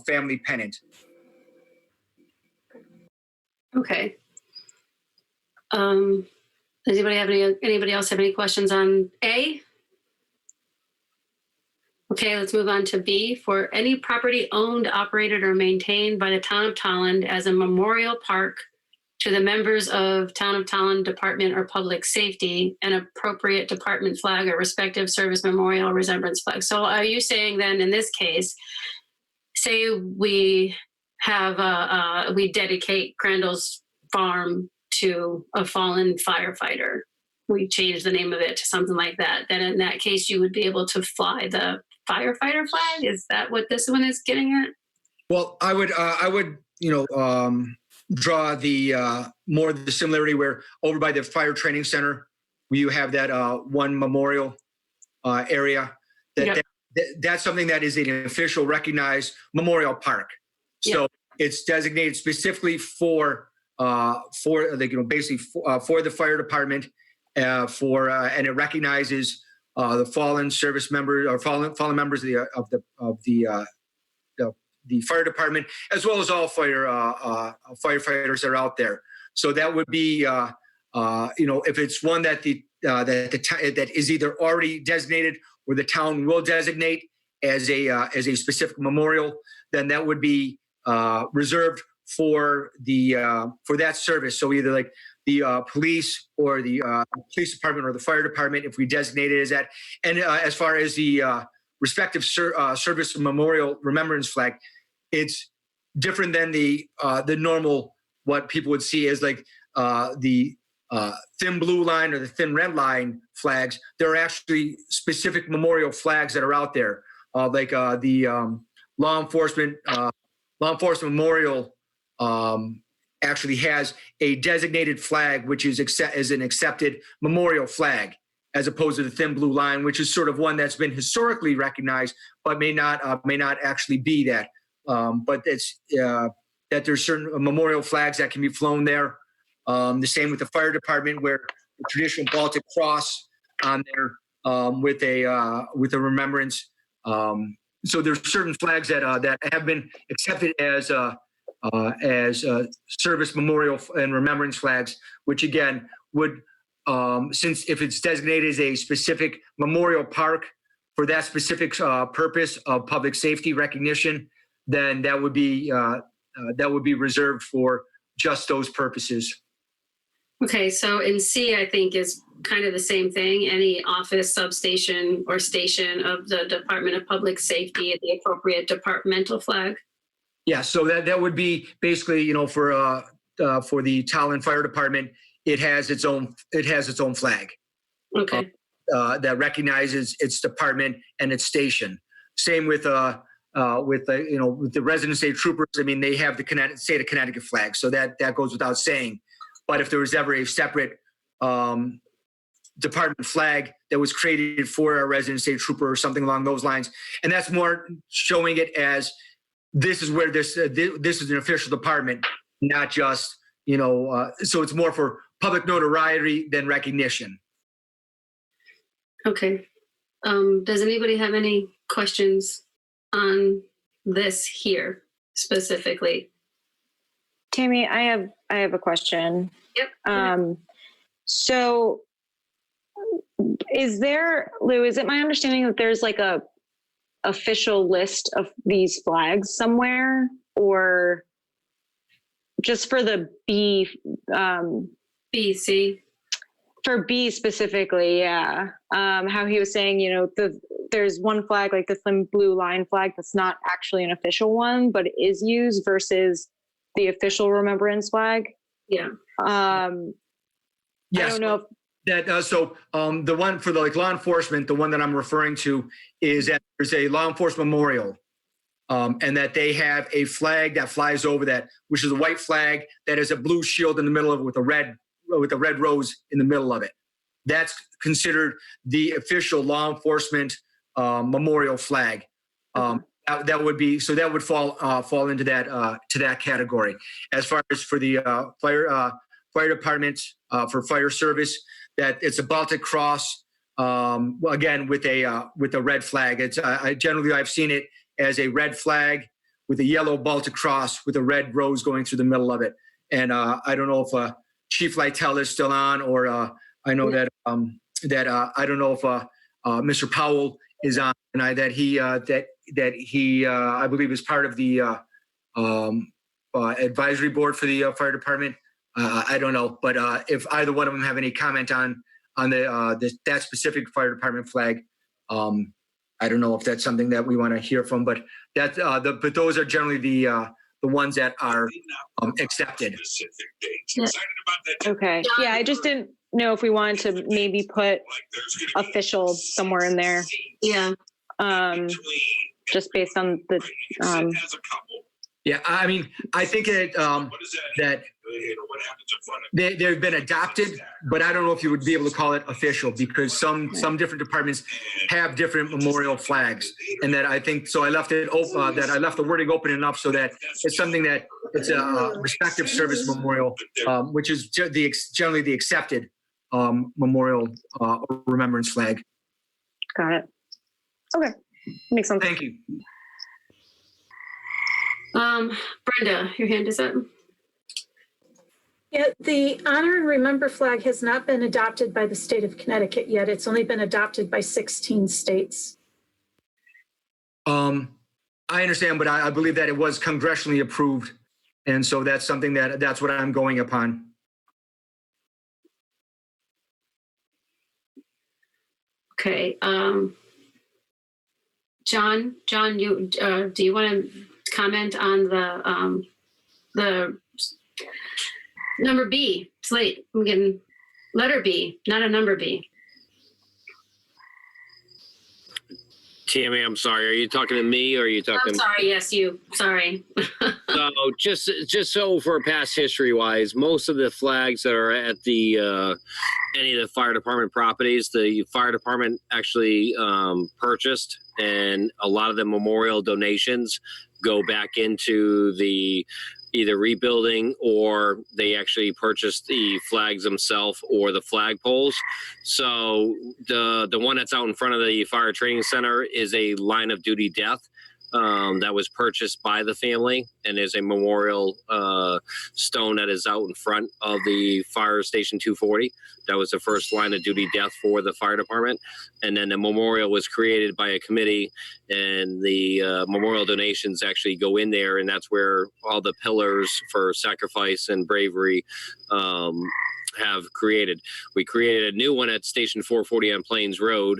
family pennant. Okay. Does anybody else have any questions on A? Okay, let's move on to B. For any property owned, operated, or maintained by the town of Tolland as a memorial park to the members of Town of Tolland Department or Public Safety, an appropriate department flag or respective service memorial remembrance flag. So are you saying then in this case, say we have we dedicate Crandall's farm to a fallen firefighter, we change the name of it to something like that, then in that case you would be able to fly the firefighter flag? Is that what this one is getting at? Well, I would draw the more the similarity where over by the fire training center, where you have that one memorial area. That's something that is an official recognized memorial park. So it's designated specifically for basically for the fire department, and it recognizes the fallen service members or fallen members of the fire department, as well as all firefighters that are out there. So that would be, if it's one that that is either already designated or the town will designate as a specific memorial, then that would be reserved for that service. So either like the police or the police department or the fire department, if we designate it as that. And as far as the respective service memorial remembrance flag, it's different than the normal, what people would see as like the thin blue line or the thin red line flags. There are actually specific memorial flags that are out there, like the law enforcement memorial actually has a designated flag, which is an accepted memorial flag, as opposed to the thin blue line, which is sort of one that's been historically recognized, but may not actually be that. But it's that there's certain memorial flags that can be flown there. The same with the fire department, where the traditional Baltic cross on there with a remembrance. So there's certain flags that have been accepted as service memorial and remembrance flags, which again would, since if it's designated as a specific memorial park for that specific purpose of public safety recognition, then that would be reserved for just those purposes. Okay, so in C, I think is kind of the same thing. Any office, substation, or station of the Department of Public Safety at the appropriate departmental flag. Yeah, so that would be basically, for the Tolland Fire Department, it has its own flag. Okay. That recognizes its department and its station. Same with the resident state troopers. I mean, they have the state of Connecticut flag, so that goes without saying. But if there was ever a separate department flag that was created for a resident state trooper or something along those lines, and that's more showing it as this is where this is an official department, not just so it's more for public notoriety than recognition. Okay. Does anybody have any questions on this here specifically? Tammy, I have a question. Yep. So is it my understanding that there's like a official list of these flags somewhere, or just for the B, C? For B specifically, yeah. How he was saying, there's one flag, like the thin blue line flag, that's not actually an official one, but it is used, versus the official remembrance flag. Yeah. I Yes. don't know if The one for the law enforcement, the one that I'm referring to is that there's a law enforcement memorial, and that they have a flag that flies over that, which is a white flag that has a blue shield in the middle of it with a red rose in the middle of it. That's considered the official law enforcement memorial flag. That would fall into that category. As far as for the fire department, for fire service, that it's a Baltic cross, again with a red flag. It's I've seen it as a red flag with a yellow Baltic cross with a red rose going through the middle of it. And I don't know if Chief Lytle is still on, or I know that I don't know if Mr. Powell is on, and that he I believe is part of the advisory board for the fire department. I don't know, but if either one of them have any comment on that specific fire department flag, I don't know if that's something that we want to hear from, but but those are generally the ones that are accepted. Yeah. Okay. Yeah, I just didn't know if we wanted to maybe put official somewhere in there. Yeah. Just based on the. Yeah, I mean, I think that they've been adopted, but I don't know if you would be able to call it official, because some different departments have different memorial flags, and that I think so. I left it open. That I left the wording open enough so that it's something that it's a respective service memorial, which is generally the accepted memorial remembrance flag. Got it. Okay, makes sense. Thank you. Brenda, your hand is up. Yeah, the Honor and Remember flag has not been adopted by the state of Connecticut yet. It's only been adopted by 16 states. I understand, but I believe that it was congressionally approved, and so that's something that's what I'm going upon. Okay. John, you do you want to comment on the number B slate? I'm getting letter B, not a number B. Tammy, I'm sorry. Are you talking to me, or are you talking? I'm sorry. Yes, you. Sorry. So just so for past history wise, most of the flags that are at the any of the fire department properties, the fire department actually purchased, and a lot of the memorial donations go back into the either rebuilding, or they actually purchased the flags themselves or the flagpoles. So the one that's out in front of the fire training center is a line of duty death that was purchased by the family, and is a memorial stone that is out in front of the fire station 240. That was the first line of duty death for the fire department. And then the memorial was created by a committee, and the memorial donations actually go in there, and that's where all the pillars for sacrifice and bravery have created. We created a new one at Station 440 on Plains Road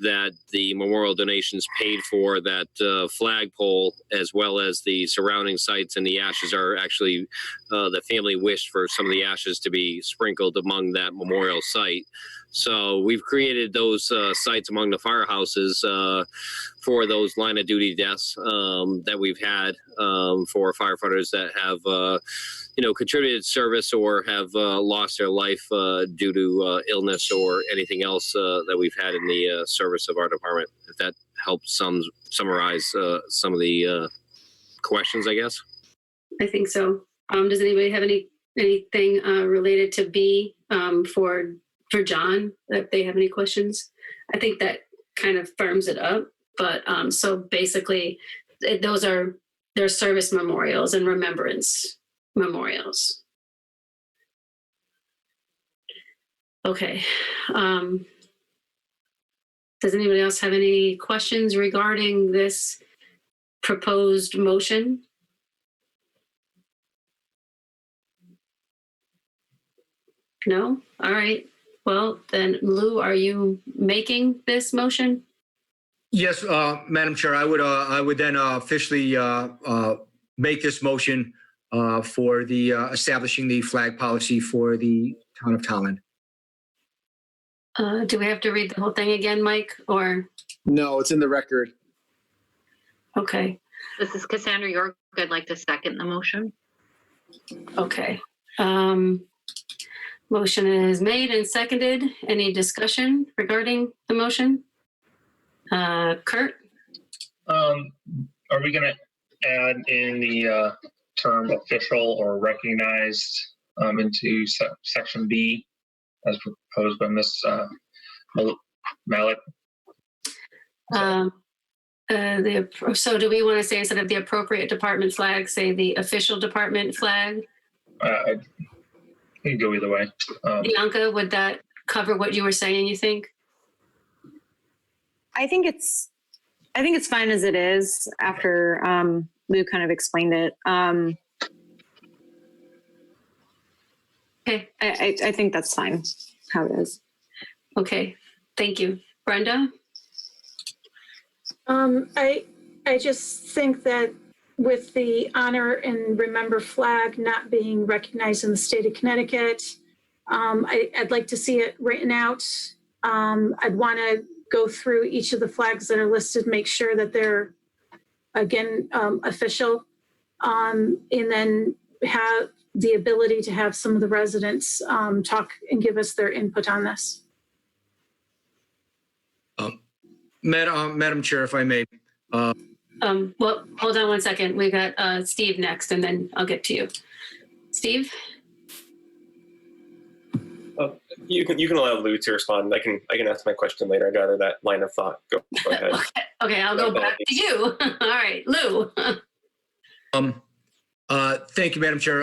that the memorial donations paid for, that flagpole, as well as the surrounding sites, and the ashes are actually, the family wished for some of the ashes to be sprinkled among that memorial site. So we've created those sites among the firehouses for those line of duty deaths that we've had for firefighters that have contributed service or have lost their life due to illness or anything else that we've had in the service of our department. If that helps summarize some of the questions, I guess. I think so. Does anybody have anything related to B for John, if they have any questions? I think that kind of firms it up. But so basically, those are their service memorials and remembrance memorials. Okay. Does anybody else have any questions regarding this proposed motion? No? All right. Well, then, Lou, are you making this motion? Yes, Madam Chair, I would then officially make this motion for the establishing the flag policy for the town of Tolland. Do we have to read the whole thing again, Mike? Or, No, it's in the record. okay, This is Cassandra York. I'd like to second the motion. okay. Motion is made and seconded. Any discussion regarding the motion? Kurt? Are we going to add in the term official or recognized into section B as proposed by Ms. Mallett? So do we want to say instead of the appropriate department flag, say the official department flag? It can go either way. Bianca, would that cover what you were saying, you think? I think it's fine as it is after Lou kind of explained it. Okay. I think that's fine how it is. Okay. Thank you. Brenda? I just think that with the honor and remember flag not being recognized in the state of Connecticut, I'd like to see it written out. I'd want to go through each of the flags that are listed, make sure that they're, again, official, and then have the ability to have some of the residents talk and give us their input on this. Madam Chair, if I may. Well, hold on one second. We got Steve next, and then I'll get to you. Steve? You can allow Lou to respond. I can ask my question later. I gather that line of thought. Go ahead. Okay, I'll go back to you. All right, Lou. Thank you, Madam Chair.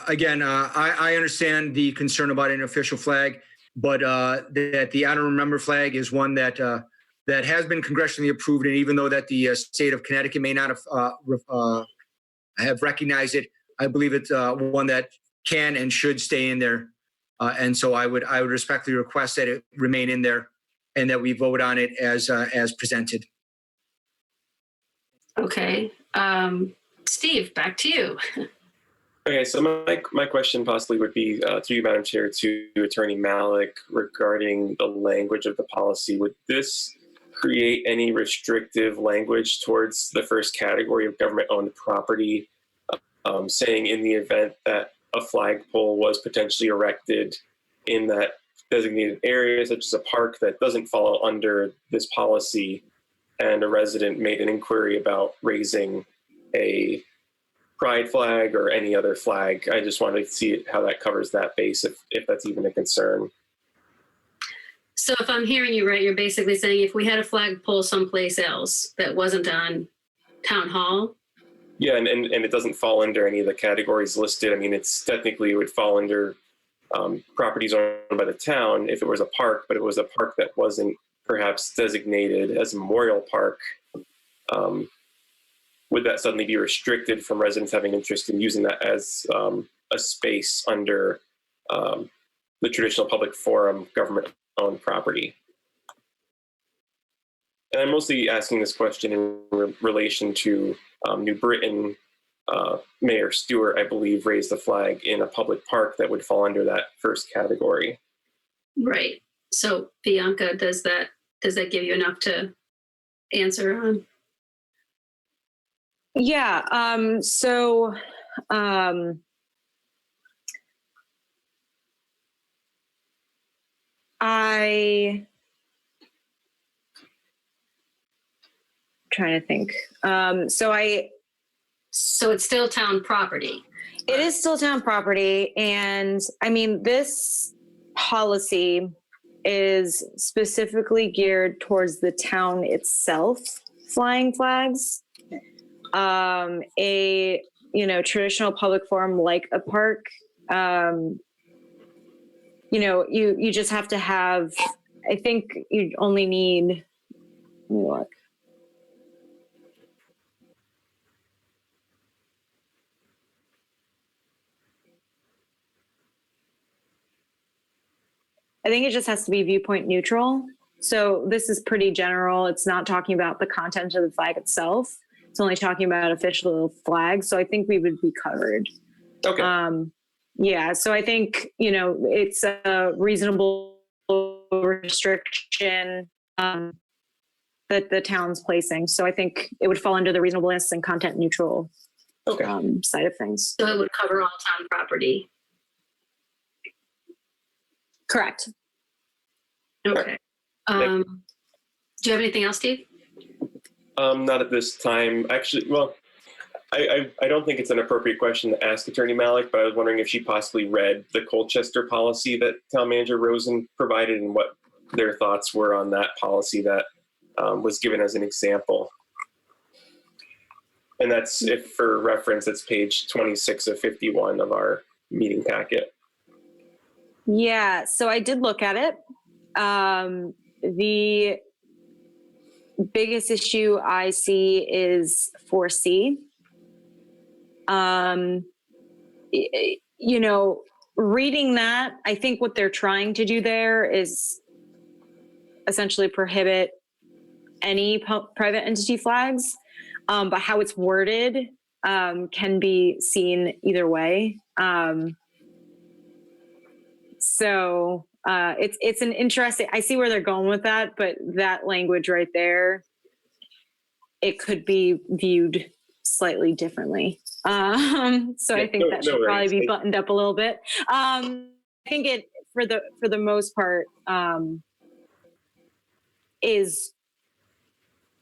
Again, I understand the concern about an official flag, but that the honor and remember flag is one that that has been congressionally approved, and even though that the state of Connecticut may not have recognized it, I believe it's one that can and should stay in there. And so I would respectfully request that it remain in there and that we vote on it as presented. Okay. Steve, back to you. Okay, so my question possibly would be through you, Madam Chair, to Attorney Malik regarding the language of the policy. Would this create any restrictive language towards the first category of government-owned property, saying in the event that a flagpole was potentially erected in that designated area, such as a park that doesn't fall under this policy, and a resident made an inquiry about raising a pride flag or any other flag? I just wanted to see how that covers that base, if that's even a concern. So if I'm hearing you right, you're basically saying if we had a flagpole someplace else that wasn't on Town Hall. Yeah, and it doesn't fall under any of the categories listed. I mean, it's technically it would fall under properties owned by the town if it was a park, but it was a park that wasn't perhaps designated as a memorial park. Would that suddenly be restricted from residents having interest in using that as a space under the traditional public forum government-owned property? And I'm mostly asking this question in relation to New Britain. Mayor Stewart, I believe, raised the flag in a public park that would fall under that first category. Right. So Bianca, does that give you enough to answer on? Yeah. I'm trying to think. So it's still town property. It is still town property. And I mean, this policy is specifically geared towards the town itself flying flags. A traditional public forum like a park, you just have to have, I think you only need, let me look. I think it just has to be viewpoint neutral. So this is pretty general. It's not talking about the content of the flag itself. It's It's only talking about official flags. So I think we would be covered. Okay. Yeah. So I think, it's a reasonable restriction that the town's placing. So I think it would fall under the reasonableness and content neutral side of things. So it would cover all town property. Correct. Okay. Do you have anything else, Steve? Not at this time. Actually, well, I don't think it's an appropriate question to ask Attorney Malik, but I was wondering if she possibly read the Colchester policy that Town Manager Rosen provided and what their thoughts were on that policy that was given as an example. And that's, if for reference, it's page 26 of 51 of our meeting packet. Yeah, so I did look at it. The biggest issue I see is 4C. Reading that, I think what they're trying to do there is essentially prohibit any private entity flags, but how it's worded can be seen either way. So it's an interesting, I see where they're going with that, but that language right there, it could be viewed slightly differently. So I think that should probably be buttoned up a little bit. I think it, for the most part, is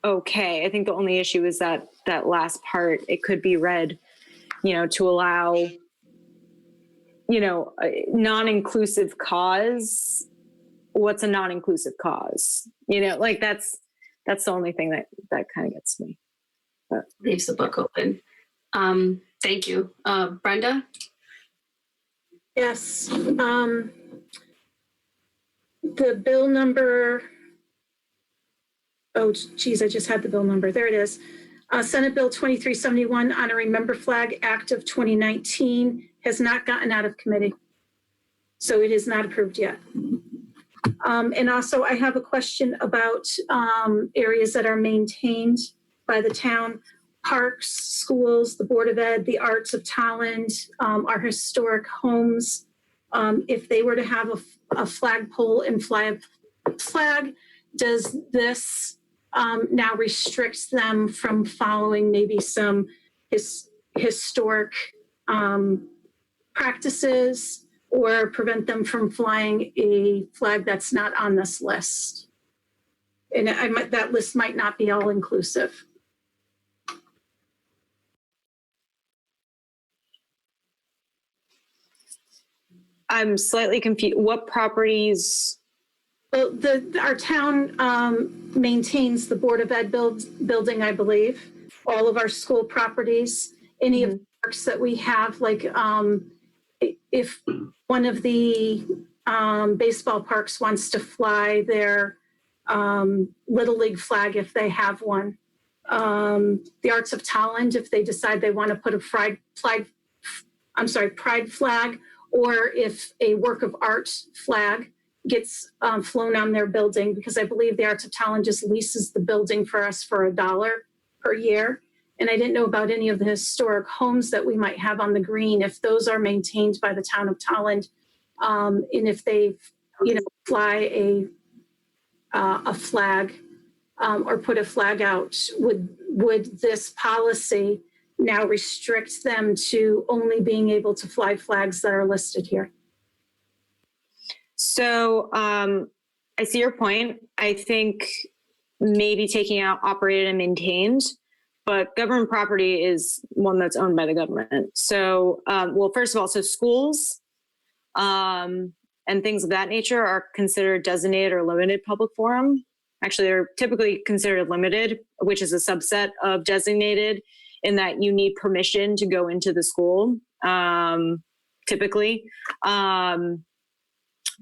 okay. I think the only issue is that last part, it could be read, to allow, a non-inclusive cause. What's a non-inclusive cause? That's the only thing that kind of gets me. But leaves the book open. Thank you. Brenda? Yes. The bill number, oh, geez, I just had the bill number. There it is. Senate Bill 2371, Honoring Member Flag Act of 2019, has not gotten out of committee. So it is not approved yet. And also I have a question about areas that are maintained by the town: parks, schools, the Board of Ed, the Arts of Tolland, our historic homes. If they were to have a flagpole and fly a flag, does this now restricts them from following maybe some historic practices, or prevent them from flying a flag that's not on this list? And that list might not be all inclusive. I'm slightly confused. What properties? Well, our town maintains the Board of Ed building, I believe, all of our school properties, any of the parks that we have, like if one of the baseball parks wants to fly their Little League flag, if they have one. The Arts of Tolland, if they decide they want to put a pride flag, or if a work of art flag gets flown on their building, because I believe the Arts of Tolland just leases the building for us for $1 per year. And I didn't know about any of the historic homes that we might have on the green, if those are maintained by the town of Tolland, and if they, fly a flag or put a flag out, would this policy now restrict them to only being able to fly flags that are listed here? So I see your point. I think maybe taking out operated and maintained, but government property is one that's owned by the government. So, well, first of all, so schools and things of that nature are considered designated or limited public forum. Actually, they're typically considered limited, which is a subset of designated, in that you need permission to go into the school, typically.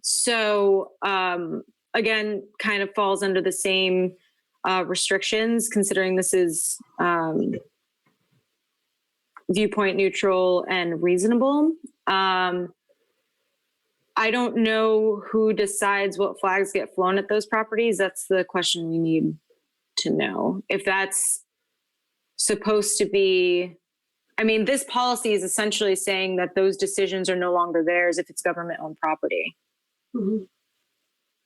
So again, kind of falls under the same restrictions, considering this is viewpoint neutral and reasonable. I don't know who decides what flags get flown at those properties. That's the question we need to know. If that's supposed to be, I mean, this policy is essentially saying that those decisions are no longer theirs if it's government-owned property. Mhm.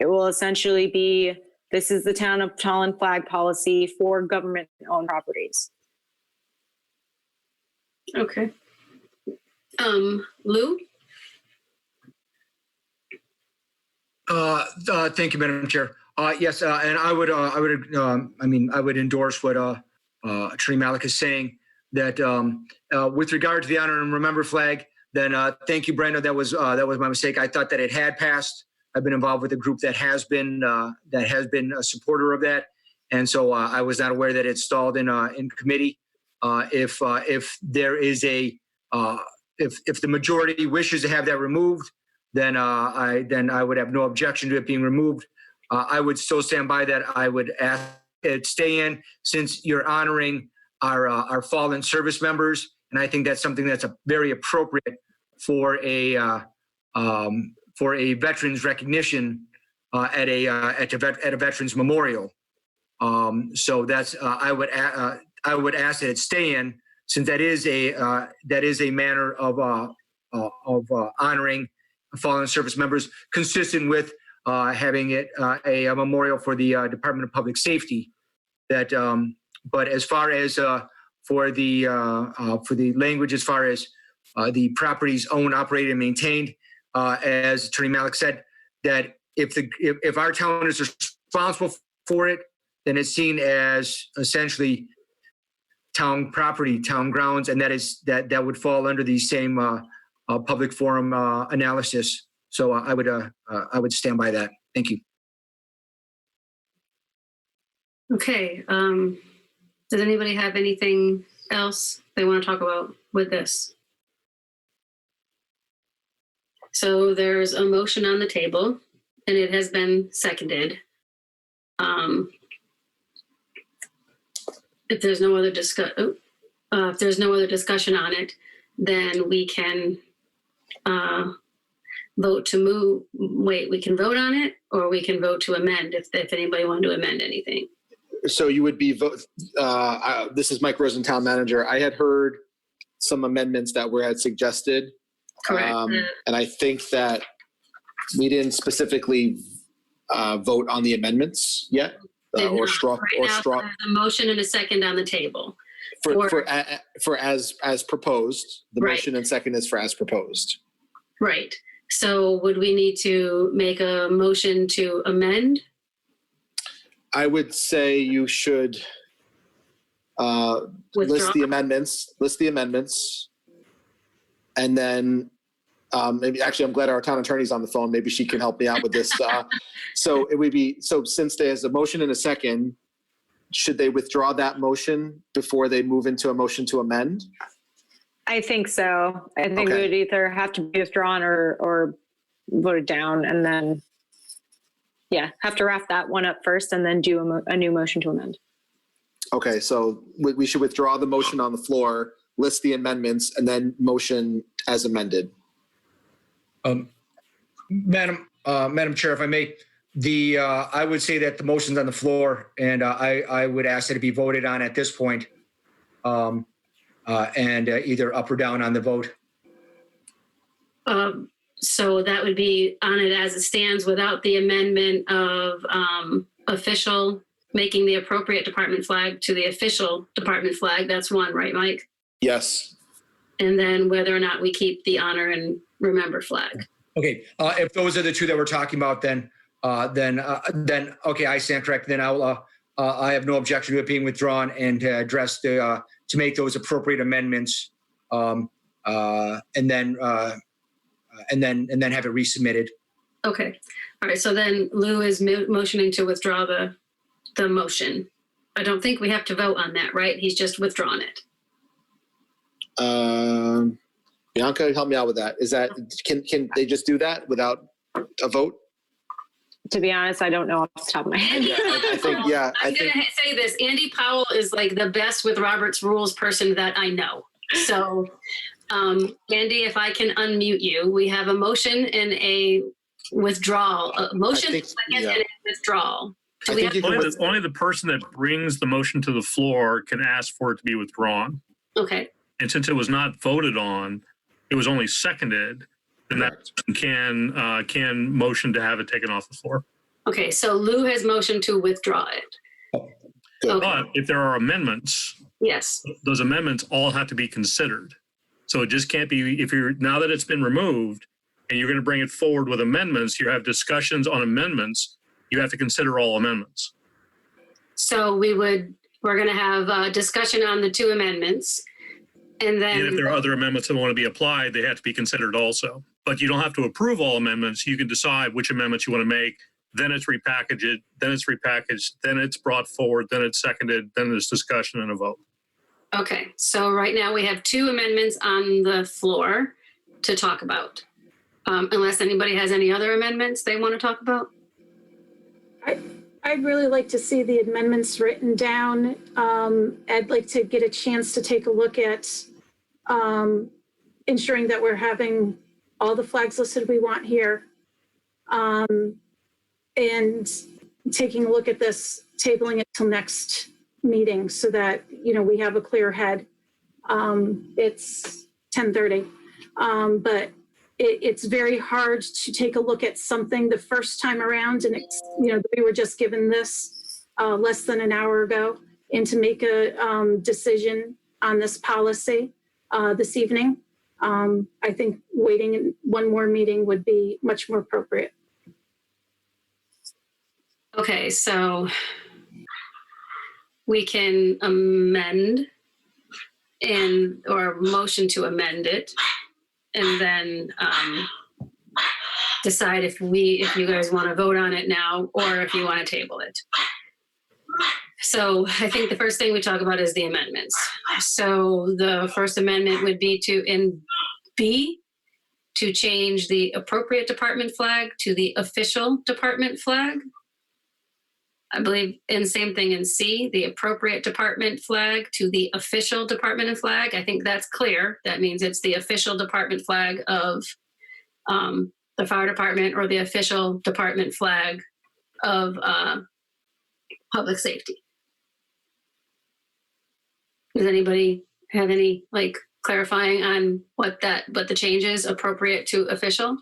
It will essentially be, this is the town of Tolland flag policy for government-owned properties. Okay. Lou? Thank you, Madam Chair. Yes, and I would endorse what Attorney Malik is saying, that with regard to the honor and remember flag, then thank you, Brenda. That was my mistake. I thought that it had passed. I've been involved with a group that has been a supporter of that, and so I was not aware that it stalled in committee. If there is if the majority wishes to have that removed, then I would have no objection to it being removed. I would still stand by that. I would ask it stay in, since you're honoring our fallen service members, and I think that's something that's very appropriate for a veterans recognition at a veterans memorial. So that's I would ask that it stay in, since that is a manner of honoring fallen service members, consistent with having it a memorial for the Department of Public Safety. That, but as far as for the language, as far as the properties owned, operated, and maintained, as Attorney Malik said, that if our town is responsible for it, then it's seen as essentially town property, town grounds, and that would fall under the same public forum analysis. So I would stand by that. Thank you. Okay. Does anybody have anything else they want to talk about with this? So there's a motion on the table, and it has been seconded. If there's no other discussion on it, then we can vote to move. Wait, we can vote on it, or we can vote to amend if anybody wanted to amend anything. So you would be this is Mike Rosen, town manager. I had heard some amendments that had suggested. Correct. And I think that we didn't specifically vote on the amendments yet, or straw. There's a motion and a second on the table. For as proposed. The Right. motion and second is for as proposed. Right. So would we need to make a motion to amend? I would say you should list the amendments, and then maybe, actually, I'm glad our town attorney's on the phone. Maybe she can help me out with this. So it would be, since there's a motion and a second, should they withdraw that motion before they move into a motion to amend? I think so. I think Okay. it would either have to be withdrawn or voted down, and then, have to wrap that one up first and then do a new motion to amend. Okay, so we should withdraw the motion on the floor, list the amendments, and then motion as amended. Madam Chair, if I may, I would say that the motion's on the floor, and I would ask that it be voted on at this point, and either up or down on the vote. So that would be on it as it stands without the amendment of official, making the appropriate department flag to the official department flag. That's one, right, Mike? Yes. And then whether or not we keep the honor and remember flag. Okay, if those are the two that we're talking about, then okay, I stand correct. Then I have no objection to it being withdrawn and to address to make those appropriate amendments, and then have it resubmitted. Okay. All right. So then Lou is motioning to withdraw the motion. I don't think we have to vote on that, right? He's just withdrawn it. Bianca, help me out with that. Is that, can they just do that without a vote? To be honest, I don't know off the top of my head. I'm going to say this. Andy Powell is like the best with Robert's rules person that I know. So, Andy, if I can unmute you, we have a motion and a withdrawal. A motion and a withdrawal. So I we think you have, can, Only the person that brings the motion to the floor can ask for it to be withdrawn. okay, And since it was not voted on, it was only seconded, then that person can motion to have it taken off the floor. okay, so Lou has motioned to withdraw it. Good. Okay, But if there are amendments, yes, those amendments all have to be considered. So it just can't be, if you're, now that it's been removed and you're going to bring it forward with amendments, you have discussions on amendments, you have to consider all amendments. so we're gonna have a discussion on the 2 amendments. And And if then, there are other amendments that want to be applied, they have to be considered also. But you don't have to approve all amendments. You can decide which amendments you want to make. Then it's repackaged, then it's brought forward, then it's seconded, then there's discussion and a vote. okay, so right now we have 2 amendments on the floor to talk about. Unless anybody has any other amendments they want to talk about? I'd really like to see the amendments written down. I'd like to get a chance to take a look at ensuring that we're having all the flags listed we want here. And taking a look at this, tabling it till next meeting so that, we have a clear head. It's 10:30. But it's very hard to take a look at something the first time around, and we were just given this less than an hour ago, and to make a decision on this policy this evening. I think waiting one more meeting would be much more appropriate. Okay, so we can amend or motion to amend it, and then decide if you guys want to vote on it now or if you want to table it. So I think the first thing we talk about is the amendments. So the first amendment would be in B, to change the appropriate department flag to the official department flag. I believe, and same thing in C, the appropriate department flag to the official department and flag. I think that's clear. That means it's the official department flag of the fire department or the official department flag of public safety. Does anybody have any clarifying on what the change is, appropriate to official?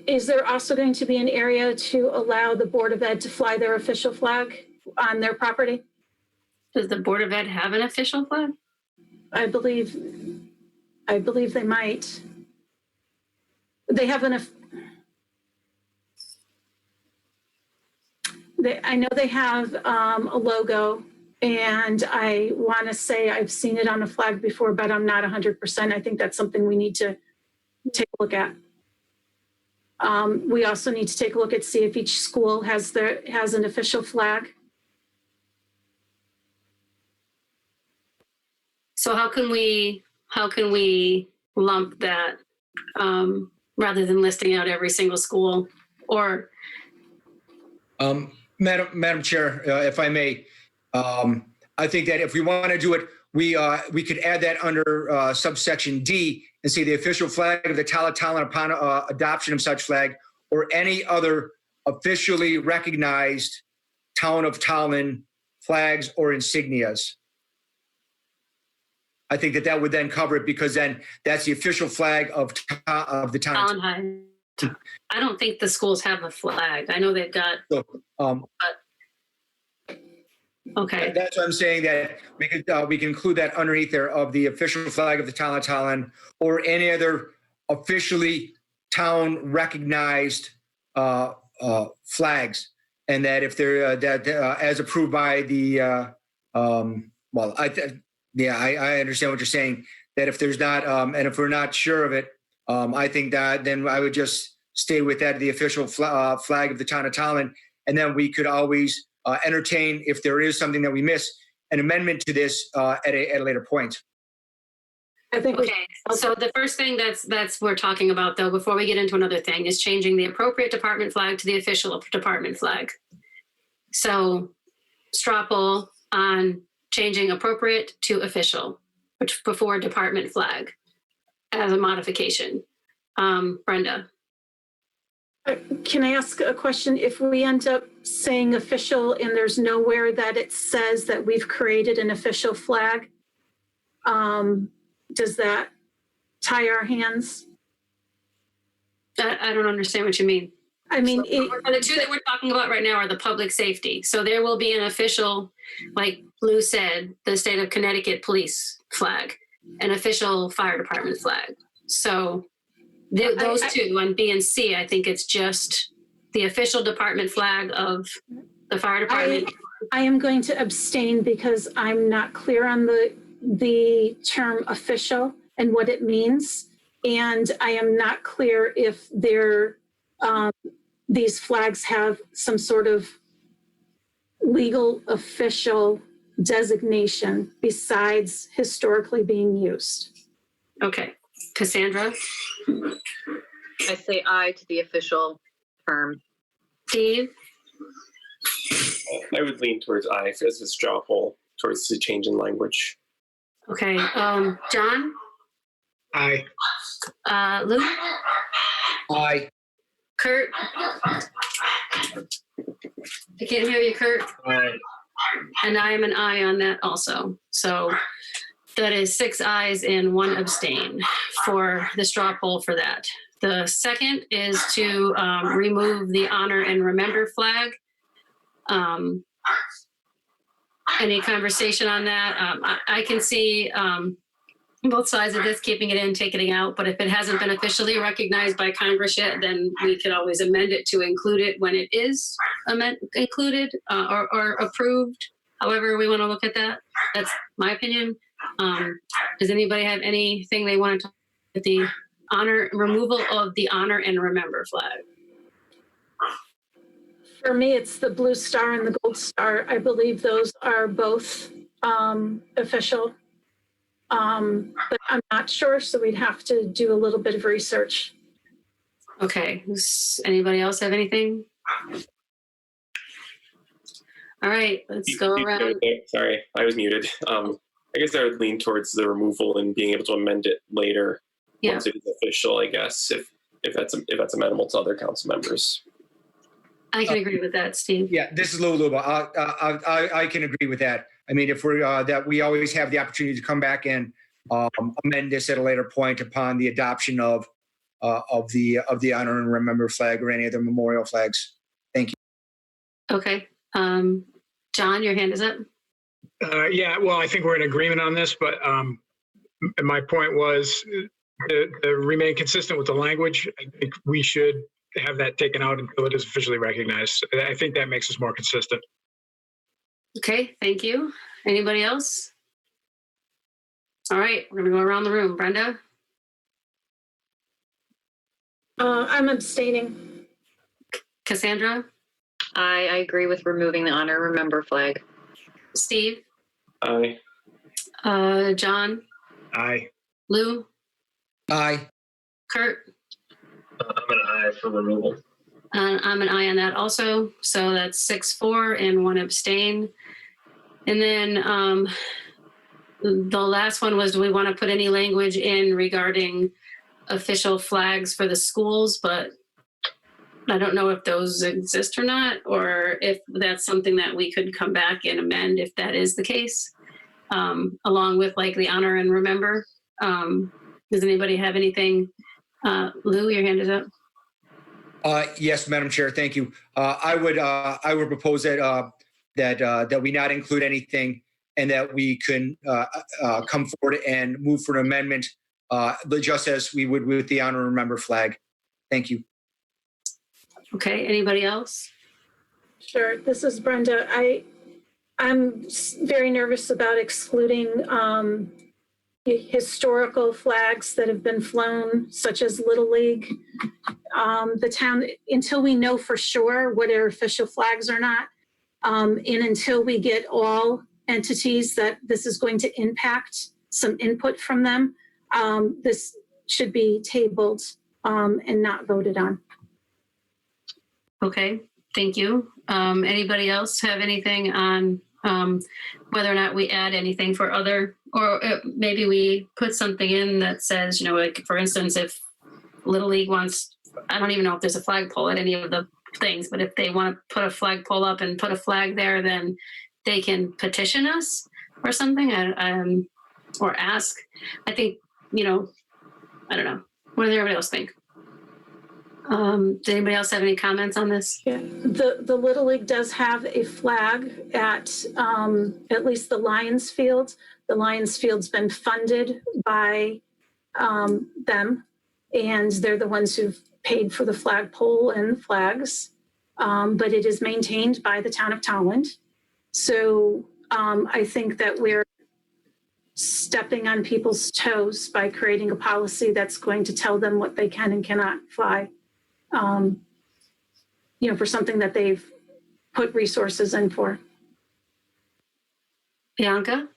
Is there also going to be an area to allow the Board of Ed to fly their official flag on their property? Does the Board of Ed have an official flag? I believe they might. They have I know they have a logo, and I want to say I've seen it on a flag before, but I'm not 100%. I think that's something we need to take a look at. We also need to take a look at, see if each school has an official flag. So how can we lump that rather than listing out every single school? Or Madam Chair, if I may, I think that if we want to do it, we could add that under subsection D and say the official flag of the town of Tolland upon adoption of such flag, or any other officially recognized town of Tolland flags or insignias. I think that would then cover it, because then that's the official flag of the town. Tolland High. I don't think the schools have a flag. I know they've got. So, okay. That's what I'm saying, that we can include that underneath there of the official flag of the town of Tolland, or any other officially town recognized flags, and that if they're as approved by the I understand what you're saying, that if there's not and if we're not sure of it, I think that then I would just stay with that, the official flag of the town of Tolland, and then we could always entertain, if there is something that we miss, an amendment to this at a later point. I think. Okay. So the first thing that's we're talking about, though, before we get into another thing, is changing the appropriate department flag to the official department flag. So straw poll on changing appropriate to official, which before department flag as a modification. Brenda. Can I ask a question? If we end up saying official and there's nowhere that it says that we've created an official flag, does that tie our hands? I don't understand what you mean. I mean, The two that we're talking about right now are the public safety. So there will be an official, like Lou said, the state of Connecticut police flag, an official fire department flag. So those two on B and C, I think it's just the official department flag of the fire department. I am going to abstain because I'm not clear on the term official and what it means. And I am not clear if these flags have some sort of legal official designation besides historically being used. Okay. Cassandra? I say aye to the official term. Steve? I would lean towards aye as a straw poll towards the change in language. Okay. John? Aye. Lou? Aye. Kurt? I can't hear you, Kurt. Aye. And I am an aye on that also. So that is 6 ayes and 1 abstain for the straw poll for that. The second is to remove the honor and remember flag. Any conversation on that? I can see both sides of this, keeping it in, taking it out. But if it hasn't been officially recognized by Congress yet, then we could always amend it to include it when it is included or approved. However we want to look at that. That's my opinion. Does anybody have anything they want to talk about the removal of the honor and remember flag? For me, it's the blue star and the gold star. I believe those are both official. But I'm not sure, so we'd have to do a little bit of research. Okay. Does anybody else have anything? All right, let's go around. Sorry, I was muted. I guess I would lean towards the removal and being able to amend it later once it is official, I guess, if that's amenable to other council members. I can agree with that, Steve. Yeah, this is Lou Luba. I can agree with that. I mean, if we're that we always have the opportunity to come back and amend this at a later point upon the adoption of the honor and remember flag or any other memorial flags. Thank you. Okay. John, your hand is up. Yeah, well, I think we're in agreement on this, but my point was to remain consistent with the language. I think we should have that taken out until it is officially recognized. I think that makes us more consistent. Okay, thank you. Anybody else? All right, we're gonna go around the room. Brenda? I'm abstaining. Cassandra? I agree with removing the honor and remember flag. Steve? Aye. John? Aye. Lou? Aye. Kurt? I'm an aye for removal. I'm an aye on that also. So that's 6-4 and 1 abstain. And then the last one was, do we want to put any language in regarding official flags for the schools? But I don't know if those exist or not, or if that's something that we could come back and amend if that is the case, along with like the honor and remember. Does anybody have anything? Lou, your hand is up. Yes, Madam Chair, thank you. I would propose that we not include anything and that we can come forward and move for an amendment just as we would with the honor and remember flag. Thank you. Okay, anybody else? Sure, this is Brenda. I'm very nervous about excluding historical flags that have been flown, such as Little League. The town, until we know for sure what are official flags or not, and until we get all entities that this is going to impact some input from them, this should be tabled and not voted on. Okay, thank you. Anybody else have anything on whether or not we add anything for other, or maybe we put something in that says, like for instance, if Little League wants I don't even know if there's a flagpole at any of the things, but if they want to put a flagpole up and put a flag there, then they can petition us or something, or ask. I think, I don't know. What does everybody else think? Does anybody else have any comments on this? Yeah, the Little League does have a flag at least the Lions Field. The Lions Field's been funded by them, and they're the ones who've paid for the flagpole and the flags. But it is maintained by the town of Tolland. So I think that we're stepping on people's toes by creating a policy that's going to tell them what they can and cannot fly. For something that they've put resources in for. Bianca?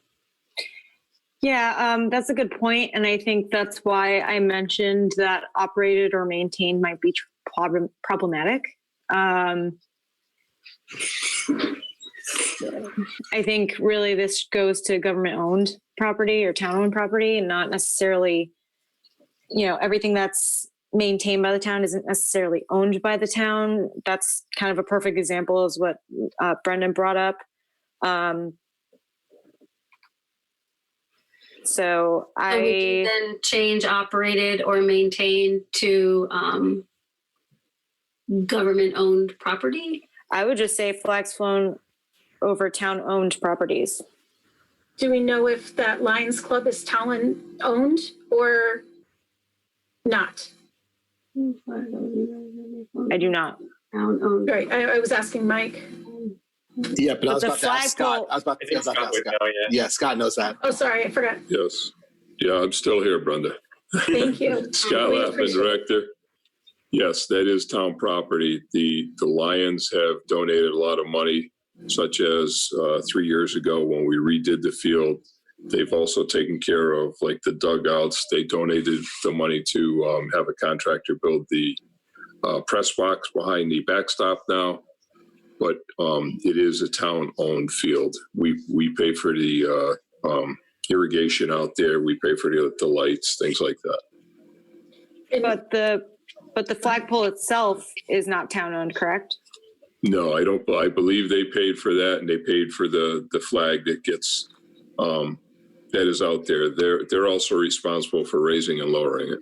Yeah, that's a good point. And I think that's why I mentioned that operated or maintained might be problematic. I think really this goes to government owned property or town owned property, and not necessarily, everything that's maintained by the town isn't necessarily owned by the town. That's kind of a perfect example is what Brendan brought up. So would you then change operated or maintained to government owned property? I would just say flags flown over town owned properties. Do we know if that Lions Club is Tolland owned or not? I do not. Right. I was asking Mike. Yeah, but I was about to ask Scott. I was about to ask Scott would Scott. know, yeah. Yeah, Scott knows that. Oh, sorry, I forgot. Yes. Yeah, I'm still here, Brenda. Thank you. Scott We Lappin, appreciate it. Director. Yes, that is town property. The Lions have donated a lot of money, such as 3 years ago when we redid the field. They've also taken care of like the dugouts. They donated the money to have a contractor build the press box behind the backstop now. But it is a town-owned field. We pay for the irrigation out there. We pay for the lights, things like that. But the flagpole itself is not town owned, correct? No, I don't. I believe they paid for that, and they paid for the flag that gets that is out there. They're also responsible for raising and lowering it.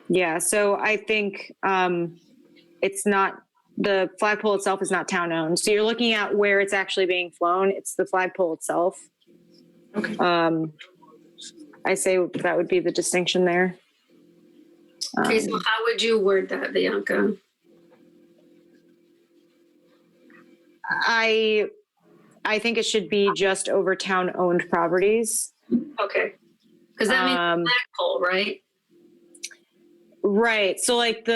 Yeah. So I think it's not. The flagpole itself is not town owned. So you're looking at where it's actually being flown. It's the flagpole itself. Okay. I say that would be the distinction there. Okay, so how would you word that, Bianca? I think it should be just over town owned properties. Okay. Because that means flagpole, right? Right. So like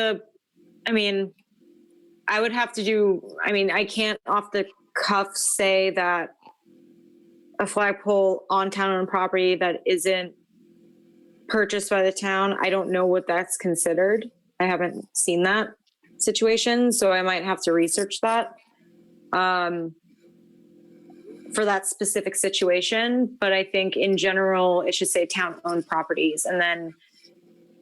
I would have to do, I can't off the cuff say that a flagpole on town-owned property that isn't purchased by the town, I don't know what that's considered. I haven't seen that situation, so I might have to research that for that specific situation. But I think in general, it should say town-owned properties. And then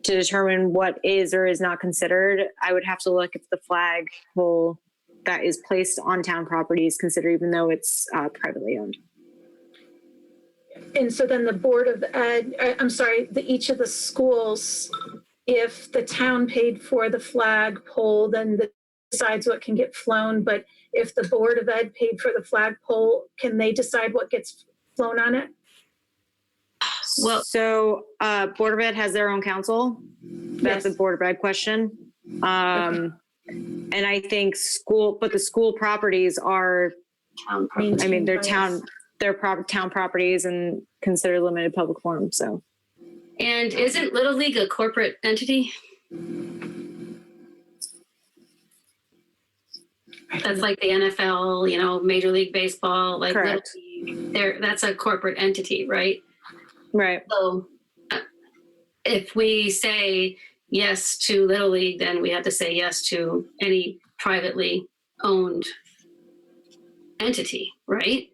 to determine what is or is not considered, I would have to look if the flagpole that is placed on town property is considered, even though it's privately owned. And so then the Board of Ed, each of the schools, if the town paid for the flagpole, then decides what can get flown. But if the Board of Ed paid for the flagpole, can they decide what gets flown on it? Well, so Board of Ed has their own council. That's Yes. a Board of Ed question. And I think the school properties are, they're town properties and considered limited public forum. So, And isn't Little League a corporate entity? That's like the NFL, Major League Baseball, like Little correct. League. That's a corporate entity, right? Right. So if we say yes to Little League, then we have to say yes to any privately owned entity, right?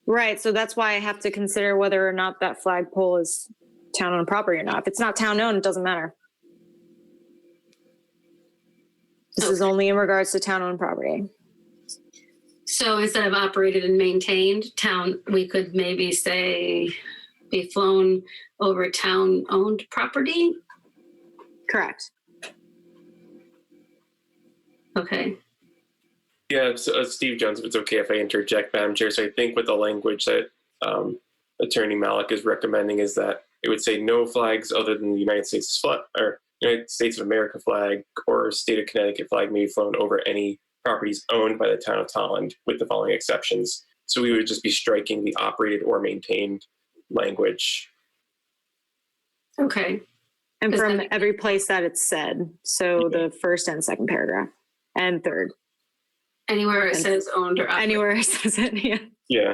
Right. So that's why I have to consider whether or not that flagpole is town-owned property or not. If it's not town-owned, it doesn't matter. This is only in regards to town-owned property. So instead of operated and maintained we could maybe say be flown over town-owned property? Correct. Okay. Yeah, so, Steve Jones, if it's okay if I interject, Madam Chair. So I think with the language that Attorney Malik is recommending is that it would say no flags other than the United States flag or United States of America flag or state of Connecticut flag may be flown over any properties owned by the town of Tolland with the following exceptions. So we would just be striking the operated or maintained language. Okay. And from every place that it's said. So the first and second paragraph and third. Anywhere it says owned or operated. Anywhere it says it, yeah. Yeah.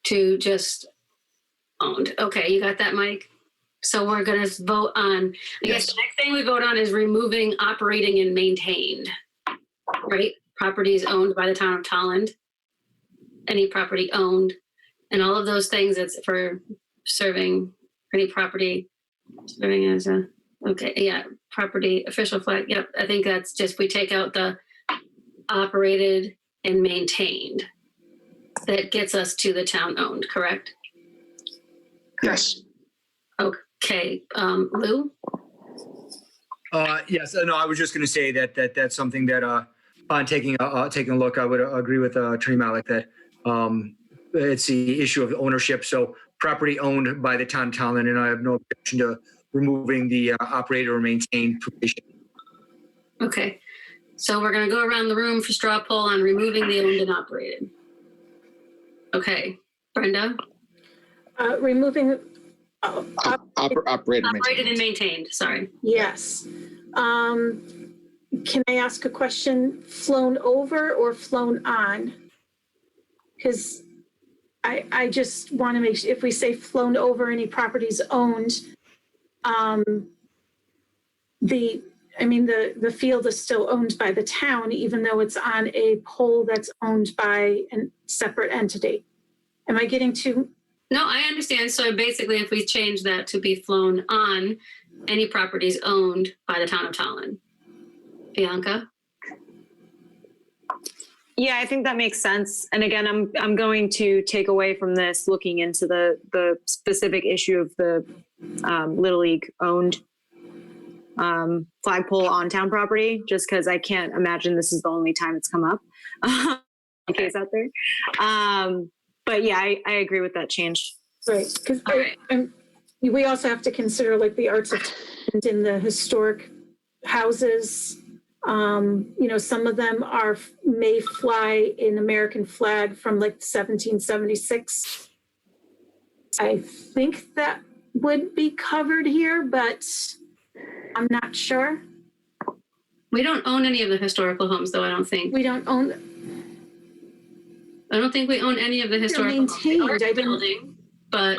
To just owned. Okay, you got that, Mike? So we're going to vote on, I guess the next thing we vote on is removing operating and maintained, right? Properties owned by the town of Tolland, any property owned, and all of those things that's for serving any property serving as a, okay, yeah, property, official flag. Yep, I think that's just, we take out the operated and maintained. That gets us to the town owned, correct? Yes. Okay, Lou? Yes, no, I was just going to say that's something that upon taking a look, I would agree with Attorney Malik that it's the issue of ownership. So property owned by the town of Tolland, and I have no objection to removing the operator or maintained provision. Okay, so we're going to go around the room for straw poll on removing the owned and operated. Okay, Brenda? Removing Operated and maintained, sorry. Yes. Can I ask a question? Flown over or flown on? Because I just want to make sure, if we say flown over any properties owned, the field is still owned by the town, even though it's on a pole that's owned by a separate entity. Am I getting too? No, I understand. So basically, if we change that to be flown on any properties owned by the town of Tolland. Bianca? Yeah, I think that makes sense. And again, I'm going to take away from this looking into the specific issue of the Little League owned flagpole on town property, just because I can't imagine this is the only time it's come up. Case out there. But yeah, I agree with that change. Right, because we also have to consider like the arts of in the historic houses. Some of them may fly an American flag from like 1776. I think that would be covered here, but I'm not sure. We don't own any of the historical homes, though, I don't think. We don't own. I don't think we own any of the historical homes. Building, but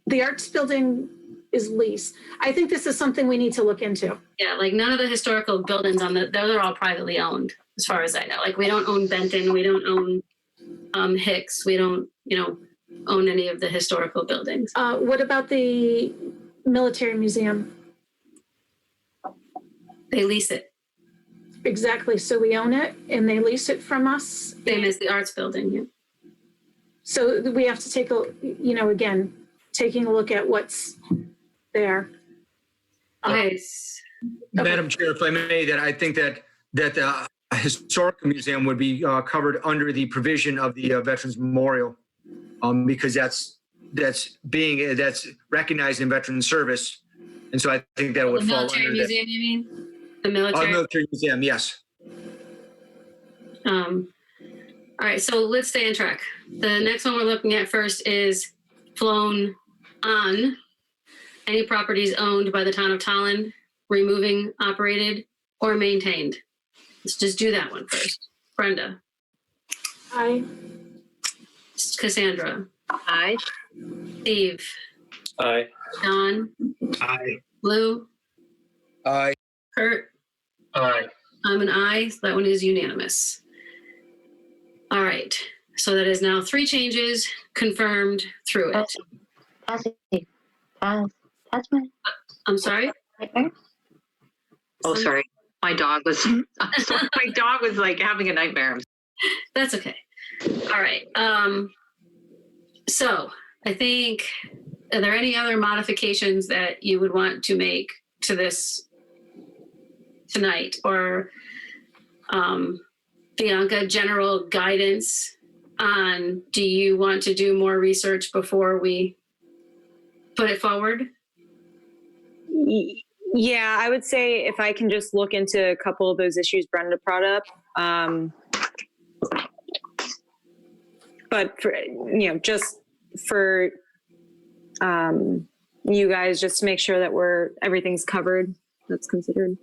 the arts building is leased. I think this is something we need to look into. Yeah, like none of the historical buildings they're all privately owned, as far as I know. Like we don't own Benton, we don't own Hicks, we don't, own any of the historical buildings. What about the military museum? They lease it. Exactly. So we own it and they lease it from us. Same as the arts building, yeah. So we have to take again, taking a look at what's there. Okay. Madam Chair, if I may, that I think that the historical museum would be covered under the provision of the Veterans Memorial, because that's recognized in veteran service, and so I think that would the fall military under museum. that. You mean the military? Military museum, yes. All right, so let's stay on track. The next one we're looking at first is flown on any properties owned by the town of Tolland, removing operated or maintained. Let's just do that one first. Brenda. Aye. Cassandra. Aye. Steve. Aye. Don. Aye. Lou. Aye. Kurt. Aye. I'm an aye, so that one is unanimous. All right, so that is now 3 changes confirmed through it. That's my. I'm sorry? Oh, sorry. My dog was, I'm sorry, my dog was like having a nightmare. That's okay. All right. So I think, are there any other modifications that you would want to make to this tonight? Or Bianca, general guidance on, do you want to do more research before we put it forward? Yeah, I would say if I can just look into a couple of those issues Brenda brought up. But for, just for you guys, just to make sure that everything's covered, that's considered.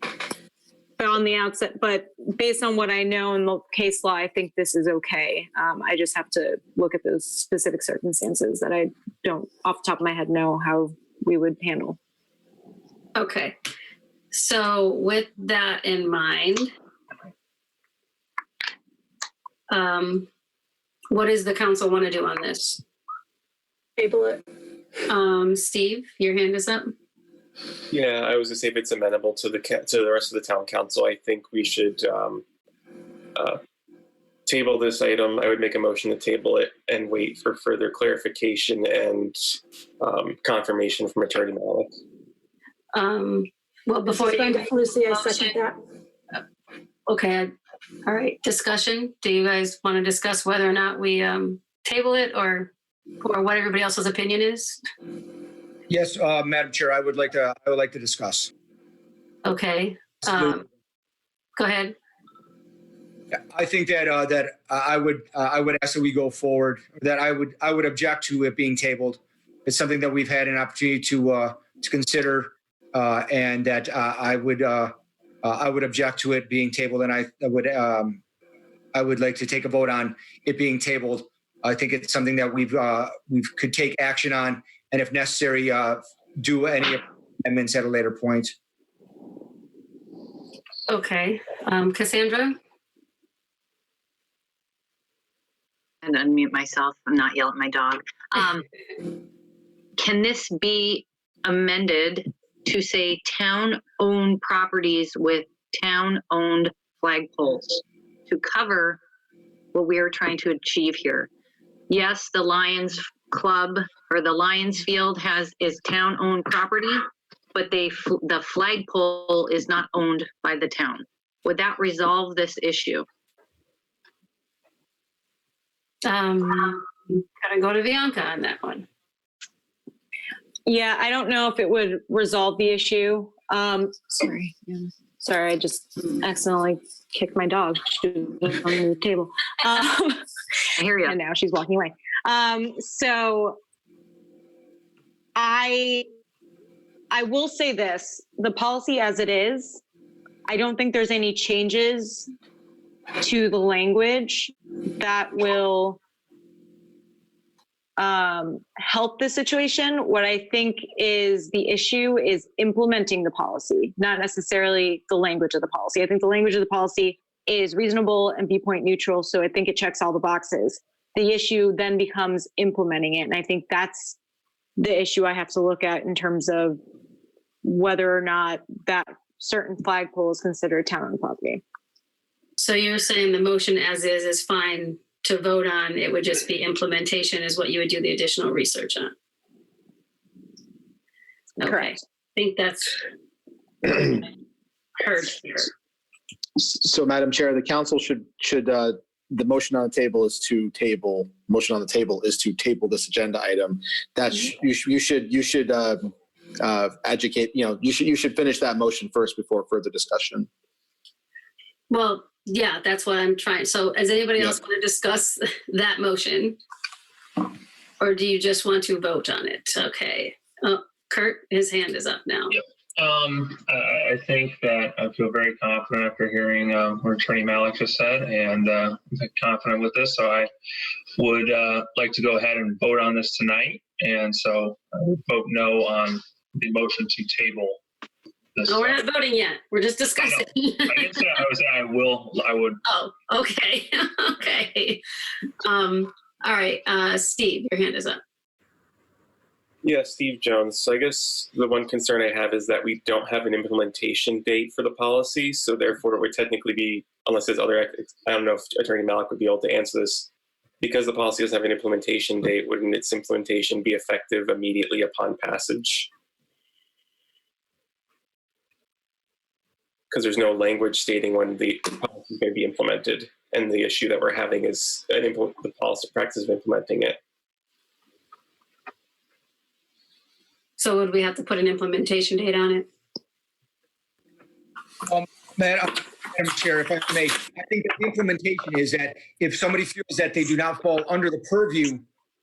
But on the outset, but based on what I know in the case law, I think this is okay. I just have to look at those specific circumstances that I don't off the top of my head know how we would handle. Okay. So with that in mind, what does the council want to do on this? Table it. Steve, your hand is up. Yeah, I was gonna say if it's amenable to the rest of the town council, I think we should table this item. I would make a motion to table it and wait for further clarification and confirmation from Attorney Malik. Well, before Brenda Lucy, I second that. Okay. All right. Discussion. Do you guys want to discuss whether or not we table it, or what everybody else's opinion is? Yes, Madam Chair, I would like to discuss. Okay. Go ahead. I think that I would ask that we go forward. That I would object to it being tabled. It's something that we've had an opportunity to consider, and that I would object to it being tabled. And I would like to take a vote on it being tabled. I think it's something that we could take action on, and if necessary, do any amendments at a later point. Okay. Cassandra? And unmute myself. I'm not yelling at my dog. Can this be amended to say town-owned properties with town-owned flagpoles to cover what we are trying to achieve here? Yes, the Lions Club or the Lions Field is town-owned property, but the flagpole is not owned by the town. Would that resolve this issue? Gotta go to Bianca on that one. Yeah, I don't know if it would resolve the issue. Sorry, I just accidentally kicked my dog. She was on the table. I hear you. And now she's walking away. So I will say this: the policy as it is, I don't think there's any changes to the language that will help the situation. What I think is the issue is implementing the policy, not necessarily the language of the policy. I think the language of the policy is reasonable and viewpoint neutral, so I think it checks all the boxes. The issue then becomes implementing it, and I think that's the issue I have to look at in terms of whether or not that certain flagpole is considered town-owned property. So you're saying the motion as is fine to vote on, it would just be implementation is what you would do the additional research on? Okay. Correct. I think that's heard here. So, Madam Chair, the council should the motion on the table is to table. Motion on the table is to table this agenda item. That's you should educate. You should finish that motion first before further discussion. Well, yeah, that's what I'm trying. So does anybody else want to discuss that motion? Or do you just want to vote on it? Okay. Oh, Kurt, his hand is up now. Yep. I think that I feel very confident after hearing what Attorney Malik just said, and I'm confident with this. So I would like to go ahead and vote on this tonight. And so I would vote no on the motion to table this. No, we're not voting yet. We're just discussing. I didn't say I would. Oh, okay. Okay. All right. Steve, your hand is up. Yeah, Steve Jones. So I guess the one concern I have is that we don't have an implementation date for the policy. So therefore, it would technically be, unless there's other, I don't know if Attorney Malik would be able to answer this. Because the policy doesn't have an implementation date, wouldn't its implementation be effective immediately upon passage? Because there's no language stating when the policy may be implemented. And the issue that we're having is the policy practice of implementing it. So would we have to put an implementation date on it? Madam Chair, if I may, I think that the implementation is that if somebody feels that they do not fall under the purview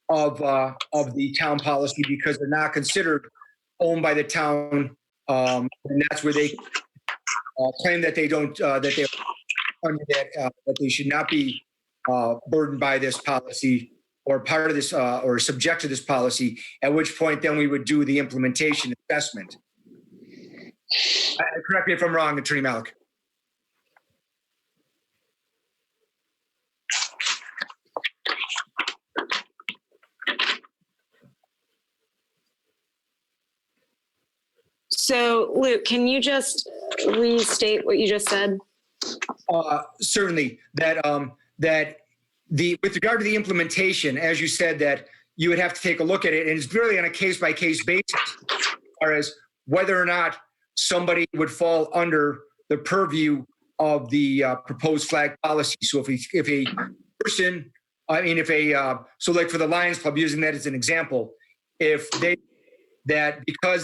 of the town policy because they're not considered owned by the town, and that's where they claim that they don't, that they're under that they should not be burdened by this policy or part of this or subject to this policy, at which point then we would do the implementation assessment. Correct me if I'm wrong, Attorney Malik. So, Luke, can you just restate what you just said? Certainly, that with regard to the implementation, as you said, that you would have to take a look at it, and it's really on a case-by-case basis, as far as whether or not somebody would fall under the purview of the proposed flag policy. So if a person, so like for the Lions Club, using that as an example, because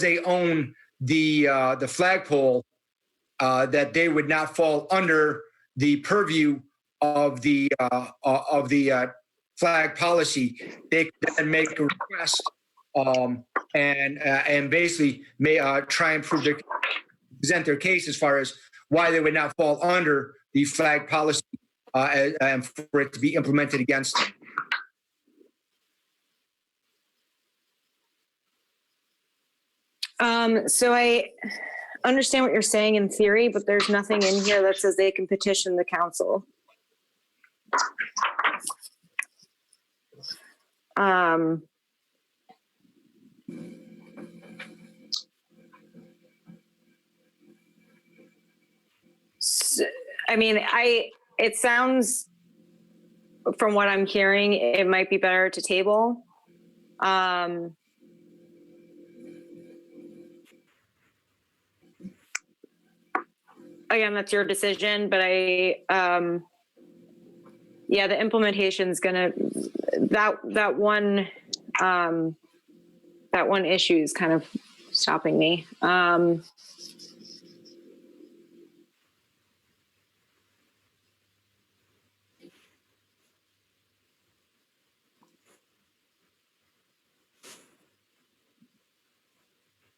they own the flagpole, that they would not fall under the purview of the flag policy. They could then make a request and basically may try and present their case as far as why they would not fall under the flag policy and for it to be implemented against them. So I understand what you're saying in theory, but there's nothing in here that says they can petition the council. It sounds, from what I'm hearing, it might be better to table. Again, that's your decision, but the implementation is gonna, that one issue is kind of stopping me.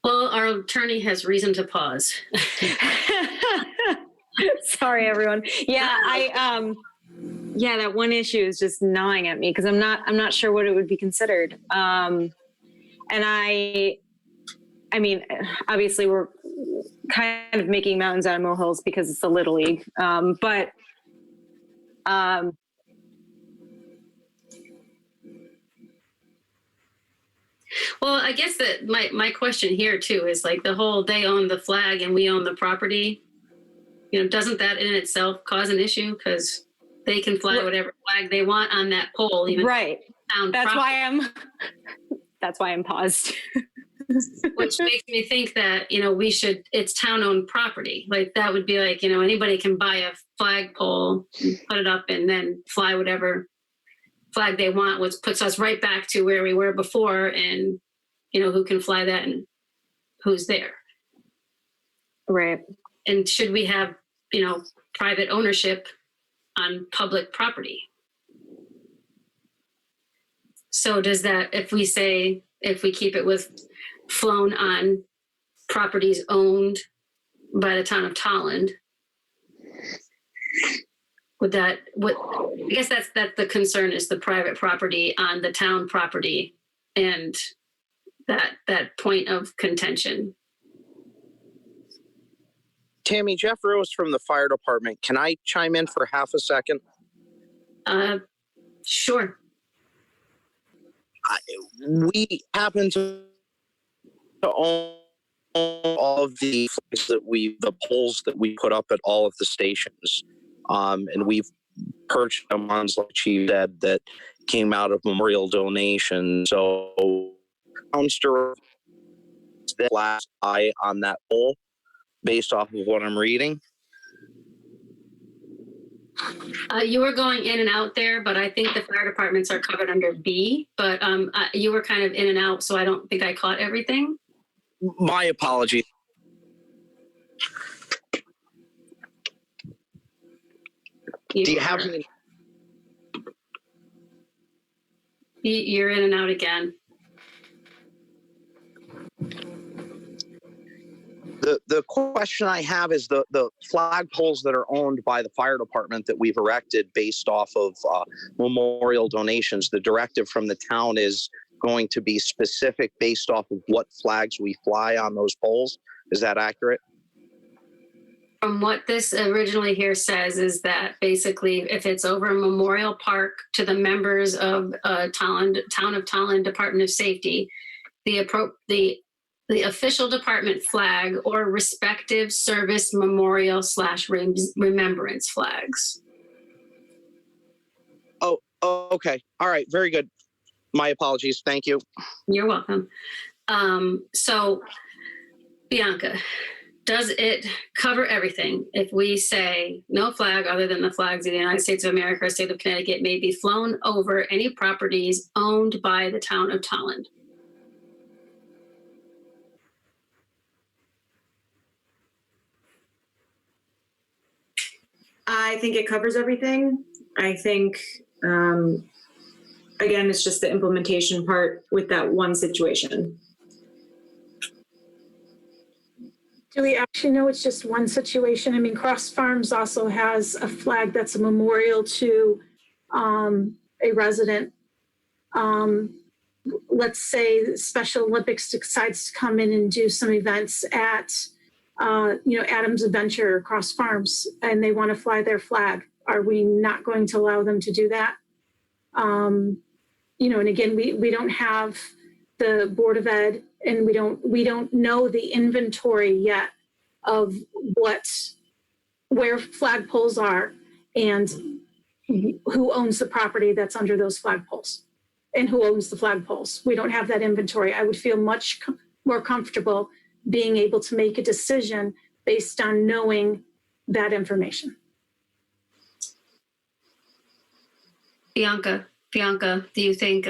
Well, our attorney has reason to pause. Sorry, everyone. Yeah, that one issue is just gnawing at me because I'm not sure what it would be considered. And I mean, obviously we're kind of making mountains out of molehills because it's a Little League. Well, I guess that my question here too is like the whole they own the flag and we own the property. You know, doesn't that in itself cause an issue? Because they can fly whatever flag they want on that pole, even right. That's why I'm paused. Which makes me think that, it's town-owned property. Like that would be like, anybody can buy a flagpole, put it up and then fly whatever flag they want, which puts us right back to where we were before and, who can fly that and who's there. Right. And should we have, private ownership on public property? So does that, if we keep it with flown on properties owned by the town of Tolland, I guess that's the concern is the private property on the town property and that point of contention. Tammy, Jeff Rose from the fire department. Can I chime in for half a second? Sure. We happen to to own all of the poles that we put up at all of the stations. And we've purchased the ones, like Chief said, that came out of memorial donations. So, the last eye on that pole, based off of what I'm reading. You were going in and out there, but I think the fire departments are covered under B, but you were kind of in and out, so I don't think I caught everything. My apologies. Do you have any? You're in and out again. The question I have is the flag poles that are owned by the fire department that we've erected based off of memorial donations. The directive from the town is going to be specific based off of what flags we fly on those poles. Is that accurate? From what this originally here says is that basically if it's over a memorial park to the members of Tolland, Town of Tolland Department of Safety, the official department flag or respective service memorial / remembrance flags. Oh, okay. All right. Very good. My apologies. Thank you. You're welcome. So, Bianca, does it cover everything if we say no flag other than the flags of the United States of America or state of Connecticut may be flown over any properties owned by the town of Tolland? I think it covers everything. I think, again, it's just the implementation part with that one situation. Do we actually know it's just one situation? I mean, Cross Farms also has a flag that's a memorial to a resident. Let's say Special Olympics decides to come in and do some events at Adams Adventure or Cross Farms, and they want to fly their flag. Are we not going to allow them to do that? And again, we don't have the Board of Ed, and we don't know the inventory yet of where flagpoles are and who owns the property that's under those flagpoles and who owns the flagpoles. We don't have that inventory. I would feel much more comfortable being able to make a decision based on knowing that information. Bianca, do you think,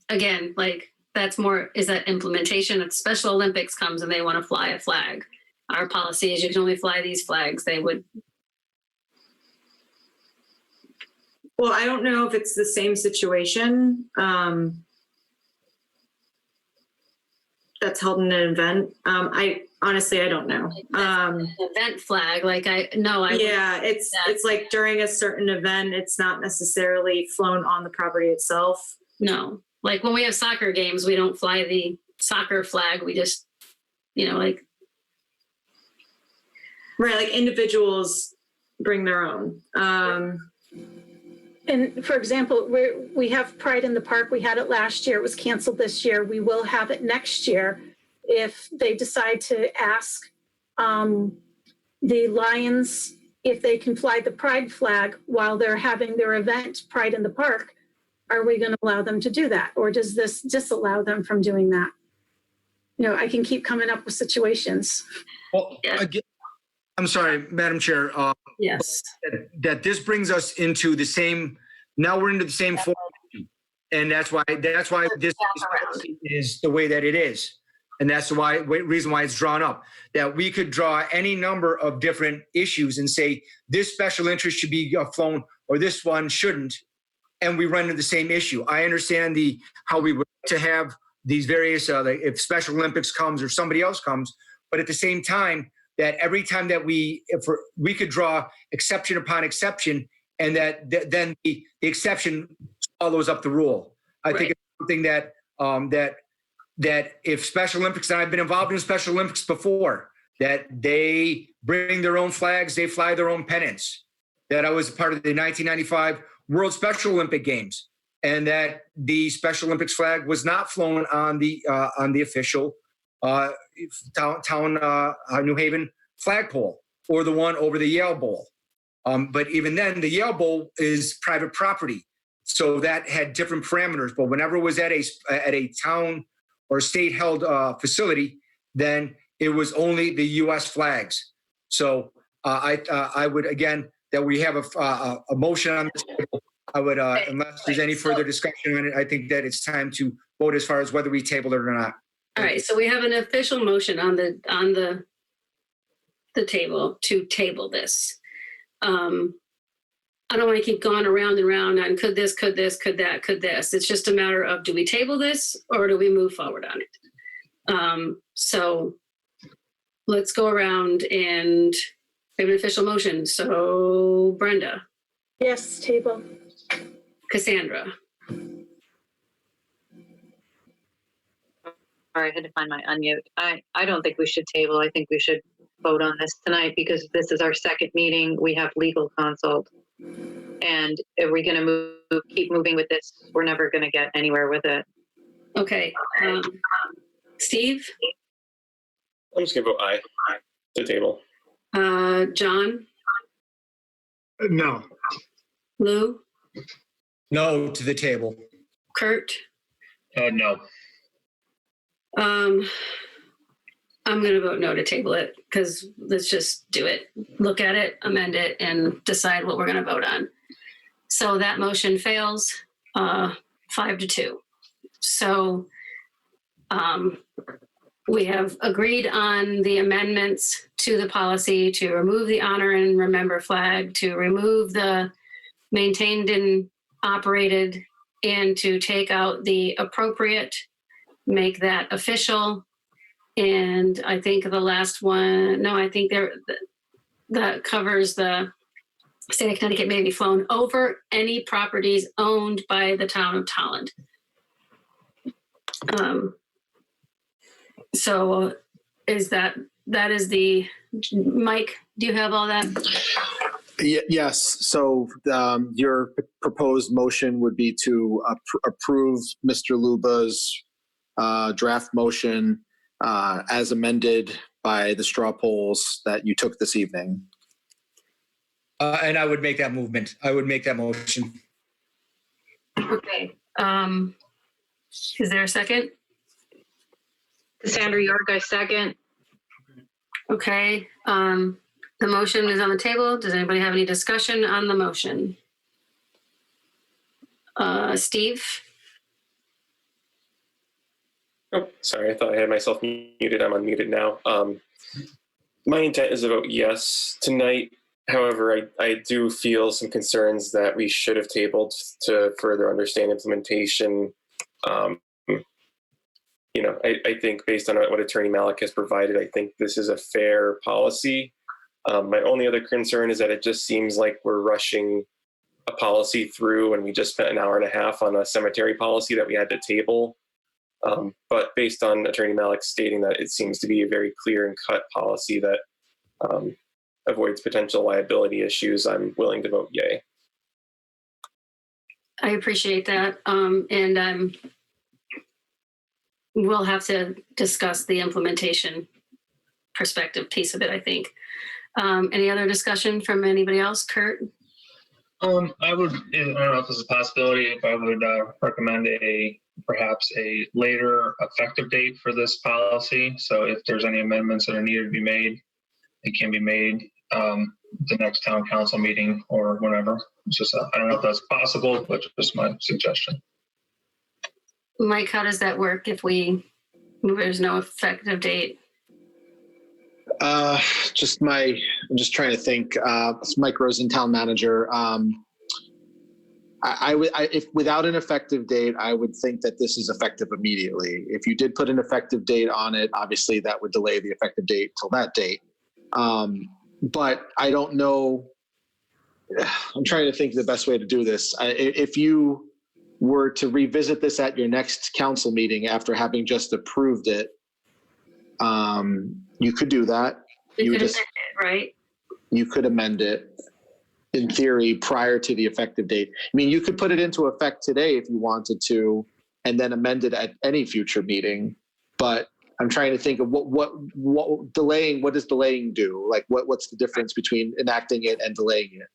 again, like that's more, is that implementation? If Special Olympics comes and they want to fly a flag, our policy is you can only fly these flags. They would. Well, I don't know if it's the same situation. That's held in an event. I honestly don't know. Event flag, like it's like during a certain event, it's not necessarily flown on the property itself. No, like when we have soccer games, we don't fly the soccer flag. We just, right, like individuals bring their own. And for example, we have Pride in the Park. We had it last year. It was canceled this year. We will have it next year if they decide to ask the Lions if they can fly the Pride flag while they're having their event, Pride in the Park. Are we going to allow them to do that? Or does this disallow them from doing that? I can keep coming up with situations. Well, again, I'm sorry, Madam Chair. Yes. That this brings us into the same. Now we're into the same form, and that's why this is the way that it is, and that's the reason why it's drawn up. That we could draw any number of different issues and say this special interest should be flown or this one shouldn't, and we run into the same issue. I understand how we would like to have these various if Special Olympics comes or somebody else comes, but at the same time. That every time that we could draw exception upon exception, and then the exception follows up the rule. I think it's something that if Special Olympics, and I've been involved in Special Olympics before, that they bring their own flags, they fly their own pennants. That I was part of the 1995 World Special Olympic Games, and that the Special Olympics flag was not flown on the official New Haven flagpole or the one over the Yale Bowl. But even then, the Yale Bowl is private property, so that had different parameters. But whenever it was at a town or state held facility, then it was only the U.S. flags. So I would, again, that we have a motion on this table. I would, unless there's any further discussion on it, I think that it's time to vote as far as whether we table it or not. All right, so we have an official motion on the table to table this. I don't want to keep going around and around on could this, could that, could this. It's just a matter of, do we table this or do we move forward on it? So let's go around and have an official motion. So Brenda. Yes, table. Cassandra. Sorry, I had to find my unmute. I don't think we should table. I think we should vote on this tonight because this is our second meeting. We have legal consult. And if we're going to keep moving with this, we're never going to get anywhere with it. Okay. Steve? I'm just going to vote aye to table. John? No. Lou? No to the table. Kurt? No. I'm going to vote no to table it because let's just do it. Look at it, amend it, and decide what we're going to vote on. So that motion fails 5-2. So we have agreed on the amendments to the policy to remove the honor and remember flag, to remove the maintained and operated, and to take out the appropriate, make that official. And I think the last one, no, I think that covers the state of Connecticut may be flown over any properties owned by the town of Tolland. So is that is the, Mike, do you have all that? Yes. So your proposed motion would be to approve Mr. Luba's draft motion as amended by the straw polls that you took this evening. And I would make that movement. I would make that motion. Okay. Is there a second? Cassandra York, I second. Okay. The motion is on the table. Does anybody have any discussion on the motion? Steve? Oh, sorry, I thought I had myself muted. I'm unmuted now. My intent is to vote yes tonight. However, I do feel some concerns that we should have tabled to further understand implementation. I think based on what Attorney Malik has provided, I think this is a fair policy. My only other concern is that it just seems like we're rushing a policy through and we just spent an hour and a half on a cemetery policy that we had to table. But based on Attorney Malik stating that it seems to be a very clear and cut policy that avoids potential liability issues, I'm willing to vote yay. I appreciate that. And we'll have to discuss the implementation perspective piece of it, I think. Any other discussion from anybody else? Kurt? I don't know if this is a possibility, if I would recommend perhaps a later effective date for this policy. So if there's any amendments that are needed to be made, it can be made the next town council meeting or whenever. It's just, I don't know if that's possible, but just my suggestion. Mike, how does that work if there's no effective date? I'm just trying to think. It's Mike Rosen, town manager. If without an effective date, I would think that this is effective immediately. If you did put an effective date on it, obviously that would delay the effective date till that date. But I don't know. I'm trying to think of the best way to do this. If you were to revisit this at your next council meeting after having just approved it, you could do that. You could amend it, right? You could amend it in theory prior to the effective date. I mean, you could put it into effect today if you wanted to, and then amend it at any future meeting. But I'm trying to think of what delaying. What does delaying do? Like, what's the difference between enacting it and delaying it?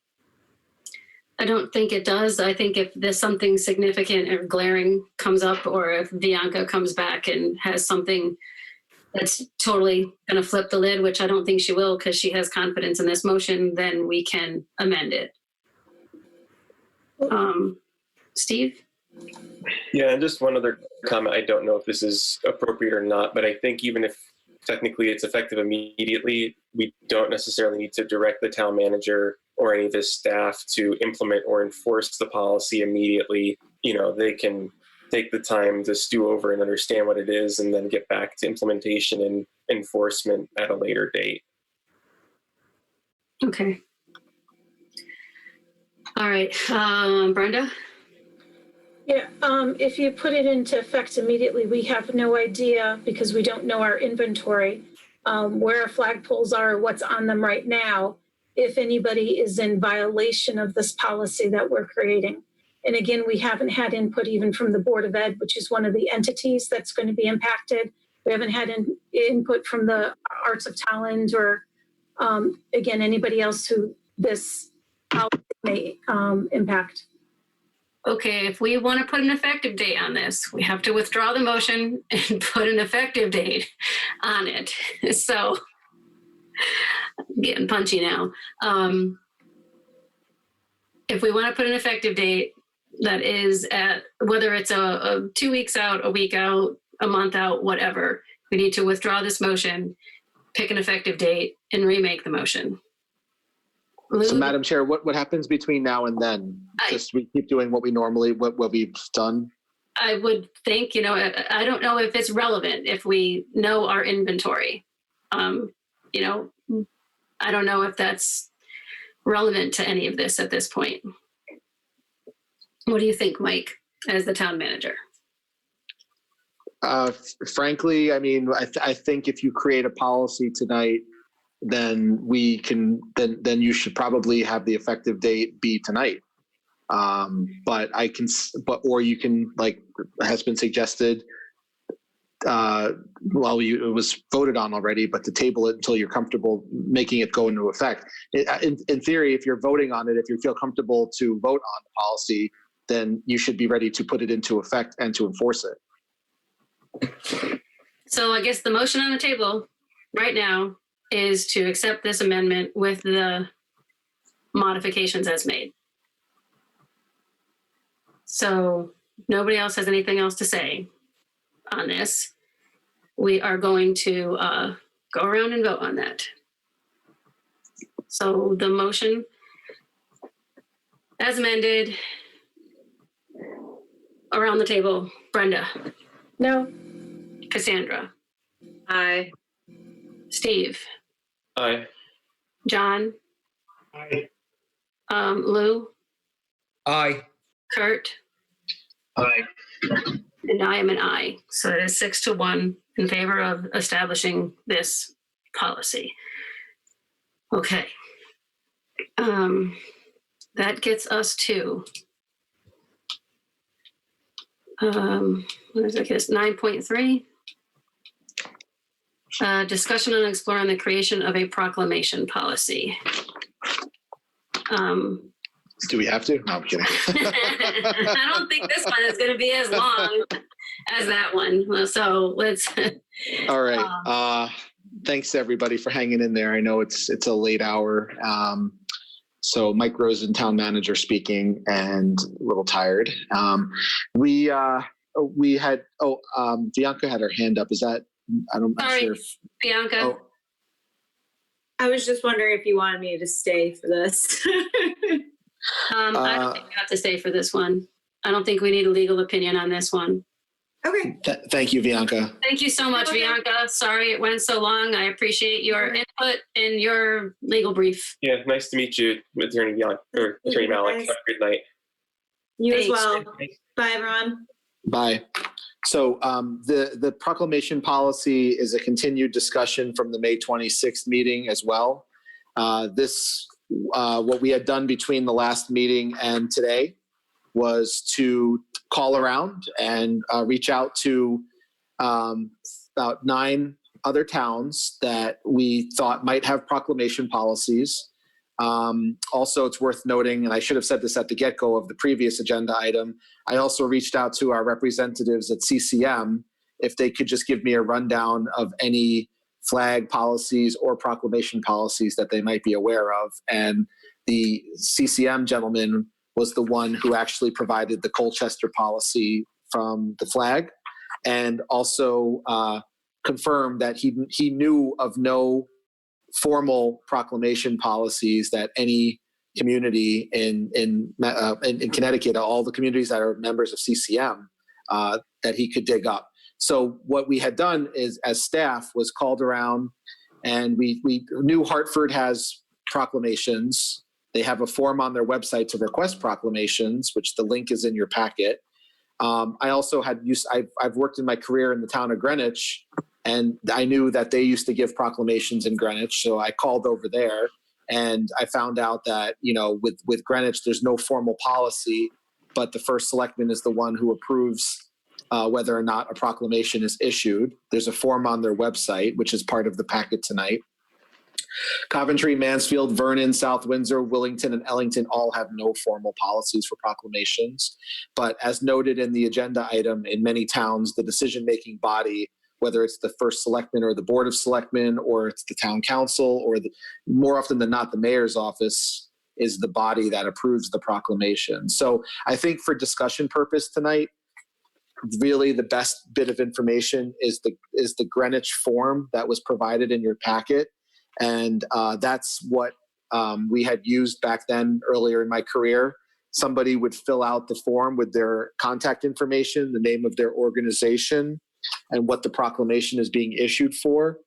I don't think it does. I think if there's something significant or glaring comes up, or if Bianca comes back and has something that's totally going to flip the lid, which I don't think she will because she has confidence in this motion, then we can amend it. Steve? Yeah, and just one other comment. I don't know if this is appropriate or not, but I think even if technically it's effective immediately, we don't necessarily need to direct the town manager or any of his staff to implement or enforce the policy immediately. You know, they can take the time to stew over and understand what it is and then get back to implementation and enforcement at a later date. Okay. All right. Brenda? Yeah, if you put it into effect immediately, we have no idea because we don't know our inventory, where our flagpoles are, what's on them right now, if anybody is in violation of this policy that we're creating. And again, we haven't had input even from the Board of Ed, which is one of the entities that's going to be impacted. We haven't had input from the Arts of Tolland or, again, anybody else who this policy may impact. Okay, if we want to put an effective date on this, we have to withdraw the motion and put an effective date on it. So, I'm getting punchy now. If we want to put an effective date that is at, whether it's a 2 weeks out, a week out, a month out, whatever, we need to withdraw this motion, pick an effective date, and remake the motion. So, Madam Chair, what happens between now and then? Just we keep doing what we've done? I would think, you know, I don't know if it's relevant if we know our inventory. You know, I don't know if that's relevant to any of this at this point. What do you think, Mike, as the town manager? Frankly, I mean, I think if you create a policy tonight, then we can, then you should probably have the effective date be tonight. Or you can, like has been suggested, it was voted on already, but to table it until you're comfortable making it go into effect. In theory, if you're voting on it, if you feel comfortable to vote on the policy, then you should be ready to put it into effect and to enforce it. So I guess the motion on the table right now is to accept this amendment with the modifications as made. So nobody else has anything else to say on this. We are going to go around and vote on that. So the motion as amended around the table, Brenda. No. Cassandra. Aye. Steve. Aye. John. Aye. Lou. Aye. Kurt. Aye. And I am an aye. So it is 6-1 in favor of establishing this policy. Okay. That gets us to what is it? 9.3. Discussion on exploring the creation of a proclamation policy. Do we have to? No, I'm kidding. I don't think this one is going to be as long as that one. So let's. All right. Thanks everybody for hanging in there. I know it's a late hour. So Mike Rosen, town manager speaking, and a little tired. We had Bianca had her hand up. Is that? I'm Sorry, sure. Bianca. Oh. I was just wondering if you wanted me to stay for this. I don't think we have to stay for this one. I don't think we need a legal opinion on this one. Okay. Thank you, Bianca. Thank you so much, Bianca. Sorry it went so long. I appreciate your input and your legal brief. Yeah, nice to meet you, Attorney Bianca, or Attorney Malik. Have a good night. You as Thanks. well. Bye, everyone. Bye. So the proclamation policy is a continued discussion from the May 26th meeting as well. What we had done between the last meeting and today was to call around and reach out to about 9 other towns that we thought might have proclamation policies. Also, it's worth noting, and I should have said this at the get-go of the previous agenda item, I also reached out to our representatives at CCM if they could just give me a rundown of any flag policies or proclamation policies that they might be aware of. And the CCM gentleman was the one who actually provided the Colchester policy from the flag, and also confirmed that he knew of no formal proclamation policies that any community in Connecticut, all the communities that are members of CCM, that he could dig up. So what we had done is, as staff, was called around, and we knew Hartford has proclamations. They have a form on their website to request proclamations, which the link is in your packet. I also I've worked in my career in the town of Greenwich, and I knew that they used to give proclamations in Greenwich. So I called over there, and I found out that, with Greenwich, there's no formal policy, but the first selectman is the one who approves whether or not a proclamation is issued. There's a form on their website, which is part of the packet tonight. Coventry, Mansfield, Vernon, South Windsor, Willington, and Ellington all have no formal policies for proclamations. But as noted in the agenda item, in many towns, the decision-making body, whether it's the first selectman or the board of selectmen, or it's the town council, or more often than not, the mayor's office, is the body that approves the proclamation. So I think for discussion purpose tonight, really the best bit of information is the Greenwich form that was provided in your packet. And that's what we had used back then earlier in my career. Somebody would fill out the form with their contact information, the name of their organization, and what the proclamation is being issued for.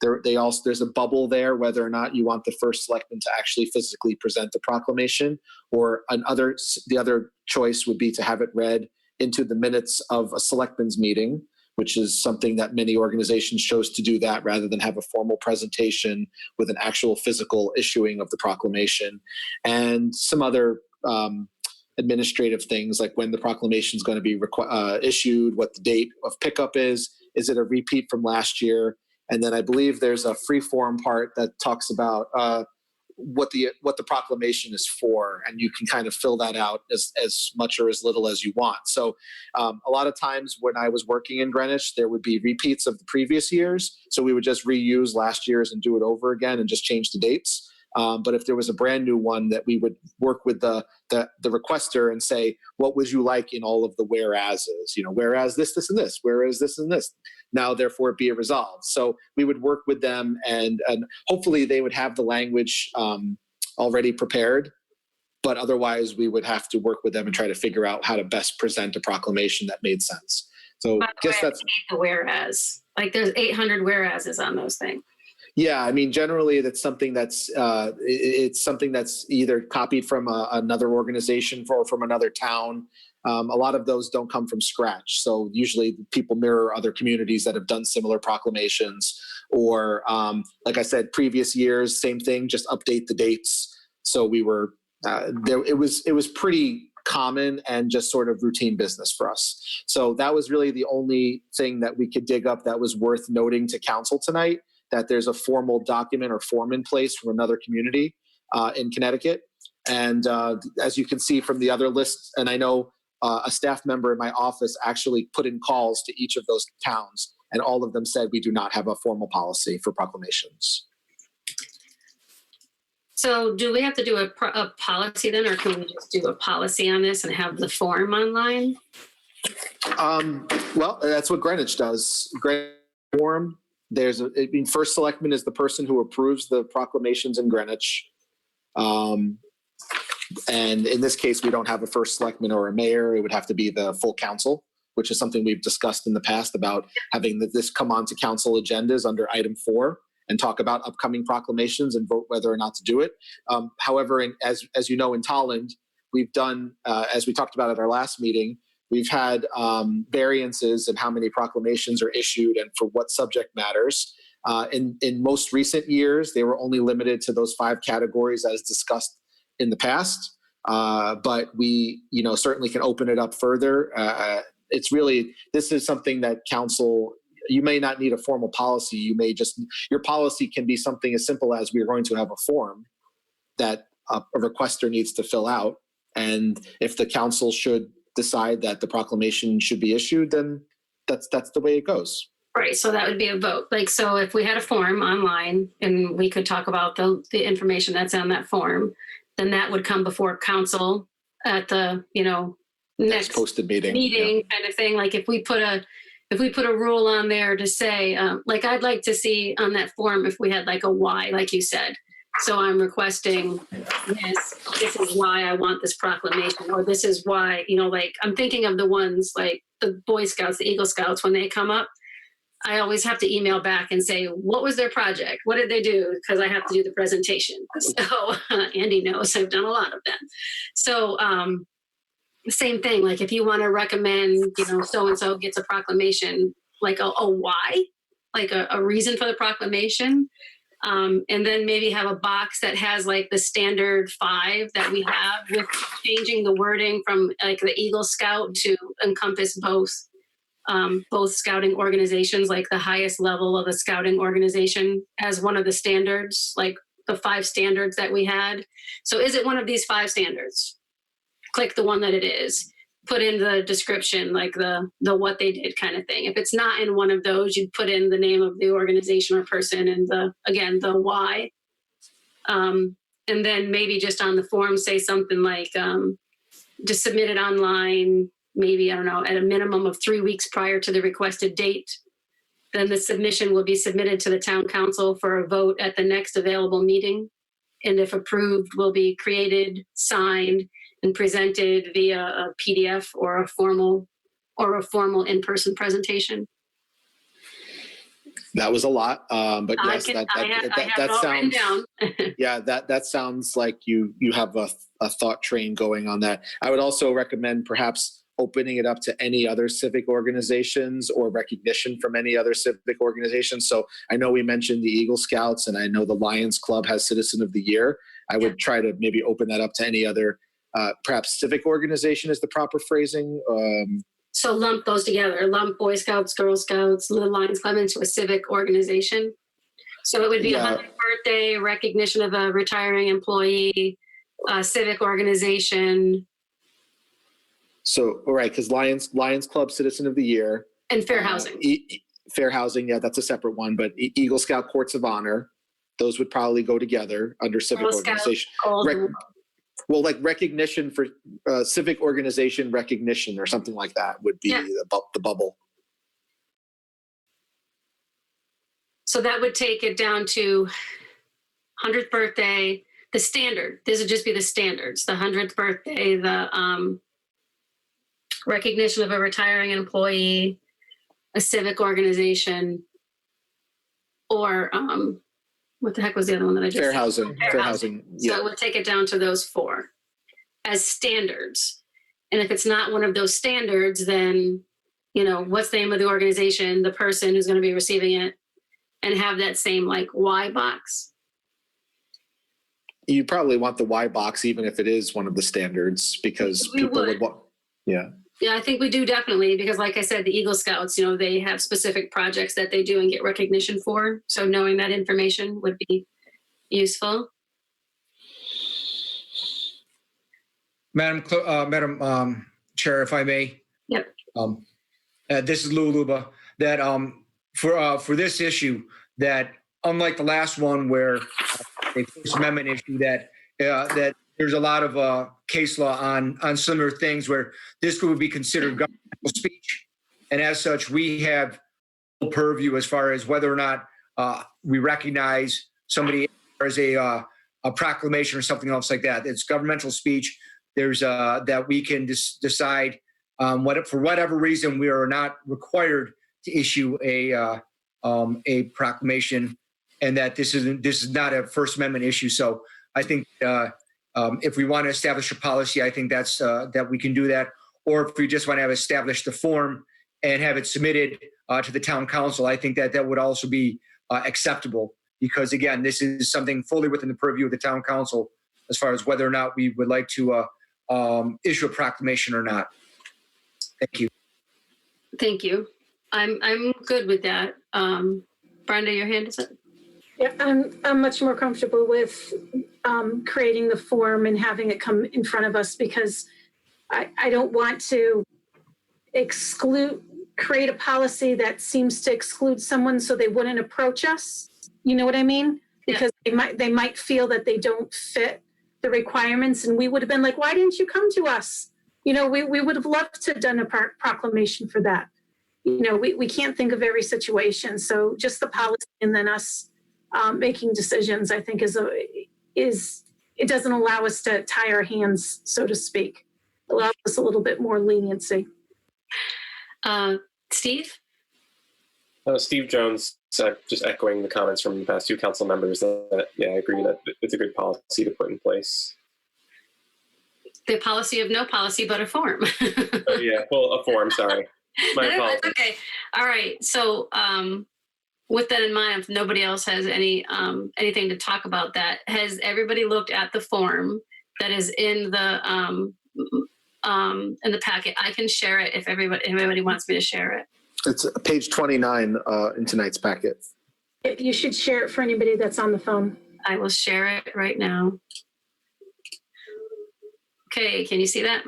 There's a bubble there whether or not you want the first selectman to actually physically present the proclamation, or the other choice would be to have it read into the minutes of a selectman's meeting, which is something that many organizations chose to do that rather than have a formal presentation with an actual physical issuing of the proclamation, and some other administrative things like when the proclamation is going to be issued, what the date of pickup is it a repeat from last year? And then I believe there's a free form part that talks about what the proclamation is for, and you can kind of fill that out as much or as little as you want. So a lot of times when I was working in Greenwich, there would be repeats of the previous years, so we would just reuse last year's and do it over again and just change the dates. But if there was a brand new one, that we would work with the requester and say, what would you like in all of the whereases? Whereas this, and this, whereas this and this. Now, therefore, be it resolved. So we would work with them, and hopefully they would have the language already prepared. But otherwise, we would have to work with them and try to figure out how to best present a proclamation that made sense. So I guess that's the whereas. Like there's 800 whereases on those things. Yeah, I mean, generally, that's something that's it's something that's either copied from another organization or from another town. A lot of those don't come from scratch. So usually people mirror other communities that have done similar proclamations, or like I said, previous years, same thing, just update the dates. So we were there. It was pretty common and just sort of routine business for us. So that was really the only thing that we could dig up that was worth noting to council tonight, that there's a formal document or form in place from another community in Connecticut. And as you can see from the other lists, and I know a staff member in my office actually put in calls to each of those towns, and all of them said we do not have a formal policy for proclamations. So do we have to do a policy then, or can we just do a policy on this and have the form online? Well, that's what Greenwich does. Greenwich form. First selectman is the person who approves the proclamations in Greenwich. And in this case, we don't have a first selectman or a mayor. It would have to be the full council, which is something we've discussed in the past about having this come onto council agendas under item 4 and talk about upcoming proclamations and vote whether or not to do it. However, as you know, in Tolland, we've done, as we talked about at our last meeting, we've had variances in how many proclamations are issued and for what subject matters. In most recent years, they were only limited to those 5 categories as discussed in the past. But we, certainly can open it up further. This is something that council you may not need a formal policy. You may just, your policy can be something as simple as we're going to have a form that a requester needs to fill out. And if the council should decide that the proclamation should be issued, then that's the way it goes. Right, so that would be a vote. Like, so if we had a form online and we could talk about the information that's on that form, then that would come before council at the, next posted meeting kind of thing. Like if we put a rule on there to say, like I'd like to see on that form if we had like a why, like you said. So I'm requesting this is why I want this proclamation, or this is why, like I'm thinking of the ones like the Boy Scouts, the Eagle Scouts, when they come up, I always have to email back and say, what was their project? What did they do? Because I have to do the presentation. So Andy knows I've done a lot of them. So same thing, like if you want to recommend, so-and-so gets a proclamation, like a why, like a reason for the proclamation. And then maybe have a box that has like the standard 5 that we have, with changing the wording from like the Eagle Scout to encompass both scouting organizations, like the highest level of a scouting organization as one of the standards, like the 5 standards that we had. So is it one of these 5 standards? Click the one that it is, put in the description, like the what they did kind of thing. If it's not in one of those, you'd put in the name of the organization or person and the why. And then maybe just on the form, say something like, just submit it online, maybe, I don't know, at a minimum of 3 weeks prior to the requested date. Then the submission will be submitted to the town council for a vote at the next available meeting. And if approved, will be created, signed, and presented via a PDF or a formal in-person presentation. That was a lot, but yes, that sounds. Down. Yeah, that sounds like you have a thought train going on that. I would also recommend perhaps opening it up to any other civic organizations or recognition from any other civic organizations. So I know we mentioned the Eagle Scouts, and I know the Lions Club has Citizen of the Year. I would try to maybe open that up to any other, perhaps civic organization is the proper phrasing. So lump those together, lump Boy Scouts, Girl Scouts, the Lions Club into a civic organization. So it would be a 100th birthday, recognition of a retiring employee, civic organization. So, all right, because Lions Club Citizen of the Year. And fair housing. Fair housing, yeah, that's a separate one. But Eagle Scout Courts of Honor, those would probably go together under civic organization. Well, like recognition for civic organization recognition or something like that would be the bubble. So that would take it down to 100th birthday, the standard. This would just be the standards. The 100th birthday, the recognition of a retiring employee, a civic organization, or what the heck was the other one that I just Fair said? housing. Fair housing. So it would take it down to those 4 as standards. And if it's not one of those standards, then, what's the name of the organization, the person who's going to be receiving it, and have that same like why box. You probably want the why box, even if it is one of the standards, because people would want, yeah. Yeah, I think we do definitely, because like I said, the Eagle Scouts, they have specific projects that they do and get recognition for. So knowing that information would be useful. Madam Chair, if I may. Yep. This is Lou Luba. That for this issue, that unlike the last one where a First Amendment issue, that there's a lot of case law on similar things where this would be considered governmental speech, and as such, we have purview as far as whether or not we recognize somebody as a proclamation or something else like that. It's governmental speech. There's that we can decide for whatever reason we are not required to issue a proclamation, and that this is not a First Amendment issue. So I think if we want to establish a policy, I think that's that we can do that. Or if we just want to have established the form and have it submitted to the town council, I think that would also be acceptable, because again, this is something fully within the purview of the town council as far as whether or not we would like to issue a proclamation or not. Thank you. Thank you. I'm good with that. Brenda, your hand is up. Yeah, I'm much more comfortable with creating the form and having it come in front of us because I don't want to create a policy that seems to exclude someone so they wouldn't approach us. You know what I mean? Because they might feel that they don't fit the requirements, and we would have been like, why didn't you come to us? You know, we would have loved to have done a proclamation for that. You know, we can't think of every situation. So just the policy and then us making decisions, I think it doesn't allow us to tie our hands, so to speak. It allows us a little bit more leniency. Steve? Steve Jones, just echoing the comments from the past two council members that, yeah, I agree that it's a good policy to put in place. The policy of no policy, but a form. Oh, yeah, well, a form, sorry. My apologies. Okay. All right. So with that in mind, if nobody else has anything to talk about that, has everybody looked at the form that is in the packet? I can share it if everybody wants me to share it. It's page 29 in tonight's packet. You should share it for anybody that's on the phone. I will share it right now. Okay, can you see that?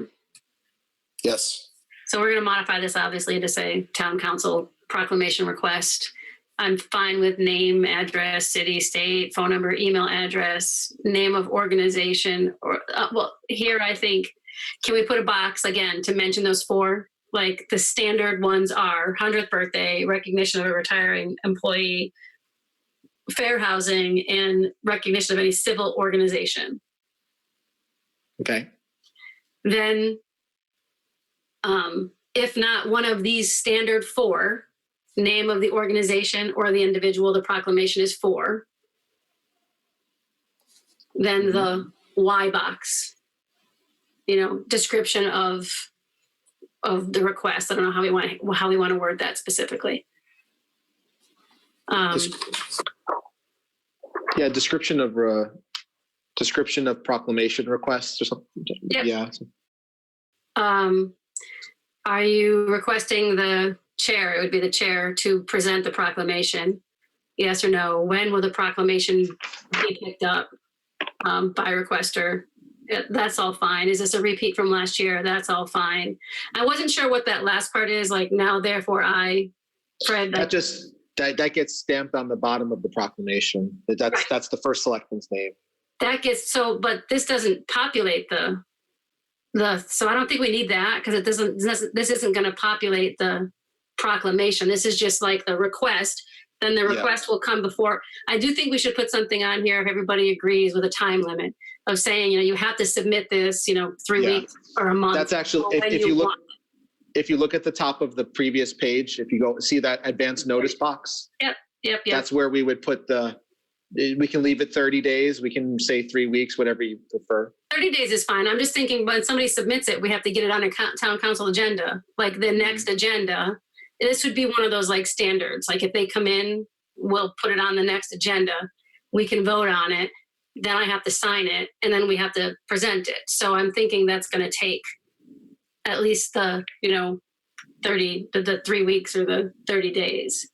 Yes. So we're going to modify this obviously to say town council proclamation request. I'm fine with name, address, city, state, phone number, email address, name of organization, or well, here I think, can we put a box again to mention those four? Like the standard ones are 100th birthday, recognition of a retiring employee, fair housing, and recognition of any civil organization. Okay. Then, if not one of these standard four, name of the organization or the individual the proclamation is for, then the Y box, description of the request. I don't know how we want to word that specifically. Yeah, description of proclamation requests or something. Yep. Yeah. Are you requesting the chair? It would be the chair to present the proclamation. Yes or no? When will the proclamation be picked up by requester? That's all fine. Is this a repeat from last year? That's all fine. I wasn't sure what that last part is, like now, therefore, Fred. That gets stamped on the bottom of the proclamation. That's the first selectman's name. That gets but this doesn't populate so I don't think we need that because this isn't going to populate the proclamation. This is just like the request. Then the request will come before. I do think we should put something on here if everybody agrees with a time limit of saying, you have to submit this, 3 weeks or a month. That's actually, if you look at the top of the previous page, if you go see that advance notice box. Yep. That's where we would put we can leave it 30 days. We can say 3 weeks, whatever you prefer. 30 days is fine. I'm just thinking when somebody submits it, we have to get it on a town council agenda, like the next agenda. This would be one of those like standards. Like if they come in, we'll put it on the next agenda. We can vote on it. Then I have to sign it and then we have to present it. So I'm thinking that's going to take at least the 3 weeks or the 30 days.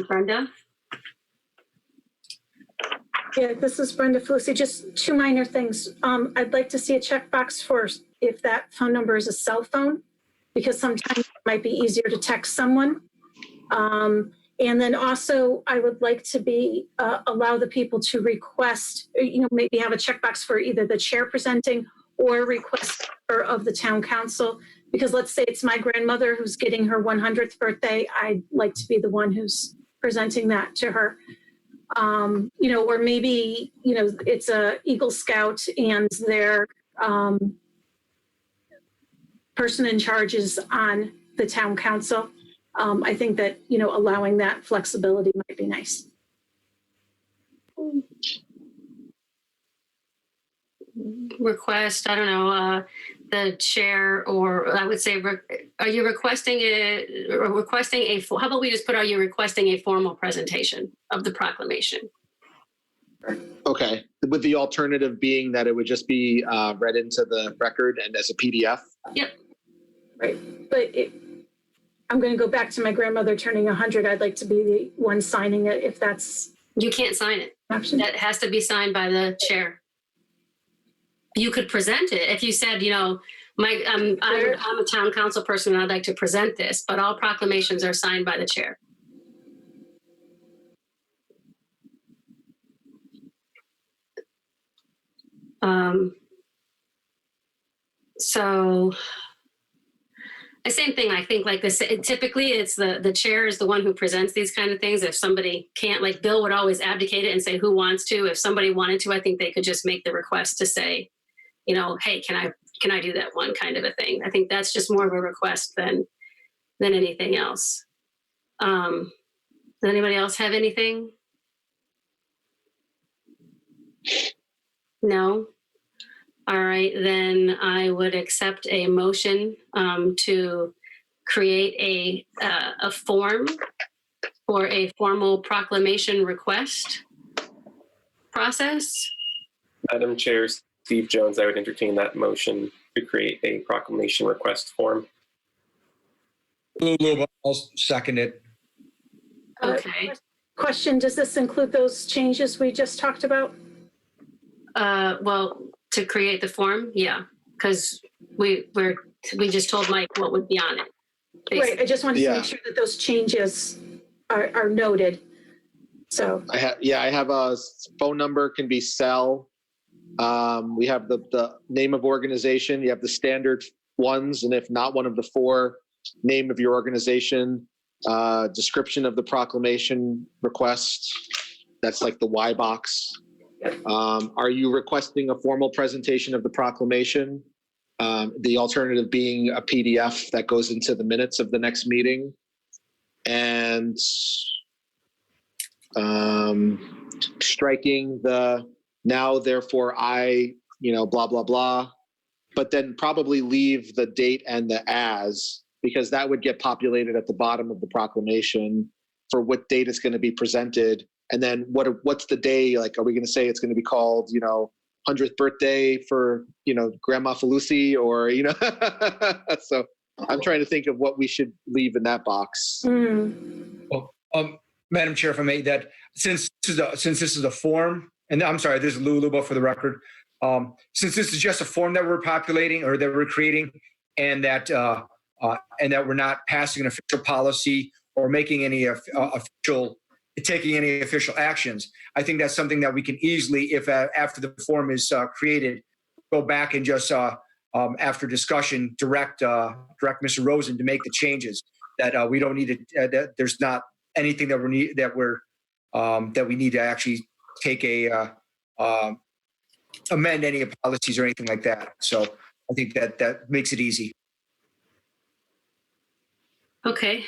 Brenda? Yeah, this is Brenda Felicity. Just two minor things. I'd like to see a checkbox for if that phone number is a cell phone, because sometimes it might be easier to text someone. And then also, I would like to allow the people to request, maybe have a checkbox for either the chair presenting or request of the town council. Because let's say it's my grandmother who's getting her 100th birthday. I'd like to be the one who's presenting that to her. Or maybe, it's a Eagle Scout and their person in charge is on the town council. I think that, allowing that flexibility might be nice. Request, I don't know, the chair, or I would say, are you requesting how about we just put, are you requesting a formal presentation of the proclamation? Okay. With the alternative being that it would just be read into the record and as a PDF? Yep. Right, but I'm going to go back to my grandmother turning 100. I'd like to be the one signing it if that's You can't sign it. option. That has to be signed by the chair. You could present it if you said, you know, I'm a town council person and I'd like to present this, but all proclamations are signed by the chair. So the same thing, I think, like this, typically it's the chair is the one who presents these kind of things. If somebody can't, like Bill would always abdicate it and say who wants to. If somebody wanted to, I think they could just make the request to say, you know, hey, can I do that one kind of a thing. I think that's just more of a request than anything else. Does anybody else have anything? No? All right, then I would accept a motion to create a form for a formal proclamation request process. Madam Chair, Steve Jones, I would entertain that motion to create a proclamation request form. I'll second it. Okay. Question, does this include those changes we just talked about? Well, to create the form, yeah, because we just told Mike what would be on it. Basically. Right, I just wanted to make sure that those changes are noted. So I have a phone number, can be cell. We have the name of organization. You have the standard ones, and if not one of the four, name of your organization, description of the proclamation request. That's like the Y box. Are you requesting a formal presentation of the proclamation? The alternative being a PDF that goes into the minutes of the next meeting. And striking the now, therefore, I, blah, blah, blah. But then probably leave the date and the as, because that would get populated at the bottom of the proclamation for what date it's going to be presented. And then what's the day? Like, are we going to say it's going to be called, 100th birthday for, Grandma Felucci, or, so I'm trying to think of what we should leave in that box. Well, Madam Chair, if I may, that since this is a form, and I'm sorry, this is Luluba for the record. Since this is just a form that we're populating or that we're creating, and that we're not passing an official policy or making any taking any official actions, I think that's something that we can easily, if after the form is created, go back and just after discussion direct Mr. Rosen to make the changes. That we don't need to. That there's not anything that we need to actually take amend any policies or anything like that. So I think that makes it easy. Okay.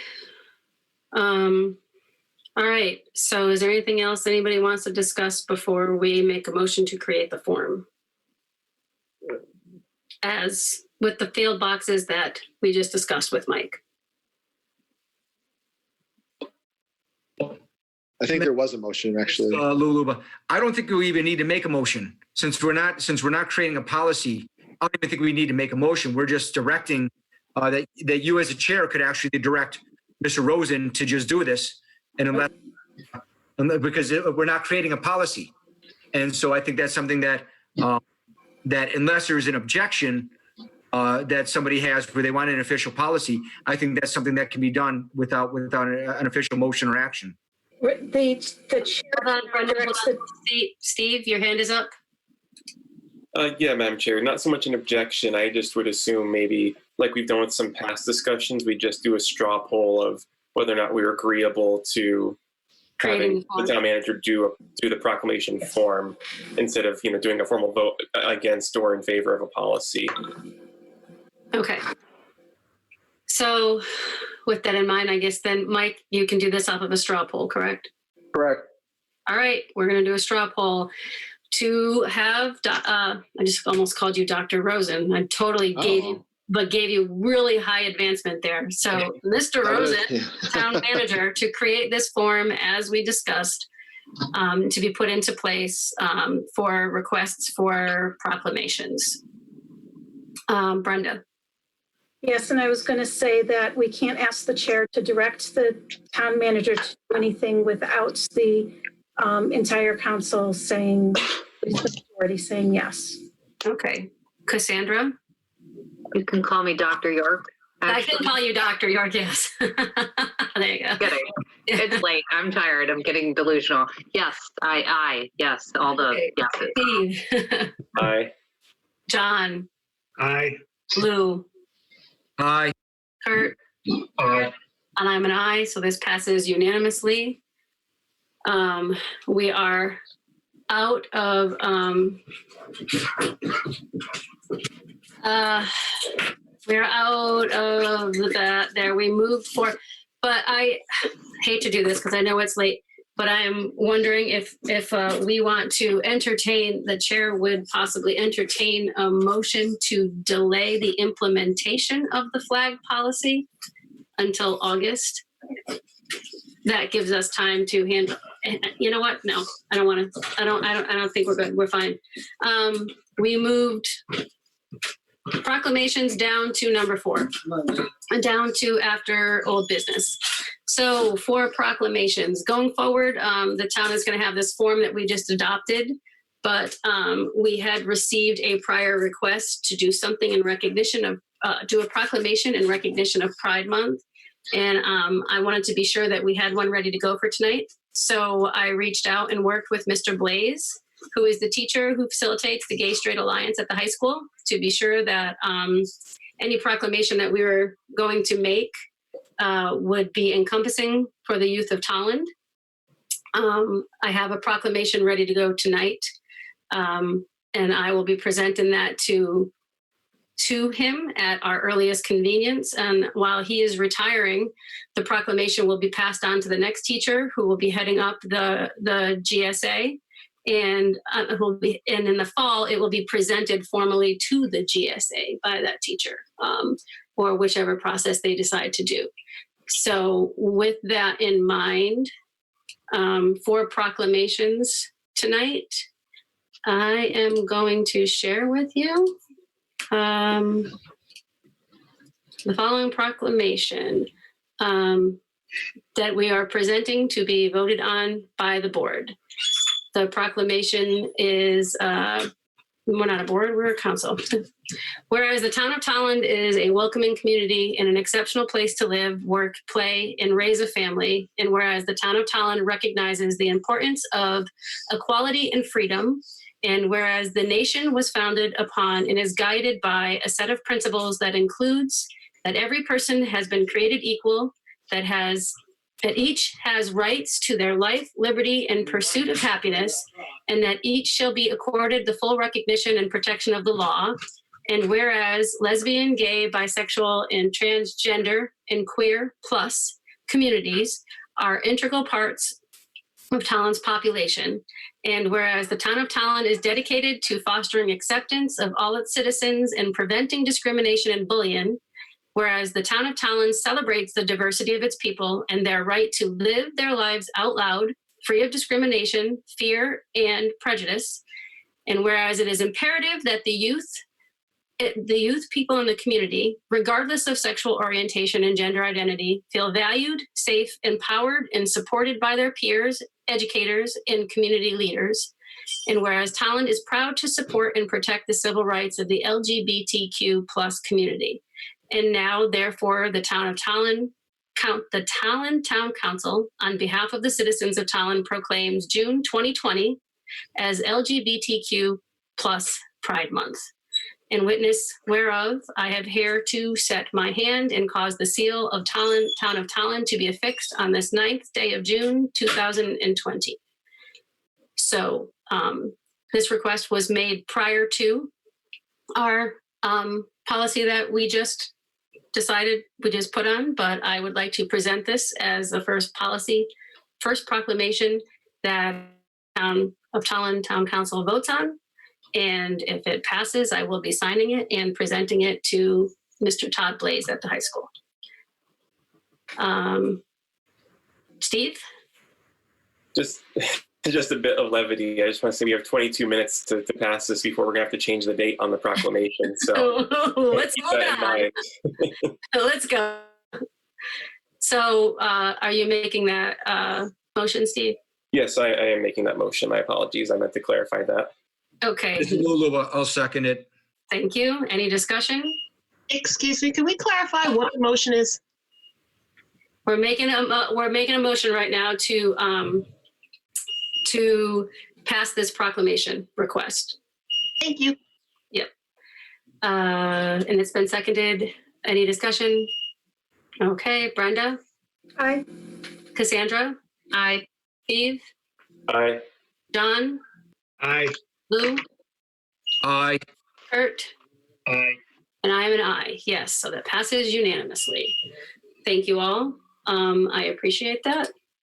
All right. So is there anything else anybody wants to discuss before we make a motion to create the form? As with the field boxes that we just discussed with Mike. I think there was a motion, actually. Luluba, I don't think we even need to make a motion since we're not creating a policy. I don't even think we need to make a motion. We're just directing that you as a chair could actually direct Mr. Rosen to just do this, and because we're not creating a policy, and so I think that's something that unless there's an objection that somebody has where they want an official policy, I think that's something that can be done without an official motion or action. The chair. Hold on, Brenda, hold on. Steve, your hand is up. Yeah, Madam Chair, not so much an objection. I just would assume maybe, like we've done with some past discussions, we just do a straw poll of whether or not we're agreeable to having the town manager do the proclamation form instead of doing a formal vote against or in favor of a policy. Okay. So with that in mind, I guess then, Mike, you can do this off of a straw poll, correct? Correct. All right, we're going to do a straw poll to have, I just almost called you Dr. Rosen. I totally gave you really high advancement there. So Mr. Rosen, town manager, to create this form as we discussed, to be put into place for requests for proclamations. Brenda. Yes, and I was going to say that we can't ask the chair to direct the town manager to do anything without the entire council saying, already saying yes. Okay. Cassandra? You can call me Dr. York. I can call you Dr. York, yes. There you go. Kidding. It's late. I'm tired. I'm getting delusional. Yes, yes, all the Okay. yeses. Steve? Aye. John? Aye. Lou? Aye. Kurt? Aye. And I'm an aye, so this passes unanimously. We are out of we're out of that there. We moved forward, but I hate to do this because I know it's late, but I'm wondering if we want to entertain, the chair would possibly entertain a motion to delay the implementation of the flag policy until August. That gives us time to handle. You know what? No, I don't want to. I don't think we're good. We're fine. We moved proclamations down to number 4, and down to after old business. So for proclamations going forward, the town is going to have this form that we just adopted, but we had received a prior request to do something in recognition of, do a proclamation in recognition of Pride Month. And I wanted to be sure that we had one ready to go for tonight. So I reached out and worked with Mr. Blaze, who is the teacher who facilitates the Gay Straight Alliance at the high school, to be sure that any proclamation that we were going to make would be encompassing for the youth of Tolland. I have a proclamation ready to go tonight, and I will be presenting that to him at our earliest convenience. And while he is retiring, the proclamation will be passed on to the next teacher who will be heading up the GSA. And and in the fall, it will be presented formally to the GSA by that teacher, or whichever process they decide to do. So with that in mind, for proclamations tonight, I am going to share with you the following proclamation that we are presenting to be voted on by the board. The proclamation is, we're not a board, we're a council. Whereas the town of Tolland is a welcoming community and an exceptional place to live, work, play, and raise a family. And whereas the town of Tolland recognizes the importance of equality and freedom, and whereas the nation was founded upon and is guided by a set of principles that includes that every person has been created equal, that each has rights to their life, liberty, and pursuit of happiness, and that each shall be accorded the full recognition and protection of the law. And whereas lesbian, gay, bisexual, and transgender and queer plus communities are integral parts of Tolland's population. And whereas the town of Tolland is dedicated to fostering acceptance of all its citizens and preventing discrimination and bullying, whereas the town of Tolland celebrates the diversity of its people and their right to live their lives out loud, free of discrimination, fear, and prejudice. And whereas it is imperative that the youth people in the community, regardless of sexual orientation and gender identity, feel valued, safe, empowered, and supported by their peers, educators, and community leaders. And whereas Tolland is proud to support and protect the civil rights of the LGBTQ plus community. And now, therefore, the town of Tolland, the Tolland Town Council, on behalf of the citizens of Tolland, proclaims June 2020 as LGBTQ plus Pride Month. In witness whereof, I have here to set my hand and cause the seal of Tolland, Town of Tolland, to be affixed on this 9th day of June 2020. So this request was made prior to our policy that we just put on, but I would like to present this as the first proclamation that Town of Tolland Town Council votes on. And if it passes, I will be signing it and presenting it to Mr. Todd Blaze at the high school. Steve? Just just a bit of levity. I just want to say we have 22 minutes to pass this before we're going to have to change the date on the proclamation. So Let's keep move that in on. mind. Let's go. So are you making that motion, Steve? Yes, I am making that motion. My apologies. I meant to clarify that. Okay. This is Lulu. I'll second it. Thank you. Any discussion? Excuse me, can we clarify what the motion is? We're making a motion right now to pass this proclamation request. Thank you. Yep. And it's been seconded. Any discussion? Okay, Brenda? Aye. Cassandra? Aye. Steve? Aye. John? Aye. Lou? Aye. Kurt? Aye. And I am an aye. Yes, so that passes unanimously. Thank you all. I appreciate that.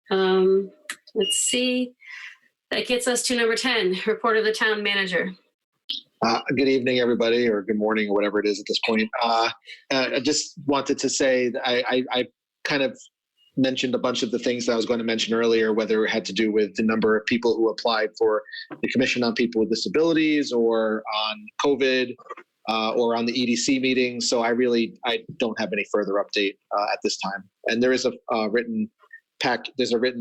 Let's see. That gets us to number 10, report of the town manager. Good evening, everybody, or good morning, or whatever it is at this point. I just wanted to say that I kind of mentioned a bunch of the things that I was going to mention earlier, whether it had to do with the number of people who applied for the Commission on People with Disabilities or on COVID or on the EDC meeting. So I don't have any further update at this time. And there is a written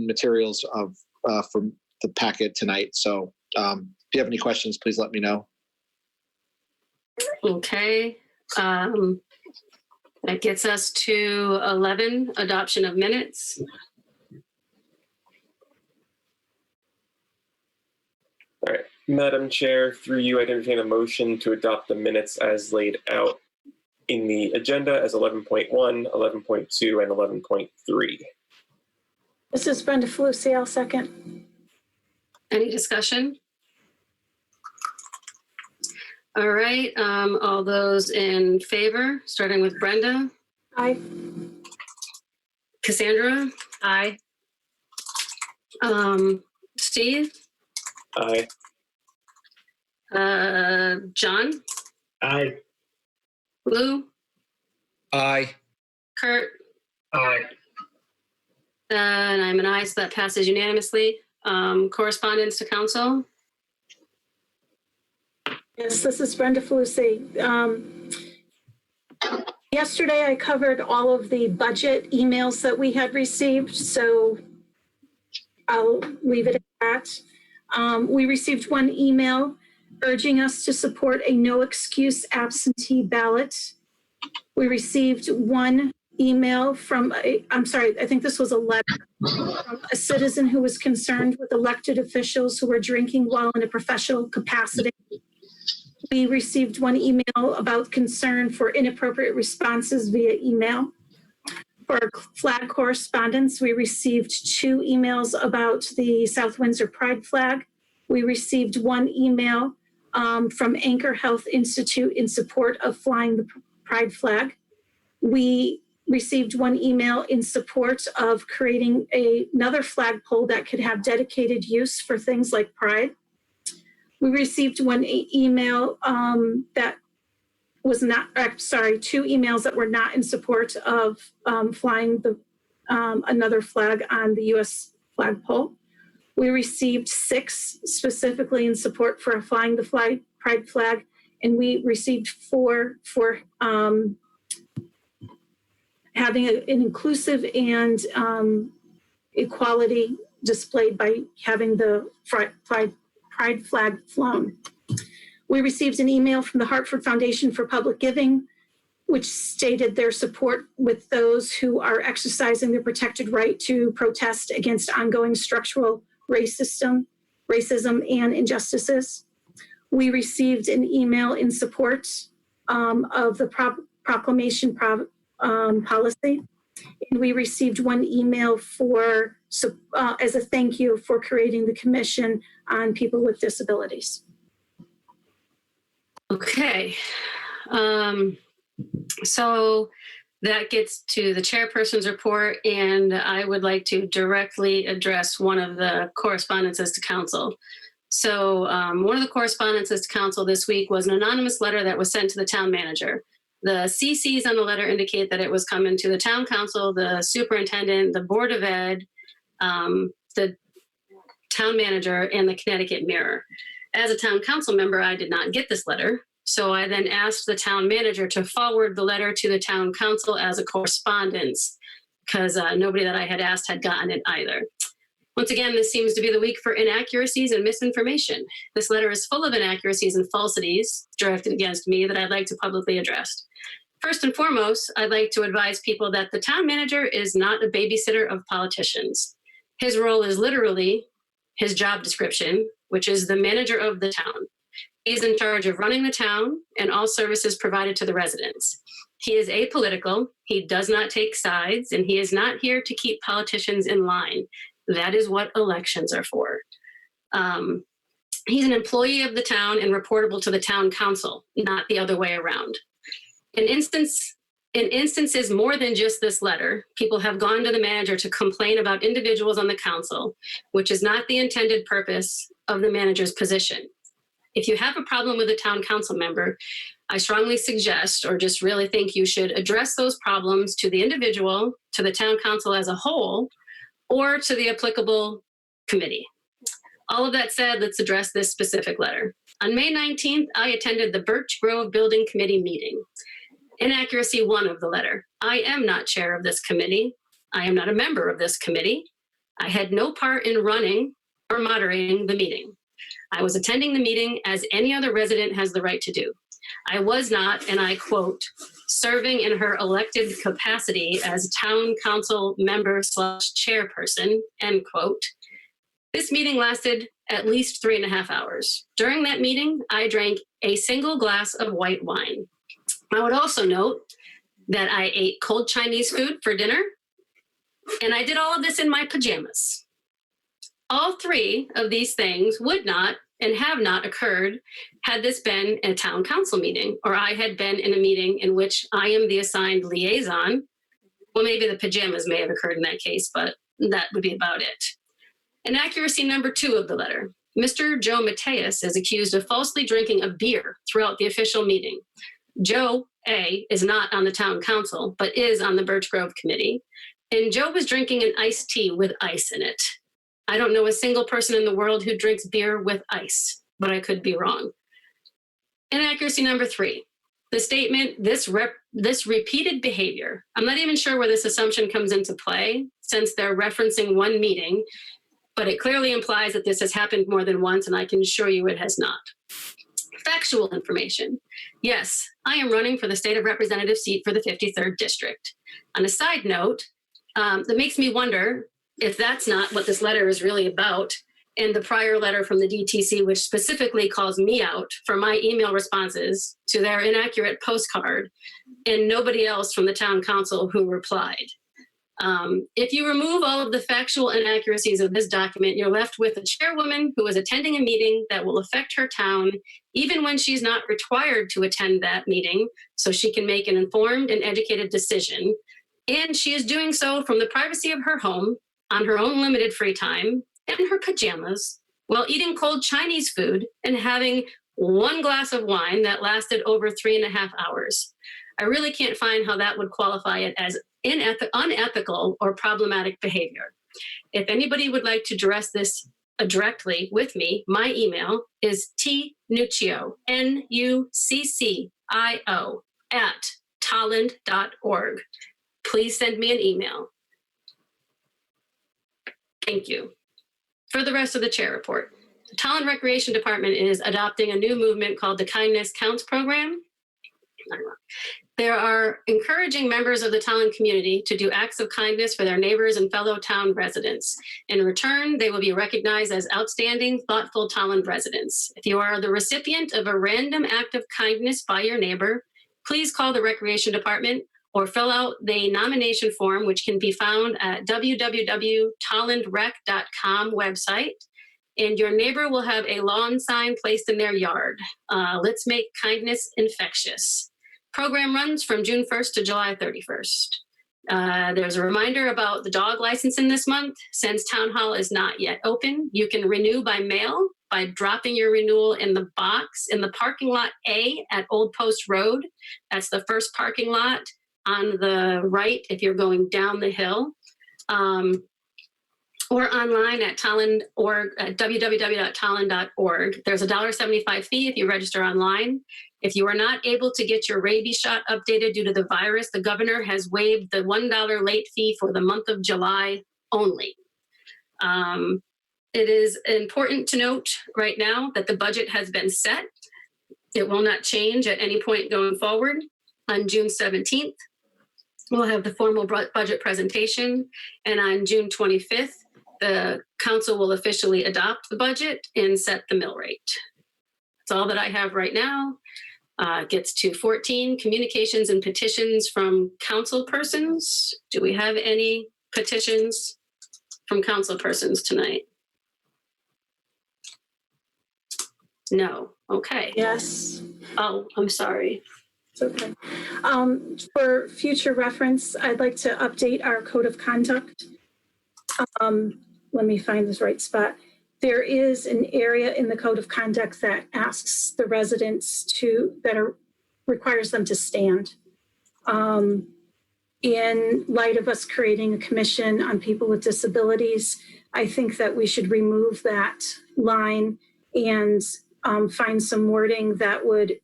materials from the packet tonight. So if you have any questions, please let me know. Okay. That gets us to 11, adoption of minutes. All right. Madam Chair, through you, I entertain a motion to adopt the minutes as laid out in the agenda as 11.1, 11.2, and 11.3. This is Brenda Felucci. I'll second. Any discussion? All right, all those in favor, starting with Brenda. Aye. Cassandra. Aye. Steve. Aye. John. Aye. Lou. Aye. Kurt. Aye. And I'm an aye, so that passes unanimously. Correspondence to council. Yes, this is Brenda Felucci. Yesterday, I covered all of the budget emails that we had received, so I'll leave it at that. We received one email urging us to support a no excuse absentee ballot. We received one email from, I think this was a letter from a citizen who was concerned with elected officials who were drinking while in a professional capacity. We received one email about concern for inappropriate responses via email. For flag correspondence, we received 2 emails about the South Windsor Pride flag. We received one email from Anchor Health Institute in support of flying the Pride flag. We received one email in support of creating another flagpole that could have dedicated use for things like Pride. We received one email that was not, 2 emails that were not in support of flying the another flag on the U.S. flagpole. We received 6 specifically in support for flying the Pride flag, and we received 4 for having an inclusive and equality displayed by having the Pride flag flown. We received an email from the Hartford Foundation for Public Giving, which stated their support with those who are exercising their protected right to protest against ongoing structural racism and injustices. We received an email in support of the proclamation policy. And we received one email for as a thank you for creating the Commission on People with Disabilities. Okay. So that gets to the chairperson's report, and I would like to directly address one of the correspondences to council. So one of the correspondences to council this week was an anonymous letter that was sent to the town manager. The CCs on the letter indicate that it was coming to the town council, the superintendent, the board of ed, the town manager, and the Connecticut Mirror. As a town council member, I did not get this letter. So I then asked the town manager to forward the letter to the town council as a correspondence, because nobody that I had asked had gotten it either. Once again, this seems to be the week for inaccuracies and misinformation. This letter is full of inaccuracies and falsities directed against me that I'd like to publicly address. First and foremost, I'd like to advise people that the town manager is not a babysitter of politicians. His role is literally his job description, which is the manager of the town. He's in charge of running the town and all services provided to the residents. He is apolitical, he does not take sides, and he is not here to keep politicians in line. That is what elections are for. He's an employee of the town and reportable to the town council, not the other way around. In instances more than just this letter, people have gone to the manager to complain about individuals on the council, which is not the intended purpose of the manager's position. If you have a problem with a town council member, I strongly suggest, or just really think you should address those problems to the individual, to the town council as a whole, or to the applicable committee. All of that said, let's address this specific letter. On May 19th, I attended the Birch Grove Building Committee meeting. Inaccuracy 1 of the letter. I am not chair of this committee. I am not a member of this committee. I had no part in running or moderating the meeting. I was attending the meeting as any other resident has the right to do. I was not, and I quote, serving in her elected capacity as town council member / chairperson, end quote. This meeting lasted at least 3.5 hours. During that meeting, I drank a single glass of white wine. I would also note that I ate cold Chinese food for dinner, and I did all of this in my pajamas. All 3 of these things would not and have not occurred had this been a town council meeting, or I had been in a meeting in which I am the assigned liaison. Well, maybe the pajamas may have occurred in that case, but that would be about it. Inaccuracy number 2 of the letter. Mr. Joe Mateus is accused of falsely drinking a beer throughout the official meeting. Joe, A, is not on the town council, but is on the Birch Grove committee. And Joe was drinking an iced tea with ice in it. I don't know a single person in the world who drinks beer with ice, but I could be wrong. Inaccuracy number 3. The statement, this repeated behavior. I'm not even sure where this assumption comes into play, since they're referencing one meeting, but it clearly implies that this has happened more than once, and I can assure you it has not. Factual information. Yes, I am running for the state of representative seat for the 53rd district. On a side note, that makes me wonder if that's not what this letter is really about, and the prior letter from the DTC, which specifically calls me out for my email responses to their inaccurate postcard, and nobody else from the town council who replied. If you remove all of the factual inaccuracies of this document, you're left with a chairwoman who is attending a meeting that will affect her town, even when she's not required to attend that meeting, so she can make an informed and educated decision. And she is doing so from the privacy of her home, on her own limited free time, in her pajamas, while eating cold Chinese food and having 1 glass of wine that lasted over 3.5 hours. I really can't find how that would qualify it as unethical or problematic behavior. If anybody would like to address this directly with me, my email is tnuccio, NUCCIO, @tolland.org. Please send me an email. Thank you. For the rest of the chair report, the Tolland Recreation Department is adopting a new movement called the Kindness Counts program. They are encouraging members of the Tolland community to do acts of kindness for their neighbors and fellow town residents. In return, they will be recognized as outstanding, thoughtful Tolland residents. If you are the recipient of a random act of kindness by your neighbor, please call the Recreation Department or fill out the nomination form, which can be found at www.tollandrec.com website. And your neighbor will have a lawn sign placed in their yard. Let's make kindness infectious. Program runs from June 1st to July 31st. There's a reminder about the dog licensing this month. Since Town Hall is not yet open, you can renew by mail by dropping your renewal in the box in the parking lot A at Old Post Road. That's the first parking lot on the right if you're going down the hill. or online at Tolland org at www.tolland.org. There's a $1.75 fee if you register online. If you are not able to get your rabies shot updated due to the virus, the governor has waived the $1 late fee for the month of July only. It is important to note right now that the budget has been set. It will not change at any point going forward. On June 17th, we'll have the formal budget presentation, and on June 25th, the council will officially adopt the budget and set the mill rate. That's all that I have right now. Gets to 14, communications and petitions from council persons. Do we have any petitions from council persons tonight? No. Okay. Yes. Oh, I'm sorry. It's okay. For future reference, I'd like to update our code of conduct. Let me find this right spot. There is an area in the code of conduct that asks the residents requires them to stand. In light of us creating a commission on people with disabilities, I think that we should remove that line and find some wording that would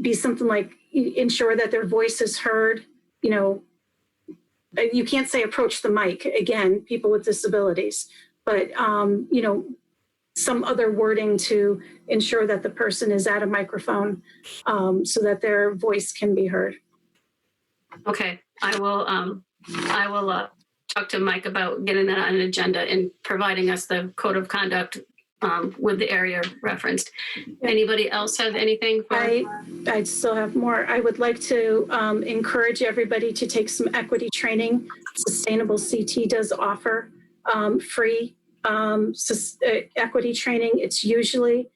be something like ensure that their voice is heard. You know, you can't say approach the mic, again, people with disabilities, but you know, some other wording to ensure that the person is at a microphone so that their voice can be heard. Okay, I will talk to Mike about getting that on an agenda and providing us the code of conduct with the area referenced. Anybody else have anything? I still have more. I would like to encourage everybody to take some equity training. Sustainable CT does offer free equity training. It's usually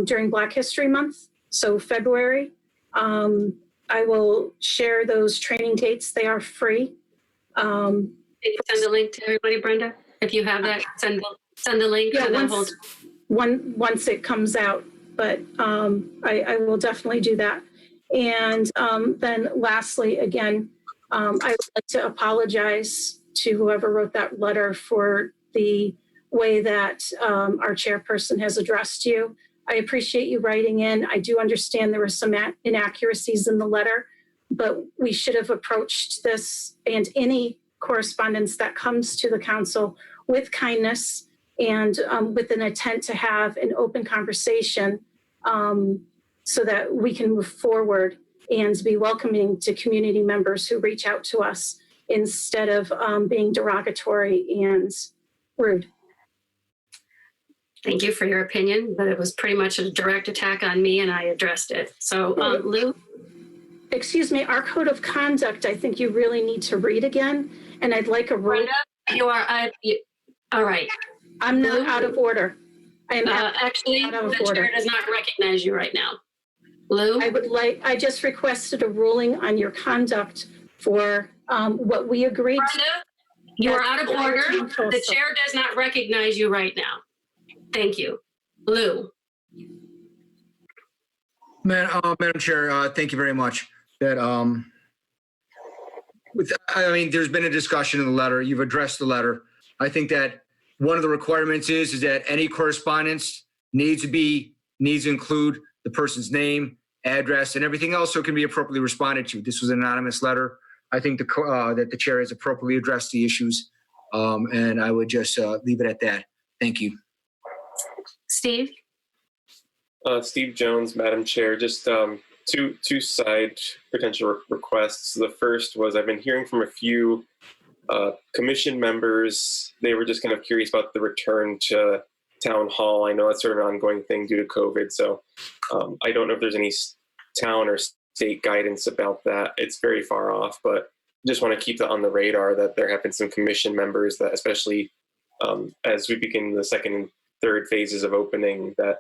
during Black History Month, so February. I will share those training dates. They are free. Can you send a link to everybody, Brenda? If you have that, send the link. Yeah, to the whole. once it comes out, but I will definitely do that. And then lastly, again, I would like to apologize to whoever wrote that letter for the way that our chairperson has addressed you. I appreciate you writing in. I do understand there were some inaccuracies in the letter, but we should have approached this and any correspondence that comes to the council with kindness and with an intent to have an open conversation so that we can move forward and be welcoming to community members who reach out to us instead of being derogatory and rude. Thank you for your opinion, but it was pretty much a direct attack on me and I addressed it. So Lou? Excuse me, our code of conduct, I think you really need to read again. And I'd like a rule. Brenda, you are, all right. I'm not out of order. I am actually, the chair does not recognize you right now. Lou? I just requested a ruling on your conduct for what we agreed. Brenda, you are out of order. The chair does not recognize you right now. Thank you. Lou? Madam Chair, thank you very much. That I mean, there's been a discussion in the letter. You've addressed the letter. I think that one of the requirements is that any correspondence needs to include the person's name, address, and everything else so it can be appropriately responded to. This was an anonymous letter. I think that the chair has appropriately addressed the issues, and I would just leave it at that. Thank you. Steve? Steve Jones, Madam Chair, just two side potential requests. The first was I've been hearing from a few commission members. They were just kind of curious about the return to town hall. I know that's sort of an ongoing thing due to COVID. So I don't know if there's any town or state guidance about that. It's very far off, but just want to keep that on the radar that there have been some commission members that, especially as we begin the second and third phases of opening, that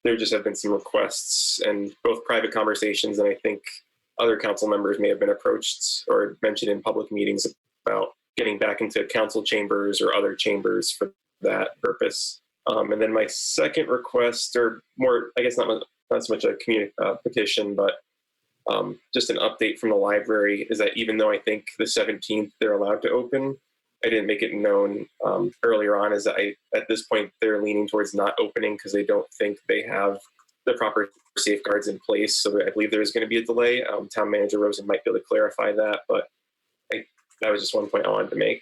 there just have been some requests and both private conversations, and I think other council members may have been approached or mentioned in public meetings about getting back into council chambers or other chambers for that purpose. And then my second request, or more, I guess not so much a petition, but just an update from the library, is that even though I think the 17th they're allowed to open, I didn't make it known earlier on is that at this point, they're leaning towards not opening because they don't think they have the proper safeguards in place. So I believe there's going to be a delay. Town Manager Rosen might be able to clarify that, but that was just one point I wanted to make.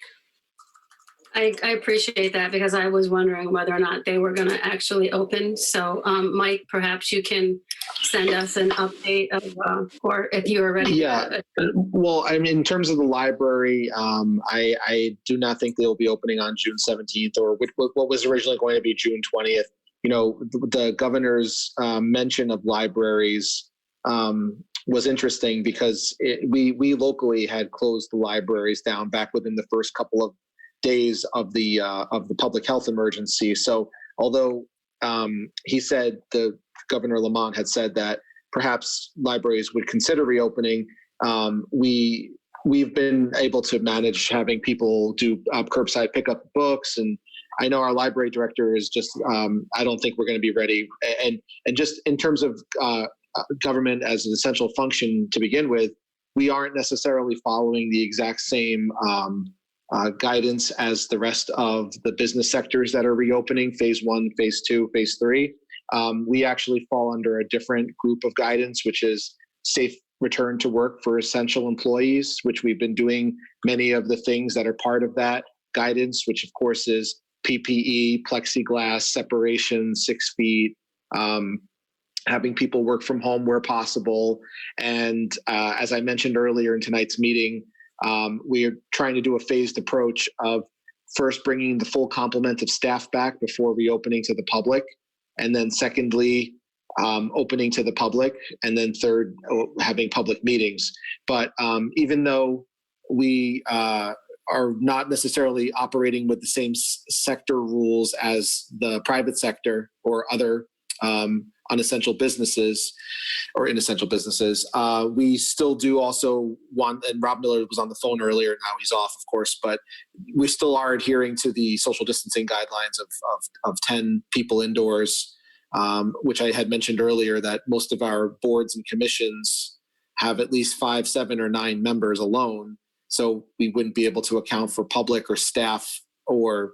I appreciate that because I was wondering whether or not they were going to actually open. So, Mike, perhaps you can send us an update of, or if you are ready. Yeah. Well, I mean, in terms of the library, I do not think they'll be opening on June 17th or what was originally going to be June 20th. You know, the governor's mention of libraries was interesting because we locally had closed the libraries down back within the first couple of days of the public health emergency. So although he said, the Governor Lamont had said that perhaps libraries would consider reopening, we've been able to manage having people do curbside pickup books. And I know our library director is just, I don't think we're going to be ready. And just in terms of government as an essential function to begin with, we aren't necessarily following the exact same guidance as the rest of the business sectors that are reopening, phase 1, phase 2, phase 3. We actually fall under a different group of guidance, which is safe return to work for essential employees, which we've been doing many of the things that are part of that guidance, which of course is PPE, plexiglass, separation, 6 feet, having people work from home where possible. And as I mentioned earlier in tonight's meeting, we are trying to do a phased approach of first bringing the full complement of staff back before reopening to the public. And then secondly, opening to the public. And then third, having public meetings. But even though we are not necessarily operating with the same sector rules as the private sector or other unessential businesses or inessential businesses, we still do also want, and Rob Miller was on the phone earlier, now he's off, of course, but we still are adhering to the social distancing guidelines of 10 people indoors, which I had mentioned earlier that most of our boards and commissions have at least 5, 7, or 9 members alone. So we wouldn't be able to account for public or staff or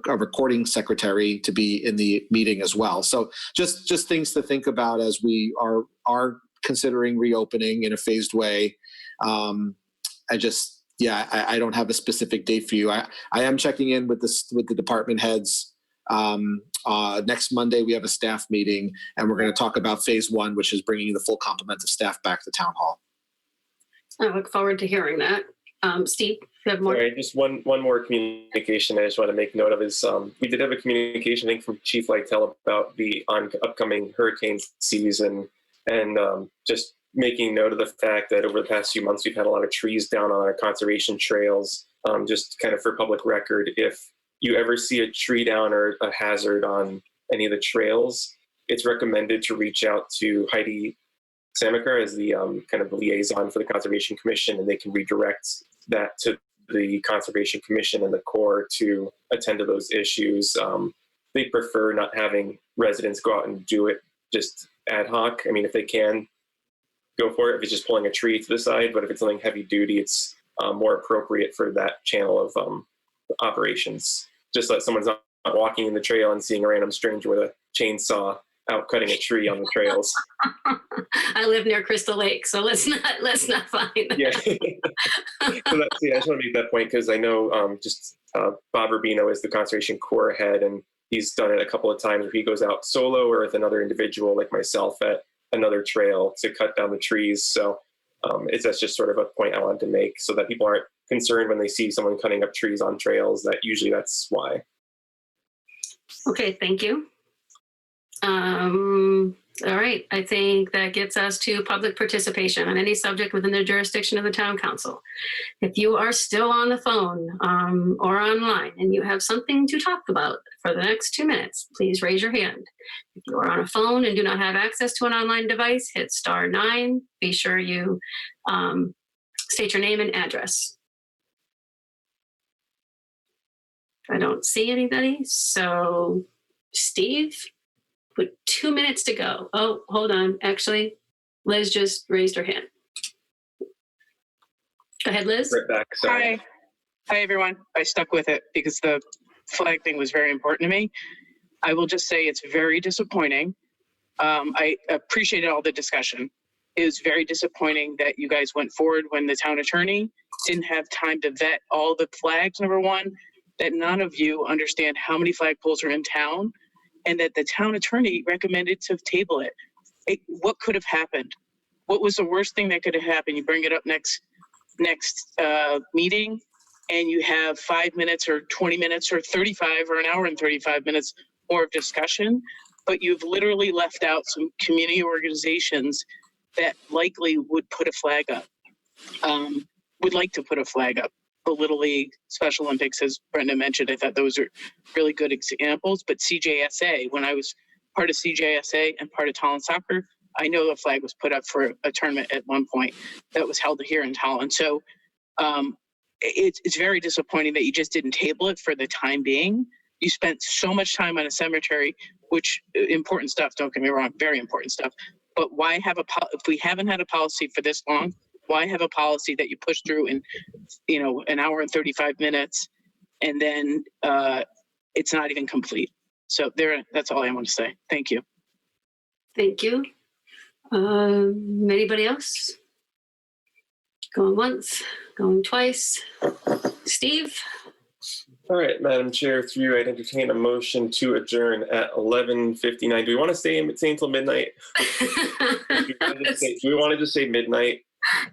a recording secretary to be in the meeting as well. So just things to think about as we are considering reopening in a phased way. I don't have a specific date for you. I am checking in with the department heads. Next Monday we have a staff meeting, and we're going to talk about phase 1, which is bringing the full complement of staff back to town hall. I look forward to hearing that. Steve, you have more? All right, just one more communication I just want to make note of is we did have a communication link from Chief Lytle about the upcoming hurricane season, and just making note of the fact that over the past few months we've had a lot of trees down on our conservation trails. Just kind of for public record, if you ever see a tree down or a hazard on any of the trails, it's recommended to reach out to Heidi Samaker as the kind of liaison for the Conservation Commission, and they can redirect that to the Conservation Commission and the Corps to attend to those issues. They prefer not having residents go out and do it just ad hoc. I mean, if they can, go for it if it's just pulling a tree to the side, but if it's something heavy duty, it's more appropriate for that channel of operations. Just that someone's not walking in the trail and seeing a random stranger with a chainsaw out cutting a tree on the trails. I live near Crystal Lake, so let's not find that. Yeah. So I just want to make that point because I know Bob Rubino is the Conservation Corps head, and he's done it a couple of times where he goes out solo or with another individual like myself at another trail to cut down the trees. So that's just sort of a point I wanted to make so that people aren't concerned when they see someone cutting up trees on trails, that usually that's why. Okay, thank you. All right, I think that gets us to public participation on any subject within the jurisdiction of the town council. If you are still on the phone or online and you have something to talk about for the next 2 minutes, please raise your hand. If you are on a phone and do not have access to an online device, hit *9. Be sure you state your name and address. I don't see anybody, so Steve? With 2 minutes to go. Oh, hold on. Actually, Liz just raised her hand. Go ahead, Liz. Right back. Sorry. Hi. Hi, everyone. I stuck with it because the flag thing was very important to me. I will just say it's very disappointing. I appreciated all the discussion. It was very disappointing that you guys went forward when the town attorney didn't have time to vet all the flags, number one, that none of you understand how many flagpoles are in town, and that the town attorney recommended to table it. What could have happened? What was the worst thing that could have happened? You bring it up next meeting, and you have 5 minutes or 20 minutes or 35 or an hour and 35 minutes more of discussion, but you've literally left out some community organizations that likely would put a flag up, would like to put a flag up. The Little League, Special Olympics, as Brenda mentioned, I thought those are really good examples, but CJSA, when I was part of CJSA and part of Tolland Soccer, I know the flag was put up for a tournament at one point that was held here in Tolland. So it's very disappointing that you just didn't table it for the time being. You spent so much time on a cemetery, which important stuff, don't get me wrong, very important stuff. But why have if we haven't had a policy for this long, why have a policy that you push through in, an hour and 35 minutes and then it's not even complete? So that's all I want to say. Thank you. Thank you. Anybody else? Going once, going twice. Steve? All right, Madam Chair, through you, I'd entertain a motion to adjourn at 11:59. Do we want to stay until midnight? Do we want to just say midnight?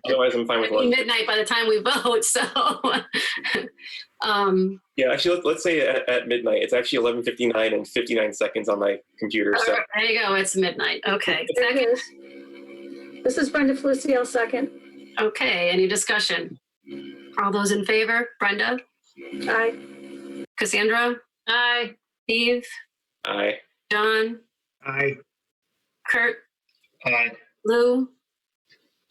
Otherwise, I'm fine with midnight by the time we vote. So, yeah, actually, let's say at midnight. It's actually 11:59 and 59 seconds on my computer. So right, there you go. It's midnight. Okay. Second. This is Brenda Felicity. I'll second. Okay. Any discussion? All those in favor? Brenda? Aye. Cassandra? Aye. Steve? Aye. John? Aye. Kurt? Aye. Lou?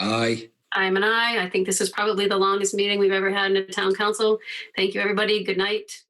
Aye. I'm an aye. I think this is probably the longest meeting we've ever had in a town council. Thank you, everybody. Good night.